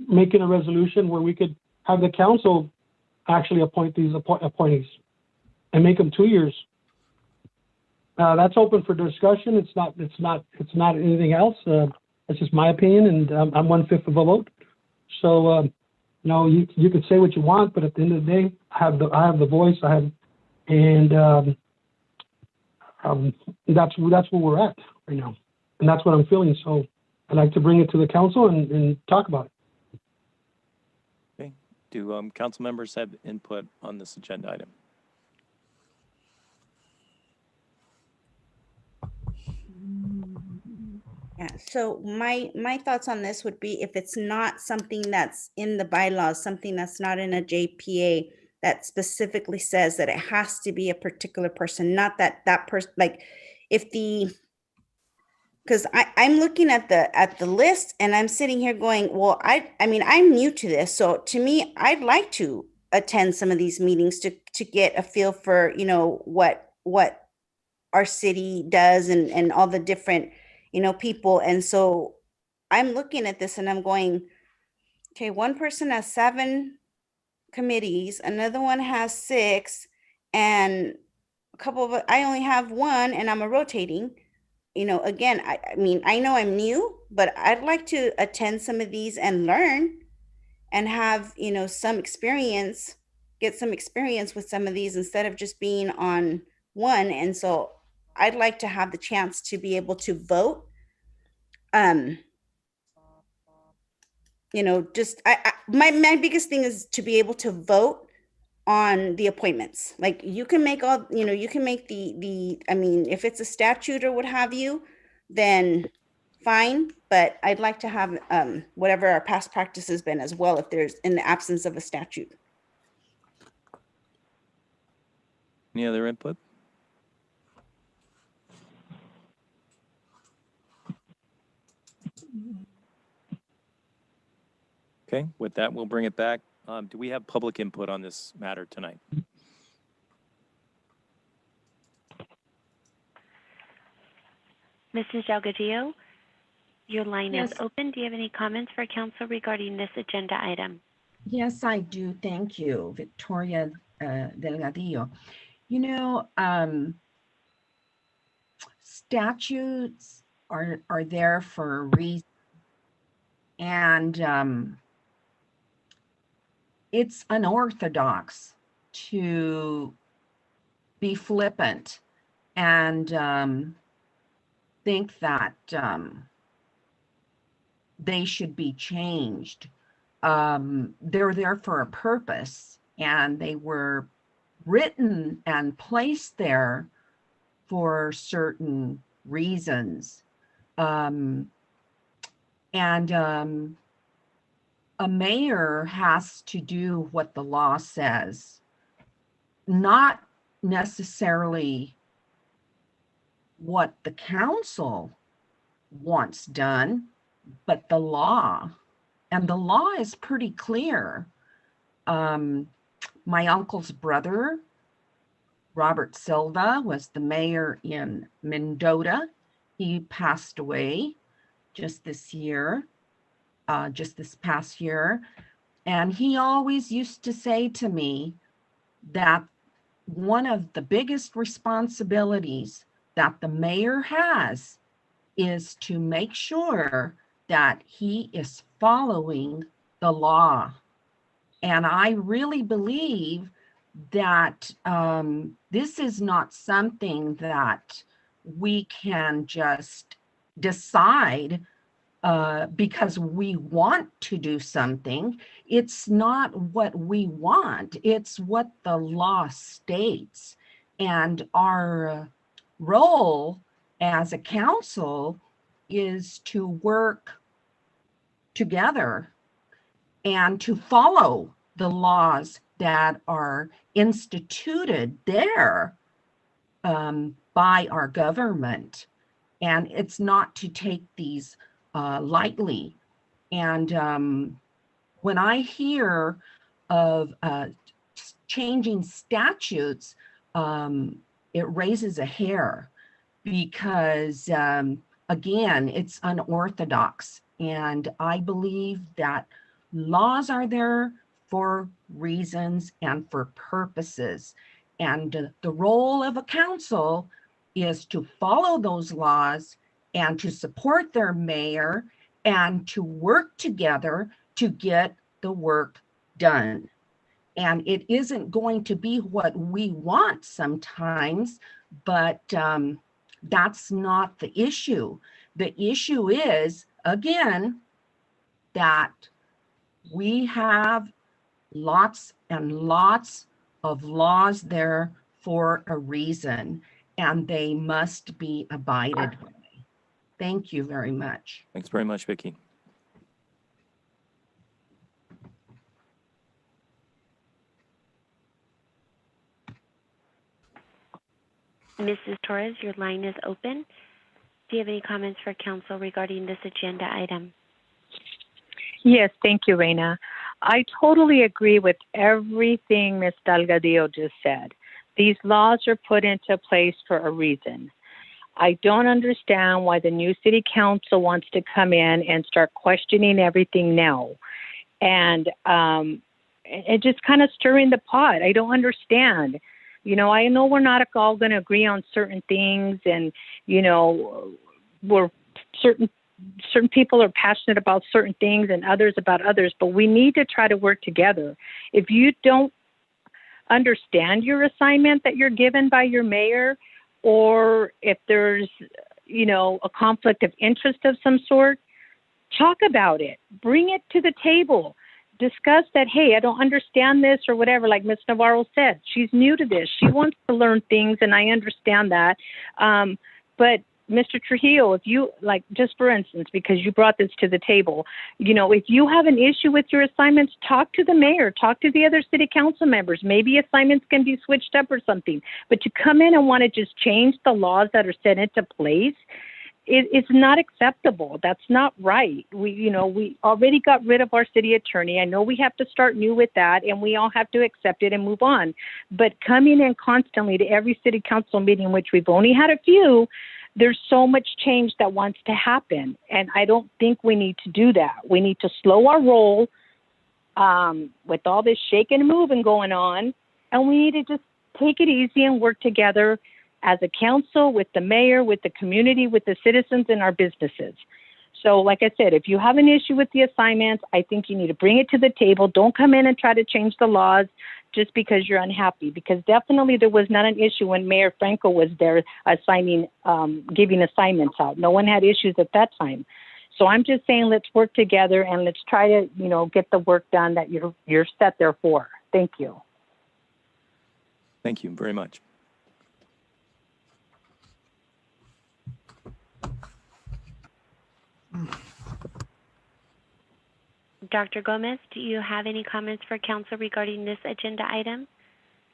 making a resolution where we could have the council actually appoint these appointees and make them 2 years. That's open for discussion. It's not anything else. It's just my opinion, and I'm 1/5 of a vote. So you could say what you want, but at the end of the day, I have the voice. And that's where we're at right now, and that's what I'm feeling. So I'd like to bring it to the council and talk about it. Okay. Do council members have input on this agenda item? Yeah, so my thoughts on this would be if it's not something that's in the bylaws, something that's not in a JPA that specifically says that it has to be a particular person, not that that person, like if the, because I'm looking at the list and I'm sitting here going, well, I mean, I'm new to this. So to me, I'd like to attend some of these meetings to get a feel for, you know, what our city does and all the different, you know, people. And so I'm looking at this and I'm going, okay, one person has 7 committees, another one has 6, and a couple of, I only have 1 and I'm a rotating. You know, again, I mean, I know I'm new, but I'd like to attend some of these and learn and have, you know, some experience, get some experience with some of these instead of just being on one. And so I'd like to have the chance to be able to vote. Um, you know, just my biggest thing is to be able to vote on the appointments. Like you can make all, you know, you can make the I mean, if it's a statute or what have you, then fine, but I'd like to have whatever our past practice has been as well if there's in the absence of a statute. Any other input? Okay, with that, we'll bring it back. Do we have public input on this matter tonight? Mrs. Delgadillo, your line is Yes. open. Do you have any comments for council regarding this agenda item? Yes, I do. Thank you, Victoria Delgadillo. You know, statutes are there for a reason. And it's unorthodox to be flippant and think that they should be changed. They're there for a purpose, and they were written and placed there for certain reasons. And a mayor has to do what the law says, not necessarily what the council wants done, but the law. And the law is pretty clear. My uncle's brother, Robert Silva, was the mayor in Mendota. He passed away just this year, just this past year. And he always used to say to me that one of the biggest responsibilities that the mayor has is to make sure that he is following the law. And I really believe that this is not something that we can just decide because we want to do something. It's not what we want, it's what the law states. And our role as a council is to work together and to follow the laws that are instituted there by our government. And it's not to take these lightly. And when I hear of changing statutes, it raises a hair because, again, it's unorthodox. And I believe that laws are there for reasons and for purposes. And the role of a council is to follow those laws and to support their mayor and to work together to get the work done. And it isn't going to be what we want sometimes, but that's not the issue. The issue is, again, that we have lots and lots of laws there for a reason, and they must be abided by. Thank you very much. Thanks very much, Vicki. Mrs. Torres, your line is open. Do you have any comments for council regarding this agenda item? Yes, thank you, Reina. I totally agree with everything Ms. Delgadillo just said. These laws are put into place for a reason. I don't understand why the new city council wants to come in and start questioning everything now. And just kind of stirring the pot. I don't understand. You know, I know we're not all going to agree on certain things, and, you know, certain people are passionate about certain things and others about others, but we need to try to work together. If you don't understand your assignment that you're given by your mayor, or if there's, you know, a conflict of interest of some sort, talk about it. Bring it to the table. Discuss that, hey, I don't understand this or whatever, like Ms. Navarro said. She's new to this. She wants to learn things, and I understand that. But Mr. Trujillo, if you, like, just for instance, because you brought this to the table, you know, if you have an issue with your assignments, talk to the mayor, talk to the other city council members. Maybe assignments can be switched up or something. But to come in and want to just change the laws that are set into place, it's not acceptable. That's not right. We already got rid of our city attorney. I know we have to start new with that, and we all have to accept it and move on. But coming in constantly to every city council meeting, which we've only had a few, there's so much change that wants to happen. And I don't think we need to do that. We need to slow our roll with all this shaking and moving going on. And we need to just take it easy and work together as a council, with the mayor, with the community, with the citizens and our businesses. So like I said, if you have an issue with the assignments, I think you need to bring it to the table. Don't come in and try to change the laws just because you're unhappy, because definitely there was not an issue when Mayor Franco was there assigning, giving assignments out. No one had issues at that time. So I'm just saying, let's work together and let's try to, you know, get the work done that you're set there for. Thank you. Thank you very much. Dr. Gomez, do you have any comments for council regarding this agenda item?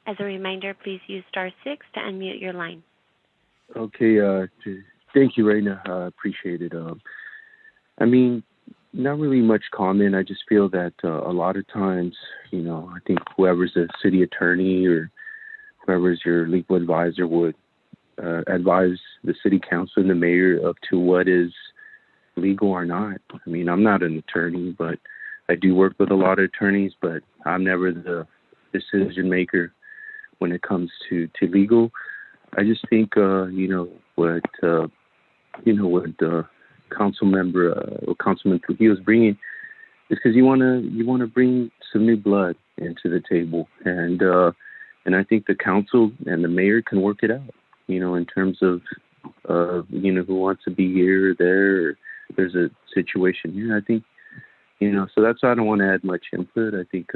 As a reminder, please use *6 to unmute your line. Okay, thank you, Raina. I appreciate it. I mean, not really much comment. I just feel that a lot of times, you know, I think whoever's a city attorney or whoever's your legal advisor would advise the city council and the mayor up to what is legal or not. I mean, I'm not an attorney, but I do work with a lot of attorneys, but I'm never the decision maker when it comes to legal. I just think, what Councilman Trujillo is bringing is because you want to bring some new blood into the table, and I think the council and the mayor can work it out. You know, in terms of who wants to be here or there. Or there's a situation here. I think, so that's why I don't want to add much input. I think,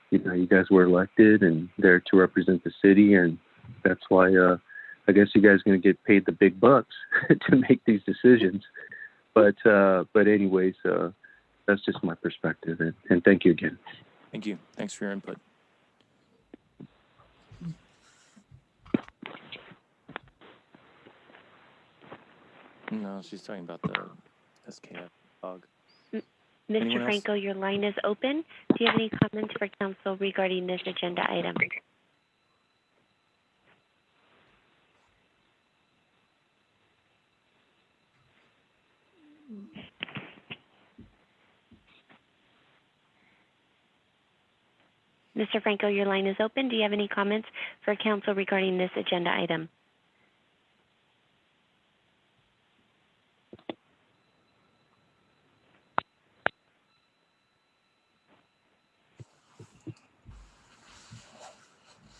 you guys were elected and there to represent the city, and that's why I guess you guys are going to get paid the big bucks to make these decisions. But anyways, that's just my perspective, and thank you again. Thank you. Thanks for your input. No, she's talking about the SKF dog. Mr. Franco, your line is open. Do you have any comments for council regarding this agenda item? Mr. Franco, your line is open. Do you have any comments for council regarding this agenda item?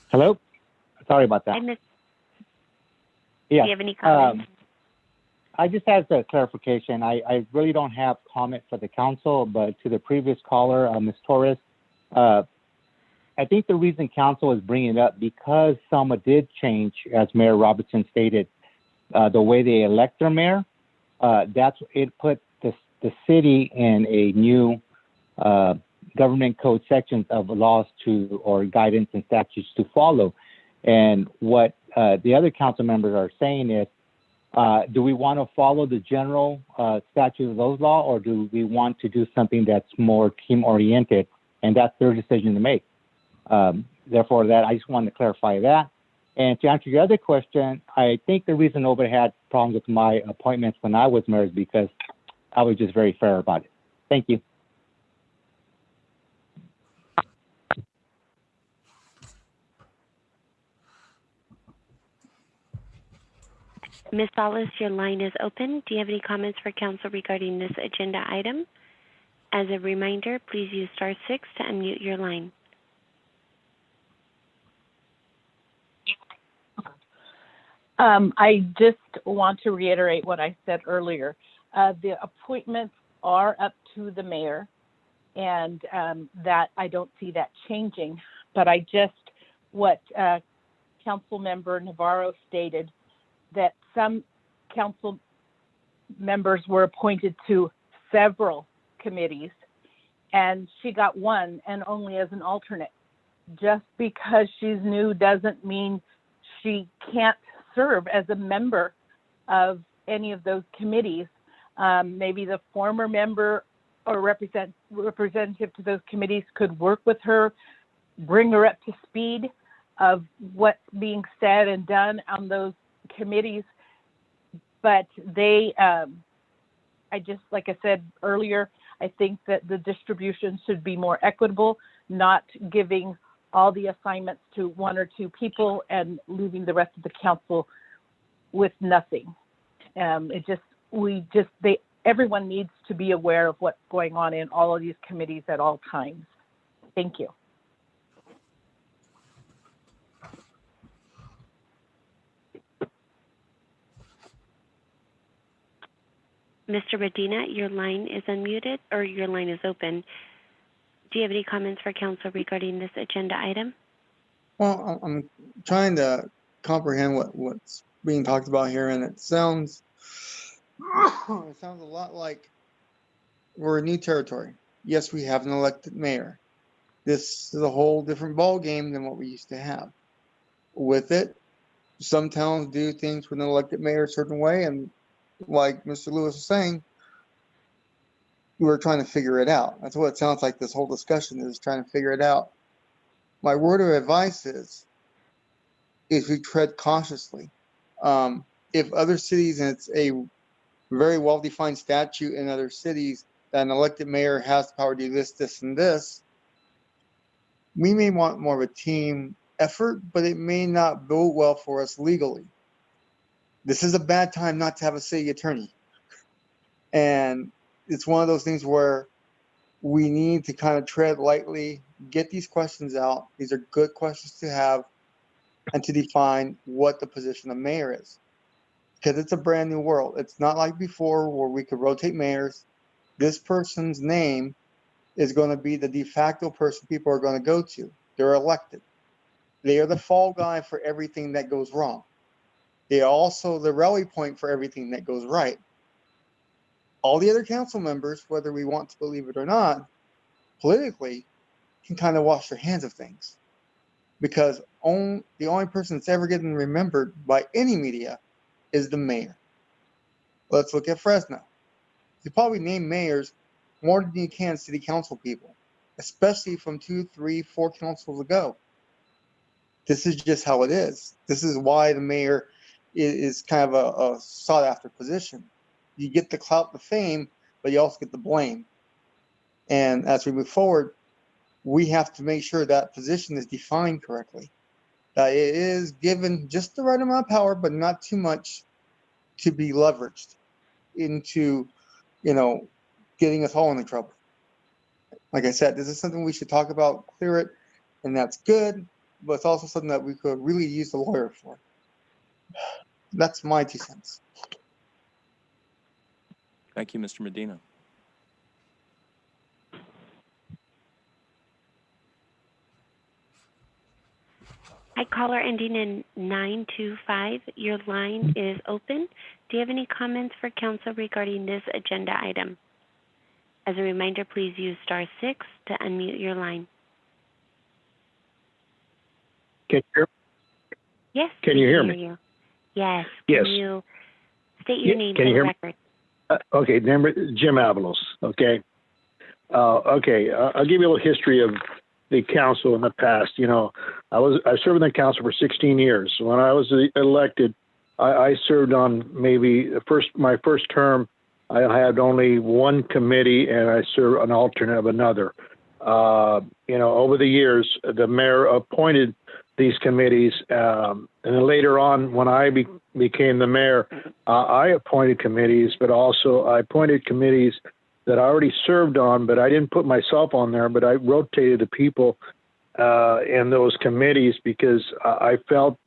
Hello? Sorry about that. Yeah. Do you have any comments? I just have a clarification. I really don't have comment for the council, but to the previous caller, Ms. Torres, I think the reason council is bringing it up because Selma did change, as Mayor Robertson stated, the way they elect their mayor. it put the city in a new government code sections of laws or guidance and statutes to follow. And what the other council members are saying is, do we want to follow the general statute of those law, or do we want to do something that's more team oriented? And that's their decision to make. Therefore, I just wanted to clarify that. And to answer your other question, I think the reason nobody had problems with my appointments when I was mayor is because I was just very fair about it. Thank you. Ms. Salas, your line is open. Do you have any comments for council regarding this agenda item? As a reminder, please use *6 to unmute your line. I just want to reiterate what I said earlier. The appointments are up to the mayor, and that I don't see that changing. But what Council Member Navarro stated, that some council members were appointed to several committees, and she got one and only as an alternate. Just because she's new doesn't mean she can't serve as a member of any of those committees. Maybe the former member or representative to those committees could work with her, bring her up to speed of what's being said and done on those committees. But like I said earlier, I think that the distribution should be more equitable, not giving all the assignments to one or two people and leaving the rest of the council with nothing. Everyone needs to be aware of what's going on in all of these committees at all times. Thank you. Mr. Medina, your line is unmuted, or your line is open. Do you have any comments for council regarding this agenda item? Well, I'm trying to comprehend what's being talked about here, and it sounds a lot like we're in new territory. Yes, we have an elected mayor. This is a whole different ball game than what we used to have. With it, some towns do things with an elected mayor a certain way, and like Mr. Lewis was saying, we're trying to figure it out. That's what it sounds like. This whole discussion is trying to figure it out. My word of advice is we tread cautiously. If other cities, and it's a very well-defined statute in other cities, that an elected mayor has the power to do this, this, and this, we may want more of a team effort, but it may not bode well for us legally. This is a bad time not to have a city attorney. And it's one of those things where we need to kind of tread lightly, get these questions out. These are good questions to have, and to define what the position of mayor is. Because it's a brand new world. It's not like before where we could rotate mayors. This person's name is going to be the de facto person people are going to go to. They're elected. They are the fall guy for everything that goes wrong. They are also the rally point for everything that goes right. All the other council members, whether we want to believe it or not, politically, can kind of wash their hands of things. Because the only person that's ever getting remembered by any media is the mayor. Let's look at Fresno. You probably name mayors more than you can city council people, especially from 2, 3, 4 councils ago. This is just how it is. This is why the mayor is kind of a sought after position. You get the clout, the fame, but you also get the blame. And as we move forward, we have to make sure that position is defined correctly. That it is given just the right amount of power, but not too much to be leveraged into, getting us all into trouble. Like I said, this is something we should talk about, clear it, and that's good, but it's also something that we could really use the lawyer for. That's my 2 cents. Thank you, Mr. Medina. Hi, caller ending in 925. Your line is open. do you have any comments for council regarding this agenda item? As a reminder, please use *6 to unmute your line. Can you hear? Yes. Can we you hear can me? You. Yes. Yes. Can you state your name Can for you the hear me? record? Okay, Jim Avalos. Okay. Okay, I'll give you a little history of the council in the past. You know, I served in the council for 16 years. When I was elected, I served on maybe my first term. I had only one committee, and I served an alternate of another. You know, over the years, the mayor appointed these committees, and then later on, when I became the mayor, I appointed committees, but also I appointed committees that I already served on, but I didn't put myself on there, but I rotated the people in those committees because I felt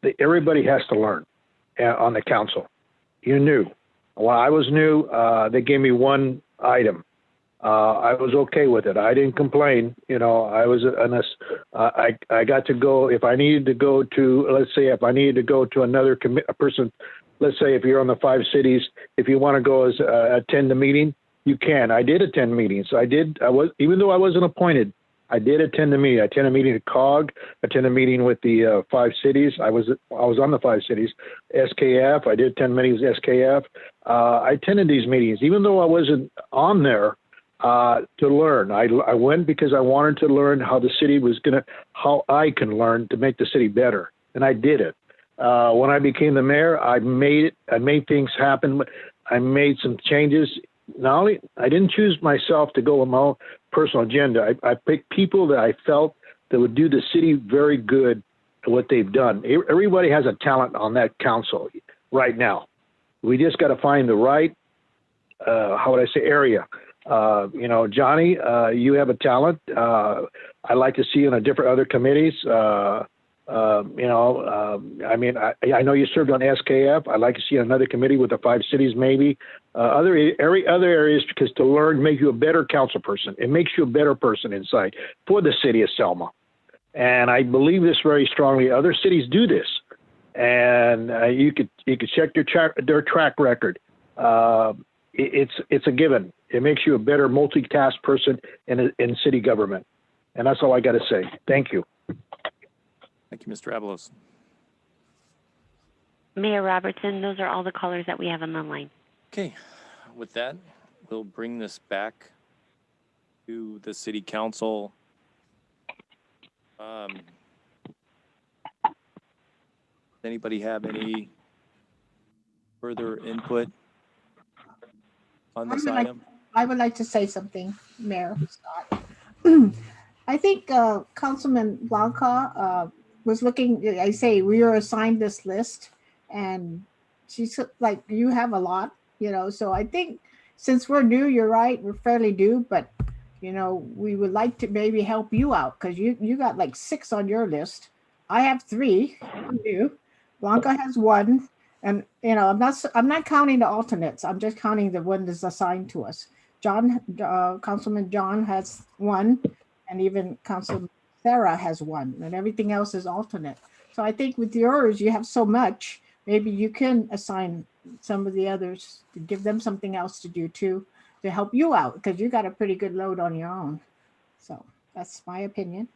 that everybody has to learn on the council. You knew. When I was new, they gave me one item. I was okay with it. I didn't complain. You know, I got to go if I needed to go to, let's say, if I needed to go to another a person. Let's say if you're on the 5 cities, if you want to go attend the meeting, you can. I did attend meetings. Even though I wasn't appointed, I did attend the meeting. I attended a meeting at COG, attended a meeting with the 5 cities. I was on the 5 cities. SKF, I did attend meetings with SKF. I attended these meetings, even though I wasn't on there to learn. I went because I wanted to learn how the city how I can learn to make the city better. And I did it. When I became the mayor, I made things happen. I made some changes. Not only I didn't choose myself to go with my own personal agenda. I picked people that I felt that would do the city very good at what they've done. Everybody has a talent on that council right now. We just got to find the right, how would I say, area. You know, Johnny, you have a talent. I like to see you in other committees. You know, I mean, I know you served on SKF. I'd like to see another committee with the 5 cities, maybe other areas, because to learn make you a better council person. It makes you a better person inside for the city of Selma. And I believe this very strongly. Other cities do this, and you could check their track record. It's a given. It makes you a better multitask person in city government. And that's all I got to say. Thank you. Thank you, Mr. Avalos. Mayor Robertson, those are all the callers that we have on the line. Okay, with that, we'll bring this back to the city council. Does anybody have any further input on this item? I would like to say something, Mayor Scott. I think Councilman Blanca was looking, I say, we were assigned this list, and she's like, you have a lot, you know, so I think since we're new, you're right, we're fairly new, but, you know, we would like to maybe help you out, because you got like 6 on your list. I have 3, I'm new. Blanca has 1, and, you know, I'm not counting the alternates, I'm just counting the one that's assigned to us. Councilman John has 1, and even Councilman Sarah has 1, and everything else is alternate. So I think with yours, you have so much, maybe you can assign some of the others to give them something else to do too, to help you out, because you got a pretty good load on your own. So that's my opinion.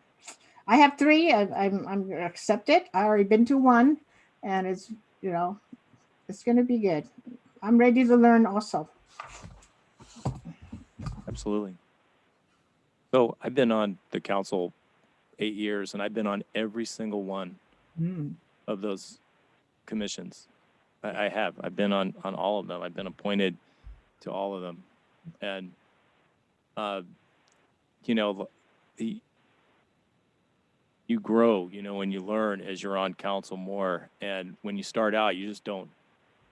I have 3. I'm accepted. I already been to 1, and it's, you know, it's going to be good. I'm ready to learn also. Absolutely. So I've been on the council 8 years, and I've been on every single one of those commissions. I have. I've been on all of them. I've been appointed to all of them. And, you know, you grow, you know, when you learn as you're on council more. And when you start out, you just don't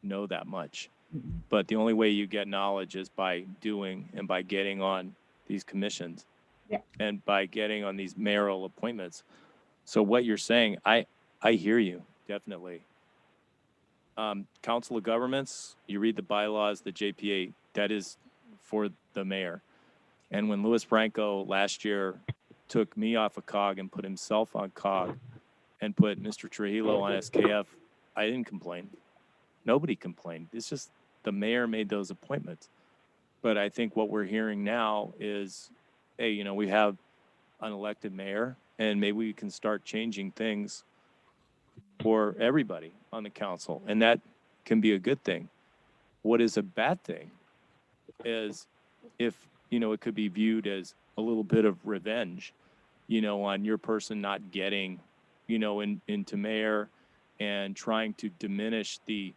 know that much. But the only way you get knowledge is by doing and by getting on these commissions. Yeah. And by getting on these mayoral appointments. So what you're saying, I hear you, definitely. Council of Governments, you read the bylaws, the JPA, that is for the mayor. And when Luis Franco last year took me off of COG and put himself on COG and put Mr. Trujillo on SKF, I didn't complain. Nobody complained. It's just the mayor made those appointments. But I think what we're hearing now is, hey, you know, we have an elected mayor, and maybe we can start changing things for everybody on the council, and that can be a good thing. What is a bad thing is if, you know, it could be viewed as a little bit of revenge, you know, on your person not getting, you know, into mayor and trying to diminish the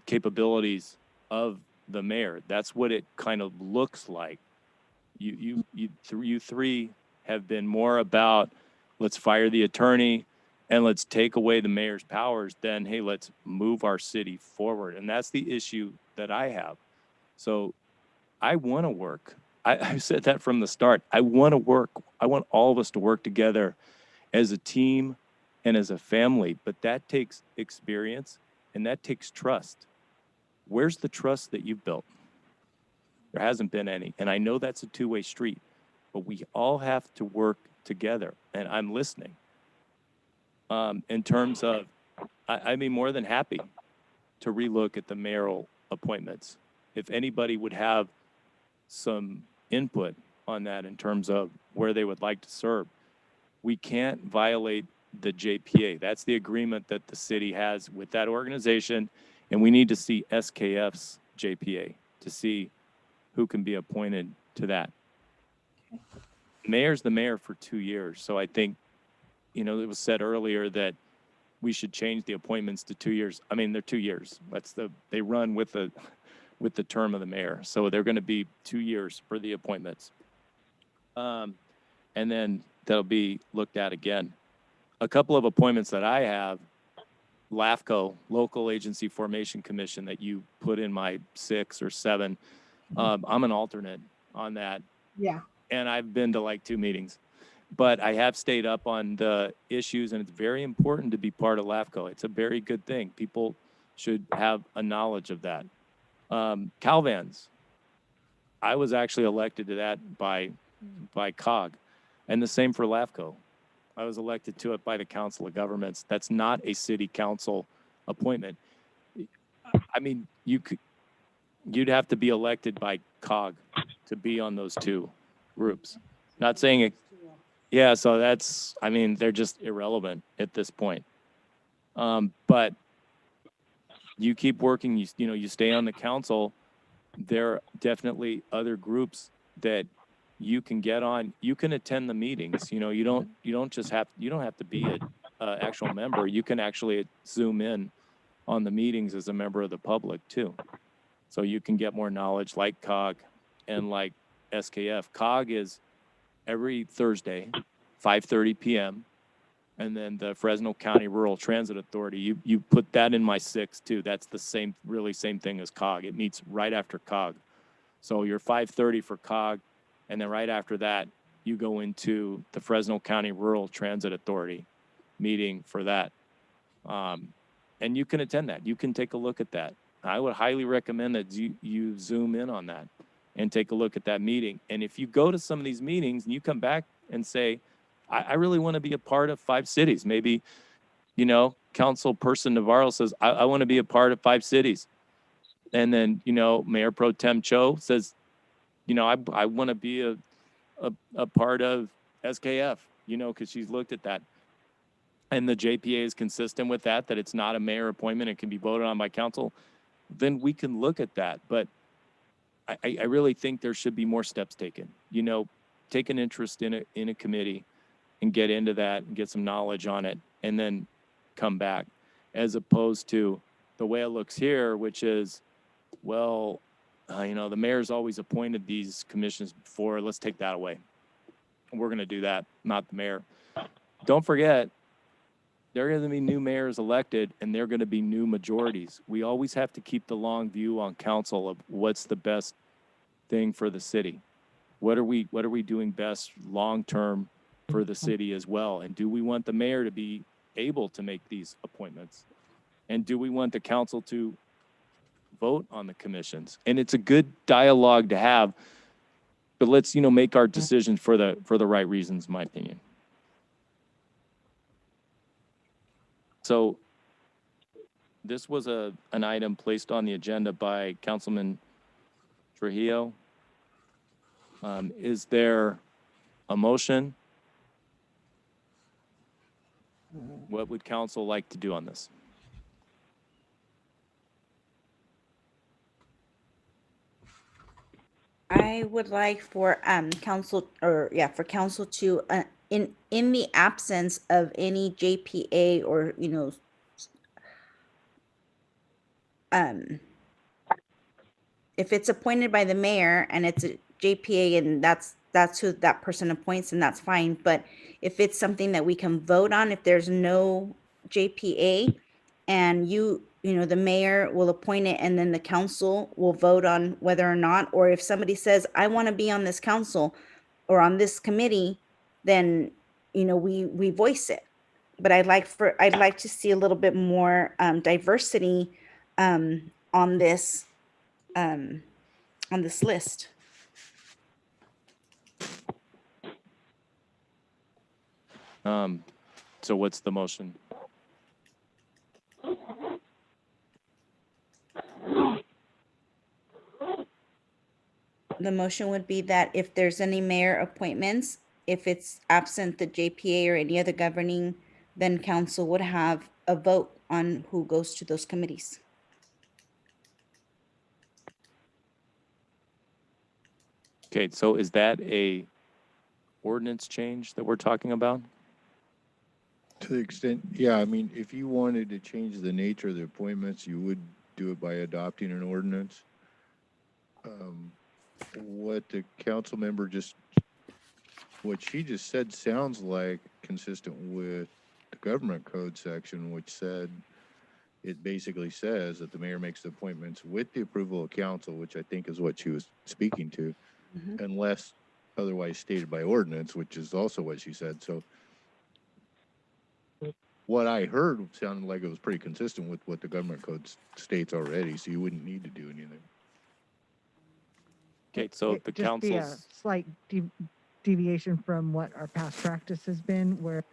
capabilities of the mayor. That's what it kind of looks like. You three have been more about let's fire the attorney and let's take away the mayor's powers than, hey, let's move our city forward. And that's the issue that I have. So I want to work. I said that from the start. I want to work. I want all of us to work together as a team and as a family, but that takes experience and that takes trust. Where's the trust that you've built? There hasn't been any. And I know that's a two-way street, but we all have to work together. And I'm listening. In terms of, I'd be more than happy to relook at the mayoral appointments. If anybody would have some input on that in terms of where they would like to serve, we can't violate the JPA. That's the agreement that the city has with that organization. And we need to see SKF's JPA to see who can be appointed to that. Mayor's the mayor for 2 years. So I think, you know, it was said earlier that we should change the appointments to 2 years. I mean, they're 2 years. They run with the term of the mayor. So they're going to be 2 years for the appointments. And then that'll be looked at again. A couple of appointments that I have, LAFCO, Local Agency Formation Commission, that you put in my 6 or 7. I'm an alternate on that. Yeah. And I've been to like 2 meetings. But I have stayed up on the issues, and it's very important to be part of LAFCO. It's a very good thing. People should have a knowledge of that. Calvans, I was actually elected to that by COG, and the same for LAFCO. I was elected to it by the Council of Governments. That's not a city council appointment. I mean, you'd have to be elected by COG to be on those 2 groups. Not saying it. Yeah, so that's, I mean, they're just irrelevant at this point. But you keep working, you know, you stay on the council. There are definitely other groups that you can get on. You can attend the meetings. You know, you don't have to be an actual member. You can actually zoom in on the meetings as a member of the public too. So you can get more knowledge like COG and like SKF. COG is every Thursday, 5:30 p.m. And then the Fresno County Rural Transit Authority, you put that in my 6 too. That's the same thing as COG. It meets right after COG. So you're 5:30 for COG, and then right after that, you go into the Fresno County Rural Transit Authority meeting for that. And you can attend that. You can take a look at that. I would highly recommend that you zoom in on that and take a look at that meeting. And if you go to some of these meetings and you come back and say, I really want to be a part of 5 cities. Maybe, you know, Councilperson Navarro says, I want to be a part of 5 cities. And then, you know, Mayor Pro Tem Cho says, you know, I want to be a part of SKF, you know, because she's looked at that. And the JPA is consistent with that it's not a mayor appointment. It can be voted on by council. Then we can look at that. But I really think there should be more steps taken. You know, take an interest in a committee and get into that and get some knowledge on it and then come back, as opposed to the way it looks here, which is, well, you know, the mayor's always appointed these commissions before. Let's take that away. We're going to do that, not the mayor. Don't forget, there are going to be new mayors elected and there are going to be new majorities. We always have to keep the long view on council of what's the best thing for the city. What are we doing best long-term for the city as well? And do we want the mayor to be able to make these appointments? And do we want the council to vote on the commissions? And it's a good dialogue to have, but let's, you know, make our decisions for the right reasons, in my opinion. So this was an item placed on the agenda by Councilman Trujillo. Is there a motion? What would council like to do on this? I would like for council for council to in the absence of any JPA or um if it's appointed by the mayor and it's a JPA and that's who that person appoints, and that's fine. But if it's something that we can vote on, if there's no JPA and the mayor will appoint it and then the council will vote on whether or not, or if somebody says, I want to be on this council or on this committee, then we voice it. But I'd like to see a little bit more diversity on this list. So what's the motion? The motion would be that if there's any mayor appointments, if it's absent the JPA or any other governing, then council would have a vote on who goes to those committees. Okay, so is that a ordinance change that we're talking about? To the extent, yeah, I mean, if you wanted to change the nature of the appointments, you would do it by adopting an ordinance. What the council member what she just said sounds like consistent with the government code section, which said, it basically says that the mayor makes the appointments with the approval of council, which I think is what she was speaking to, unless otherwise stated by ordinance, which is also what she said. So what I heard sounded like it was pretty consistent with what the government code states already, so you wouldn't need to do anything. Okay, so the just be a council's, slight deviation from what our past practice has been, where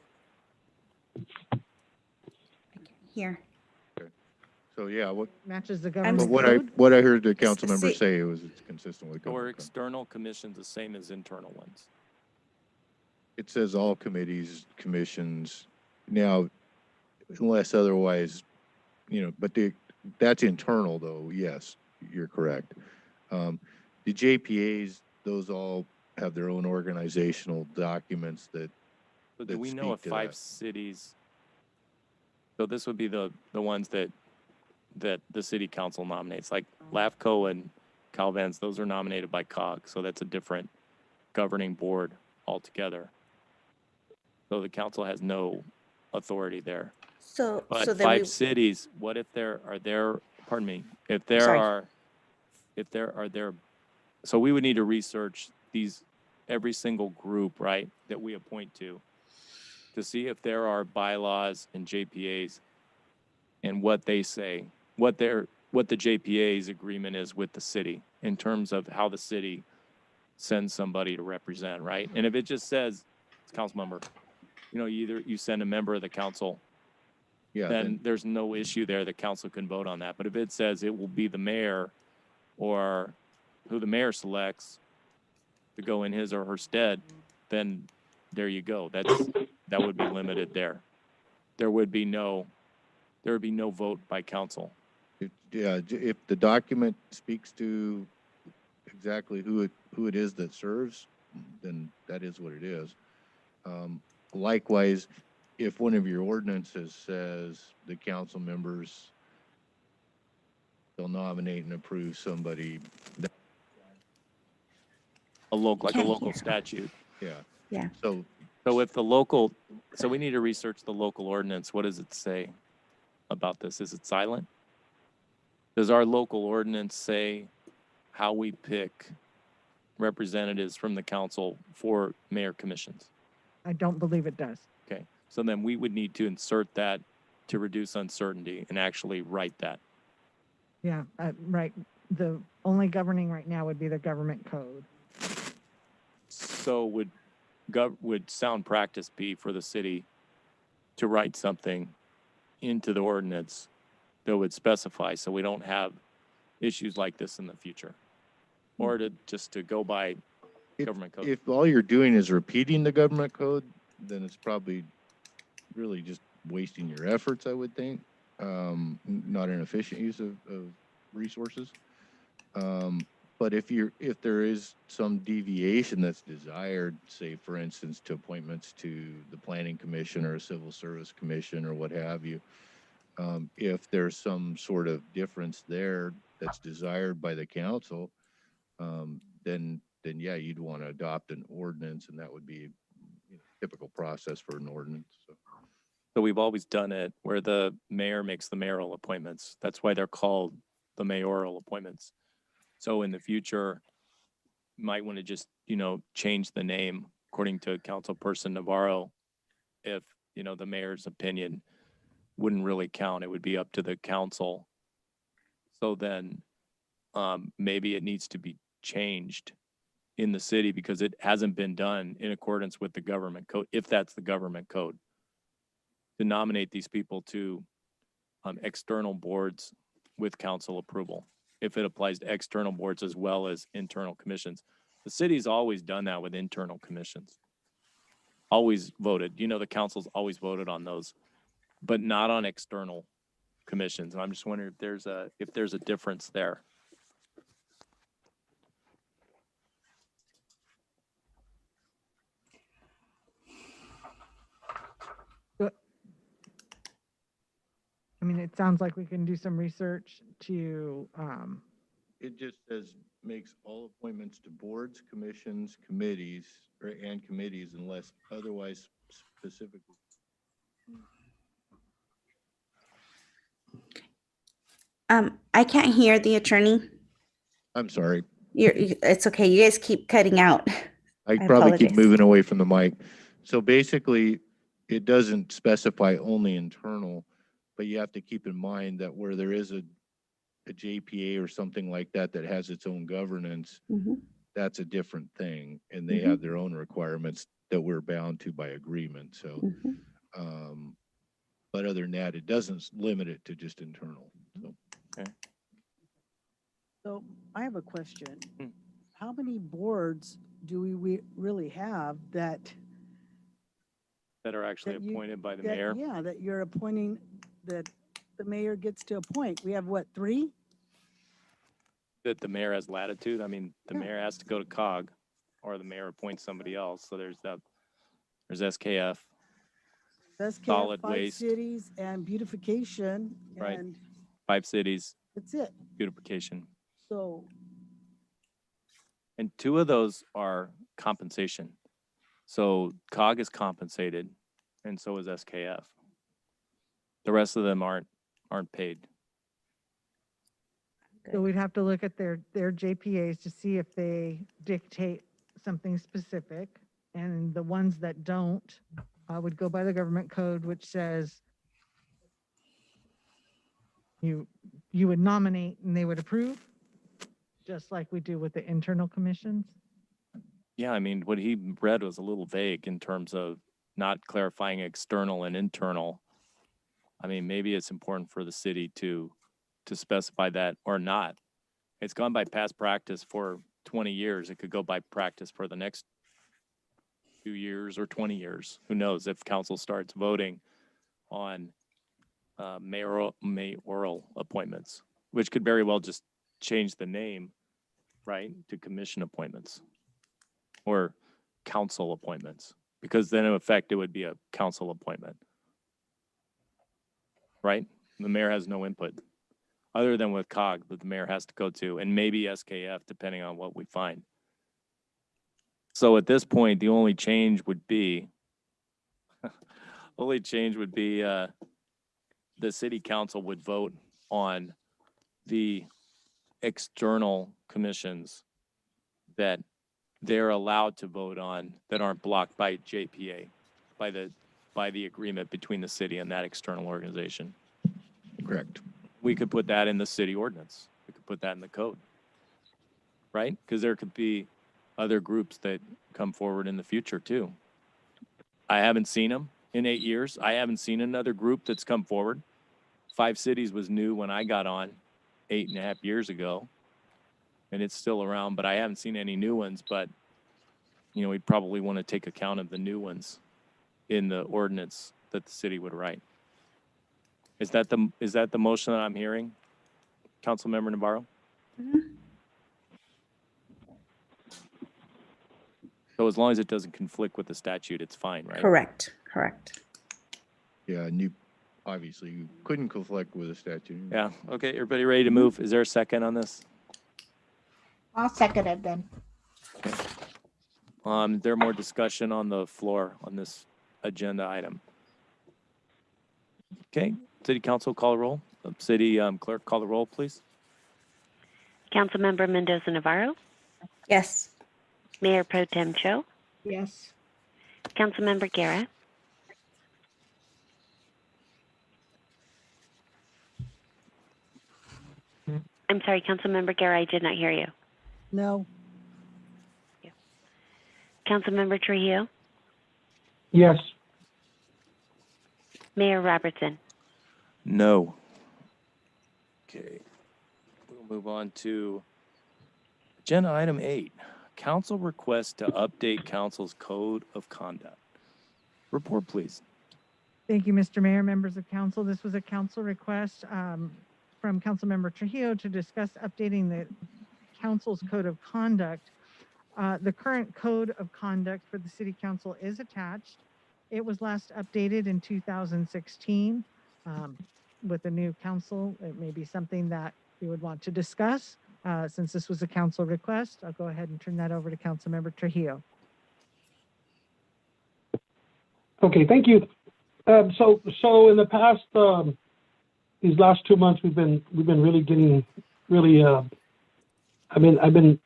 Here. So yeah, what matches the but government what code. what I heard the council member say it was it's consistent with or government code. external commissions the same as internal ones? It says all committees, commissions. Now, unless otherwise, but that's internal though. Yes, you're correct. The JPAs, those all have their own organizational documents that So do we speak know if to 5 that. cities, so this would be the ones that the city council nominates, like LAFCO and Calvans, those are nominated by COG, so that's a different governing board altogether. So the council has no authority there. So But then 5 cities, what if pardon me, if there Sorry. are, so we would need to research every single group, right, that we appoint to see if there are bylaws and JPAs and what they say, what the JPA's agreement is with the city in terms of how the city sends somebody to represent, right? And if it just says, council member, you send a member of the council, then there's no issue there. The council can vote on that. But if it says it will be the mayor or who the mayor selects to go in his or her stead, then there you go. That would be limited there. There would be no vote by council. If the document speaks to exactly who it is that serves, then that is what it is. Likewise, if one of your ordinances says the council members, they'll nominate and approve somebody. A local statute. Yeah. Yeah. So if so we need to research the local ordinance. What does it say about this? Is it silent? Does our local ordinance say how we pick representatives from the council for mayor commissions? I don't believe it does. Okay, so then we would need to insert that to reduce uncertainty and actually write that. Yeah, right. The only governing right now would be the government code. So would sound practice be for the city to write something into the ordinance that would specify, so we don't have issues like this in the future. Or to just to go by government code. If all you're doing is repeating the government code, then it's probably really just wasting your efforts, I would think. Not an efficient use of resources. But if there is some deviation that's desired, say for instance to appointments to the Planning Commission or a Civil Service Commission or what have you, if there's some sort of difference there that's desired by the council, then yeah, you'd want to adopt an ordinance, and that would be typical process for an ordinance. So we've always done it where the mayor makes the mayoral appointments. That's why they're called the mayoral appointments. So in the future, you might want to just, change the name according to Councilperson Navarro. If, the mayor's opinion wouldn't really count, it would be up to the council. So then maybe it needs to be changed in the city because it hasn't been done in accordance with the government code, if that's the government code, to nominate these people to external boards with council approval, if it applies to external boards as well as internal commissions. The city's always done that with internal commissions. Always voted, the council's always voted on those, but not on external commissions. And I'm just wondering if there's a difference there. I mean, it sounds like we can do some research to, It just says makes all appointments to boards, commissions, committees, and committees unless otherwise specifically. I can't hear the attorney. I'm sorry. It's okay. You guys keep cutting out. I I probably keep apologize. moving away from the mic. So basically, it doesn't specify only internal, but you have to keep in mind that where there is a JPA or something like that that has its own governance, that's a different thing, and they have their own requirements that we're bound to by agreement. So, but other than that, it doesn't limit it to just internal. So. Okay. So I have a question. How many boards do we really have that That are actually appointed by the mayor? Yeah, that you're appointing, that the mayor gets to appoint. We have what, 3? That the mayor has latitude. I mean, the mayor has to go to COG, or the mayor appoints somebody else. So there's SKF, SKF, solid 5 waste, cities, and beautification, right? and 5 cities. that's it. Beautification. So, and 2 of those are compensation. So COG is compensated, and so is SKF. The rest of them aren't paid. so we'd have to look at their JPAs to see if they dictate something specific. And the ones that don't would go by the government code, which says you would nominate and they would approve, just like we do with the internal commissions. Yeah, I mean, what he read was a little vague in terms of not clarifying external and internal. I mean, maybe it's important for the city to specify that or not. It's gone by past practice for 20 years. It could go by practice for the next 2 years or 20 years. Who knows if council starts voting on mayoral appointments, which could very well just change the name, right, to commission appointments or council appointments, because then in effect it would be a council appointment, right? The mayor has no input other than with COG that the mayor has to go to, and maybe SKF depending on what we find. So at this point, the only change would be the city council would vote on the external commissions that they're allowed to vote on that aren't blocked by JPA, by the agreement between the city and that external organization. Correct. We could put that in the city ordinance. We could put that in the code, right? Because there could be other groups that come forward in the future too. I haven't seen them in 8 years. I haven't seen another group that's come forward Five Cities was new when I got on 8.5 years ago, and it's still around, but I haven't seen any new ones. But, you know, we'd probably want to take account of the new ones in the ordinance that the city would write. Is that the motion that I'm hearing, Councilmember Navarro? So as long as it doesn't conflict with the statute, it's fine, right? Correct. Yeah, and you obviously couldn't conflict with a statute. Yeah. Okay. Everybody ready to move? Is there a second on this? I'll second it then. Is there more discussion on the floor on this agenda item? Okay. City Council, call the roll. City Clerk, call the roll, please. Councilmember Mendoza Navarro, Yes. Mayor Pro Tem Cho, Yes. Councilmember Guerra, I'm sorry, Councilmember Guerra, I did not hear you. No. Councilmember Trujillo, Yes. Mayor Robertson. No. Okay. We'll move on to agenda item 8. Council request to update council's code of conduct. Report, please. Thank you, Mr. Mayor, members of council. This was a council request from Councilmember Trujillo to discuss updating the council's code of conduct. The current code of conduct for the city council is attached. It was last updated in 2016. With the new council, it may be something that we would want to discuss. Since this was a council request, I'll go ahead and turn that over to Councilmember Trujillo. Okay, thank you. So in the past, these last 2 months, we've been really getting really. I've been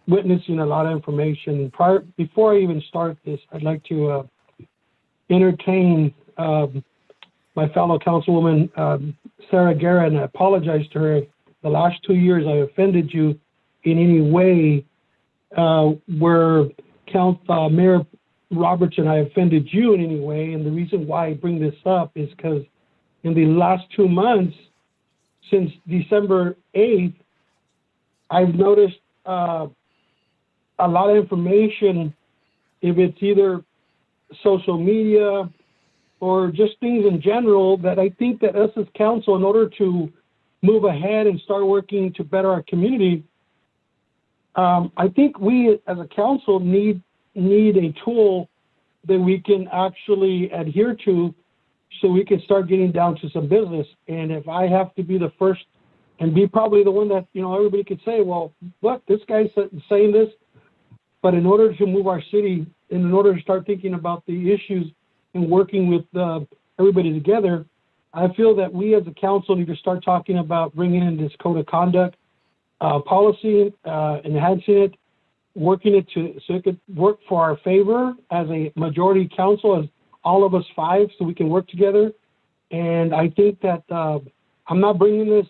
witnessing a lot of information. Before I even start this, I'd like to entertain my fellow councilwoman Sarah Guerra, and I apologize to her. The last 2 years, I offended you in any way where Mayor Roberts and I offended you in any way. And the reason why I bring this up is because in the last 2 months, since December 8th, I've noticed a lot of information, if it's either social media or just things in general, that I think that us as council, in order to move ahead and start working to better our community, I think we as a council need a tool that we can actually adhere to so we can start getting down to some business. And if I have to be the first and be probably the one that, everybody could say, well, look, this guy's saying this. But in order to move our city, and in order to start thinking about the issues and working with everybody together, I feel that we as a council need to start talking about bringing in this code of conduct policy, enhancing it, working it so it could work for our favor as a majority council, as all of us 5, so we can work together. And I think that I'm not bringing this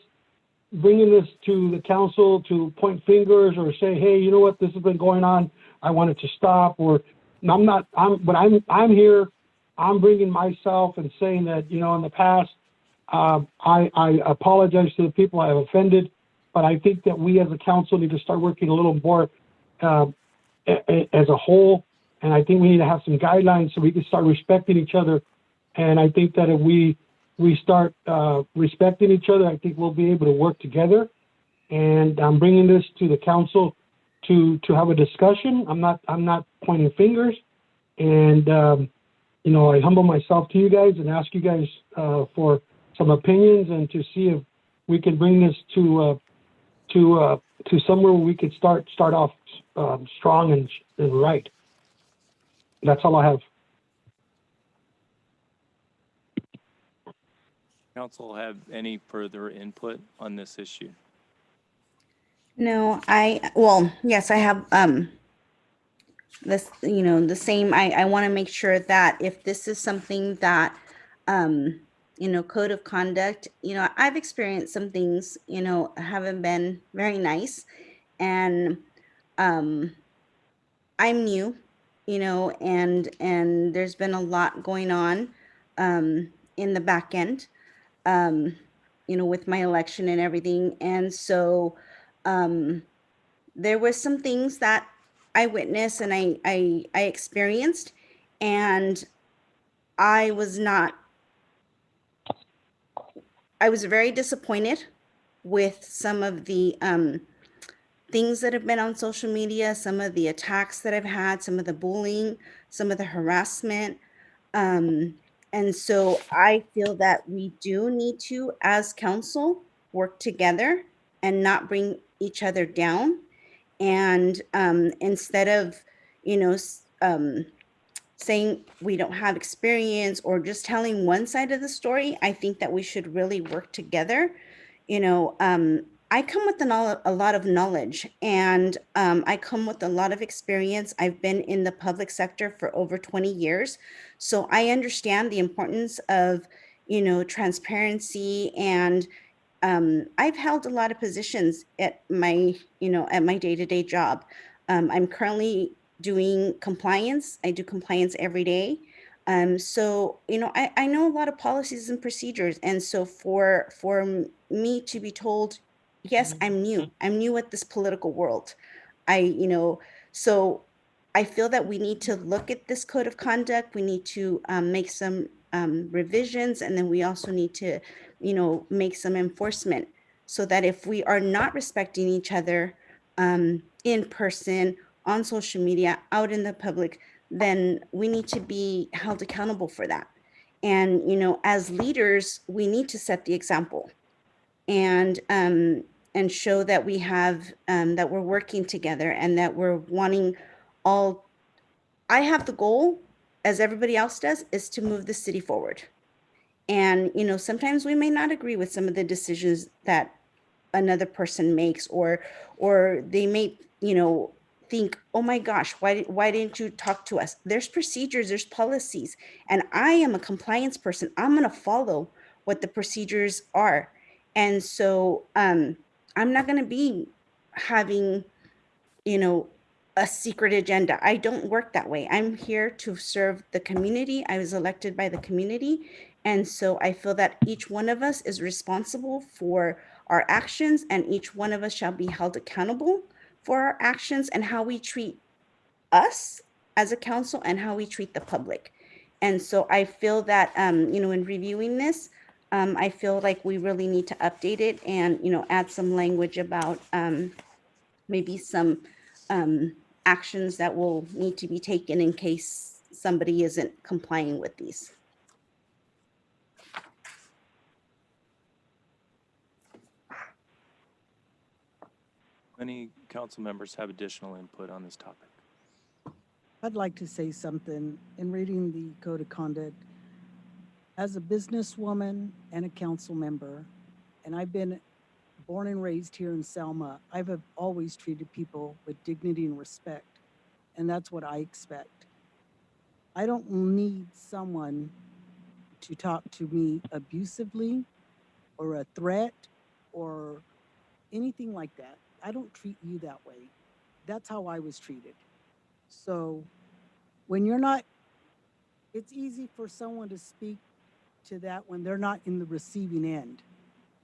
to the council to point fingers or say, hey, you know what, this has been going on, I want it to stop. Or I'm here. I'm bringing myself and saying that, in the past, I apologize to the people I have offended, but I think that we as a council need to start working a little more as a whole. And I think we need to have some guidelines so we can start respecting each other. And I think that if we start respecting each other, I think we'll be able to work together. And I'm bringing this to the council to have a discussion. I'm not pointing fingers. And I humble myself to you guys and ask you guys for some opinions and to see if we can bring this to somewhere where we could start off strong and right. That's all I have. Council have any further input on this issue? No, yes, I have this, the same. I want to make sure that if this is something that code of conduct, I've experienced some things, haven't been very nice. And I'm new, and there's been a lot going on in the back end. with my election and everything. And so there was some things that I witnessed and I experienced, and I was not, I was very disappointed with some of the things that have been on social media, some of the attacks that I've had, some of the bullying, some of the harassment. And so I feel that we do need to, as council, work together and not bring each other down. And instead of, saying we don't have experience or just telling one side of the story, I think that we should really work together. I come with a lot of knowledge, and I come with a lot of experience. I've been in the public sector for over 20 years. So I understand the importance of, transparency. And I've held a lot of positions at my day-to-day job. I'm currently doing compliance. I do compliance every day. So, I know a lot of policies and procedures. And so me to be told, yes, I'm new at this political world. I, you know, so I feel that we need to look at this code of conduct. We need to make some revisions, and then we also need to, make some enforcement, so that if we are not respecting each other in person, on social media, out in the public, then we need to be held accountable for that. And, as leaders, we need to set the example, and show that we have that we're working together, and that we're wanting all. I have the goal, as everybody else does, is to move the city forward. And sometimes we may not agree with some of the decisions that another person makes, or they may think, oh my gosh, why didn't you talk to us? There's procedures, there's policies, and I am a compliance person. I'm going to follow what the procedures are. And so I'm not going to be having a secret agenda. I don't work that way. I'm here to serve the community. I was elected by the community. And so I feel that each one of us is responsible for our actions, and each one of us shall be held accountable for our actions and how we treat us as a council and how we treat the public. And so I feel that, in reviewing this, I feel like we really need to update it and, add some language about maybe some actions that will need to be taken in case somebody isn't complying with these. Any council members have additional input on this topic? I'd like to say something in reading the code of conduct. As a businesswoman and a council member, and I've been born and raised here in Selma, I've always treated people with dignity and respect, and that's what I expect. I don't need someone to talk to me abusively or a threat or anything like that. I don't treat you that way. That's how I was treated. So when you're not, it's easy for someone to speak to that when they're not in the receiving end,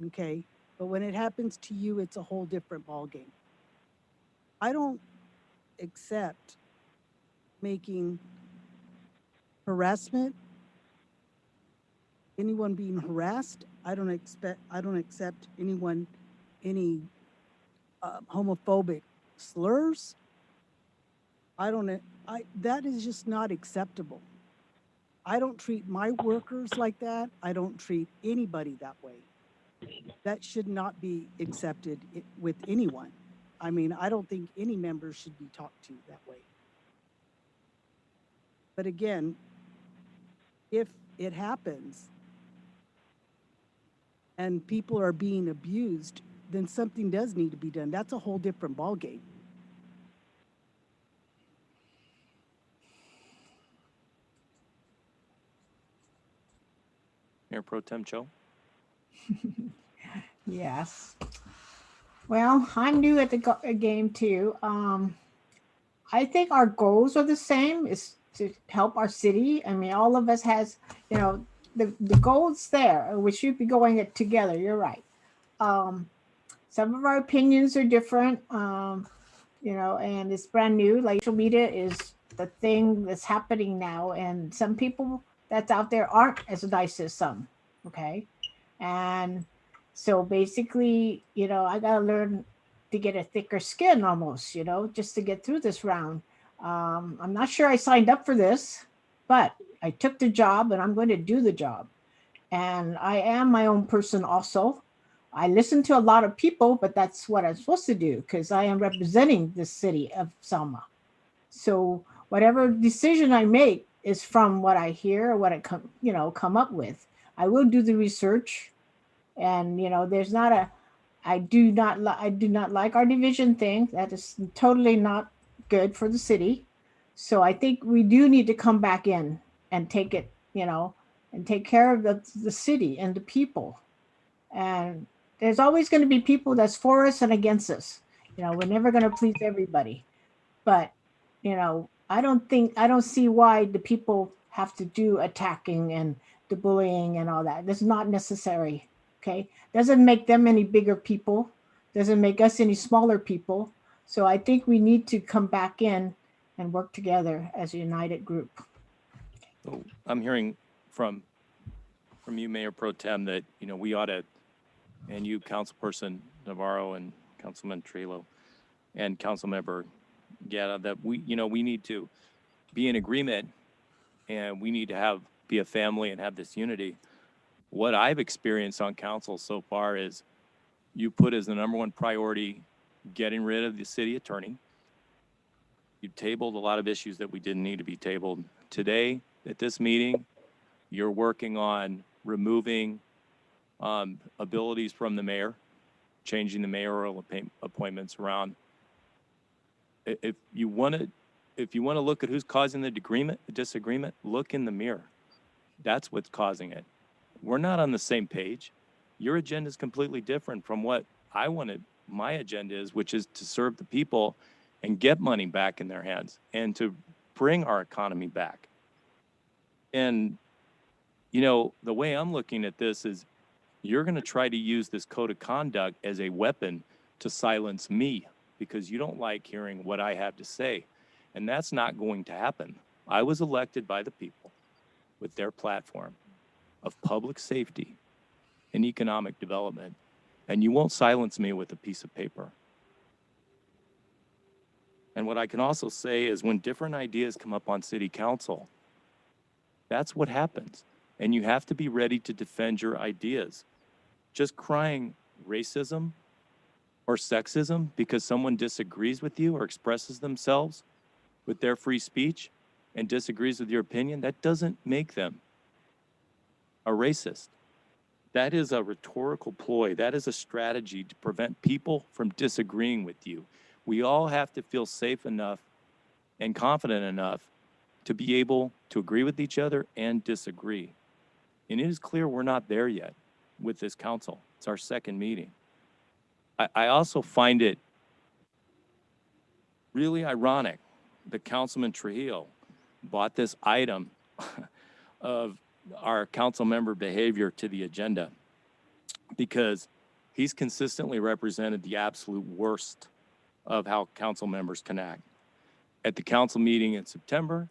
okay? But when it happens to you, it's a whole different ballgame. I don't accept making harassment, anyone being harassed. I don't accept anyone, any homophobic slurs. That is just not acceptable. I don't treat my workers like that. I don't treat anybody that way. That should not be accepted with anyone. I mean, I don't think any member should be talked to that way. But again, if it happens and people are being abused, then something does need to be done. That's a whole different ballgame. Mayor Pro Tem Cho? Yes. Well, I'm new at the game too. I think our goals are the same, is to help our city. I mean, all of us has, the goal's there. We should be going it together. You're right. Some of our opinions are different, and it's brand new. Like social media is the thing that's happening now, and some people that's out there aren't as nice as some. Okay, and so basically, I gotta learn to get a thicker skin almost, just to get through this round. I'm not sure I signed up for this, but I took the job and I'm going to do the job. And I am my own person also. I listen to a lot of people, but that's what I'm supposed to do because I am representing the city of Selma. So whatever decision I make is from what I hear or what I come up with. I will do the research, and there's not a. I do not like our division thing. That is totally not good for the city. So I think we do need to come back in and take it, and take care of the city and the people. And there's always going to be people that's for us and against us. We're never going to please everybody. But, I don't see why the people have to do attacking and the bullying and all that. That's not necessary. Okay. Doesn't make them any bigger people, doesn't make us any smaller people. So I think we need to come back in and work together as a united group. So I'm hearing from you, Mayor Pro Tem, that, we ought to, and you, Councilperson Navarro and Councilman Trelo and Councilmember Guerra, that we need to be in agreement and we need to be a family and have this unity. What I've experienced on council so far is you put as the number one priority getting rid of the city attorney. You tabled a lot of issues that we didn't need to be tabled. Today, at this meeting, you're working on removing abilities from the mayor, changing the mayoral appointments around. If you want to look at who's causing the disagreement, look in the mirror. That's what's causing it. We're not on the same page. Your agenda is completely different from what I wanted. My agenda is, which is to serve the people and get money back in their hands and to bring our economy back. And, the way I'm looking at this is you're going to try to use this code of conduct as a weapon to silence me because you don't like hearing what I have to say. And that's not going to happen. I was elected by the people with their platform of public safety and economic development. And you won't silence me with a piece of paper. And what I can also say is when different ideas come up on city council, that's what happens. And you have to be ready to defend your ideas. Just crying racism or sexism because someone disagrees with you or expresses themselves with their free speech and disagrees with your opinion, that doesn't make them a racist. That is a rhetorical ploy. That is a strategy to prevent people from disagreeing with you. We all have to feel safe enough and confident enough to be able to agree with each other and disagree. And it is clear we're not there yet with this council. It's our second meeting. I also find it really ironic that Councilman Trujillo brought this item of our council member behavior to the agenda because he's consistently represented the absolute worst of how council members can act. At the council meeting in September,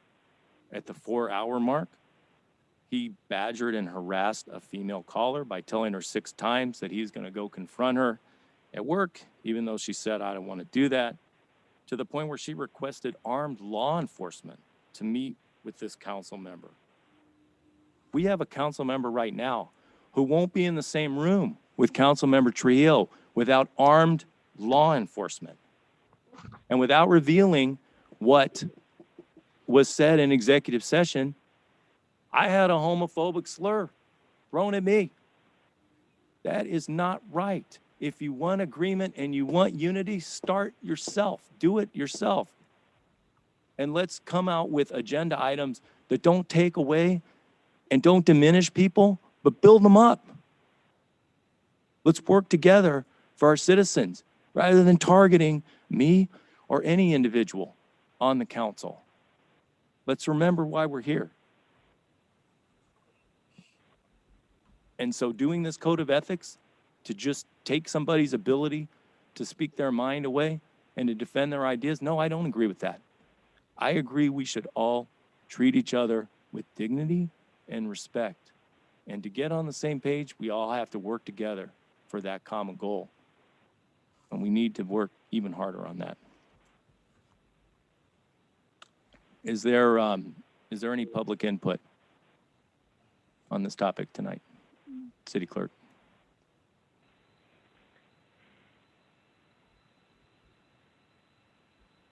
at the 4-hour mark, he badgered and harassed a female caller by telling her 6 times that he's going to go confront her at work, even though she said, I don't want to do that, to the point where she requested armed law enforcement to meet with this council member. We have a council member right now who won't be in the same room with council member Trujillo without armed law enforcement and without revealing what was said in executive session. I had a homophobic slur thrown at me. That is not right. If you want agreement and you want unity, start yourself. Do it yourself. And let's come out with agenda items that don't take away and don't diminish people, but build them up. Let's work together for our citizens rather than targeting me or any individual on the council. Let's remember why we're here. And so doing this code of ethics to just take somebody's ability to speak their mind away and to defend their ideas, no, I don't agree with that. I agree we should all treat each other with dignity and respect. And to get on the same page, we all have to work together for that common goal. And we need to work even harder on that. Is there any public input on this topic tonight? City Clerk.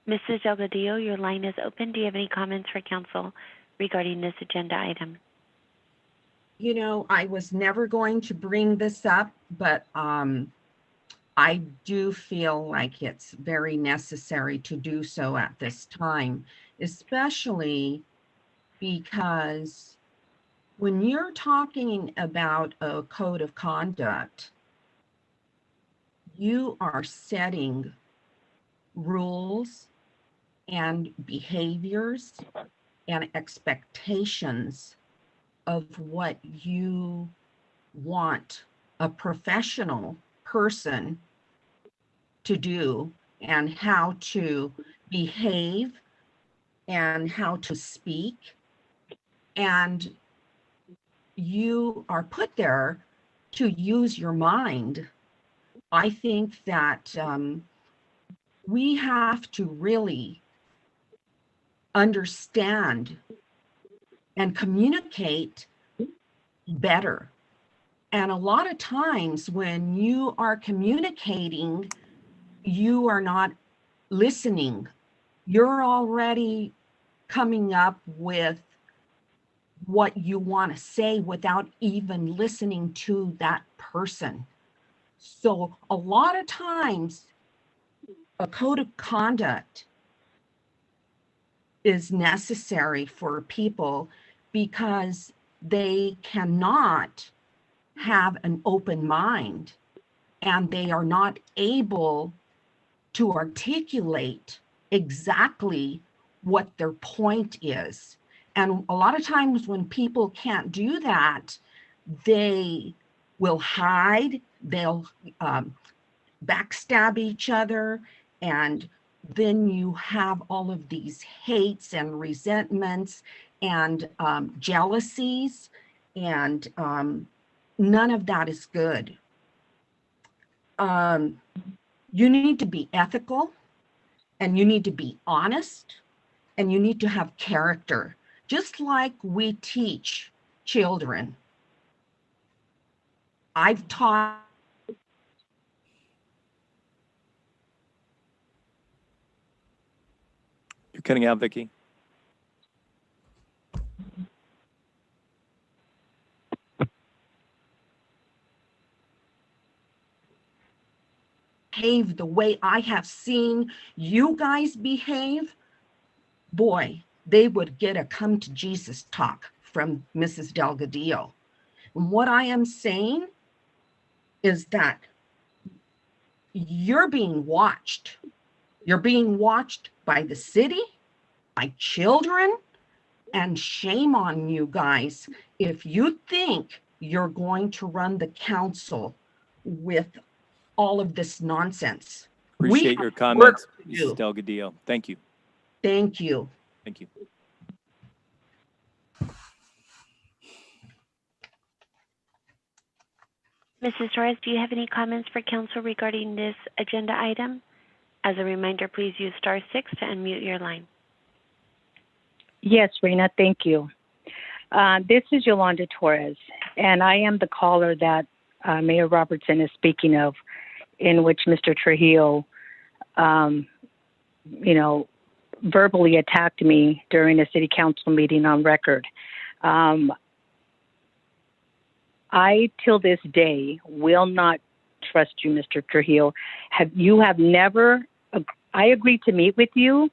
Mrs. Delgadillo, your line is open. Do you have any comments for council regarding this agenda item? You know, I was never going to bring this up, but I do feel like it's very necessary to do so at this time, especially because when you're talking about a code of conduct, you are setting rules and behaviors and expectations of what you want a professional person to do and how to behave and how to speak. And you are put there to use your mind. I think that we have to really understand and communicate better. And a lot of times when you are communicating, you are not listening. You're already coming up with what you want to say without even listening to that person. So a lot of times, a code of conduct is necessary for people because they cannot have an open mind and they are not able to articulate exactly what their point is. And a lot of times when people can't do that, they will hide, they'll backstab each other, and then you have all of these hates and resentments and jealousies, and none of that is good. You need to be ethical, and you need to be honest, and you need to have character, just like we teach children. I've taught You're cutting out, Vicki. behave the way I have seen you guys behave, boy, they would get a come to Jesus talk from Mrs. Delgadillo. And what I am saying is that you're being watched. You're being watched by the city, by children, and shame on you guys if you think you're going to run the council with all of this nonsense. Appreciate your comments, Mrs. Delgadillo. Thank you. Thank you. Thank you. Mrs. Torres, do you have any comments for council regarding this agenda item? As a reminder, please use *6 to unmute your line. Yes, Rena, thank you. This is Yolanda Torres, and I am the caller that Mayor Robertson is speaking of, in which Mr. Trujillo, verbally attacked me during a city council meeting on record. I, till this day, will not trust you, Mr. Trujillo. I agreed to meet with you,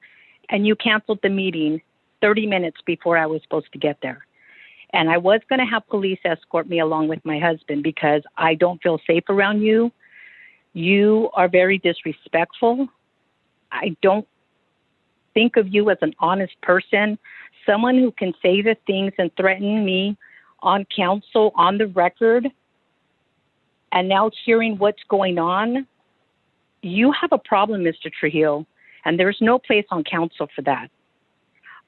and you canceled the meeting 30 minutes before I was supposed to get there. And I was going to have police escort me along with my husband because I don't feel safe around you. You are very disrespectful. I don't think of you as an honest person, someone who can say the things and threaten me on council, on the record, and now hearing what's going on, you have a problem, Mr. Trujillo, and there's no place on council for that.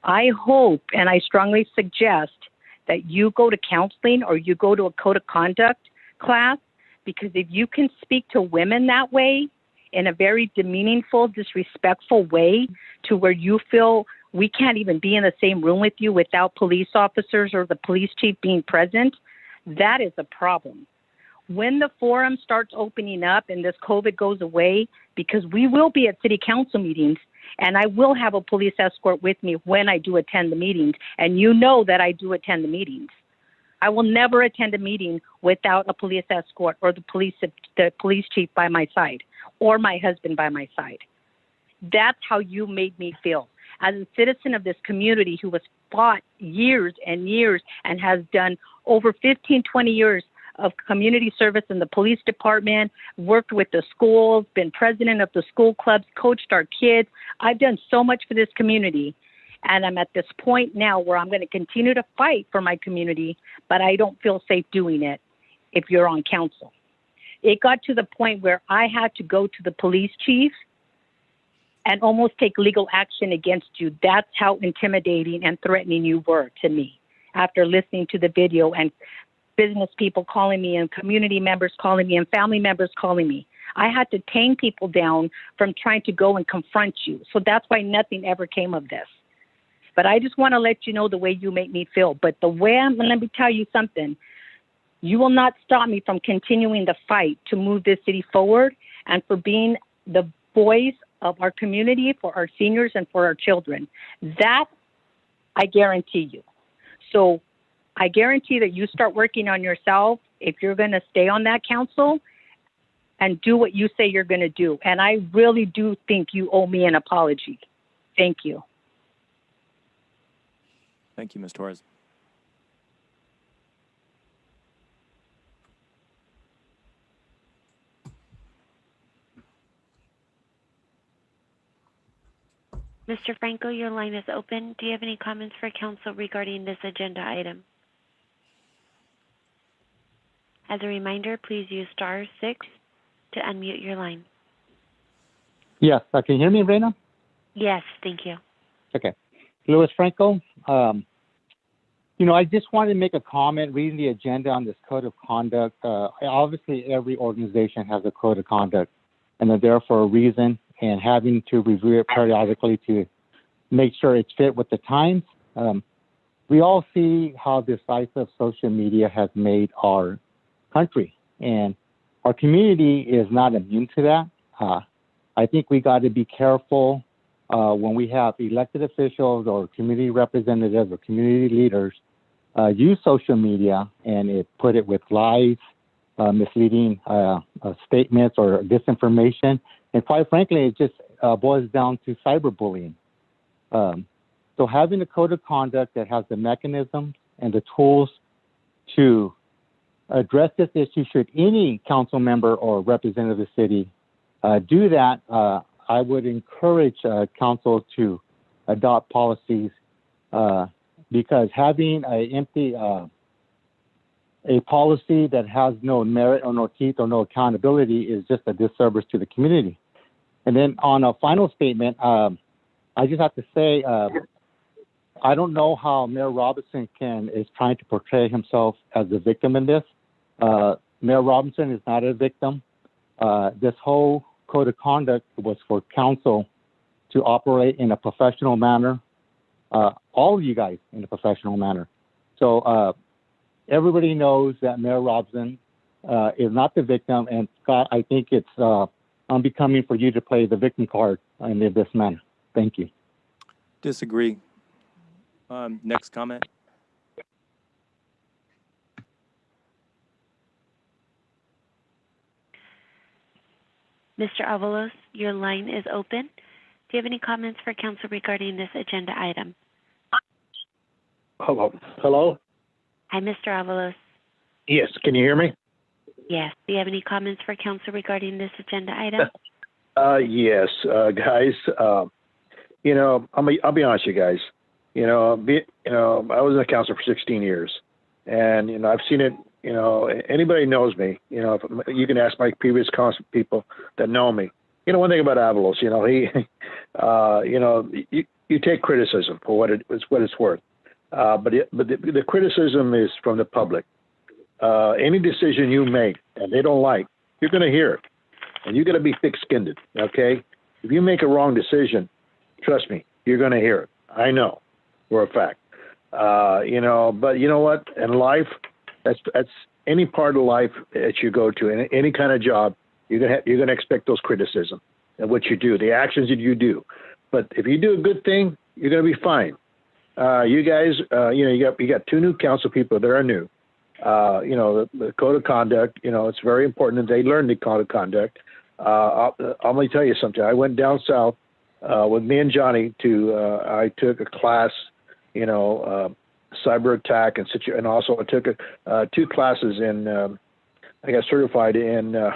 I hope and I strongly suggest that you go to counseling or you go to a code of conduct class, because if you can speak to women that way, in a very demeaningful, disrespectful way, to where you feel we can't even be in the same room with you without police officers or the police chief being present, that is a problem. When the forum starts opening up and this COVID goes away, because we will be at city council meetings, and I will have a police escort with me when I do attend the meetings, and you know that I do attend the meetings. I will never attend a meeting without a police escort or the police chief by my side, or my husband by my side. That's how you made me feel. As a citizen of this community who has fought years and years and has done over 15, 20 years of community service in the police department, worked with the schools, been president of the school clubs, coached our kids. I've done so much for this community. And I'm at this point now where I'm going to continue to fight for my community, but I don't feel safe doing it if you're on council. It got to the point where I had to go to the police chief and almost take legal action against you. That's how intimidating and threatening you were to me after listening to the video, and business people calling me and community members calling me and family members calling me. I had to tame people down from trying to go and confront you. So that's why nothing ever came of this. But I just want to let you know the way you make me feel. But the way let me tell you something. You will not stop me from continuing the fight to move this city forward and for being the voice of our community, for our seniors, and for our children. That I guarantee you. So I guarantee that you start working on yourself if you're going to stay on that council and do what you say you're going to do. And I really do think you owe me an apology. Thank you. Thank you, Ms. Torres. Mr. Franco, your line is open. Do you have any comments for council regarding this agenda item? As a reminder, please use *6 to unmute your line. Yes, can you hear me, Reina? Yes, thank you. Okay. Louis Franco, I just wanted to make a comment reading the agenda on this code of conduct. Obviously, every organization has a code of conduct, and they're there for a reason, and having to review it periodically to make sure it's fit with the times. We all see how decisive social media has made our country, and our community is not immune to that. I think we got to be careful when we have elected officials or community representatives or community leaders use social media and put it with lies, misleading statements or disinformation. And quite frankly, it just boils down to cyberbullying. So having a code of conduct that has the mechanisms and the tools to address this issue, should any council member or representative of the city do that, I would encourage council to adopt policies because having a policy that has no merit or no teeth or no accountability is just a disservice to the community. And then on a final statement, I just have to say, I don't know how Mayor Robinson is trying to portray himself as a victim in this. Mayor Robinson is not a victim. This whole code of conduct was for council to operate in a professional manner, all of you guys in a professional manner. So everybody knows that Mayor Robinson is not the victim, and Scott, I think it's unbecoming for you to play the victim card in this manner. Thank you. Disagree. Next comment. Mr. Avalos, your line is open. Do you have any comments for council regarding this agenda item? Hello. Hello? Hi, Mr. Avalos. Yes, can you hear me? Yes. Do you have any comments for council regarding this agenda item? Yes, guys. I'll be honest with you guys. I was in the council for 16 years, and I've seen it You know, anybody knows me. You know, if, you can ask my previous council people that know me. You know, one thing about Avalos, you know, he, you know, you take criticism for what it's worth. But the criticism is from the public. Any decision you make and they don't like, you're going to hear it, and you got to be thick-skinned. Okay, if you make a wrong decision, trust me, you're going to hear it. I know for a fact. You know, but you know what? In life, that's any part of life that you go to, in any kind of job, you're gonna expect those criticism and what you do, the actions that you do. But if you do a good thing, you're gonna be fine. You guys, you know, you got two new council people that are new. You know, the code of conduct. You know, it's very important that they learn the code of conduct. I'm gonna tell you something. I went down south with me and Johnny I took a class, you know, cyber attack and also I took two classes in. I got certified in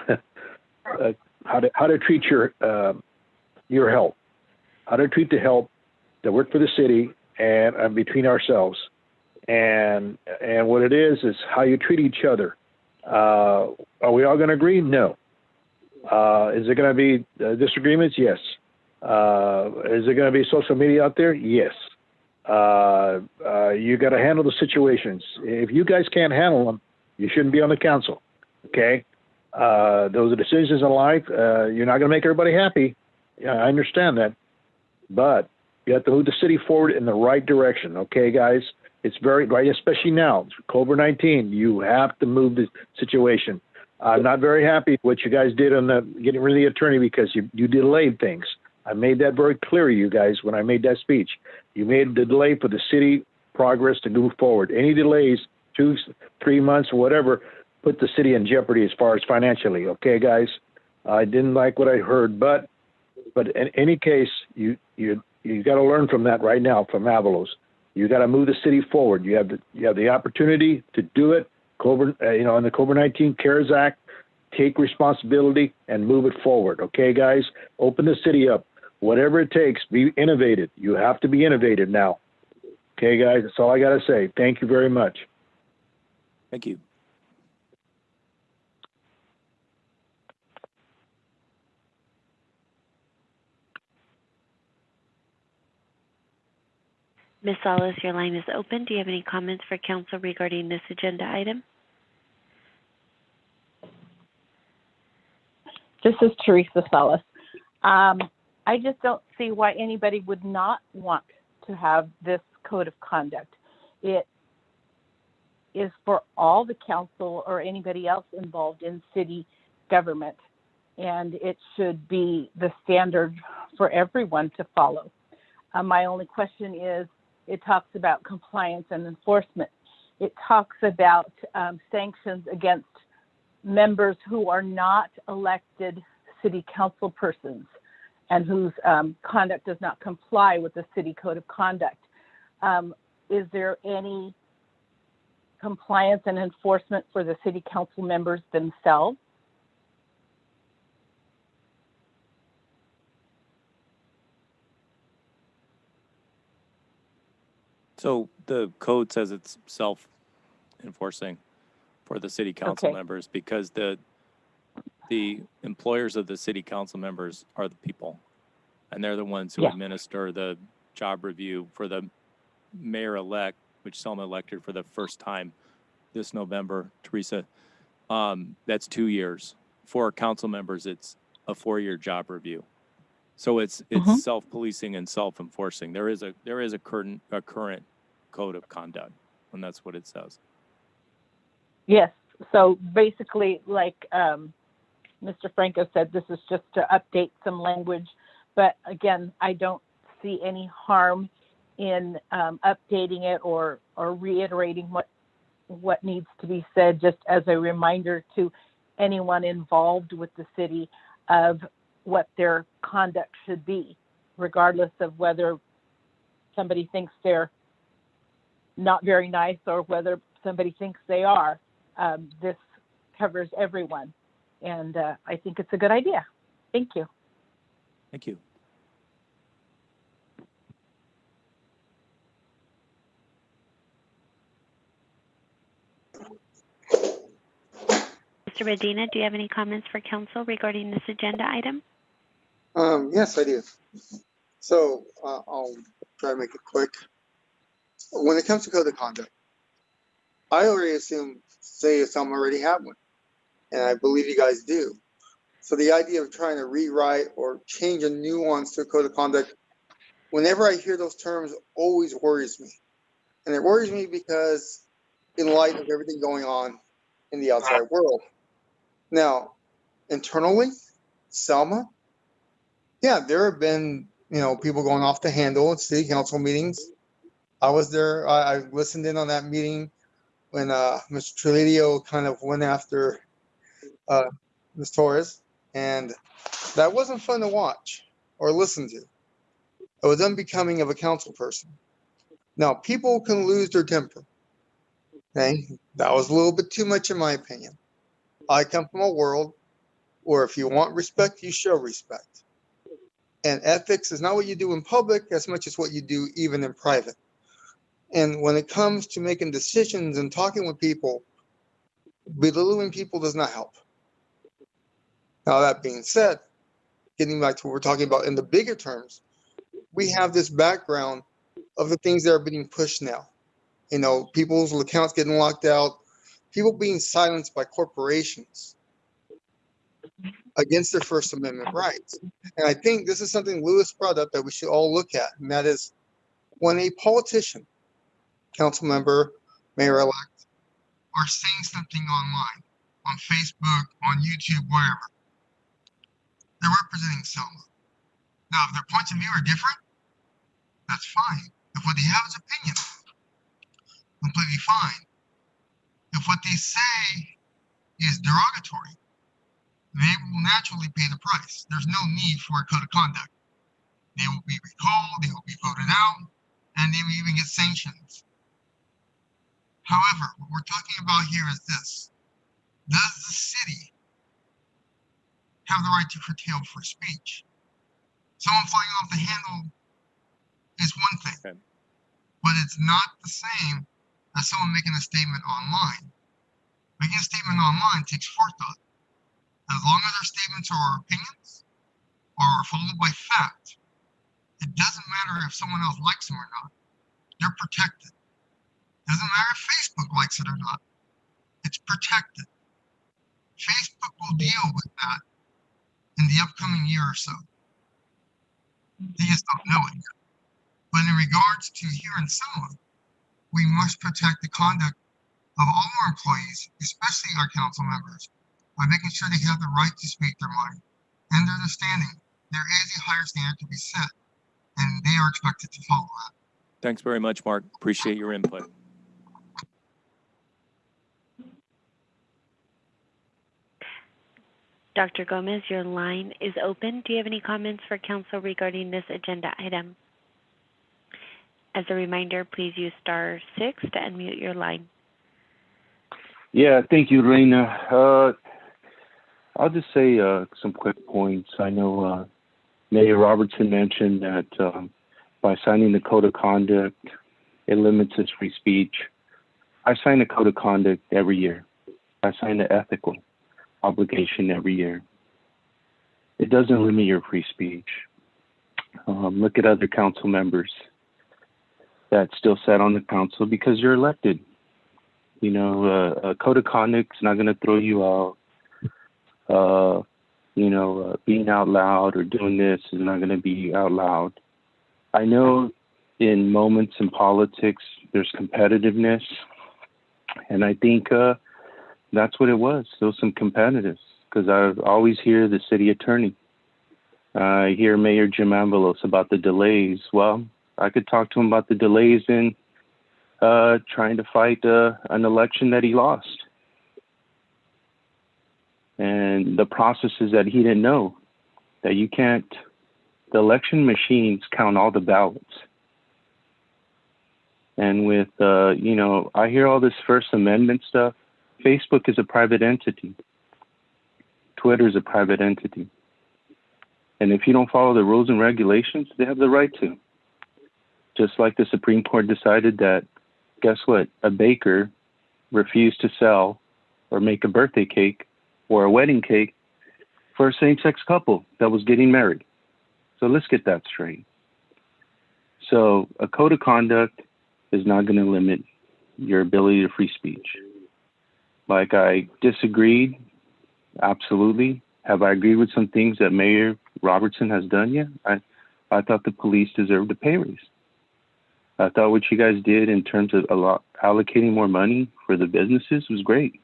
how to treat your help, how to treat the help that work for the city and between ourselves, and what it is how you treat each other. Are we all going to agree? No. Is there going to be disagreements? Yes. Is there going to be social media out there? Yes. You got to handle the situations. If you guys can't handle them, you shouldn't be on the council. Okay. Those are decisions in life. You're not going to make everybody happy. Yeah, I understand that, but you have to move the city forward in the right direction. Okay, guys, it's very right, especially now, COVID-19. You have to move the situation. I'm not very happy what you guys did on getting rid of the attorney because you delayed things. I made that very clear to you guys when I made that speech. You made the delay for the city progress to move forward. Any delays, 2, 3 months, or whatever, put the city in jeopardy as far as financially. Okay, guys, I didn't like what I heard, but in any case, you got to learn from that right now from Avalos. You got to move the city forward. You have the opportunity to do it. You know, in the COVID-19 CARES Act, take responsibility and move it forward. Okay, guys, open the city up. Whatever it takes, be innovative. You have to be innovative now. Okay, guys, that's all I got to say. Thank you very much. Thank you. Ms. Salas, your line is open. Do you have any comments for council regarding this agenda item? This is Teresa Salas. I just don't see why anybody would not want to have this code of conduct. It is for all the council or anybody else involved in city government, and it should be the standard for everyone to follow. My only question is, it talks about compliance and enforcement. It talks about sanctions against members who are not elected city council persons and whose conduct does not comply with the city code of conduct. Is there any compliance and enforcement for the city council members themselves? So the code says it's self-enforcing for the city council members because the employers of the city council members are the people, and they're the ones who administer the job review for the mayor-elect, which Selma elected for the first time this November, Teresa. That's 2 years. For council members, it's a 4-year job review. So it's self-policing and self-enforcing. There is a current code of conduct, and that's what it says. Yes. So basically, like Mr. Franco said, this is just to update some language. But again, I don't see any harm in updating it or reiterating what needs to be said, just as a reminder to anyone involved with the city of what their conduct should be, regardless of whether somebody thinks they're not very nice or whether somebody thinks they are. This covers everyone, and I think it's a good idea. Thank you. Thank you. Mr. Medina, do you have any comments for council regarding this agenda item? Yes, I do. So I'll try to make it quick. When it comes to code of conduct, I already assume City of Selma already have one, and I believe you guys do. So the idea of trying to rewrite or change a nuance to a code of conduct, whenever I hear those terms, always worries me. And it worries me because in light of everything going on in the outside world. Now, internally, Selma, yeah, there have been, people going off the handle at city council meetings. I was there. I listened in on that meeting when Mr. Trujillo kind of went after Ms. Torres, and that wasn't fun to watch or listen to. It was unbecoming of a council person. Now, people can lose their temper. Okay, that was a little bit too much in my opinion. I come from a world where if you want respect, you show respect. And ethics is not what you do in public as much as what you do even in private. And when it comes to making decisions and talking with people, belittling people does not help. Now, that being said, getting back to what we're talking about in the bigger terms, we have this background of the things that are being pushed now. People's accounts getting locked out, people being silenced by corporations against their First Amendment rights. And I think this is something Lewis brought up that we should all look at, and that is when a politician, council member, mayor-elect, are saying something online, on Facebook, on YouTube, wherever, they're representing Selma. Now, if their points of view are different, that's fine. If what they have is opinion, completely fine. If what they say is derogatory, they will naturally pay the price. There's no need for a code of conduct. They will be recalled, they will be voted out, and they will even get sanctions. However, what we're talking about here is this. Does the city have the right to curtail free speech? Someone flying off the handle is one thing, but it's not the same as someone making a statement online. Making a statement online takes forethought. As long as their statements are opinions or are followed by fact, it doesn't matter if someone else likes them or not. They're protected. Doesn't matter if Facebook likes it or not. It's protected. Facebook will deal with that in the upcoming year or so. They just don't know it yet. But in regards to here in Selma, we must protect the conduct of all our employees, especially our council members, by making sure they have the right to speak their mind and their understanding. There is a higher standard to be set, and they are expected to follow that. Thanks very much, Mark. Appreciate your input. Dr. Gomez, your line is open. Do you have any comments for council regarding this agenda item? As a reminder, please use *6 to unmute your line. Yeah, thank you, Reina. I'll just say some quick points. I know Mayor Robertson mentioned that by signing the code of conduct, it limits his free speech. I sign the code of conduct every year. I sign the ethical obligation every year. It doesn't limit your free speech. Look at other council members that still sat on the council because you're elected. A code of conduct is not going to throw you out. Being out loud or doing this is not going to be out loud. I know in moments in politics, there's competitiveness. And I think that's what it was. There was some competitiveness because I always hear the city attorney. I hear Mayor Jim Ambelos about the delays. Well, I could talk to him about the delays in trying to fight an election that he lost. And the processes that he didn't know, that you can't, the election machines count all the ballots. And with, I hear all this First Amendment stuff. Facebook is a private entity. Twitter is a private entity. And if you don't follow the rules and regulations, they have the right to. Just like the Supreme Court decided that, guess what? A baker refused to sell or make a birthday cake or a wedding cake for a same-sex couple that was getting married. So let's get that straight. So a code of conduct is not going to limit your ability to free speech. Like, I disagreed, absolutely. Have I agreed with some things that Mayor Robertson has done? Yeah, I thought the police deserved a pay raise. I thought what you guys did in terms of allocating more money for the businesses was great.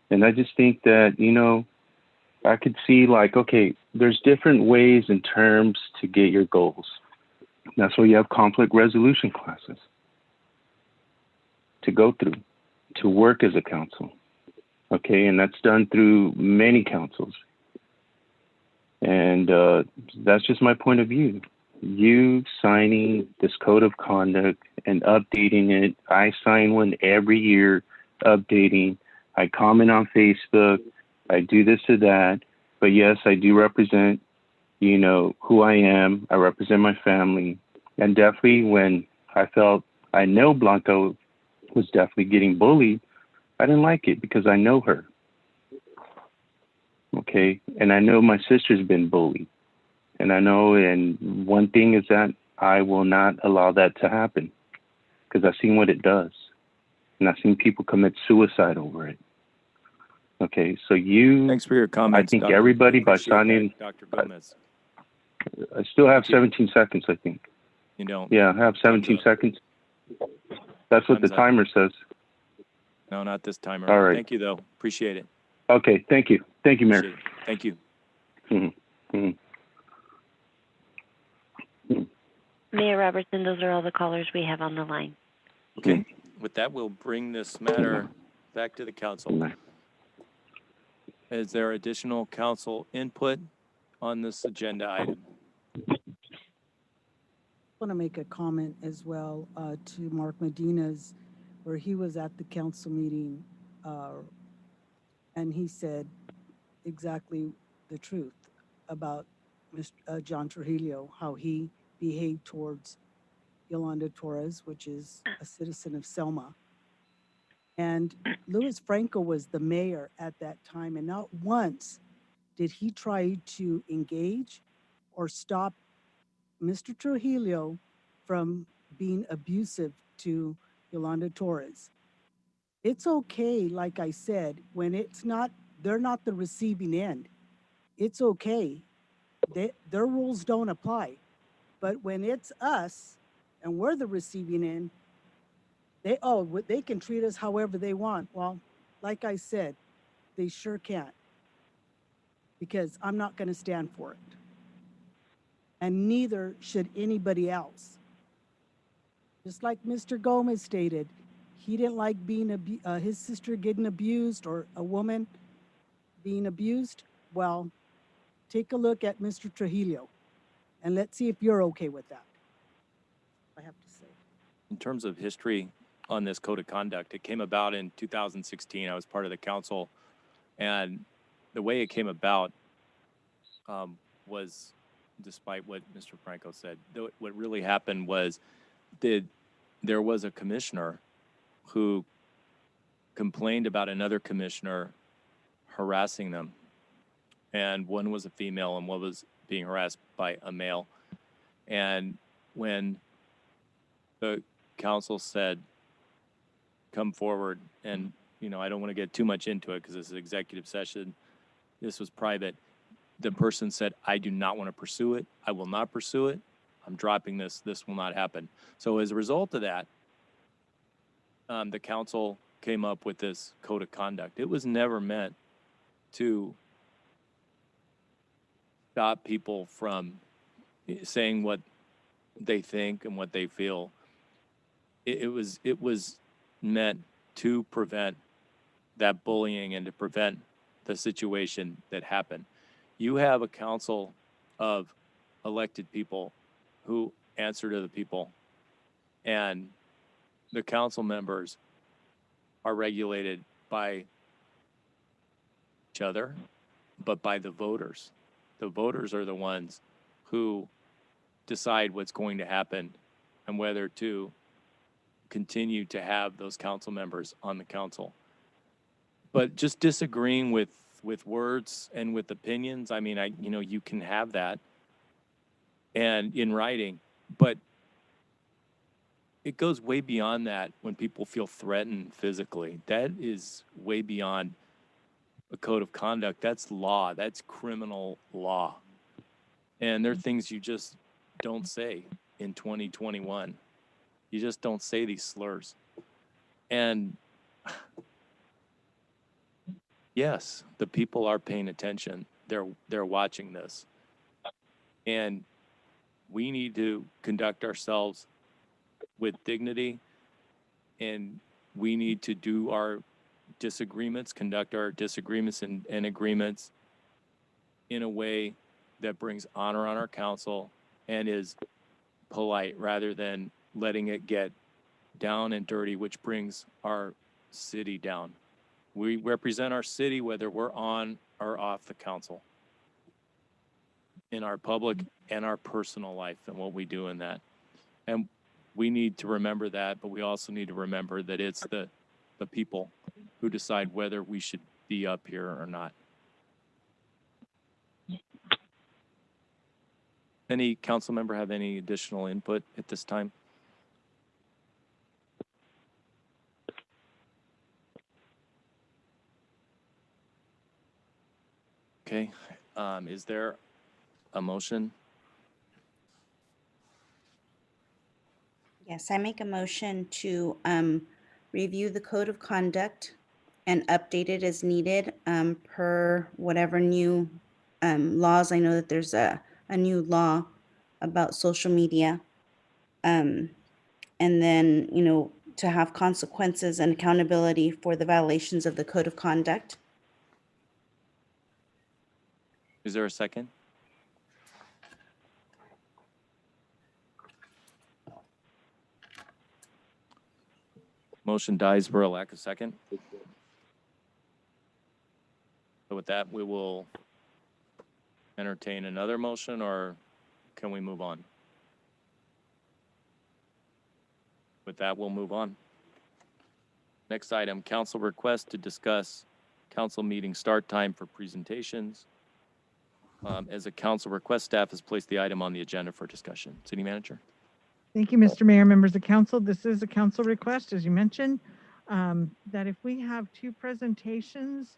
And I just think that, you know, I could see like, okay, there's different ways in terms to get your goals. That's why you have conflict resolution classes to go through, to work as a council. Okay, and that's done through many councils. And that's just my point of view. You signing this code of conduct and updating it. I sign one every year, updating. I comment on Facebook. I do this or that. But yes, I do represent, you know, who I am. I represent my family. And definitely when I know Blanca was definitely getting bullied, I didn't like it because I know her. Okay. And I know my sister's been bullied. And I know, and one thing is that I will not allow that to happen because I've seen what it does. And I've seen people commit suicide over it. Okay. So Thanks for your comments. I think Dr. everybody by Appreciate signing, that, Dr. Gomez. I still have 17 seconds, I think. You don't. Yeah, I have 17 seconds. That's what the Time's up. timer says. No, not this timer. All right. Thank you, though. Appreciate it. Okay, thank you. Thank you, Mayor. Appreciate it. Thank you. Mayor Robertson, those are all the callers we have on the line. Okay. With that, we'll bring this matter back to the council. Is there additional council input on this agenda item? I want to make a comment as well to Mark Medina's, where he was at the council meeting and he said exactly the truth about Mr. John Trujillo, how he behaved towards Yolanda Torres, which is a citizen of Selma. And Luis Franco was the mayor at that time, and not once did he try to engage or stop Mr. Trujillo from being abusive to Yolanda Torres. It's okay, like I said, when they're not the receiving end. It's okay. Their rules don't apply. But when it's us and we're the receiving end, they can treat us however they want. Well, like I said, they sure can't, because I'm not going to stand for it. And neither should anybody else. Just like Mr. Gomez stated, he didn't like his sister getting abused or a woman being abused. Well, take a look at Mr. Trujillo and let's see if you're okay with that. I have to say. In terms of history on this code of conduct, it came about in 2016. I was part of the council, and the way it came about was, despite what Mr. Franco said, what really happened was there was a commissioner who complained about another commissioner harassing them. And one was a female and one was being harassed by a male. And when the council said, come forward, and, you know, I don't want to get too much into it because this is an executive session. This was private. The person said, I do not want to pursue it. I will not pursue it. I'm dropping this. This will not happen. So as a result of that, the council came up with this code of conduct. It was never meant to stop people from saying what they think and what they feel. It was meant to prevent that bullying and to prevent the situation that happened. You have a council of elected people who answer to the people, and the council members are regulated by each other, but by the voters. The voters are the ones who decide what's going to happen and whether to continue to have those council members on the council. but just disagreeing with words and with opinions, I mean, you can have that and in writing, but it goes way beyond that when people feel threatened physically. That is way beyond a code of conduct. That's law. That's criminal law. And there are things you just don't say in 2021. You just don't say these slurs. And yes, the people are paying attention. They're watching this. And we need to conduct ourselves with dignity, and we need to do our disagreements, conduct our disagreements and agreements in a way that brings honor on our council and is polite rather than letting it get down and dirty, which brings our city down. We represent our city whether we're on or off the council, in our public and our personal life and what we do in that. And we need to remember that, but we also need to remember that it's the people who decide whether we should be up here or not. Any council member have any additional input at this time? Okay, is there a motion? Yes, I make a motion to review the code of conduct and update it as needed per whatever new laws. I know that there's a new law about social media. And then, to have consequences and accountability for the violations of the code of conduct. Is there a second? Motion dies for a lack of second. So with that, we will entertain another motion, or can we move on? With that, we'll move on. Next item, council request to discuss council meeting start time for presentations. As a council request, staff has placed the item on the agenda for discussion. City Manager. Thank you, Mr. Mayor, members of council. This is a council request, as you mentioned, that if we have 2 presentations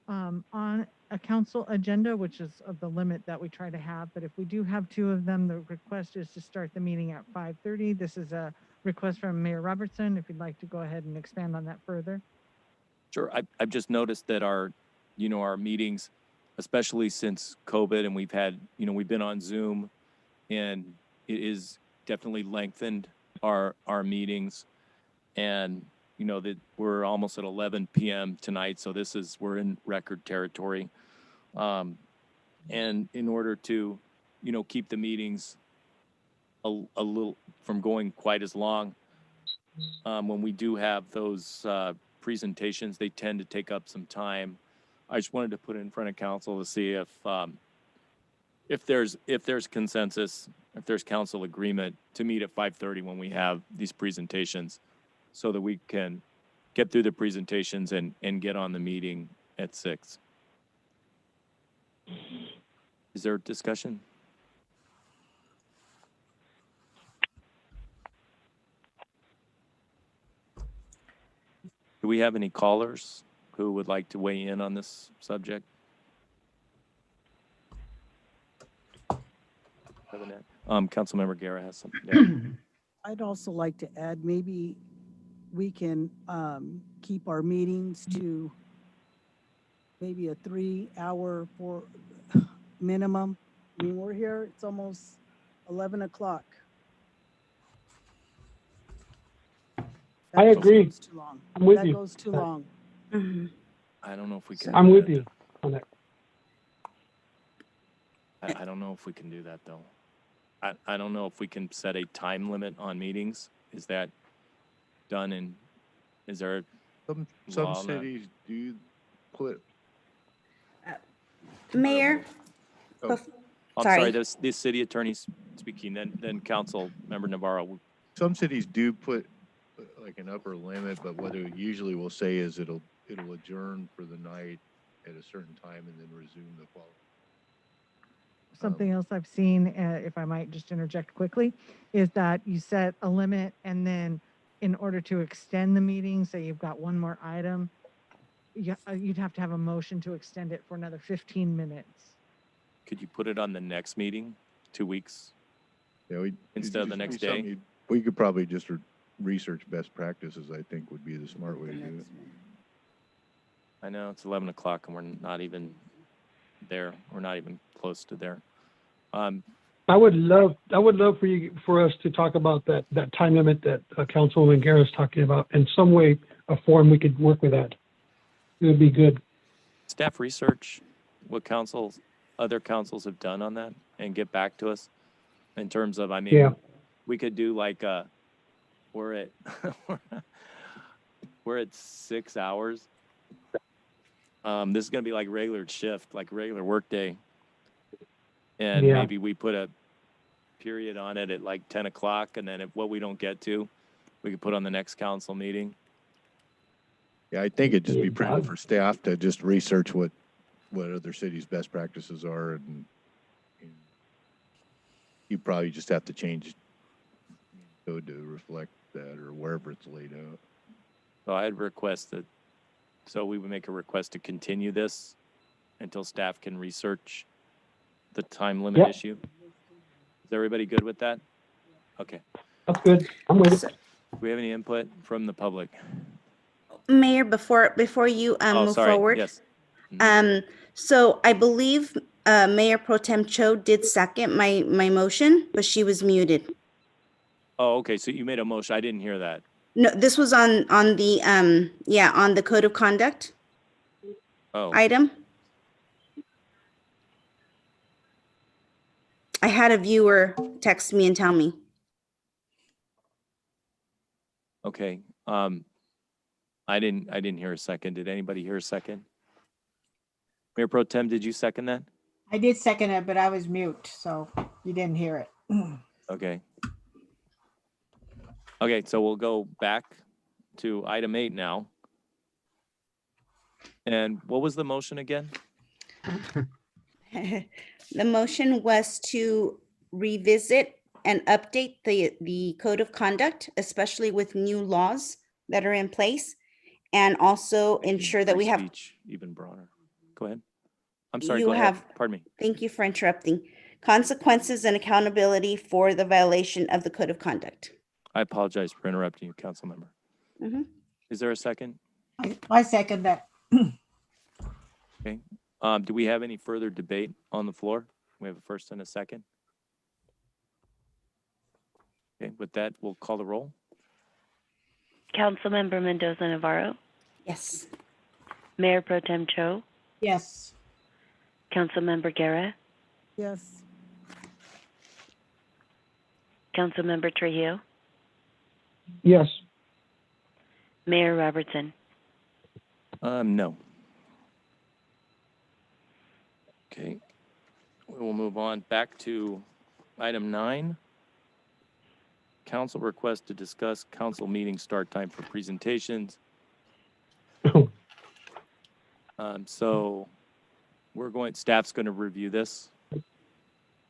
on a council agenda, which is of the limit that we try to have, but if we do have 2 of them, the request is to start the meeting at 5:30. This is a request from Mayor Robertson. If you'd like to go ahead and expand on that further. Sure. I've just noticed that our meetings, especially since COVID, and we've been on Zoom, and it is definitely lengthened our meetings. And that we're almost at 11 p.m. tonight, so we're in record territory. And in order to keep the meetings a little from going quite as long, when we do have those presentations, they tend to take up some time. I just wanted to put it in front of council to see if there's consensus, if there's council agreement to meet at 5:30 when we have these presentations, so that we can get through the presentations and get on the meeting at 6. Is there discussion? Do we have any callers who would like to weigh in on this subject? Councilmember Guerra has something to add. I'd also like to add, maybe we can keep our meetings to maybe a 3-hour for minimum. I mean, we're here, it's almost 11 o'clock. I agree. Goes too long. I'm with That you. goes too long. I don't know if we can. I'm with you on that. I don't know if we can do that, though. I don't know if we can set a time limit on meetings. Is that done in, is there Some law on that? cities do put. Mayor? Oh. I'm Sorry. sorry, this city attorney's speaking, then Council Member Navarro. Some cities do put like an upper limit, but what it usually will say is it'll adjourn for the night at a certain time and then resume the following. Something else I've seen, if I might just interject quickly, is that you set a limit and then in order to extend the meeting, say you've got one more item, you'd have to have a motion to extend it for another 15 minutes. Could you put it on the next meeting, 2 weeks, Yeah, instead of the next day? We could probably just research best practices, I think would be the smart way to do it. I know it's 11 o'clock and we're not even there. We're not even close to there. I would love for us to talk about that time limit that Councilwoman Guerra is talking about. In some way, a form we could work with that. It would be good. Staff research what other councils have done on that and get back to us in terms of, I mean, Yeah. we could do like we're at we're at 6 hours. This is gonna be like regular shift, like regular workday. And Yeah. maybe we put a period on it at like 10 o'clock, and then if what we don't get to, we could put on the next council meeting. Yeah, I think it'd just be prudent for staff to just research what other cities' best practices are, and you probably just have to change code to reflect that or wherever it's laid out. So I'd request that, so we would make a request to continue this until staff can research the time limit Yep. issue. Is everybody good with that? Okay. That's good. I'm with it. Do we have any input from the public? Mayor, before you Oh, move sorry. forward. Yes. So I believe Mayor Pro Tem Cho did second my motion, but she was muted. Oh, okay. So you made a motion. I didn't hear that. No, this was on the on the code of conduct Oh, item. I had a viewer text me and tell me. okay. I didn't hear a second. Did anybody hear a second? Mayor Pro Tem, did you second that? I did second it, but I was mute, so you didn't hear it. Okay. Okay, so we'll go back to item 8 now. And what was the motion again? The motion was to revisit and update the code of conduct, especially with new laws that are in place, and also Making ensure that we free have. speech even broader. Go ahead. I'm sorry, You go ahead. have. Pardon me. Thank you for interrupting. Consequences and accountability for the violation of the code of conduct. I apologize for interrupting you, council member. Mhm. Is there a second? I second that. Okay. Do we have any further debate on the floor? We have a first and a second. Okay, with that, we'll call the roll. Councilmember Mendoza Navarro, Yes. Mayor Pro Tem Cho, Yes. Councilmember Guerra, Yes. Councilmember Trujillo, Yes. Mayor Robertson. No. Okay. We will move on back to item 9. Council request to discuss council meeting start time for presentations. So staff's going to review this,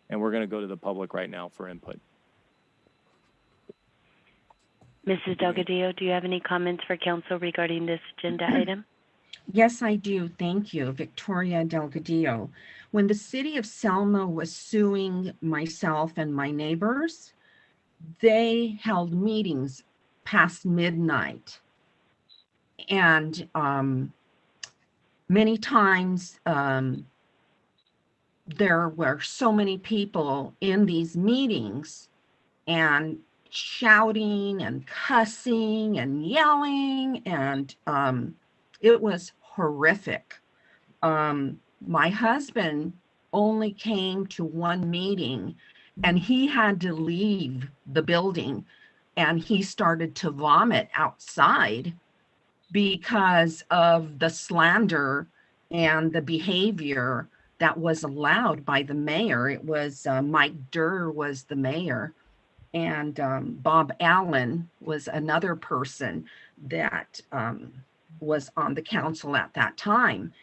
and we're going to go to the public right now for input. Mrs. Delgadillo, do you have any comments for council regarding this agenda item? Yes, I do. Thank you, Victoria Delgadillo. When the city of Selma was suing myself and my neighbors, they held meetings past midnight. And many times there were so many people in these meetings and shouting and cussing and yelling, and it was horrific. My husband only came to one meeting and he had to leave the building, and he started to vomit outside because of the slander and the behavior that was allowed by the mayor. It was Mike Durr was the mayor, and Bob Allen was another person that was on the council at that time.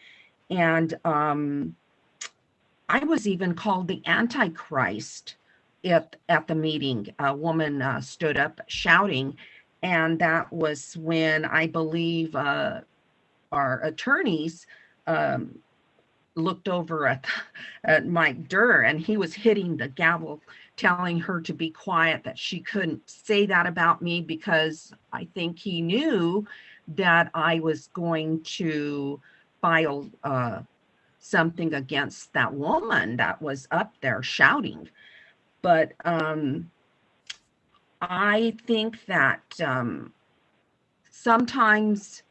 And I was even called the Antichrist at the meeting. A woman stood up shouting, and that was when I believe our attorneys looked over at Mike Durr, and he was hitting the gavel, telling her to be quiet, that she couldn't say that about me, because I think he knew that I was going to file something against that woman that was up there shouting. But I think that sometimes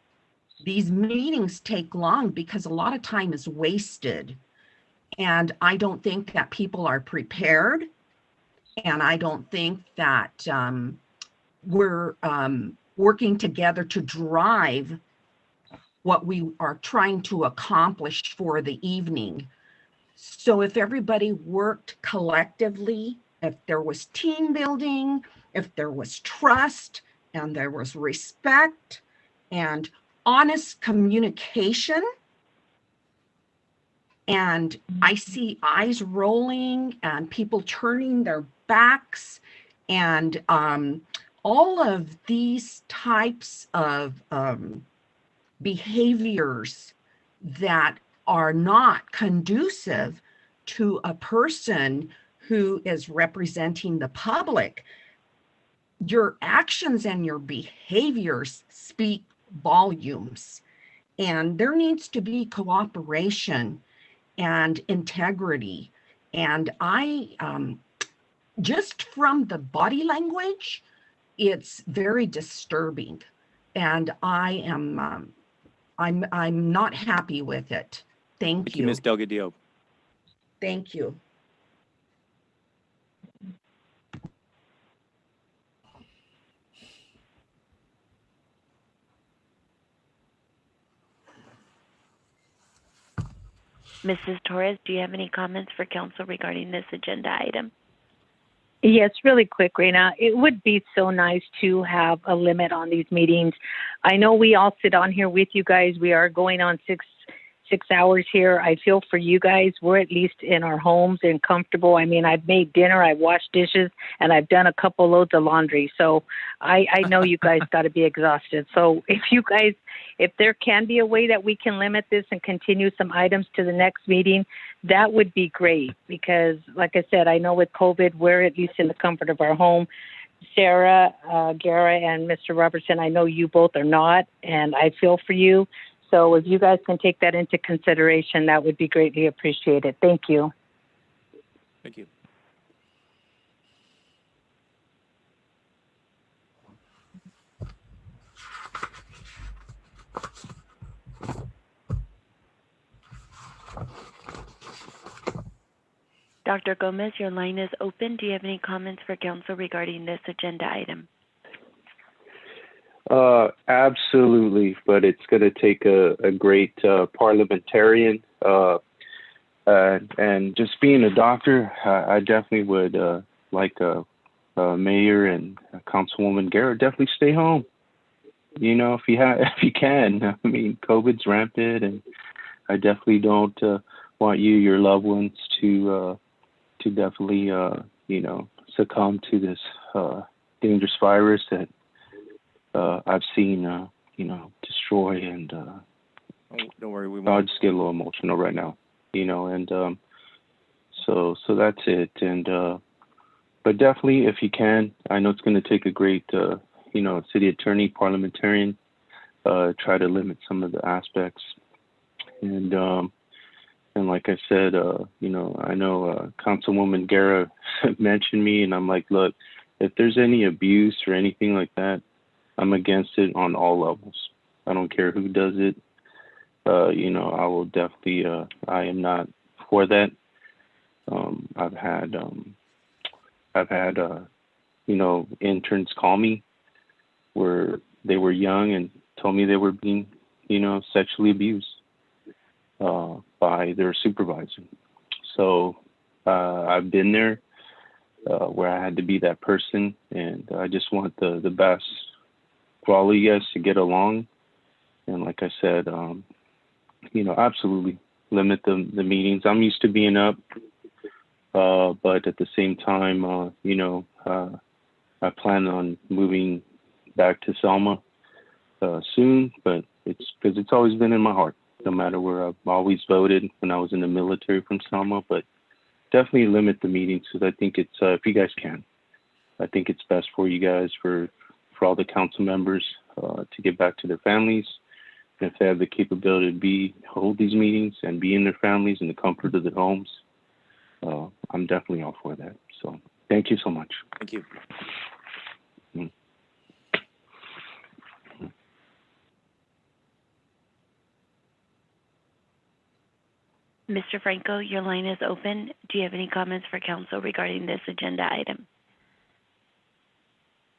these meetings take long because a lot of time is wasted. And I don't think that people are prepared. And I don't think that we're working together to drive what we are trying to accomplish for the evening. So if everybody worked collectively, if there was team building, if there was trust, and there was respect and honest communication, and I see eyes rolling and people turning their backs, and all of these types of behaviors that are not conducive to a person who is representing the public. Your actions and your behaviors speak volumes, and there needs to be cooperation and integrity. And I just from the body language, it's very disturbing, and I am I'm not happy with it. Thank you. Ms. Delgadillo. Thank you. Mrs. Torres, do you have any comments for council regarding this agenda item? Yes, really quick, Reina. It would be so nice to have a limit on these meetings. I know we all sit on here with you guys. We are going on six hours here. I feel for you guys. We're at least in our homes and comfortable. I mean, I've made dinner, I've washed dishes, and I've done a couple loads of laundry. So I know you guys got to be exhausted. So if there can be a way that we can limit this and continue some items to the next meeting, that would be great. Because like I said, I know with COVID, we're at least in the comfort of our home. Sarah, Gara, and Mr. Robertson, I know you both are not, and I feel for you. So if you guys can take that into consideration, that would be greatly appreciated. Thank you. Thank you. Dr. Gomez, your line is open. Do you have any comments for council regarding this agenda item? Absolutely, but it's going to take a great parliamentarian. And just being a doctor, I definitely would like Mayor and Councilwoman Garrett definitely stay home. You know, if you can. I mean, COVID's rampant, and I definitely don't want your loved ones to definitely succumb to this dangerous virus that I've seen destroy, and don't worry, we I'll won't. just get a little emotional right now, and so that's it. And but definitely, if you can, I know it's going to take a great city attorney, parliamentarian, try to limit some of the aspects. And like I said, I know Councilwoman Guerra mentioned me, and I'm like, look, if there's any abuse or anything like that, I'm against it on all levels. I don't care who does it. I will definitely, I am not for that. I've had interns call me where they were young and told me they were being, sexually abused by their supervisor. So I've been there where I had to be that person, and I just want the best for all of you guys to get along And like I said, absolutely limit the meetings. I'm used to being up, but at the same time, I plan on moving back to Selma soon, but it's because it's always been in my heart, no matter where. I've always voted when I was in the military from Selma, but definitely limit the meetings because I think it's, if you guys can, I think it's best for you guys, for all the council members to get back to their families. And if they have the capability to hold these meetings and be in their families in the comfort of their homes, I'm definitely all for that. So thank you so much. Thank you. Mr. Franco, your line is open. Do you have any comments for council regarding this agenda item?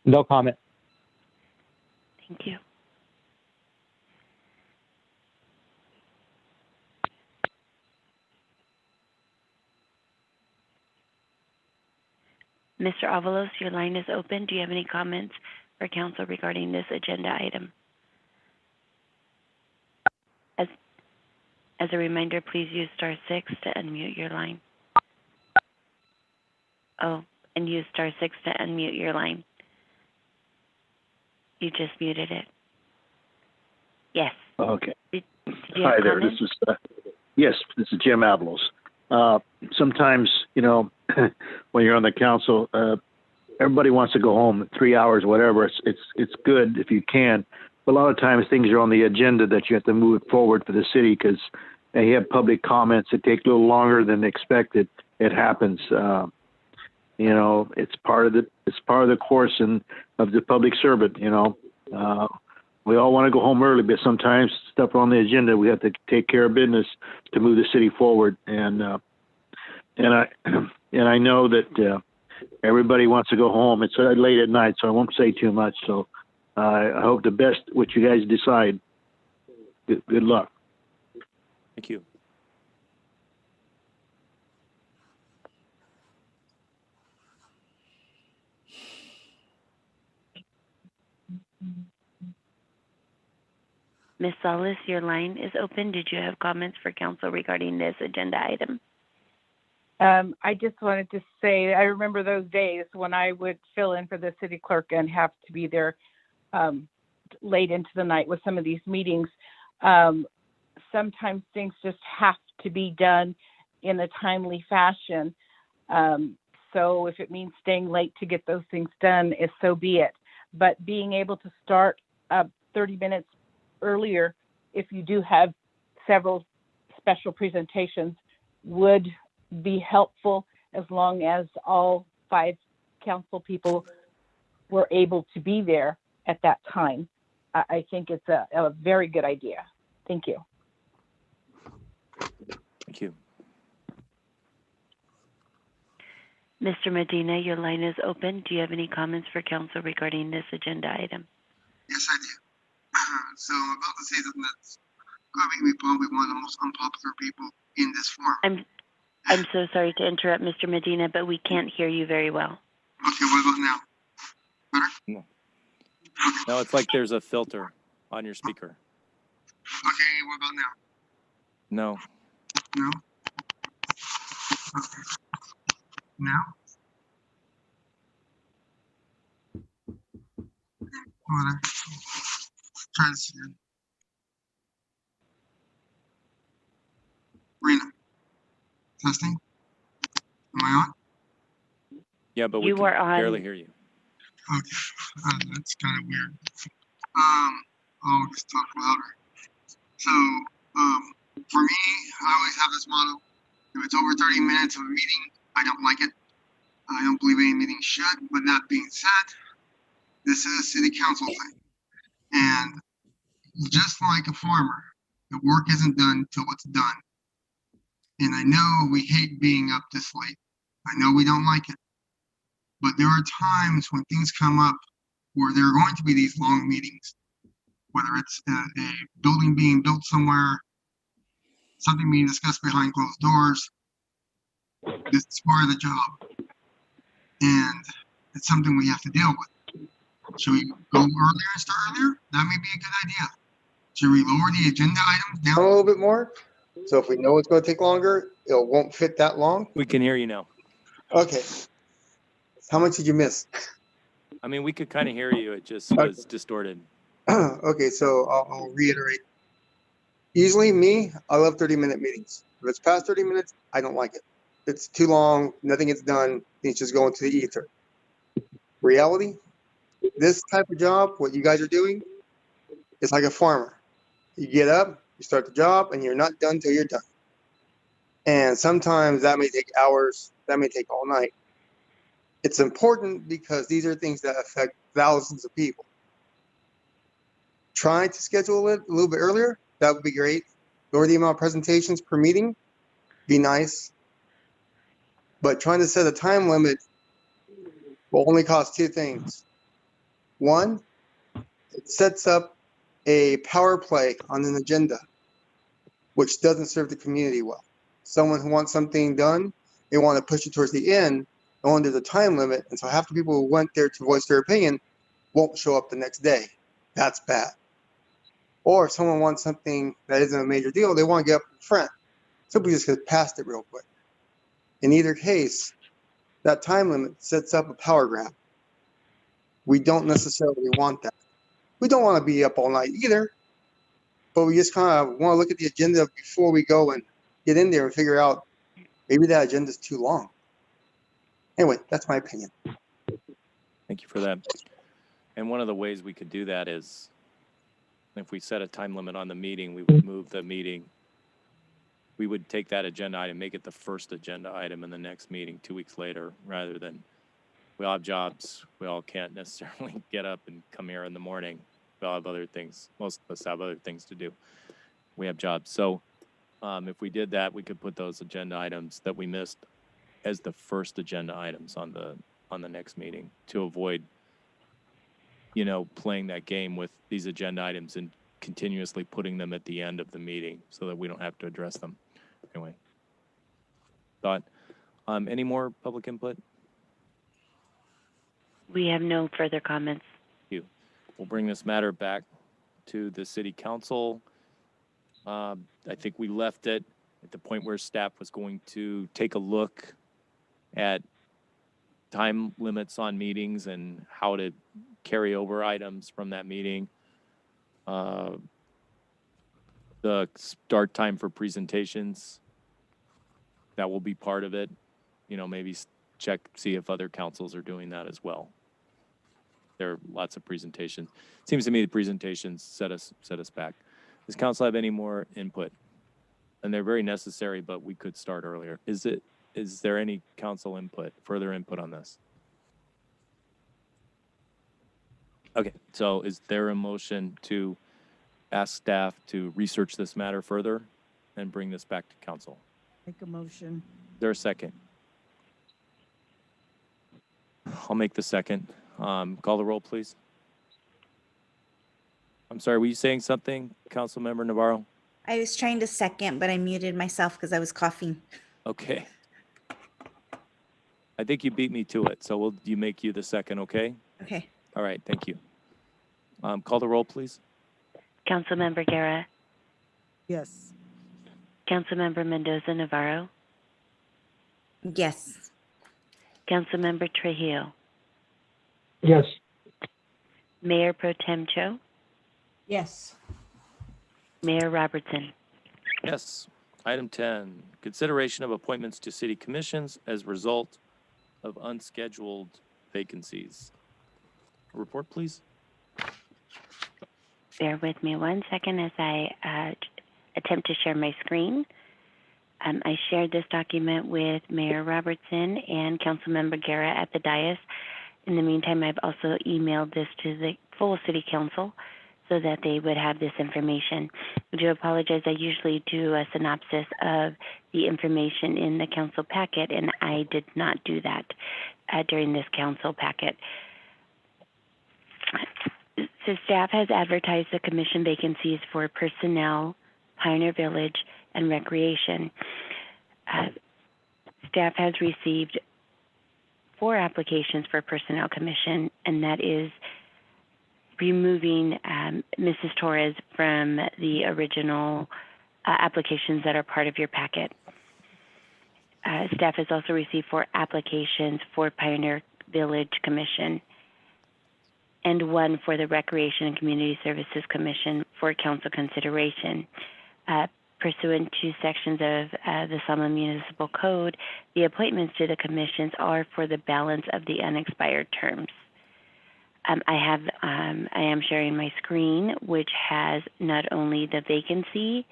No comment. Thank you. Mr. Avalos, your line is open. Do you have any comments for council regarding this agenda item? As a reminder, please use *6 to unmute your line. Oh, and use *6 to unmute your line. You just muted it. Yes. Okay. Did you Hi have there. comments? This is Jim Avalos. Sometimes, when you're on the council, everybody wants to go home in 3 hours, whatever. It's good if you can. But a lot of times things are on the agenda that you have to move forward for the city because they have public comments that take a little longer than expected. It happens. It's part of the course and of the public servant. We all want to go home early, but sometimes stuff on the agenda we have to take care of business to move the city forward. And I know that everybody wants to go home. It's late at night, so I won't say too much. So I hope the best what you guys decide. Good luck. Thank you. Ms. Salas, your line is open. Did you have comments for council regarding this agenda item? I just wanted to say, I remember those days when I would fill in for the city clerk and have to be there late into the night with some of these meetings. Sometimes things just have to be done in a timely fashion. So if it means staying late to get those things done, so be it. But being able to start 30 minutes earlier, if you do have several special presentations, would be helpful, as long as all 5 council people were able to be there at that time. I think it's a very good idea. Thank you. Thank you. Mr. Medina, your line is open. Do you have any comments for council regarding this agenda item? Yes, I do. So I'm about to say something that's going to make me probably one of the most unpopular people in this forum. I'm so sorry to interrupt, Mr. Medina, but we can't hear you very well. Okay, what about now? Better? No. No, it's like there's a filter on your speaker. Okay, what about now? No. No? Okay. Now? Whatever. Try this again. Rena. Testing? Am I on? Yeah, but we You can are on. barely hear you. Okay. That's kind of weird. I'll just talk louder. So, for me, I always have this motto: if it's over 30 minutes of a meeting, I don't like it. I don't believe any meeting should. But that being said, this is a city council thing. And just like a farmer, the work isn't done till it's done. And I know we hate being up this late. I know we don't like it. But there are times when things come up where there are going to be these long meetings, whether it's a building being built somewhere, something being discussed behind closed doors. This is part of the job. And it's something we have to deal with. Should we go earlier and start earlier? That may be a good idea. should we lower the agenda items down a little bit more? So if we know it's going to take longer, it won't fit that long. We can hear you now. Okay. How much did you miss? I mean, we could kind of hear you. It just was distorted. Okay, so I'll reiterate. Usually me, I love 30-minute meetings. If it's past 30 minutes, I don't like it. It's too long, nothing gets done, things just go into the ether. Reality, this type of job, what you guys are doing, it's like a farmer. You get up, you start the job, and you're not done till you're done. And sometimes that may take hours, that may take all night. It's important because these are things that affect thousands of people. Try to schedule it a little bit earlier, that would be great. Lower the amount of presentations per meeting, be nice. But trying to set a time limit will only cost two things. One, it sets up a power play on an agenda, which doesn't serve the community well. Someone who wants something done, they want to push it towards the end, knowing there's a time limit, and so half the people who went there to voice their opinion won't show up the next day. That's bad. Or if someone wants something that isn't a major deal, they want to get up in front. Simply just get past it real quick. In either case, that time limit sets up a power grab. We don't necessarily want that. We don't want to be up all night either, but we just kind of want to look at the agenda before we go and get in there and figure out maybe that agenda is too long. Anyway, that's my opinion. Thank you for that. And one of the ways we could do that is if we set a time limit on the meeting, we would move the meeting. We would take that agenda item, make it the first agenda item in the next meeting 2 weeks later, rather than we all have jobs. We all can't necessarily get up and come here in the morning. We all have other things. Most of us have other things to do. We have jobs. So if we did that, we could put those agenda items that we missed as the first agenda items on the next meeting to avoid, playing that game with these agenda items and continuously putting them at the end of the meeting so that we don't have to address them. Anyway, thought. Any more public input? We have no further comments. Thank you. We'll bring this matter back to the city council. I think we left it at the point where staff was going to take a look at time limits on meetings and how to carry over items from that meeting. The start time for presentations, that will be part of it. Maybe check, see if other councils are doing that as well. There are lots of presentations. Seems to me the presentations set us back. Does council have any more input? And they're very necessary, but we could start earlier. Is there any council input, further input on this? Okay, so is there a motion to ask staff to research this matter further and bring this back to council? Make a motion. Is there a second? I'll make the second. Call the roll, please. I'm sorry, were you saying something, Councilmember Navarro? I was trying to second, but I muted myself because I was coughing. Okay. I think you beat me to it, so we'll make you the second, okay? Okay. All right, thank you. Call the roll, please. Councilmember Guerra, Yes. Councilmember Mendoza Navarro, Yes. Councilmember Trujillo, Yes. Mayor Pro Tem Cho, Yes. Mayor Robertson. Yes. Item 10, consideration of appointments to city commissions as a result of unscheduled vacancies. Report, please. Bear with me 1 second as I attempt to share my screen. I shared this document with Mayor Robertson and Councilmember Guerra at the dais. In the meantime, I've also emailed this to the full city council so that they would have this information. I do apologize. I usually do a synopsis of the information in the council packet, and I did not do that during this council packet. So staff has advertised the commission vacancies for personnel, Pioneer Village, and recreation. Staff has received 4 applications for personnel commission, and that is removing Mrs. Torres from the original applications that are part of your packet. Staff has also received 4 applications for Pioneer Village Commission and 1 for the Recreation and Community Services Commission for council consideration. Pursuant to sections of the Selma Municipal Code, the appointments to the commissions are for the balance of the unexpired terms. I am sharing my screen, which has not only the vacancy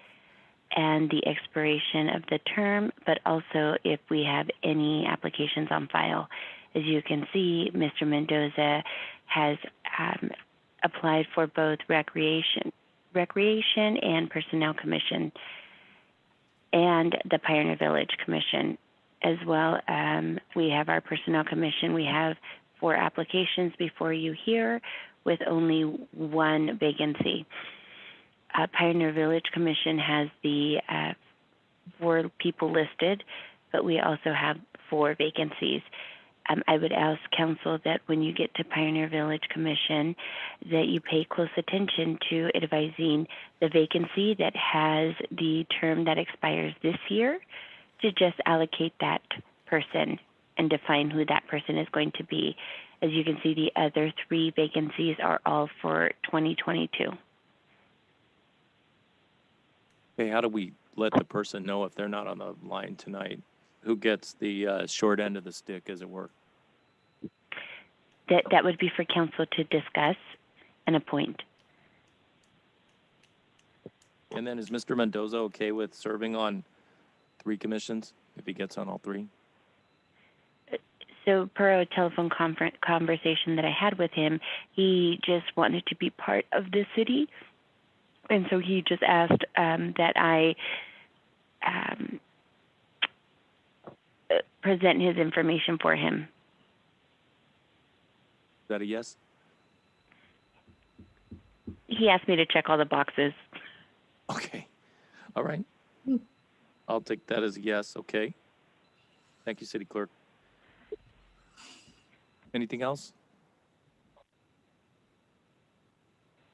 and the expiration of the term, but also if we have any applications on file. As you can see, Mr. Mendoza has applied for both Recreation and Personnel Commission and the Pioneer Village Commission. As well, we have our Personnel Commission. We have 4 applications before you here with only 1 vacancy. Pioneer Village Commission has the 4 people listed, but we also have 4 vacancies. I would ask council that when you get to Pioneer Village Commission, that you pay close attention to advising the vacancy that has the term that expires this year, to just allocate that person and define who that person is going to be. As you can see, the other 3 vacancies are all for 2022. Okay, how do we let the person know if they're not on the line tonight? Who gets the short end of the stick, as it were? That would be for council to discuss and appoint. And then is Mr. Mendoza okay with serving on 3 commissions if he gets on all 3? So per a telephone conversation that I had with him, he just wanted to be part of the city. And so he just asked that I present his information for him. Is that a yes? He asked me to check all the boxes. Okay. All right. I'll take that as a yes. Okay. Thank you, City Clerk. Anything else?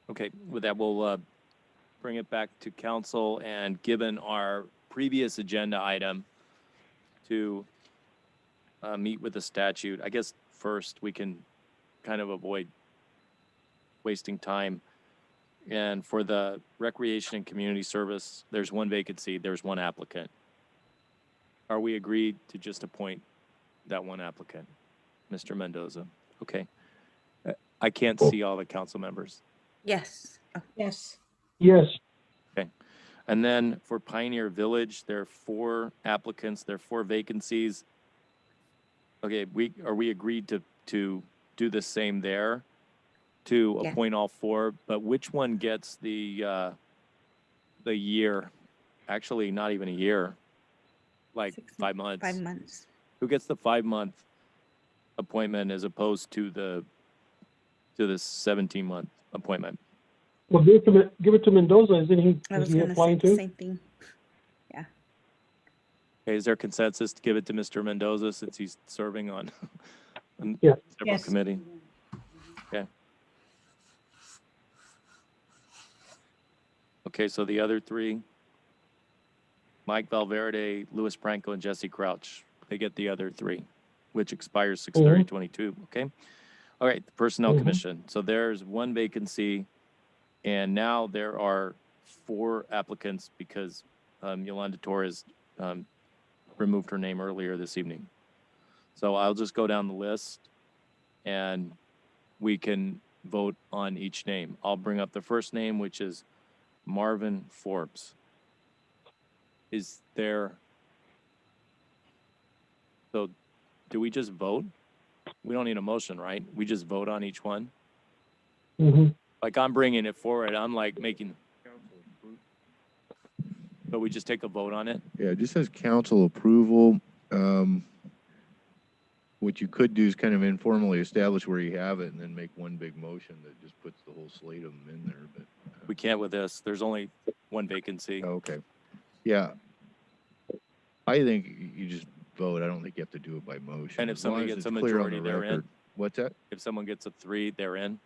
Okay, with that, we'll bring it back to council, and given our previous agenda item to meet with the statute, I guess first we can kind of avoid wasting time. And for the Recreation and Community Service, there's 1 vacancy, there's 1 applicant. Are we agreed to just appoint that 1 applicant, Mr. Mendoza? Okay. I can't see all the council members. Yes. Yes. Yes. Okay. And then for Pioneer Village, there are 4 applicants, there are 4 vacancies. Okay, are we agreed to do the same there, to Yes. appoint all 4, but which one gets the year? Actually, not even a year, like 5 months. 5 months. Who gets the 5-month appointment as opposed to the 17-month appointment? Well, give it to Mendoza. Isn't he? I was Is he going to say applying the too? same thing. Yeah. Okay, is there consensus to give it to Mr. Mendoza since he's serving on Yeah. several Yes. committee? Okay. Okay, so the other 3, Mike Valverde, Louis Franco, and Jesse Crouch, they get the other 3, which expires 6/30/22. Okay. All right, the Personnel Commission. So there's 1 vacancy, and now there are 4 applicants because Yolanda Torres removed her name earlier this evening. So I'll just go down the list, and we can vote on each name. I'll bring up the first name, which is Marvin Forbes. Is there, so do we just vote? We don't need a motion, right? We just vote on each one? Like I'm bringing it forward. I'm like making, but we just take a vote on it? Yeah, it just says council approval. What you could do is kind of informally establish where you have it and then make one big motion that just puts the whole slate of them in there, but. We can't with this. There's only 1 vacancy. Okay. Yeah. I think you just vote. I don't think you have to do it by motion. And if as long somebody as gets a it's clear on majority, the they're in. record. What's that? If someone gets a 3, they're in.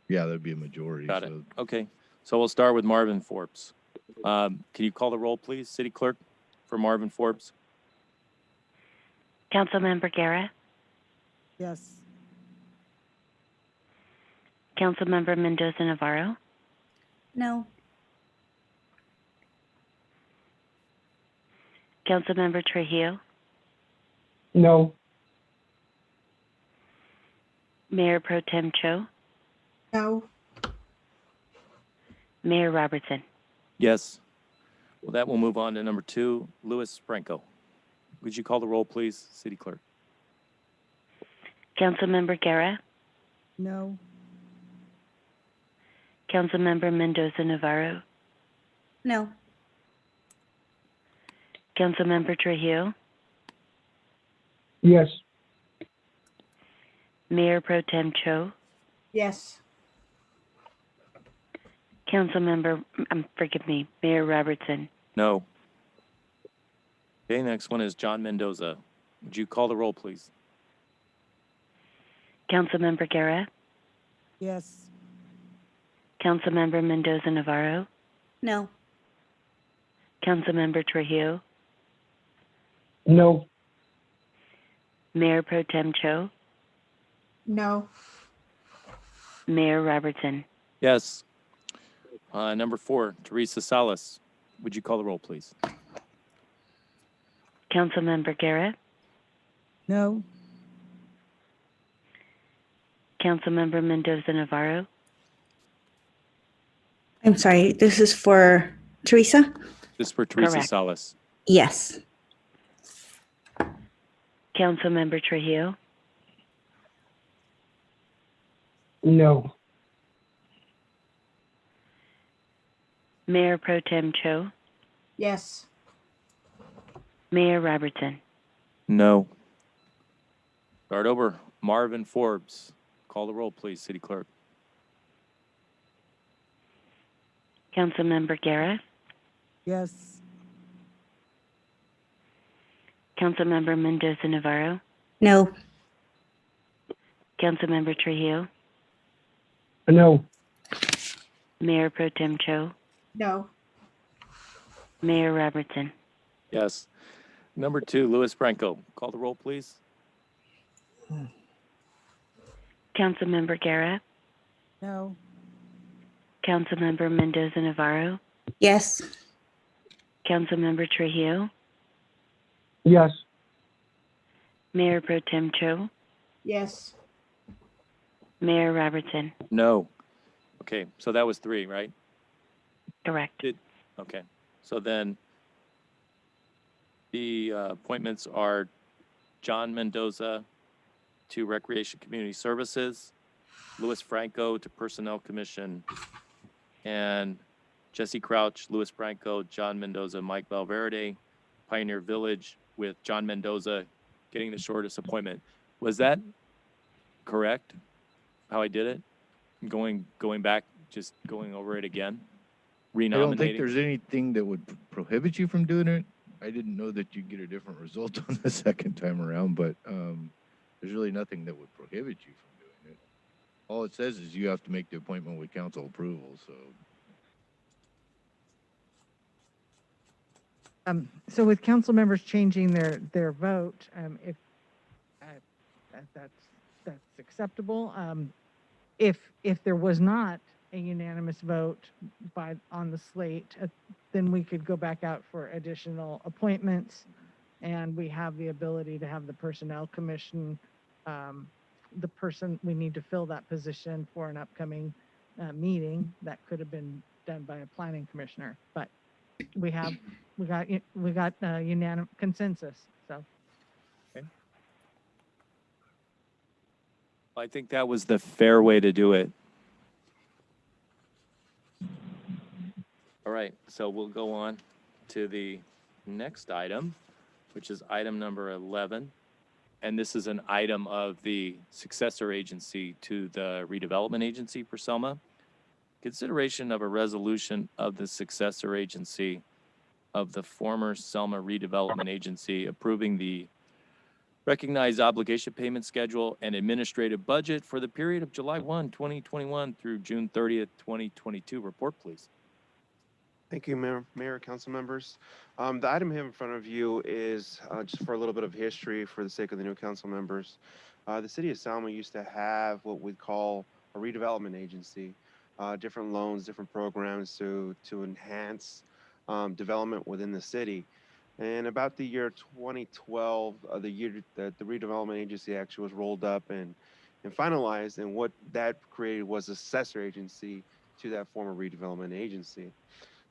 Yeah, that'd be a majority. Got it. So Okay. So we'll start with Marvin Forbes. Can you call the roll, please, City Clerk, for Marvin Forbes? Councilmember Guerra, Yes. Councilmember Mendoza Navarro, No. Councilmember Trujillo, No. Mayor Pro Tem Cho, No. Mayor Robertson. Yes. Well, that will move on to number 2, Louis Franco. Would you call the roll, please, City Clerk? Councilmember Guerra, No. Councilmember Mendoza Navarro, No. Councilmember Trujillo, Yes. Mayor Pro Tem Cho, Yes. Councilmember, forgive me, Mayor Robertson. No. Okay, next one is John Mendoza. Would you call the roll, please? Councilmember Guerra, Yes. Councilmember Mendoza Navarro, No. Councilmember Trujillo, No. Mayor Pro Tem Cho, No. Mayor Robertson. Yes. Number 4, Teresa Salas. Would you call the roll, please? Councilmember Guerra, No. Councilmember Mendoza Navarro, I'm sorry. This is for Teresa? This is for Teresa Correct. Salas. Yes. Councilmember Trujillo, No. Mayor Pro Tem Cho, Yes. Mayor Robertson. No. Start over. Marvin Forbes. Call the roll, please, City Clerk. Councilmember Guerra, Yes. Councilmember Mendoza Navarro, No. Councilmember Trujillo, No. Mayor Pro Tem Cho, No. Mayor Robertson. Yes. Number 2, Louis Franco. Call the roll, please. Councilmember Guerra, No. Councilmember Mendoza Navarro, Yes. Councilmember Trujillo, Yes. Mayor Pro Tem Cho, Yes. Mayor Robertson. No. Okay, so that was 3, right? Correct. Okay. So then the appointments are John Mendoza to Recreation Community Services, Louis Franco to Personnel Commission, and Jesse Crouch, Louis Franco, John Mendoza, Mike Valverde, Pioneer Village, with John Mendoza getting the shortest appointment. Was that correct, how I did it? Going back, just going over it again? I don't think Renominating? there's anything that would prohibit you from doing it. I didn't know that you'd get a different result on the second time around, but there's really nothing that would prohibit you from doing it. All it says is you have to make the appointment with council approval, so. So with council members changing their vote, if that's acceptable. If there was not a unanimous vote on the slate, then we could go back out for additional appointments, and we have the ability to have the Personnel Commission, the person, we need to fill that position for an upcoming meeting. That could have been done by a planning commissioner, but we got unanimous consensus, so. I think that was the fair way to do it. All right, so we'll go on to the next item, which is item number 11. And this is an item of the successor agency to the redevelopment agency for Selma. Consideration of a resolution of the successor agency of the former Selma redevelopment agency approving the Recognize obligation payment schedule and administrative budget for the period of July 1, 2021 through June 30th, 2022. Report, please. Thank you, Mayor, council members. The item here in front of you is just for a little bit of history for the sake of the new council members. The city of Selma used to have what we call a redevelopment agency, different loans, different programs to enhance development within the city. And about the year 2012, the year that the redevelopment agency actually was rolled up and finalized, and what that created was a successor agency to that former redevelopment agency.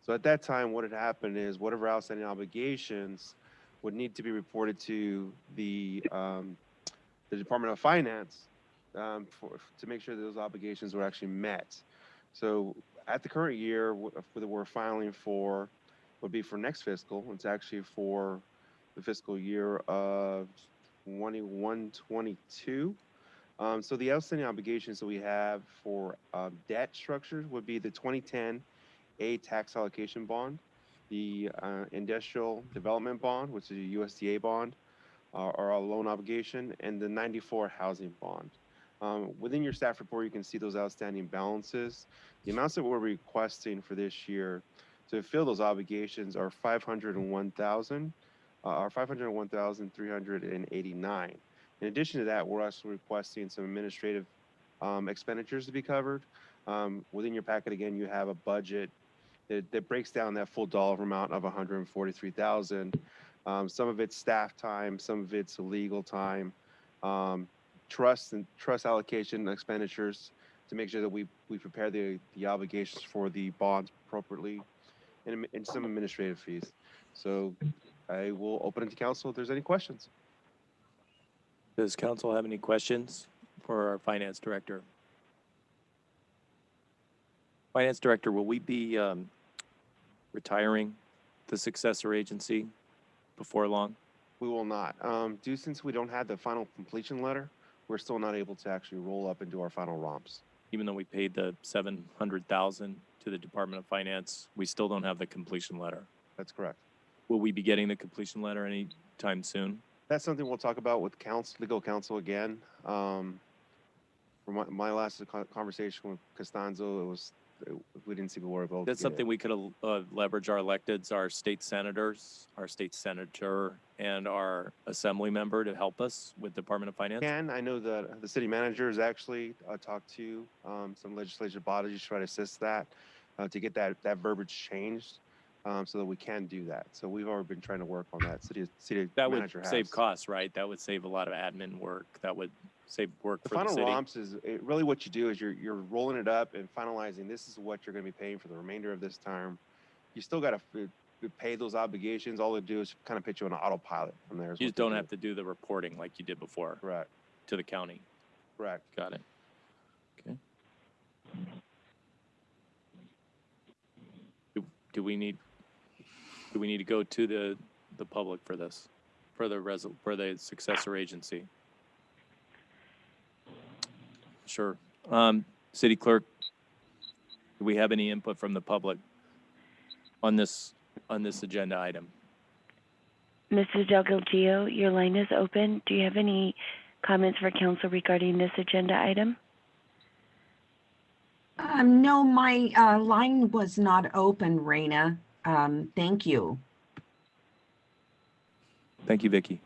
So at that time, what had happened is whatever outstanding obligations would need to be reported to the Department of Finance to make sure that those obligations were actually met. So at the current year, what we're filing for would be for next fiscal. It's actually for the fiscal year of 21-22. So the outstanding obligations that we have for debt structures would be the 2010 A tax allocation bond, the industrial development bond, which is a USDA bond, or a loan obligation, and the 94 housing bond. Within your staff report, you can see those outstanding balances. The amounts that we're requesting for this year to fill those obligations are $501,389. In addition to that, we're also requesting some administrative expenditures to be covered. Within your packet, again, you have a budget that breaks down that full dollar amount of $143,000. Some of it's staff time, some of it's legal time, trust allocation expenditures to make sure that we prepare the obligations for the bonds appropriately, and some administrative fees. So I will open it to council if there's any questions. Does council have any questions for our finance director? Finance director, will we be retiring the successor agency before long? We will not. Since we don't have the final completion letter, we're still not able to actually roll up and do our final ROMs. Even though we paid the $700,000 to the Department of Finance, we still don't have the completion letter. That's correct. Will we be getting the completion letter anytime soon? That's something we'll talk about with legal counsel again. From my last conversation with Costanzo, we didn't see the word vote. That's something we could leverage our electeds, our state senators, our state senator, and our assembly member to help us with Department of Finance. I know that the city manager has actually talked to some legislative bodies to try to assist that, to get that verbiage changed, so that we can do that. So we've already been trying to work on that. City that manager would save costs, right? That would save a lot of admin work. That would save work for the city. The final ROMs is really what you do is you're rolling it up and finalizing. This is what you're going to be paying for the remainder of this term. You still got to pay those obligations. All it do is kind of put you on an autopilot from there. You just don't have to do the reporting like you did before. Right. To the county. Correct. Got it. Okay. Do we need to go to the public for this, for the successor agency? Sure. City Clerk, do we have any input from the public on this agenda item? Mrs. Delgadillo, your line is open. Do you have any comments for council regarding this agenda item? No, my line was not open, Raina. Thank you. Thank you, Vicky.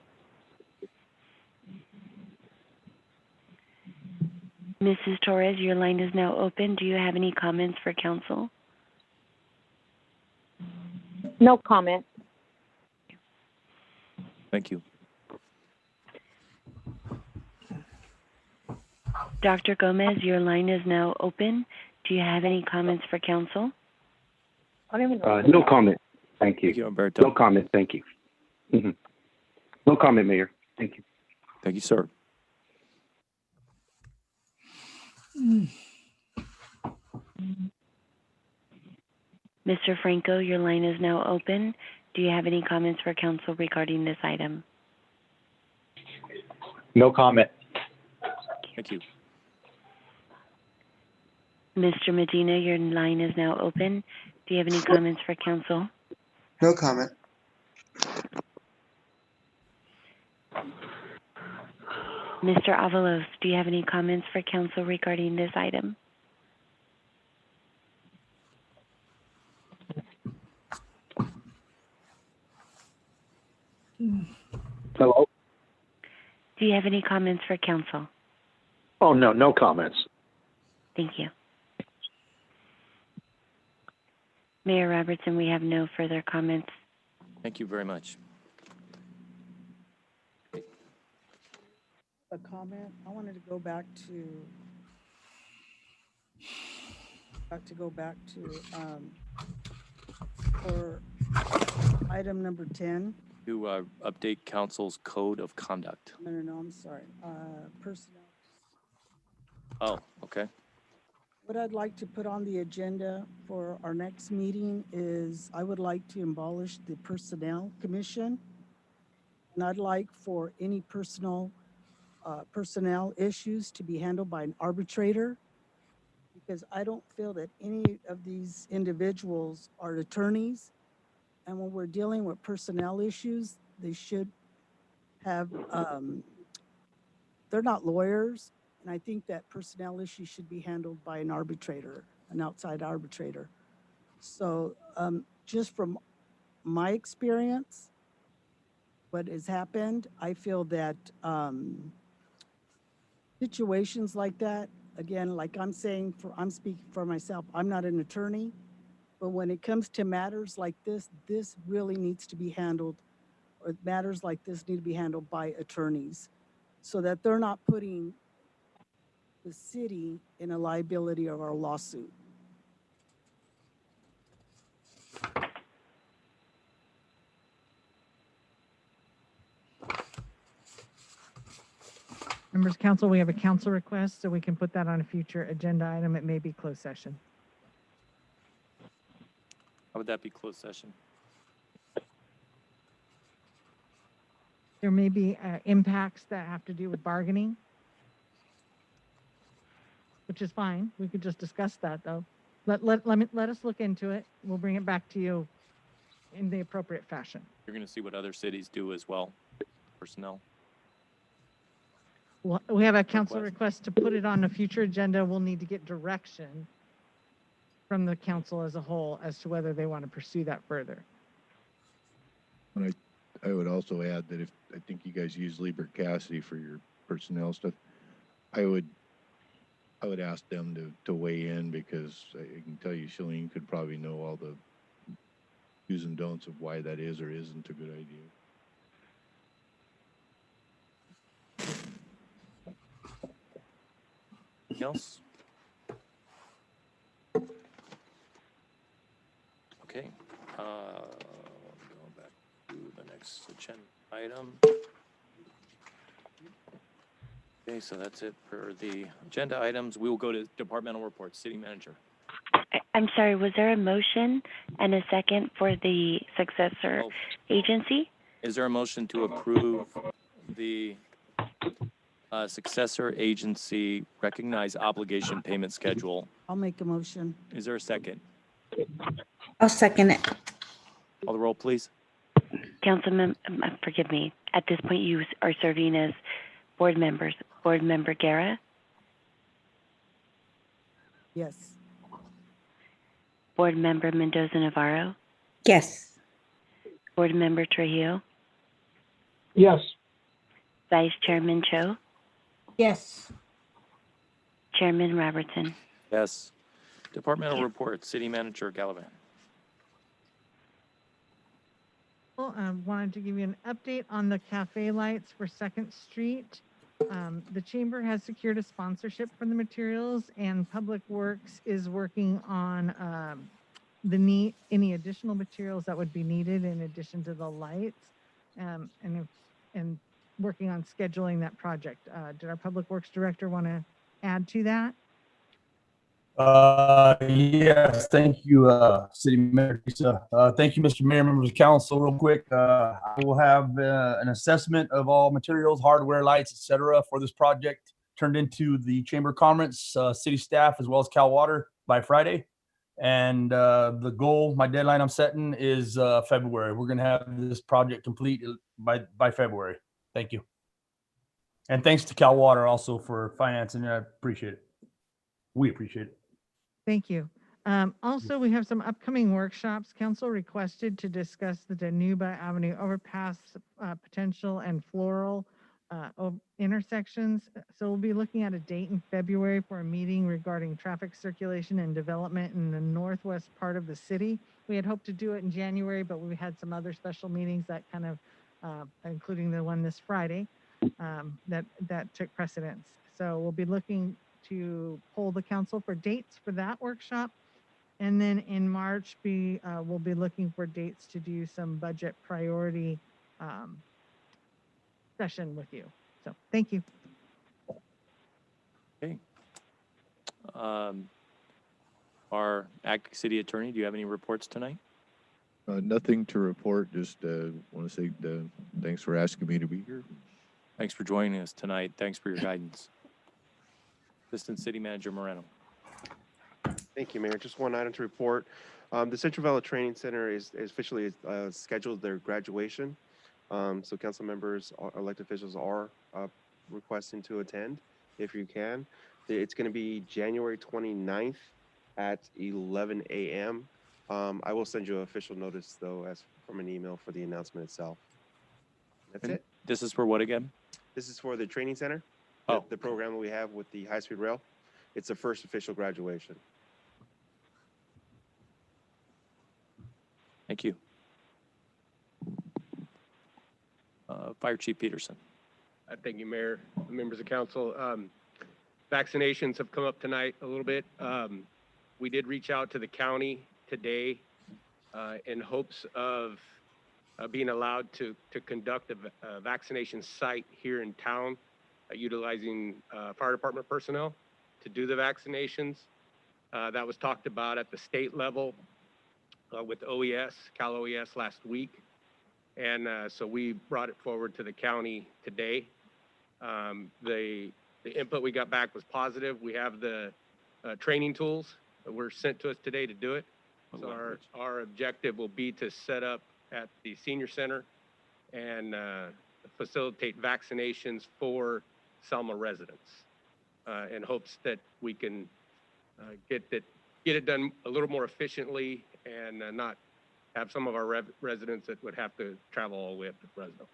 Mrs. Torres, your line is now open. Do you have any comments for council? No comment. Thank you. Dr. Gomez, your line is now open. Do you have any comments for council? No comment. Thank you. Thank you, Umberto. No comment. Thank you. Mm-hmm. No comment, Mayor. Thank you. Thank you, sir. Mr. Franco, your line is now open. Do you have any comments for council regarding this item? No comment. Thank you. Mr. Medina, your line is now open. Do you have any comments for council? No comment. Mr. Avalos, do you have any comments for council regarding this item? Hello? Do you have any comments for council? Oh, no, no comments. Thank you. Mayor Robertson, we have no further comments. Thank you very much. A comment, I wanted to go back to for item number 10. To update council's code of conduct. No, I'm sorry. Personnel. Oh, okay. What I'd like to put on the agenda for our next meeting is I would like to abolish the Personnel Commission. And I'd like for any personnel issues to be handled by an arbitrator, because I don't feel that any of these individuals are attorneys. And when we're dealing with personnel issues, they should have, they're not lawyers. And I think that personnel issues should be handled by an arbitrator, an outside arbitrator. So just from my experience, what has happened, I feel that situations like that, again, like I'm saying, I'm speaking for myself, I'm not an attorney, but when it comes to matters like this really needs to be handled, or matters like this need to be handled by attorneys, so that they're not putting the city in a liability of our lawsuit. Members of council, we have a council request, so we can put that on a future agenda item. It may be closed session. How would that be closed session? There may be impacts that have to do with bargaining, which is fine. We could just discuss that, though. Let us look into it. We'll bring it back to you in the appropriate fashion. You're going to see what other cities do as well, personnel. Well, we have a council request to put it on a future agenda. We'll need to get direction from the council as a whole as to whether they want to pursue that further. And I would also add that if, I think you guys use Liebert Cassidy for your personnel stuff, I would ask them to weigh in, because I can tell you Shalene could probably know all the do's and don'ts of why that is or isn't a good idea. Anything else? Okay. Going back to the next agenda item. Okay, so that's it for the agenda items. We will go to departmental reports. City manager. I'm sorry, was there a motion and a second for the successor agency? Is there a motion to approve the successor agency recognized obligation payment schedule? I'll make a motion. Is there a second? I'll second it. Call the roll, please. Councilman, forgive me, at this point you are serving as board members. Board Member Guerra, Yes. Board Member Mendoza Navarro, Yes. Board Member Trujillo, Yes. Vice Chairman Cho, Yes. Chairman Robertson. Yes. Departmental reports. City manager Gallivan. Well, wanted to give you an update on the cafe lights for 2nd Street. The chamber has secured a sponsorship for the materials, and Public Works is working on any additional materials that would be needed in addition to the lights, and working on scheduling that project. Did our Public Works director want to add to that? Yes, thank you, City Manager Lisa. Thank you, Mr. Mayor, members of council. Real quick, I will have an assessment of all materials, hardware, lights, etc., for this project turned into the Chamber Conference, city staff, as well as Cal Water by Friday. And the goal, my deadline I'm setting is February. We're going to have this project complete by February. Thank you. And thanks to Cal Water also for financing. I appreciate it. We appreciate it. Thank you. Also, we have some upcoming workshops. Council requested to discuss the Danuba Avenue overpass potential and floral intersections. So we'll be looking at a date in February for a meeting regarding traffic circulation and development in the northwest part of the city. We had hoped to do it in January, but we had some other special meetings that kind of, including the one this Friday, that took precedence. So we'll be looking to poll the council for dates for that workshop. And then in March, we'll be looking for dates to do some budget priority session with you. So thank you. Okay. Our acting city attorney, do you have any reports tonight? Nothing to report. Just want to say thanks for asking me to be here. Thanks for joining us tonight. Thanks for your guidance. Assistant City Manager Moreno. Thank you, Mayor. Just one item to report. The Central Valley Training Center is officially scheduled their graduation. So council members, elected officials are requesting to attend if you can. It's going to be January 29th at 11 a.m. I will send you an official notice, though, as from an email for the announcement itself. That's it. This is for what again? This is for the training center, the program that we have with the high-speed rail. It's the first official graduation. Thank you. Fire Chief Peterson. Thank you, Mayor, members of council. Vaccinations have come up tonight a little bit. We did reach out to the county today in hopes of being allowed to conduct a vaccination site here in town, utilizing fire department personnel to do the vaccinations. That was talked about at the state level with OES, Cal OES last week. And so we brought it forward to the county today. The input we got back was positive. We have the training tools that were sent to us today to do it. So our objective will be to set up at the senior center and facilitate vaccinations for Selma residents in hopes that we can get it done a little more efficiently and not have some of our residents that would have to travel all the way up to Fresno.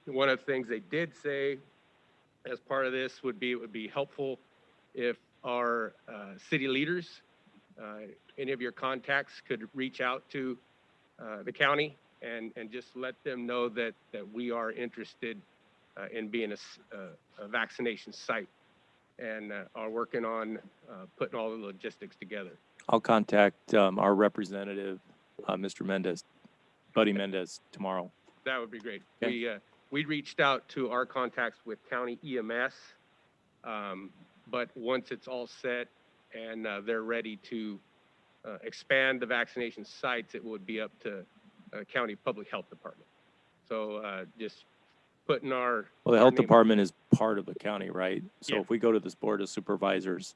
One of the things they did say as part of this would be, it would be helpful if our city leaders, any of your contacts could reach out to the county and just let them know that we are interested in being a vaccination site and are working on putting all the logistics together. I'll contact our representative, Mr. Mendez, Buddy Mendez, tomorrow. That would be great. Okay. We reached out to our contacts with county EMS, but once it's all set and they're ready to expand the vaccination sites, it would be up to county public health department. So just putting our Well, the health department is part of the county, right? So if we go to this board of supervisors,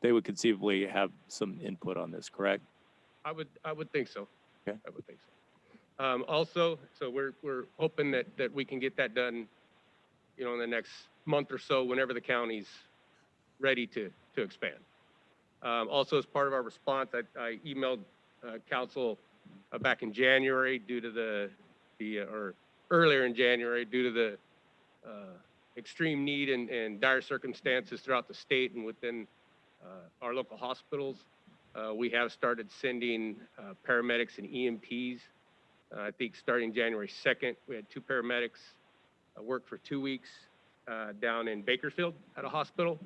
they would conceivably have some input on this, correct? I would think so. Okay. I would think so. Also, so we're hoping that we can get that done, you know, in the next month or so, whenever the county's ready to expand. Also, as part of our response, I emailed council back in January due to or earlier in January due to the extreme need and dire circumstances throughout the state and within our local hospitals. We have started sending paramedics and EMTs. I think starting January 2nd, we had 2 paramedics work for 2 weeks down in Bakersfield at a hospital.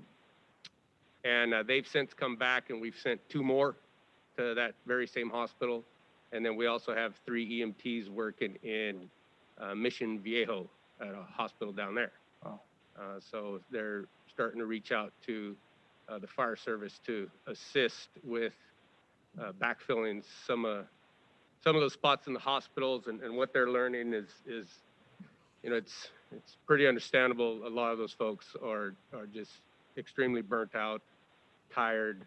And they've since come back and we've sent 2 more to that very same hospital. And then we also have 3 EMTs working in Mission Viejo at a hospital down there. Wow. So they're starting to reach out to the fire service to assist with backfilling some of those spots in the hospitals. And what they're learning is, you know, it's pretty understandable. A lot of those folks are just extremely burnt out, tired,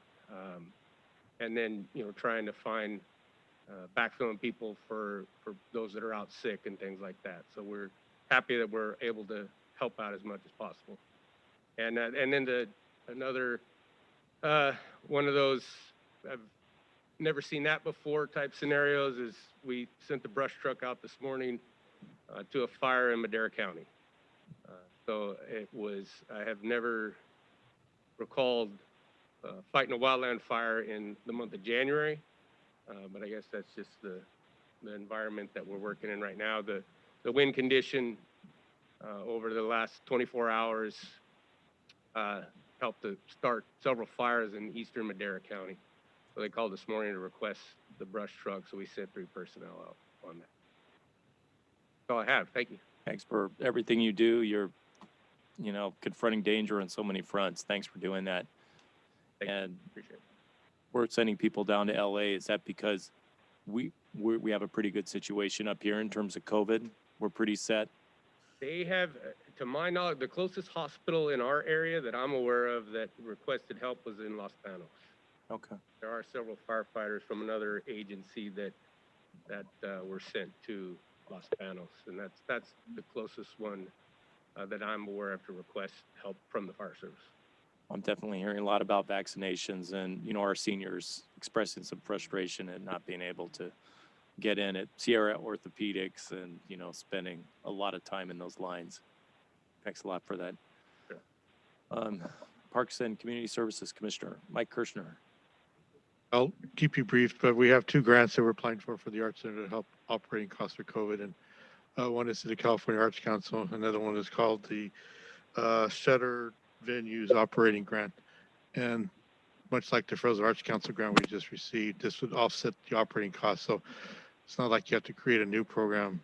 and then, you know, trying to find backfilling people for those that are out sick and things like that. So we're happy that we're able to help out as much as possible. And then another one of those, I've never seen that before type scenarios, is we sent the brush truck out this morning to a fire in Madera County. So I have never recalled fighting a wildland fire in the month of January, but I guess that's just the environment that we're working in right now. The wind condition over the last 24 hours helped to start several fires in eastern Madera County. So they called this morning to request the brush truck, so we sent 3 personnel out on that. That's all I have. Thank you. Thanks for everything you do. You're, confronting danger on so many fronts. Thanks for doing that. And appreciate it. We're sending people down to LA. Is that because we have a pretty good situation up here in terms of COVID? We're pretty set. They have, to my knowledge, the closest hospital in our area that I'm aware of that requested help was in Los Banos. Okay. There are several firefighters from another agency that were sent to Los Banos, and that's the closest one that I'm aware of to request help from the fire service. I'm definitely hearing a lot about vaccinations and, our seniors expressing some frustration at not being able to get in at Sierra Orthopedics and, spending a lot of time in those lines. Thanks a lot for that. Sure. Parks and Community Services Commissioner, Mike Kirshner. I'll keep you brief, but we have 2 grants that we're applying for the Arts Center to help operating costs for COVID. And one is to the California Arts Council. Another one is called the Shutter Venues Operating Grant. And much like the Frozen Arts Council grant we just received, this would offset the operating costs. So it's not like you have to create a new program.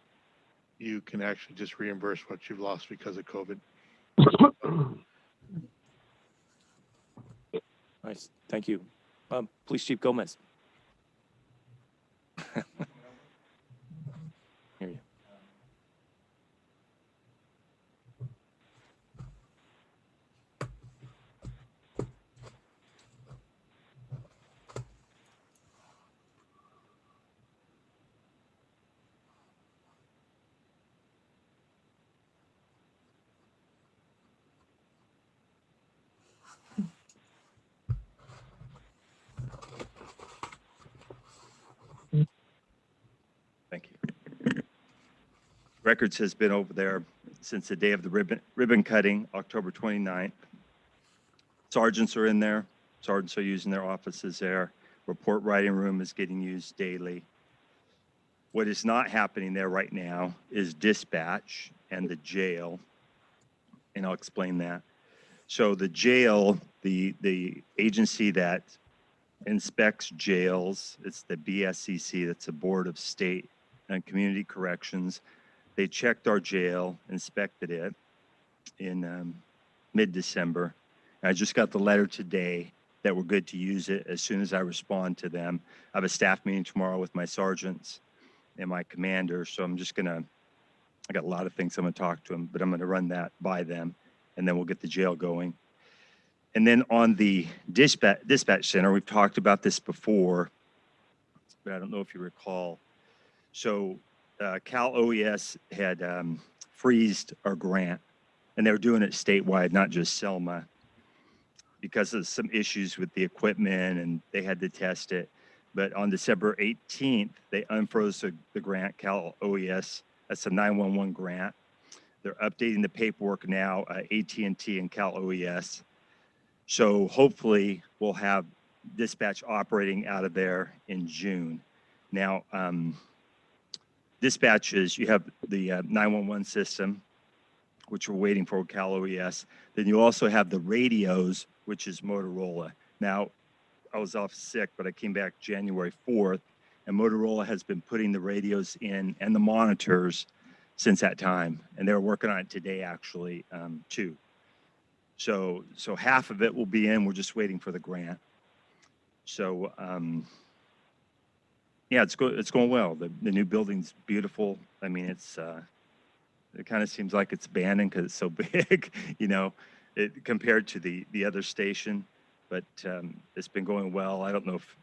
You can actually just reimburse what you've lost because of COVID. Nice. Thank you. Police Chief Gomez. Hear you. Thank you. Records has been over there since the day of the ribbon cutting, October 29th. Sergeants are in there. Sergeants are using their offices there. Report writing room is getting used daily. What is not happening there right now is dispatch and the jail, and I'll explain that. So the jail, the agency that inspects jails, it's the BSCC, that's the Board of State and Community Corrections. They checked our jail, inspected it in mid-December. I just got the letter today that we're good to use it as soon as I respond to them. I have a staff meeting tomorrow with my sergeants and my commander, so I'm just gonna, I got a lot of things I'm gonna talk to them, but I'm gonna run that by them, and then we'll get the jail going. And then on the dispatch center, we've talked about this before, but I don't know if you recall. So Cal OES had freezed our grant, and they were doing it statewide, not just Selma, because of some issues with the equipment, and they had to test it. But on December 18th, they unfroze the grant, Cal OES. That's a 911 grant. They're updating the paperwork now, AT&T and Cal OES. So hopefully we'll have dispatch operating out of there in June. Now, dispatches, you have the 911 system, which we're waiting for Cal OES. Then you also have the radios, which is Motorola. Now, I was off sick, but I came back January 4th, and Motorola has been putting the radios in and the monitors since that time. And they're working on it today, actually, too. So half of it will be in. We're just waiting for the grant. So, yeah, it's going well. The new building's beautiful. I mean, it kind of seems like it's abandoned because it's so big, compared to the other station. But it's been going well. I don't know if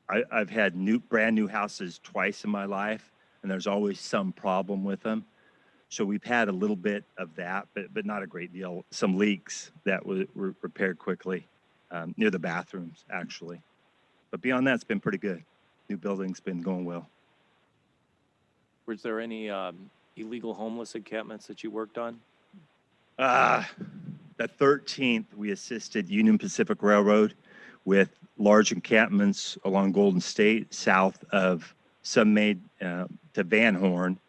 I've had brand new houses twice in my life, and there's always some problem with them. So we've had a little bit of that, but not a great deal. Some leaks that were repaired quickly near the bathrooms, actually. But beyond that, it's been pretty good. New building's been going well. Was there any illegal homeless encampments that you worked on? The 13th, we assisted Union Pacific Railroad with large encampments along Golden State, south of Sunmaid to Van Horn.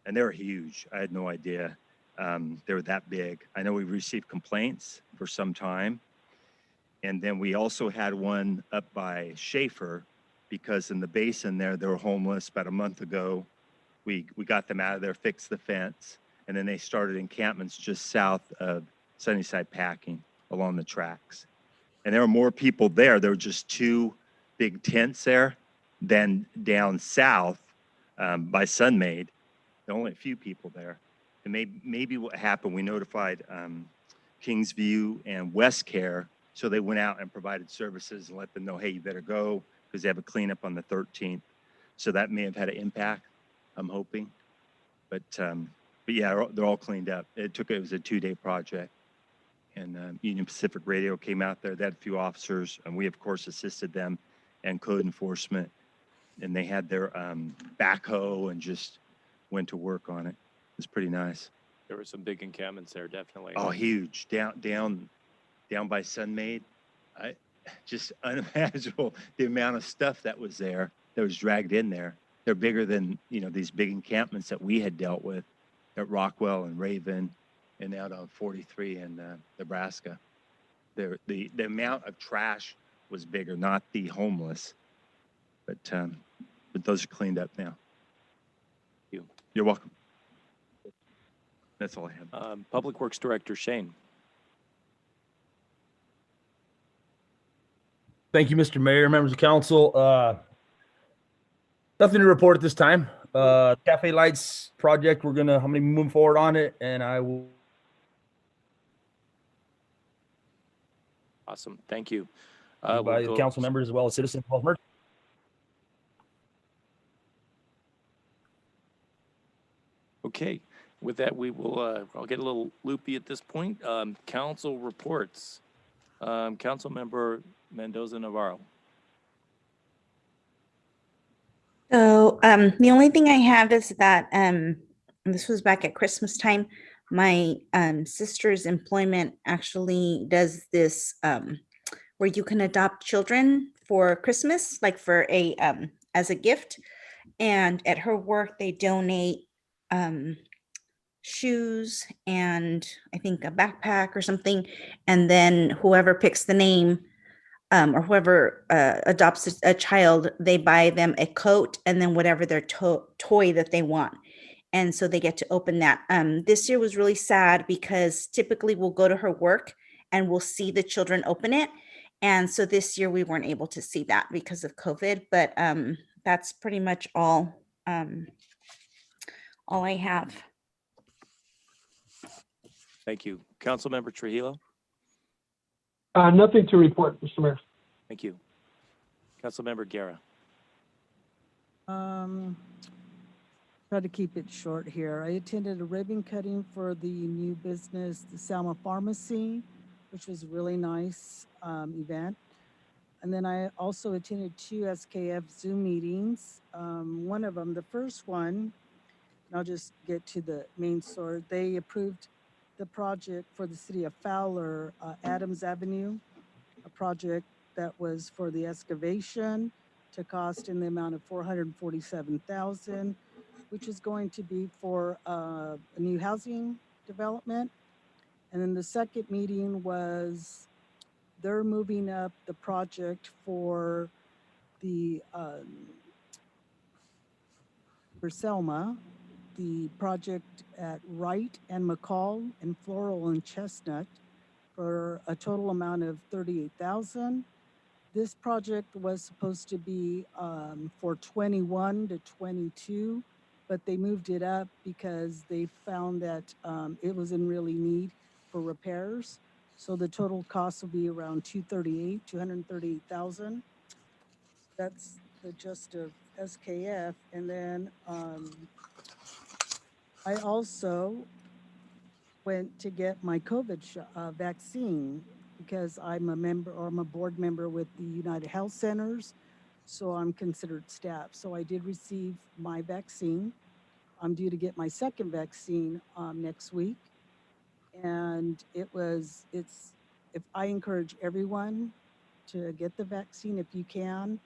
And they were huge. I had no idea they were that big. I know we received complaints for some time. And then we also had one up by Schaefer, because in the basin there, they were homeless about a month ago. We got them out of there, fixed the fence, and then they started encampments just south of Sunnyside Packing along the tracks. And there were more people there. There were just 2 big tents there than down south by Sunmaid. There were only a few people there. And maybe what happened, we notified Kingsview and West Care, so they went out and provided services and let them know, hey, you better go, because they have a cleanup on the 13th. So that may have had an impact, I'm hoping. But yeah, they're all cleaned up. It was a 2-day project. And Union Pacific Radio came out there. They had a few officers, and we, of course, assisted them and code enforcement. And they had their backhoe and just went to work on it. It was pretty nice. There were some big encampments there, definitely. Oh, huge. Down by Sunmaid. Just unimaginable the amount of stuff that was there, that was dragged in there. They're bigger than, these big encampments that we had dealt with at Rockwell and Raven and out on 43 in Nebraska. The amount of trash was bigger, not the homeless. But those are cleaned up now. You're welcome. That's all I have. Public Works Director Shane. Thank you, Mr. Mayor, members of council. Nothing to report at this time. Cafe Lights project, I'm gonna move forward on it, and I will. Awesome, thank you. By the council members as well as citizens. Okay, with that, we will, I'll get a little loopy at this point. Council reports. Council Member Mendoza Navarro. So the only thing I have is that this was back at Christmas time. My sister's employment actually does this where you can adopt children for Christmas, like for a as a gift. And at her work, they donate shoes and I think a backpack or something. And then whoever picks the name or whoever adopts a child, they buy them a coat and then whatever their toy that they want. And so they get to open that. This year was really sad because typically we'll go to her work and we'll see the children open it. And so this year we weren't able to see that because of COVID, but that's pretty much all I have. Thank you. Councilmember Trujillo. Nothing to report, Mr. Mayor. Thank you. Councilmember Guerra. Try to keep it short here. I attended a ribbon cutting for the new business, the Selma Pharmacy, which was a really nice event. And then I also attended 2 SKF Zoom meetings. One of them, the first one, and I'll just get to the main story. They approved the project for the city of Fowler, Adams Avenue, a project that was for the excavation to cost in the amount of $447,000, which is going to be for a new housing development. And then the second meeting was they're moving up the project for the for Selma, the project at Wright and McCall and Floral and Chestnut for a total amount of $38,000. This project was supposed to be for 21 to 22, but they moved it up because they found that it was in really need for repairs. So the total cost will be around $238,000. That's the gist of SKF. And then I also went to get my COVID vaccine because I'm a member or I'm a board member with the United Health Centers. So I'm considered staff. So I did receive my vaccine. I'm due to get my second vaccine next week. And if I encourage everyone to get the vaccine if you can.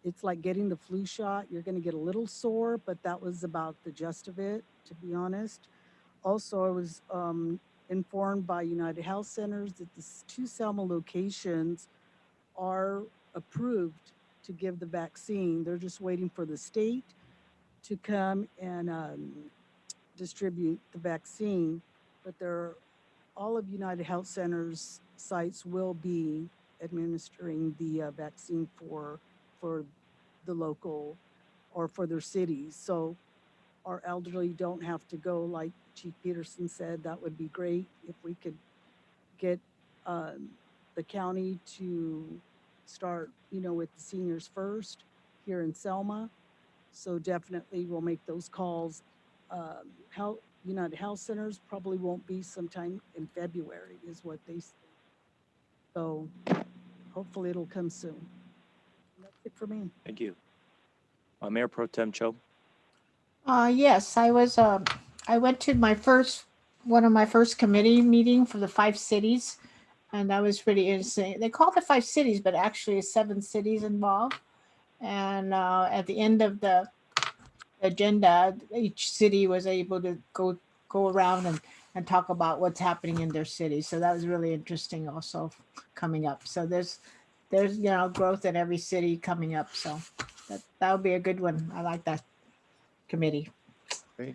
It's like getting the flu shot. You're going to get a little sore, but that was about the gist of it, to be honest. Also, I was informed by United Health Centers that the two Selma locations are approved to give the vaccine. They're just waiting for the state to come and distribute the vaccine, but all of United Health Centers sites will be administering the vaccine for the local or for their cities. So our elderly don't have to go, like Chief Peterson said. That would be great if we could get the county to start, with the seniors first here in Selma. So definitely we'll make those calls. United Health Centers probably won't be sometime in February is what they say. So hopefully it'll come soon. That's it for me. Thank you. Mayor Pro Tem Cho. Yes, I went to one of my first committee meeting for the 5 cities, and that was pretty interesting. They call it the 5 cities, but actually it's 7 cities involved. And at the end of the agenda, each city was able to go around and talk about what's happening in their city. So that was really interesting also coming up. So there's growth in every city coming up. So that would be a good one. I like that committee. Okay.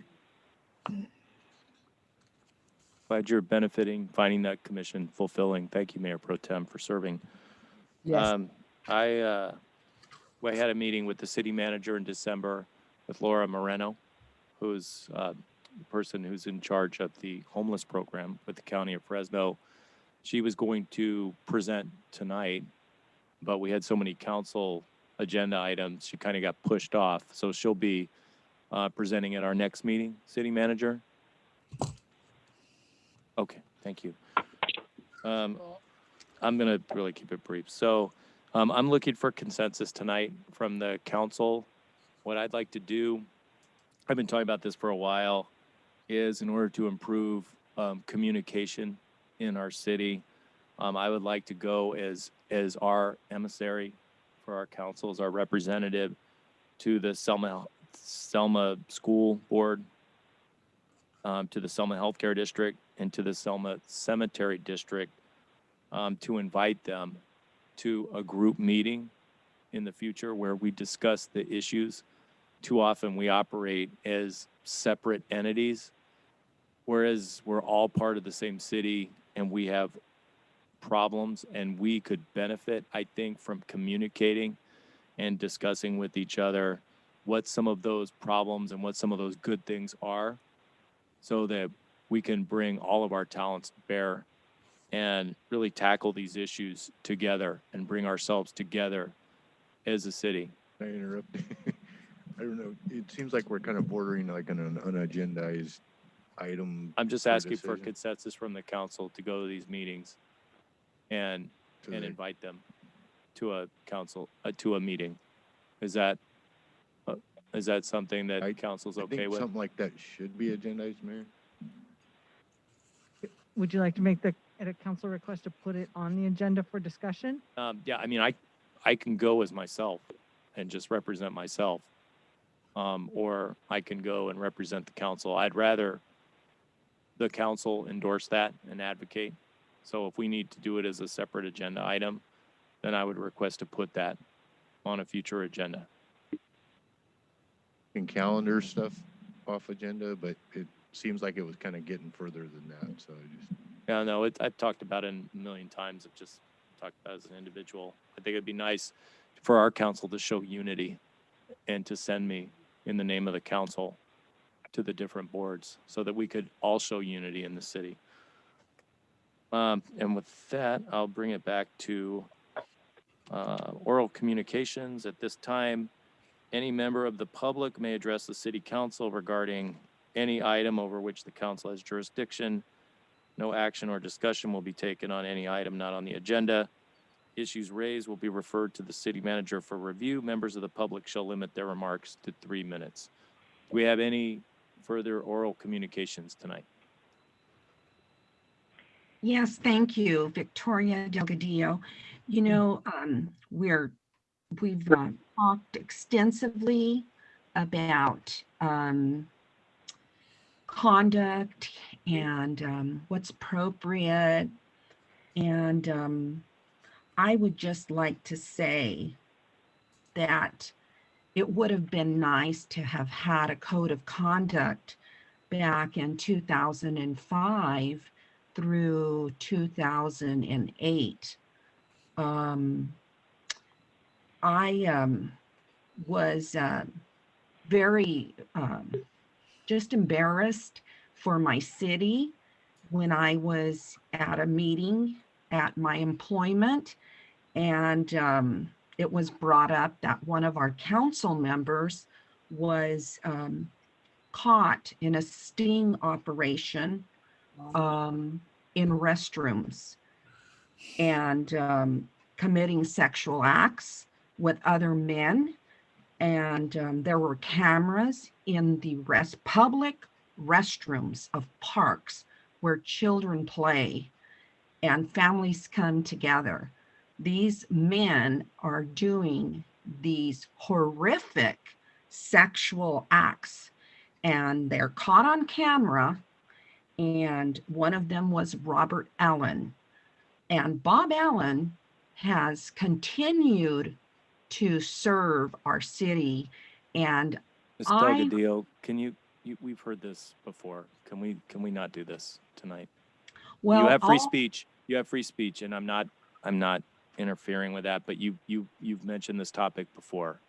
Glad you're benefiting, finding that commission fulfilling. Thank you, Mayor Pro Tem, for serving. Yes. I had a meeting with the city manager in December with Laura Moreno, who's the person who's in charge of the homeless program with the county of Fresno. She was going to present tonight, but we had so many council agenda items, she kind of got pushed off. So she'll be presenting at our next meeting, city manager. Okay, thank you. I'm going to really keep it brief. So I'm looking for consensus tonight from the council. What I'd like to do, I've been talking about this for a while, is in order to improve communication in our city, I would like to go as our emissary for our council, as our representative to the Selma School Board, to the Selma Healthcare District, and to the Selma Cemetery District, to invite them to a group meeting in the future where we discuss the issues. Too often we operate as separate entities, whereas we're all part of the same city and we have problems, and we could benefit, I think, from communicating and discussing with each other what some of those problems and what some of those good things are, so that we can bring all of our talents to bear and really tackle these issues together and bring ourselves together as a city. Can I interrupt? I don't know. It seems like we're kind of bordering like an unagendized item. I'm just for asking for decision. consensus from the council to go to these meetings and invite them to a council, to a meeting. Is that something that council's I okay think with? something like that should be agendized, Mayor. Would you like to make at a council request to put it on the agenda for discussion? Yeah, I mean, I can go as myself and just represent myself. Or I can go and represent the council. I'd rather the council endorse that and advocate. So if we need to do it as a separate agenda item, then I would request to put that on a future agenda. And calendar stuff off agenda, but it seems like it was kind of getting further than that. So I just. Yeah, no, I've talked about it a million times. I've just talked about it as an individual. I think it'd be nice for our council to show unity and to send me in the name of the council to the different boards so that we could all show unity in the city. And with that, I'll bring it back to oral communications. At this time, any member of the public may address the city council regarding any item over which the council has jurisdiction. No action or discussion will be taken on any item not on the agenda. Issues raised will be referred to the city manager for review. Members of the public shall limit their remarks to 3 minutes. Do we have any further oral communications tonight? Yes, thank you, Victoria Delgadillo. You know, we've talked extensively about conduct and what's appropriate. And I would just like to say that it would have been nice to have had a code of conduct back in 2005 through 2008. I was very just embarrassed for my city when I was at a meeting at my employment, and it was brought up that one of our council members was caught in a sting operation in restrooms and committing sexual acts with other men. And there were cameras in the public restrooms of parks where children play and families come together. These men are doing these horrific sexual acts, and they're caught on camera. And one of them was Robert Allen. And Bob Allen has continued to serve our city. And Ms. Delgadillo, we've heard this before. Can we not do this tonight? Well, you have free speech. You have free speech, and I'm not interfering with that, but you've mentioned this topic before.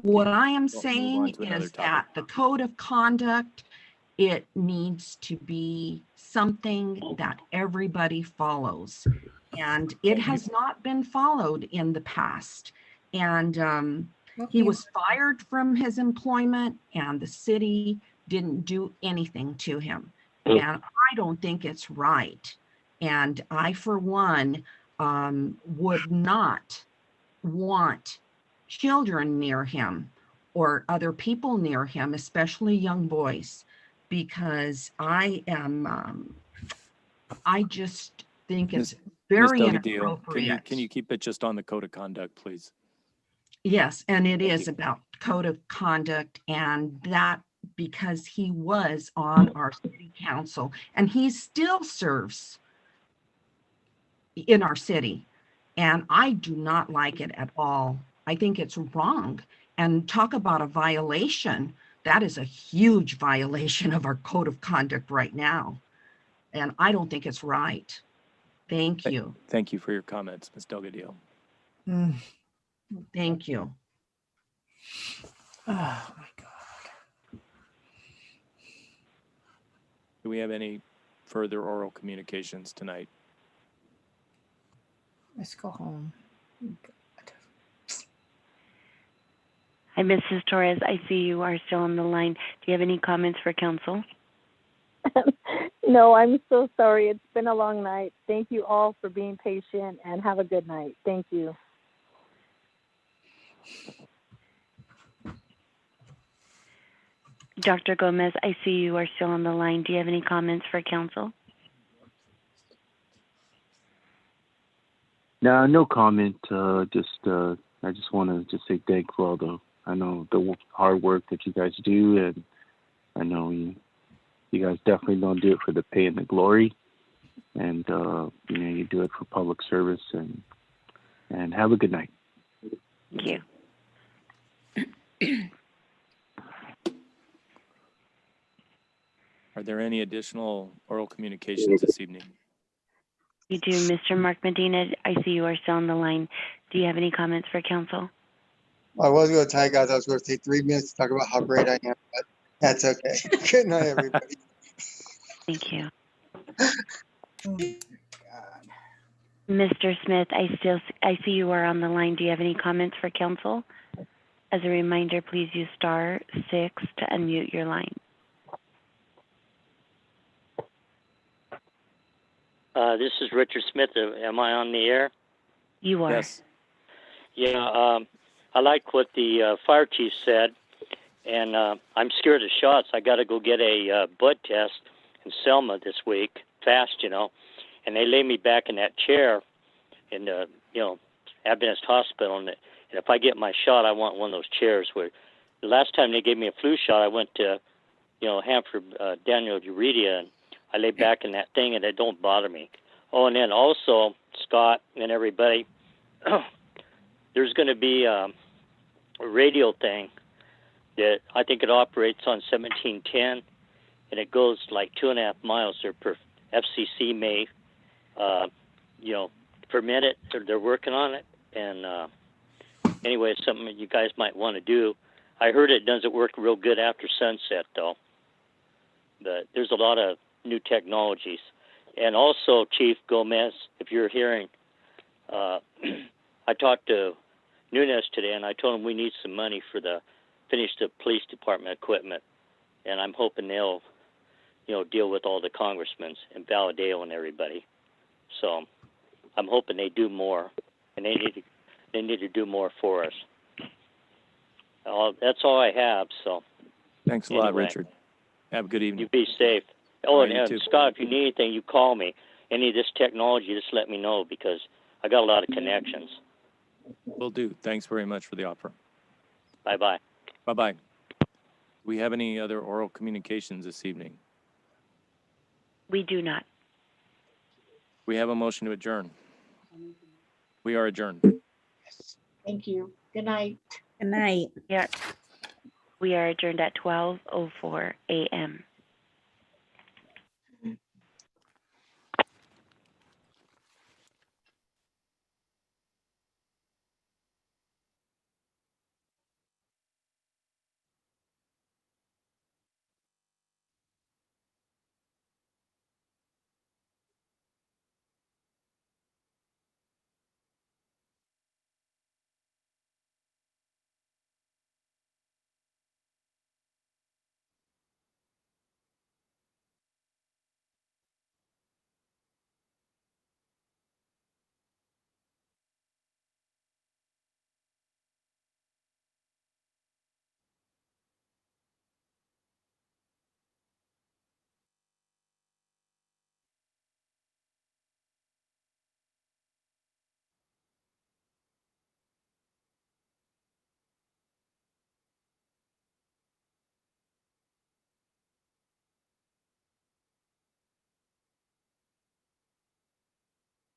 What I am saying is that the code of conduct, it needs to be something that everybody follows. And it has not been followed in the past. And he was fired from his employment, and the city didn't do anything to him. And I don't think it's right. And I, for one, would not want children near him or other people near him, especially young boys, because I just think it's very inappropriate. Can you keep it just on the code of conduct, please? Yes, and it is about code of conduct, and that because he was on our city council and he still serves in our city. And I do not like it at all. I think it's wrong. And talk about a violation. That is a huge violation of our code of conduct right now. And I don't think it's right. Thank you. Thank you for your comments, Ms. Delgadillo. Thank you. Oh my God. Do we have any further oral communications tonight? Let's go home. Hi, Mrs. Torres. I see you are still on the line. Do you have any comments for council? No, I'm so sorry. It's been a long night. Thank you all for being patient, and have a good night. Thank you. Dr. Gomez, I see you are still on the line. Do you have any comments for council? No, no comment. I just want to just say thank for all the hard work that you guys do, and I know you guys definitely don't do it for the pay and the glory, and you do it for public service, and have a good night. Thank you. Are there any additional oral communications this evening? You do. Mr. Mark Medina, I see you are still on the line. Do you have any comments for council? I was going to tell you guys I was going to take 3 minutes to talk about how great I am, but that's okay. Good night, everybody. Thank you. Mr. Smith, I see you are on the line. Do you have any comments for council? As a reminder, please use *6 to unmute your line. This is Richard Smith. Am I on the air? You are. Yes. Yeah, I like what the fire chief said, and I'm scared of shots. I got to go get a blood test in Selma this week, fast, and they lay me back in that chair in the, Adventist Hospital, and if I get my shot, I want one of those chairs where the last time they gave me a flu shot, I went to, Hanford Daniel Uredia, and I lay back in that thing, and it don't bother me. Oh, and then also, Scott and everybody, there's going to be a radio thing that I think it operates on 1710, and it goes like 2.5 miles per FCC may, permit it. They're working on it, and anyway, it's something that you guys might want to do. I heard it doesn't work real good after sunset, though. But there's a lot of new technologies. And also, Chief Gomez, if you're hearing, I talked to Nunez today, and I told him we need some money for finish the police department equipment. And I'm hoping they'll, deal with all the congressmen and Valadeo and everybody. So I'm hoping they do more, and they need to do more for us. That's all I have. So Thanks a lot, Richard. Have a good evening. you be safe. Oh, All and right, you too. Scott, if you need anything, you call me. Any of this technology, just let me know because I got a lot of connections. Will do. Thanks very much for the offer. Bye-bye. Bye-bye. Do we have any other oral communications this evening? We do not. We have a motion to adjourn. We are adjourned. Thank you. Good night. Good night. We are adjourned at 12:04 a.m.